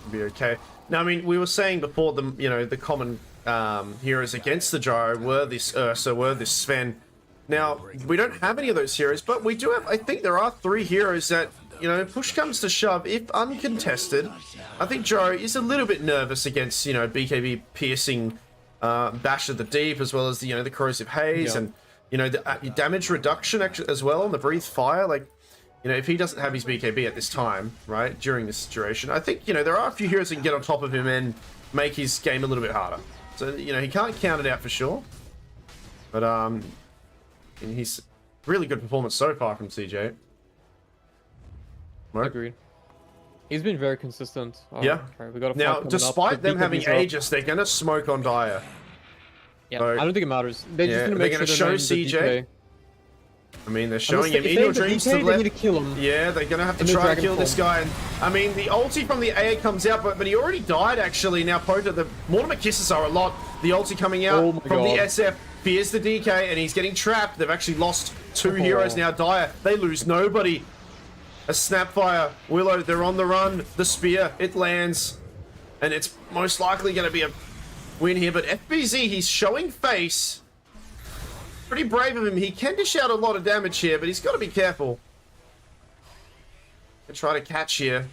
will be okay. Now, I mean, we were saying before, the common heroes against the Gyro were this Ursa, were this Sven. Now, we don't have any of those heroes, but we do have, I think there are 3 heroes that, you know, push comes to shove, if uncontested, I think Gyro is a little bit nervous against, you know, BKB piercing Bash of the Deep, as well as the, you know, the Corrosive Haze, and, you know, the damage reduction as well on the Breathe Fire. Like, you know, if he doesn't have his BKB at this time, right, during this duration, I think, you know, there are a few heroes that can get on top of him and make his game a little bit harder. So, you know, he can't count it out for sure. But, he's really good performance so far from CJ. Mark? Agreed. He's been very consistent. Yeah. Right, we got a now, despite them having Aegis, they're going to smoke on Dire. Yeah, so, I don't think it matters. They're just going to make sure show CJ. I mean, they're showing him in your dreams to the left. They need to kill him. Yeah, they're going to have to try to kill this guy. And I mean, the ulti from the AA comes out, but he already died, actually. Now, Pota, the Mortimer Kisses are a lot. The ulti coming out from the SF fears the DK, and he's getting trapped. They've actually lost 2 heroes now. Dire, they lose nobody. A Snapfire. Willow, they're on the run. The Spear, it lands. And it's most likely going to be a win here. But FBZ, he's showing face. Pretty brave of him. He can dish out a lot of damage here, but he's got to be careful. Try to catch here.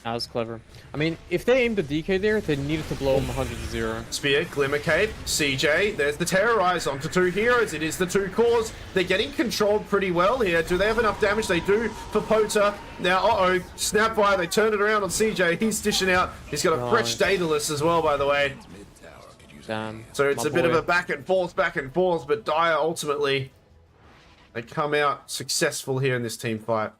That was clever. I mean, if they aimed the DK there, they needed to blow him 100-0. Spear, Glimmer Cape, CJ. There's the Terrorize onto 2 heroes. It is the 2 cores. They're getting controlled pretty well here. Do they have enough damage? They do for Pota. Now, Snapfire. They turn it around on CJ. He's dishing out. He's got a fresh Daedalus as well, by the way. Damn. So it's a bit of a back and forth, but Dire ultimately, they come out successful here in this team fight.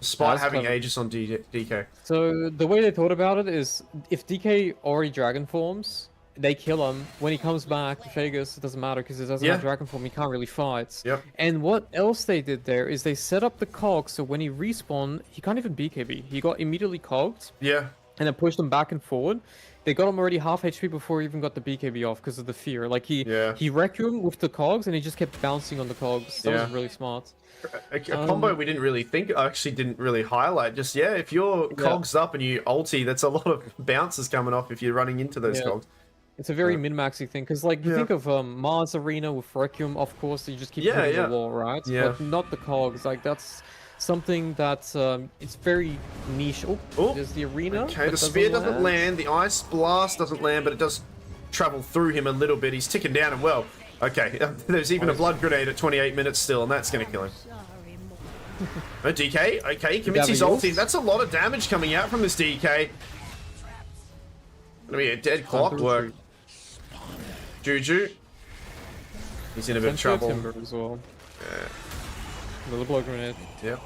Despite having clever. Aegis on DK. So the way they thought about it is, if DK already dragon forms, they kill him. When he comes back to Vegas, it doesn't matter because he doesn't have dragon form. He can't really fight. Yep. And what else they did there is they set up the cog so when he respawned, he can't even BKB. He got immediately cogged. Yeah. And then pushed him back and forward. They got him already half HP before he even got the BKB off because of the fear. Like he wrecked him with the cogs and he just kept bouncing on the cogs. That was really smart. A combo we didn't really highlight. Just if you're cogs up and you ulti, that's a lot of bounces coming off if you're running into those cogs. It's a very min-maxy thing because, like, you think of Mars Arena with Requiem, of course, you just keep hitting the wall, right? Yeah. But not the cogs. Like that's something that it's very niche. Oh, there's the arena. Okay, the spear doesn't land. The ice blast doesn't land, but it does travel through him a little bit. He's ticking down and well. Okay, there's even a blood grenade at 28 minutes still, and that's going to kill him. No, DK, okay, commits his ulti. That's a lot of damage coming out from this DK. Gonna be a dead clockwork. Juju. He's in a bit of trouble. Timber as well. Another blood grenade. Yep.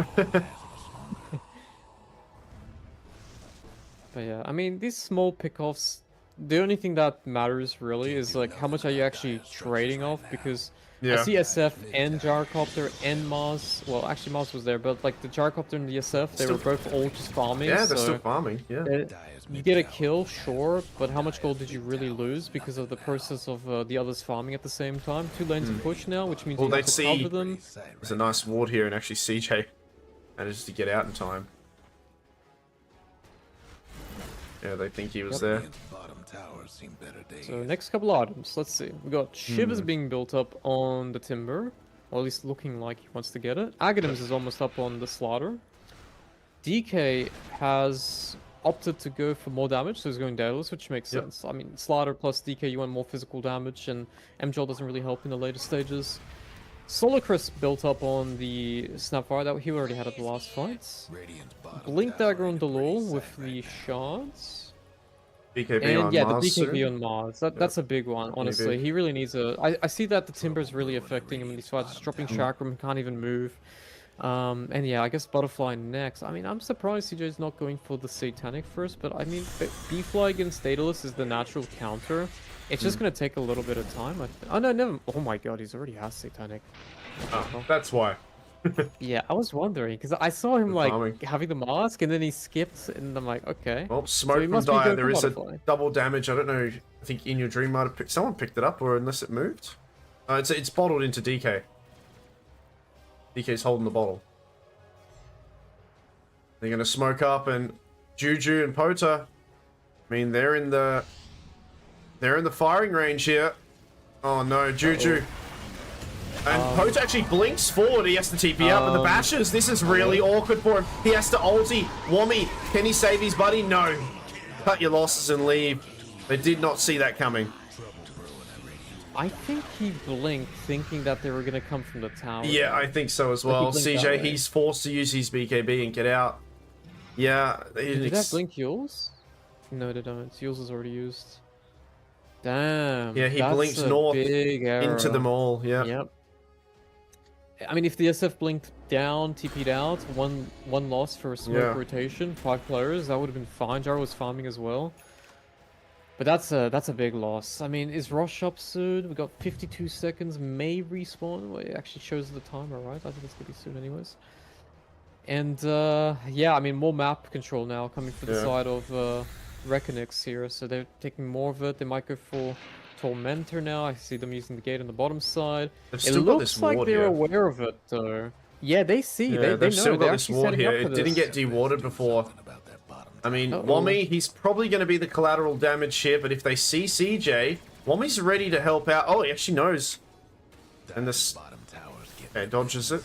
But yeah, I mean, these small pickoffs, the only thing that matters really is like how much are you actually trading off, because I see SF and Gyrocopter and Mars. Well, actually Mars was there, but like the Gyrocopter and the SF, they were both all just farming. Yeah, they're still farming. Yeah. You get a kill, sure, but how much gold did you really lose because of the process of the others farming at the same time? 2 lanes of push now, which means you have to cover them. There's a nice ward here, and actually CJ manages to get out in time. Yeah, they think he was there. So next couple items, let's see. We got Shivers being built up on the Timber, or at least looking like he wants to get it. Aghanim's is almost up on the Slaughter. DK has opted to go for more damage, so he's going Daedalus, which makes sense. I mean, Slaughter plus DK, you want more physical damage, and MJL doesn't really help in the later stages. Solarcrest built up on the Snapfire that he already had at the last fights. Blink Dagger on Delul with the shards. BKB and on yeah, Mars the BKB soon. on Mars. That's a big one, honestly. He really needs a... I see that the Timber's really affecting him in these fights. He's dropping Chakram, he can't even move. And yeah, I guess Butterfly next. I mean, I'm surprised CJ's not going for the Satanic first, but I mean, B-Fly against Daedalus is the natural counter. It's just going to take a little bit of time. Oh, no, never. Oh my god, he's already has Satanic. Oh, that's why. Yeah, I was wondering, because I saw him, like, having the mask, and then he skipped, and I'm like, okay. Well, smoke from Dire, there is a double damage. I don't know, I think In Your Dream might have picked... Someone picked it up, or unless it moved. It's bottled into DK. DK's holding the bottle. They're going to smoke up, and Juju and Pota, I mean, they're in the firing range here. Oh no, Juju. And Pota actually blinks forward. He has to TP up, and the Bashers, this is really awkward for him. He has to ulti. Wommy, can he save his buddy? No. Cut your losses and leave. They did not see that coming. I think he blinked thinking that they were going to come from the tower. Yeah, I think so as well. CJ, he's forced to use his BKB and get out. Yeah. Did that blink Yules? No, they don't. Yules is already used. Damn. Yeah, he blinked north into them all. Yeah. Yep. I mean, if the SF blinked down, TP'd out, one loss for a smoke rotation, 5 players, that would have been fine. Jar was farming as well. But that's a big loss. I mean, is Rosh up soon? We got 52 seconds, may respawn. Well, it actually shows the timer, right? I think it's gonna be soon anyways. And yeah, I mean, more map control now coming from the side of Reckonix here, so they're taking more of it. They might go for Tormentor now. I see them using the gate on the bottom side. It looks like they're aware of it, though. Yeah, they see. Yeah, they know. Still got they're this ward here. It didn't get dewarded before. I mean, Wommy, he's probably going to be the collateral damage here, but if they see CJ, Wommy's ready to help out. Oh, he actually knows. And this... Okay, dodges it.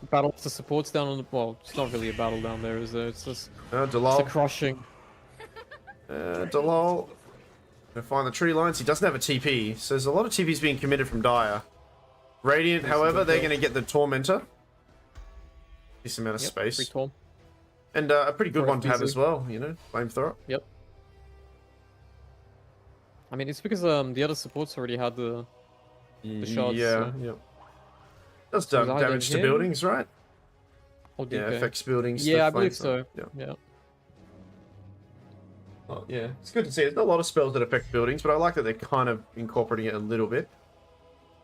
battle the supports down on the... Well, it's not really a battle down there, is there? It's just... It's a Delal. crushing. Delal. Gonna find the tree lines. He doesn't have a TP, so there's a lot of TPs being committed from Dire. Radiant, however, they're going to get the Tormentor. Decent amount of space. Pretty tall. And a pretty good For one to have FBZ. as well, you know, Flamethrower. Yep. I mean, it's because the other supports already had the shots. Yeah, So. yeah. Does Was either damage to him buildings, right? Or Yeah, DK? affects buildings. Yeah, to I believe so. flamethrower. Yeah. Yeah. Oh, yeah, it's good to see. There's not a lot of spells that affect buildings, but I like that they're kind of incorporating it a little bit.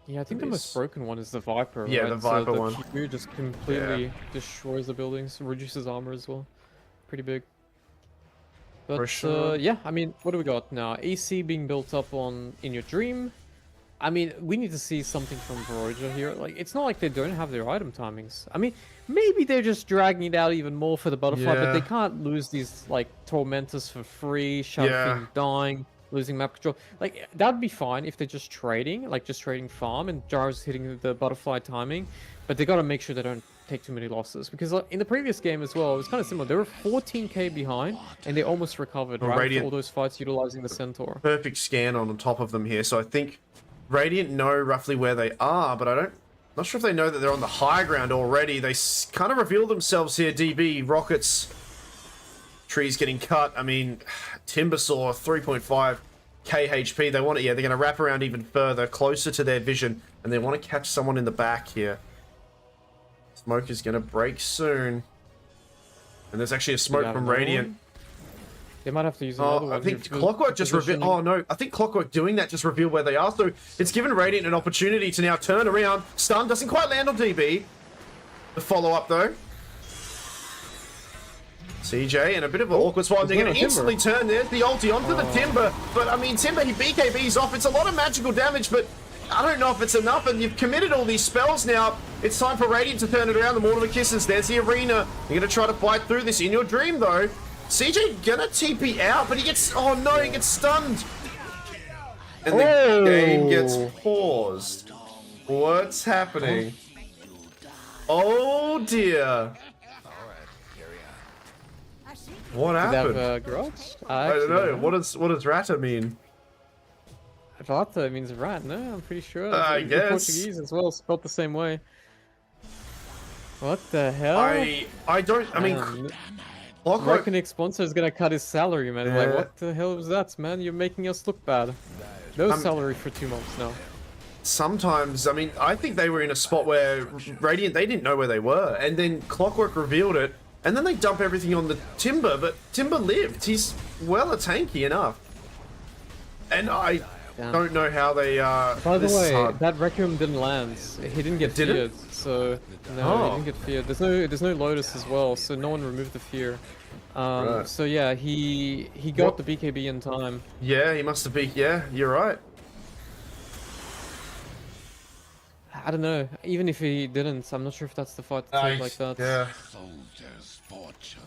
Yeah, I think the It most is. broken one is the Viper. Yeah, right? the Viper so one. the Q just completely destroys the buildings, reduces armor as well. Pretty big. But For sure. yeah, I mean, what do we got now? AC being built up on In Your Dream. I mean, we need to see something from Veroja here. Like, it's not like they don't have their item timings. I mean, maybe they're just dragging it out even more for the butterfly, but Yeah. they can't lose these like tormentors for free. Shadow Yeah. Fiend dying, losing map control. Like, that'd be fine if they're just trading, like just trading farm and Jar's hitting the butterfly timing. But they gotta make sure they don't take too many losses, because in the previous game as well, it was kind of similar. They were 14k behind and they almost recovered, Well, right? After Radiant- all those fights utilizing the Centaur. Perfect scan on top of them here, so I think Radiant know roughly where they are, but not sure if they know that they're on the high ground already. They kind of reveal themselves here. DB, rockets, trees getting cut. I mean, Timbersaw, 3.5 KHP. They want it, yeah, they're going to wrap around even further, closer to their vision, and they want to catch someone in the back here. Smoke is going to break soon. And there's actually a smoke Yeah, from no Radiant. one. They might have to use another Oh, one. I think here for Clockwork just revealed. positioning. Oh no, I think Clockwork doing that just revealed where they are. So it's given Radiant an opportunity to now turn around. Stun doesn't quite land on DB. The follow up though. CJ in a bit of an awkward spot. They're there's going no to instantly turn. There's the ulti onto the Timber. But I mean, Timber, he BKB's off. It's a lot of magical damage, but I don't know if it's enough. And you've committed all these spells now. It's time for Radiant to turn it around. The Mortal of Kisses. There's the arena. You're going to try to fight through this. In Your Dream though. CJ gonna TP out, but he gets... Oh no, he gets stunned. And the game gets paused. What's happening? Oh dear. What Did they have happened? a garage? I don't know. What does Rata mean? Rata means rat, no? I'm pretty sure. I In guess. Portuguese as well, spelled the same way. What the hell? I don't... I mean... Man, Clockwork... Reckoning sponsor is gonna cut his salary, man. Yeah. Like, what the hell was that, man? You're making us look bad. No salary for 2 months now. Sometimes, I mean, I think they were in a spot where Radiant, they didn't know where they were. And then Clockwork revealed it. And then they dump everything on the Timber. But Timber lived. He's well a tanky enough. And I Damn. don't know how they... By the this is way, hard. that Requiem didn't land. He didn't get didn't? feared, so no, Oh. he didn't get feared. There's no Lotus as well, so no one removed the fear. Right. So yeah, he got the BKB in time. Yeah, he must have been... Yeah, you're right. I don't know. Even if he didn't, I'm not sure if that's the fight to take like that. Yeah.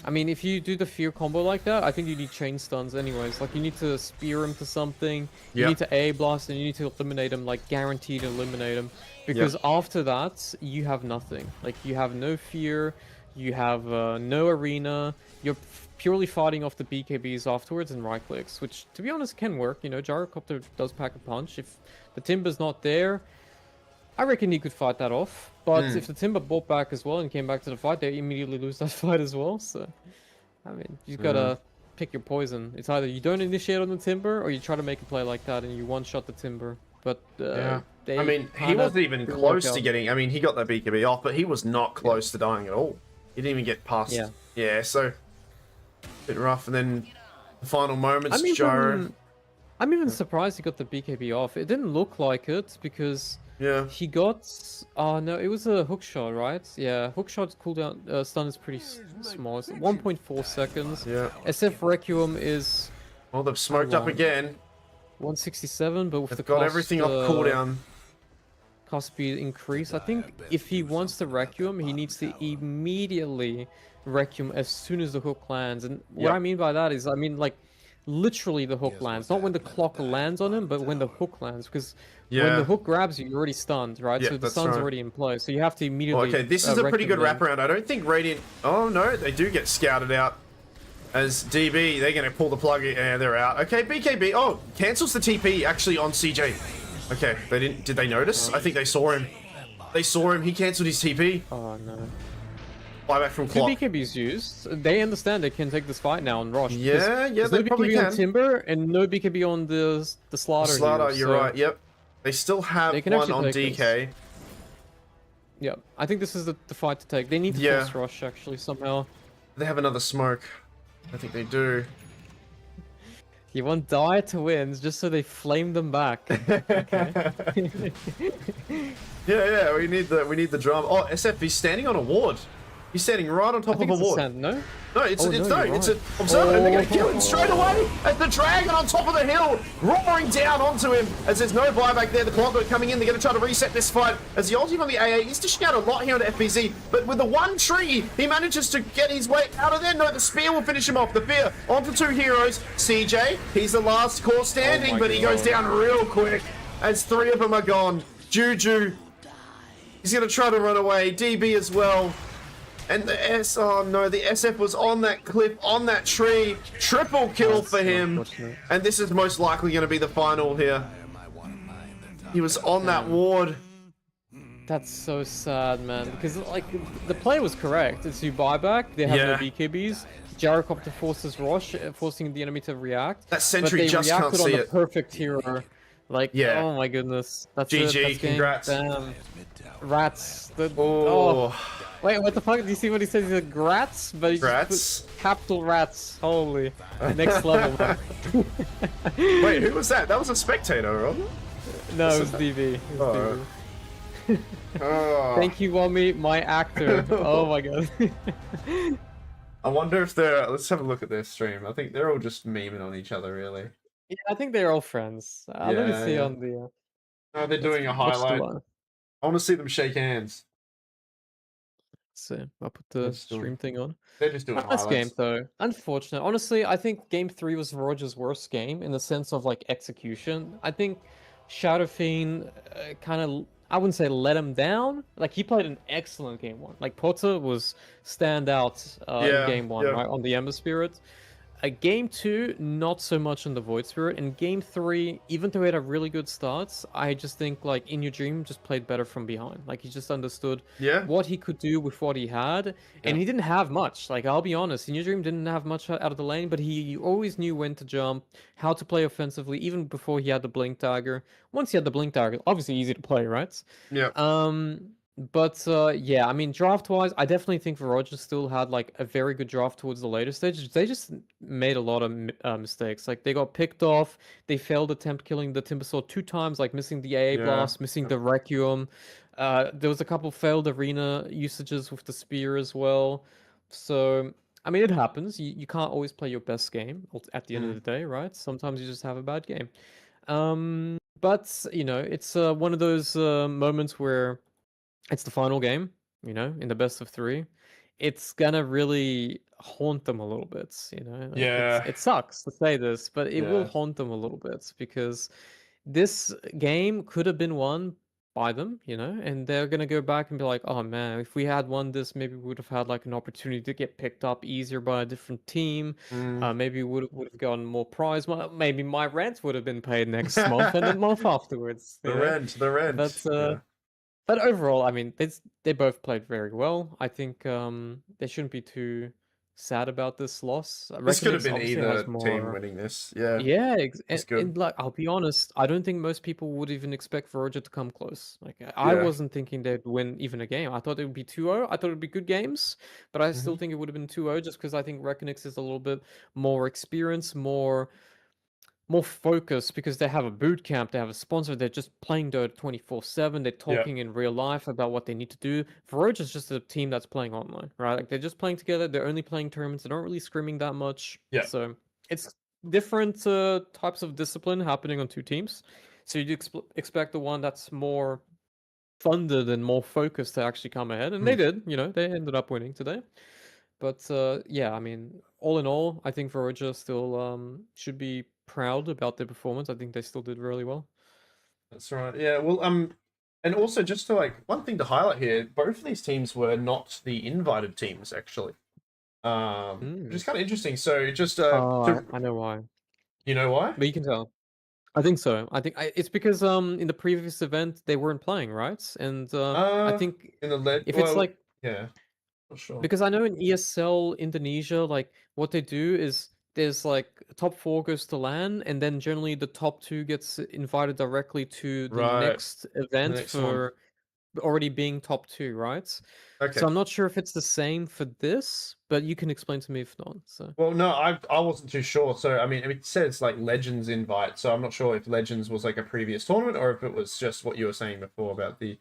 I mean, if you do the fear combo like that, I think you need chain stuns anyways. Like, you need to spear him to something, you Yep. need to A blast, and you need to eliminate him, like, guaranteed eliminate him. Because after that, you have nothing. Like, you have no fear, you have no arena, you're purely fighting off the BKBs afterwards and right clicks, which, to be honest, can work. You know, Gyrocopter does pack a punch. If the Timber's not there, I reckon he could fight that off. But if the Timber bought back as well and came back to the fight, they immediately lose that fight as well. So, I mean, you've got to pick your poison. It's either you don't initiate on the Timber or you try to make a play like that and you one-shot the Timber. But Yeah. they I mean, he kinda wasn't even didn't close work to out. getting... I mean, he got that BKB off, but he was not close to dying at all. He didn't even get past... Yeah. Yeah, so... Bit rough, and then the final moments, I'm Gyro... even surprised he got the BKB off. It didn't look like it because Yeah. he got... Oh, no, it was a hook shot, right? Yeah, hook shot's cooldown stun is pretty small. It's 1.4 seconds. Yeah. SF Requiem is Well, they've smoked up long? again. 167, but with They've the got cost, everything off cooldown. cost speed increase. I think if he wants to Requiem, he needs to immediately Requiem as soon as the hook lands. And what Yep. I mean by that is, I mean, like, literally the hook lands. Not when the clock lands on him, but when the hook lands. Because when the Yeah. hook grabs you, you're already stunned, right? Yeah, So the that's stun's right. already in play. So you have to Oh, immediately. okay, this is a pretty good reckon them. wraparound. I don't think Radiant... Oh, no, they do get scouted out. As DB, they're going to pull the plug. Yeah, they're out. Okay, BKB. Oh, cancels the TP actually on CJ. Okay, they didn't... Did they notice? I think they saw him. They saw him. He cancelled his TP. Oh no. Buyback from Two clock. BKBs used. They understand they can take this fight now on Rosh. Yeah, yeah, there's they no probably BKB on can. Timber and no BKB on the Slaughter. Slaughter, here, you're so- right. Yep. They still have They can one actually on take DK. Yeah, I think this is the fight to take. They need to Yeah. force Rosh actually somehow. They have another smoke. I think they do. You want Dire to win just so they flame them back. Yeah, we need the drum. Oh, SF, he's standing on a ward. He's standing right on I top of think a it's a ward. sand, no? No, it's Oh, it's no, no, you're it's a right. observer, and they're gonna kill him Oh. straight away as the dragon on top of the hill, roaring down onto him. As there's no buyback there, the clockwork coming in. They're gonna try to reset this fight. As the ulti from the AA is dishing out a lot here on FBZ, but with the one tree, he manages to get his way out of there. No, the spear will finish him off. The fear onto two heroes. CJ, he's the last core standing, my but he goes God. down real quick as three of them are gone. Juju, he's gonna try to run away. DB as well. And the oh no, the SF was on that cliff, on that tree. Triple kill That's for him. unfortunate. And this is most likely going to be the final here. He was on that ward. That's so sad, man. Because like the play was correct. It's you buyback. They have Yeah. no BKBs. Gyrocopter forces Rosh, forcing the enemy to react. That sentry but they just reacted can't on see the it. perfect hero. Like, Yeah. oh my goodness. That's GG, it. That's game. congrats. Damn. Rats. Oh, Wait, what the fuck? Do you see what he says? He's like, grats? But he Grats? just put capital rats. Holy. Next level, man. wait, who was that? That was a spectator, right? No, it was DV. It was Oh. DV. Oh. Thank you, Wami, my actor. Oh my god. I wonder if they're. Let's have a look at their stream. I think they're all just memeing on each other, really. Yeah, I think they're all friends. Let me Yeah, see yeah. on the. Oh, they're doing a Watch the highlight. one. I want to see them shake hands. So I'll put the Let's do it. stream thing on. They're just doing Nice game highlights. though. Unfortunate. Honestly, I think game 3 was Roger's worst game in the sense of like execution. I think Shadow Fiend kind of, I wouldn't say let him down. Like he played an excellent game 1. Like Potter was standout Yeah, in game 1, yeah. right, on the Ember Spirit. Game 2, not so much on the Void Spirit. And game 3, even though he had a really good start, I just think like In Your Dream just played better from behind. Like he just understood Yeah. what he could do with what he had, and he didn't have much. Like I'll be honest, In Your Dream didn't have much out of the lane, but he always knew when to jump, how to play offensively, even before he had the Blink Dagger. Once he had the Blink Dagger, obviously easy to play, right? Yeah. But yeah, I mean, draft-wise, I definitely think Roger still had like a very good draft towards the later stages. They just made a lot of mistakes. Like they got picked off. They failed attempt killing the Timbersaw 2 times, like missing the AA Yeah. blast, missing the Requiem. There was a couple failed arena usages with the spear as well. So I mean, it happens. You can't always play your best game at the end of the day, right? Sometimes you just have a bad game. But you know, it's one of those moments where it's the final game, you know, in the best of 3. It's gonna really haunt them a little bit, you know. Like, Yeah. it sucks to say this, but it will Yeah. haunt them a little bit because this game could have been won by them, you know, and they're gonna go back and be like, "Oh man, if we had won this, maybe we would have had like an opportunity to get picked up easier by a different team. Maybe would have gotten more prize. Maybe my rent would have been paid next month and the month afterwards." The you know? rent, the rent. But Yeah. but overall, I mean, they both played very well. I think they shouldn't be too sad about this loss. This could have Reckoning been obviously either has team more. winning this. Yeah. Yeah, It's and, good. like I'll be honest, I don't think most people would even expect Roger to come close. Like I Yeah. wasn't thinking they'd win even a game. I thought it would be 2-0. I thought it'd be good games, but I still think it would have been 2-0 just because I think Reckonix is a little bit more experienced, more focused because they have a boot camp, they have a sponsor, they're just playing Dota 24/7, they're talking in real life about what they need to do. Verge is just a team that's playing online, right? Like they're just playing together, they're only playing tournaments, they don't really scrimming that much. Yeah. So it's different types of discipline happening on 2 teams. So you'd expect the one that's more funded and more focused to actually come ahead, and they did, you know, they ended up winning today. But yeah, I mean, all in all, I think Voyager still should be proud about their performance. I think they still did really well. That's right. Yeah. Well, and also just to like one thing to highlight here, both of these teams were not the invited teams actually. Which is kind of interesting. So just Oh, to, I know why. you know why? But you can tell. I think so. It's because in the previous event they weren't playing, right? And I Uh, think in the lead. if it's Well, like yeah, not sure. because I know in ESL Indonesia, like what they do is there's like top four goes to LAN, and then generally the top two gets invited directly to the Right. next The event next one. for already being top two, right? So Okay. I'm not sure if it's the same for this, but you can explain to me if not. So Well, no, I wasn't too sure. So I mean, it says like Legends invite, so I'm not sure if Legends was like a previous tournament or if it was just what you were saying before about the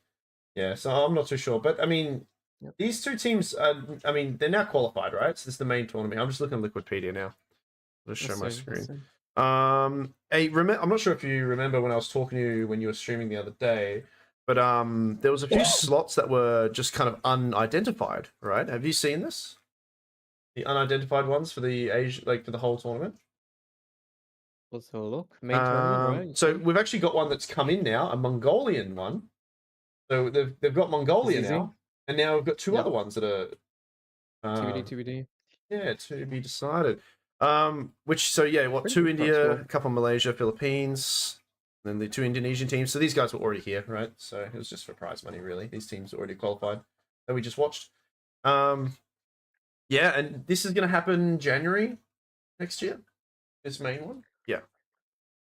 yeah. So I'm not too sure, but I mean, Yep. these two teams, I mean, they're now qualified, right? So this is the main tournament. I'm just looking at Liquipedia now. Let's show let's my see. Let's screen. see. Hey, I'm not sure if you remember when I was talking to you when you were streaming the other day, but there was a few slots that were just kind of unidentified, right? Have you seen this? The unidentified ones for the Asia, like for the whole tournament. Let's have a look. Main tournament, right? You So said? we've actually got one that's come in now, a Mongolian one. So they've got Mongolia It's easy. now, and now we've got two Yep. other ones that are TBD, um, TBD. yeah, to be decided. Which so yeah, what Pretty two good price India, pool. a couple Malaysia, Philippines, then the two Indonesian teams. So these guys were already here, right? So it was just for prize money, really. These teams are already qualified that we just watched. Yeah, and this is gonna happen January next year. This main one. Yeah.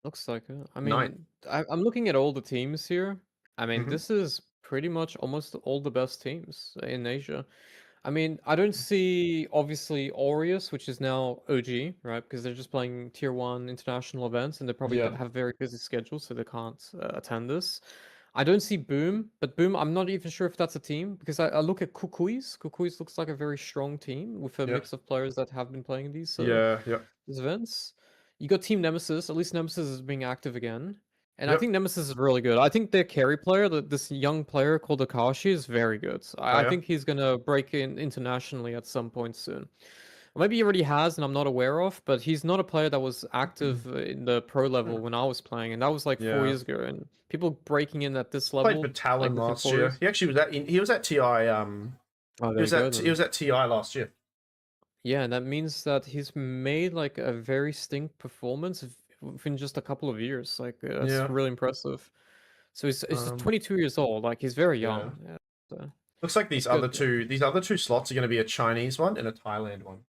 Looks like it. I Night. mean, I'm looking at all the teams here. I mean, Mhm. this is pretty much almost all the best teams in Asia. I mean, I don't see obviously Aureus, which is now OG, right? Because they're just playing tier one international events and they probably Yeah. have very busy schedules, so they can't attend this. I don't see Boom, but Boom, I'm not even sure if that's a team because I look at Kukui's. Kukui's looks like a very strong team with a Yeah. mix of players that have been playing Yeah. Yeah. these events. You got Team Nemesis. At least Nemesis is being active again. And I Yep. think Nemesis is really good. I think their carry player, this young player called Akashi, is very good. Oh I yeah. think he's gonna break in internationally at some point soon. Or maybe he already has, and I'm not aware of. But he's not a player that was active in the pro level when I was playing, and that was like 4 years Yeah. ago. And people breaking in at this Played for level, like Talon within last 4 years. year. He actually was at he was at TI. Oh, there you go He then. was at TI last year. Yeah, and that means that he's made like a very distinct performance within just a couple of years. Like that's Yeah. really impressive. So he's just Um. 22 years old. Like he's very Yeah. young. Yeah, so Looks like that's good. these other two slots are going to be a Chinese one and a Thailand one,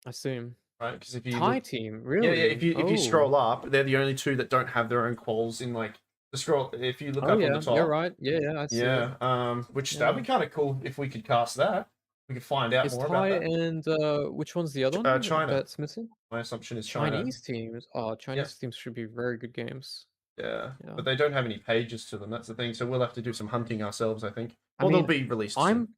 I see. right? Because if you Thai look, team, yeah, really? if you Oh, scroll up, they're the only two that don't have their own quals in like the scroll. If you look oh up on the yeah, you're top, right. Yeah, yeah, I see it. yeah. Which that'd Yeah, be kind of cool if we could cast that. We could find out it's more about Thai that. and which one's the other one China. that's missing? My assumption is China. Chinese teams. Oh, Yeah. Chinese teams should be very good games. Yeah, Yeah. but they don't have any pages to them. That's the thing. So we'll have to do some hunting ourselves, I think. I Or they'll mean, be released soon. I'm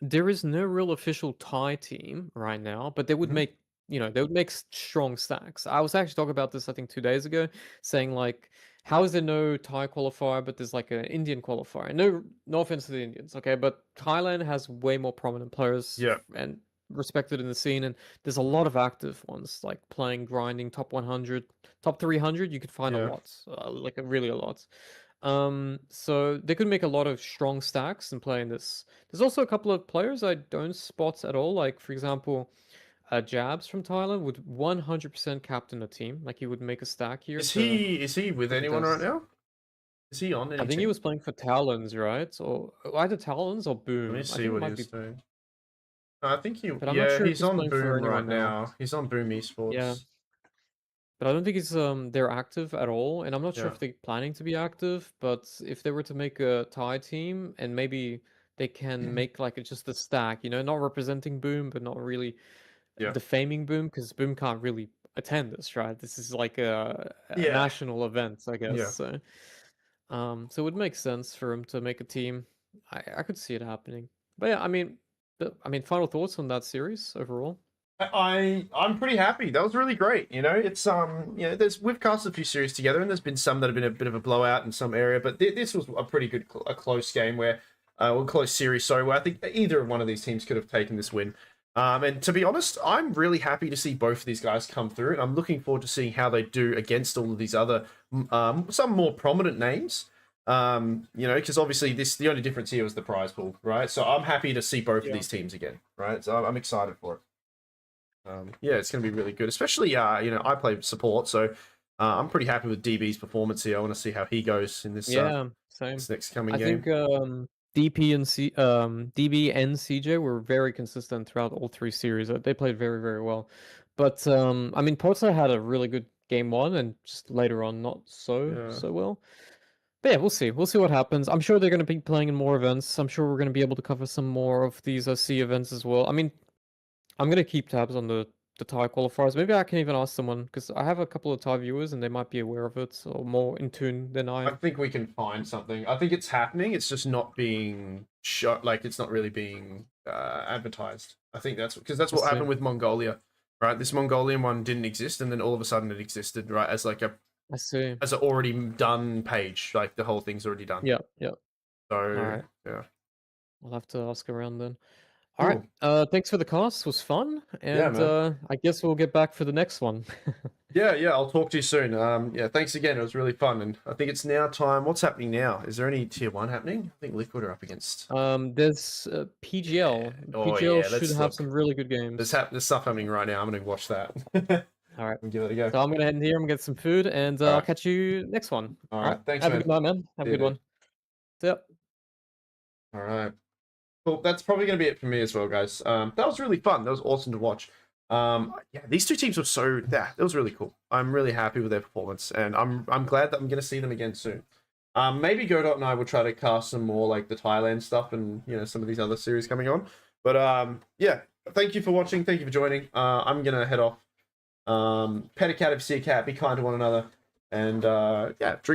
there is no real official Thai team right now, but they would Mhm. make, they would make strong stacks. I was actually talking about this, I think, 2 days ago, saying like, how is there no Thai qualifier, but there's like an Indian qualifier? No offense to the Indians, okay, but Thailand has way more prominent players Yeah, and respected in the scene, and there's a lot of active ones like playing, grinding, top 100, top 300. You could find a yeah. lot, like really a lot. So they could make a lot of strong stacks and play in this. There's also a couple of players I don't spot at all. Like for example, Jabs from Thailand would 100% captain a team. Like he would make a stack here to Is he with anyone right contest. now? Is he on I any think he team? was playing for Talons, right? Or either Talons or Let me Boom. I see think it what he might be, was doing. I think but I'm not sure if he's he's on playing for Boom right anyone now. now. He's on Boom Yeah. Esports. But I don't think it's they're active at all, and I'm not sure Yeah. if they're planning to be active. But if they were to make a Thai team, and maybe they can make like just a stack, not representing Boom, but not really Yeah. defaming Boom, because Boom can't really attend this, right? This is like a Yeah. national event, I guess. Yeah. So it would make sense for him to make a team. I could see it happening. But yeah, final thoughts on that series overall. I'm pretty happy. That was really great. It's there's we've cast a few series together, and there's been some that have been a bit of a blowout in some area, but this was a pretty good, a close game where or close series, sorry, where I think either one of these teams could have taken this win. And to be honest, I'm really happy to see both of these guys come through, and I'm looking forward to seeing how they do against all of these other, some more prominent names. You know, because obviously the only difference here was the prize pool, right? So I'm happy to see both of these teams again, right? So I'm excited for it. Yeah, it's going to be really good, especially, you know, I play support, so I'm pretty happy with DB's performance here. I want to see how he goes in this, Yeah, same. this next coming I game. think DB and CJ were very consistent throughout all three series. They played very, very well. But I mean, Porto had a really good game one, and just later on not so well. But yeah, we'll see. We'll see what happens. I'm sure they're going to be playing in more events. I'm sure we're going to be able to cover some more of these C events as well. I mean, I'm going to keep tabs on the Thai qualifiers. Maybe I can even ask someone, because I have a couple of Thai viewers and they might be aware of it or more in tune than I I am. think we can find something. I think it's happening. It's just not being shot. Like, it's not really being advertised. I think that's because that's what happened with Mongolia, right? This Mongolian one didn't exist, and then all of a sudden it existed, right? As like I see. as an already done page. Like the whole thing's already done. Yeah, yeah. So Alright. yeah. I'll have to ask around then. Cool. Alright. Thanks for the cast. It was fun. And man. I guess we'll get back for the next one. Yeah, I'll talk to you soon. Yeah, thanks again. It was really fun, and I think it's now time. What's happening now? Is there any tier 1 happening? I think Liquid are up against. There's PGL. Oh, PGL yeah, should let's have look. some really good games. There's stuff happening right now. I'm gonna watch that. Alright. Give it a go. So I'm gonna head in here and get some food, and I'll catch you next one. Alright, thanks, Have man. a good night, man. Have a See you, good one. See ya. All right. Cool. That's probably going to be it for me as well, guys. That was really fun. That was awesome to watch. Yeah, these two teams were so... Yeah, that was really cool. I'm really happy with their performance, and I'm glad that I'm going to see them again soon. Maybe Godot and I will try to cast some more, like, the Thailand stuff and, you know, some of these other series coming on. But, yeah, thank you for watching. Thank you for joining. I'm going to head off. Pet a cat if you see a cat. Be kind to one another. And, yeah, drink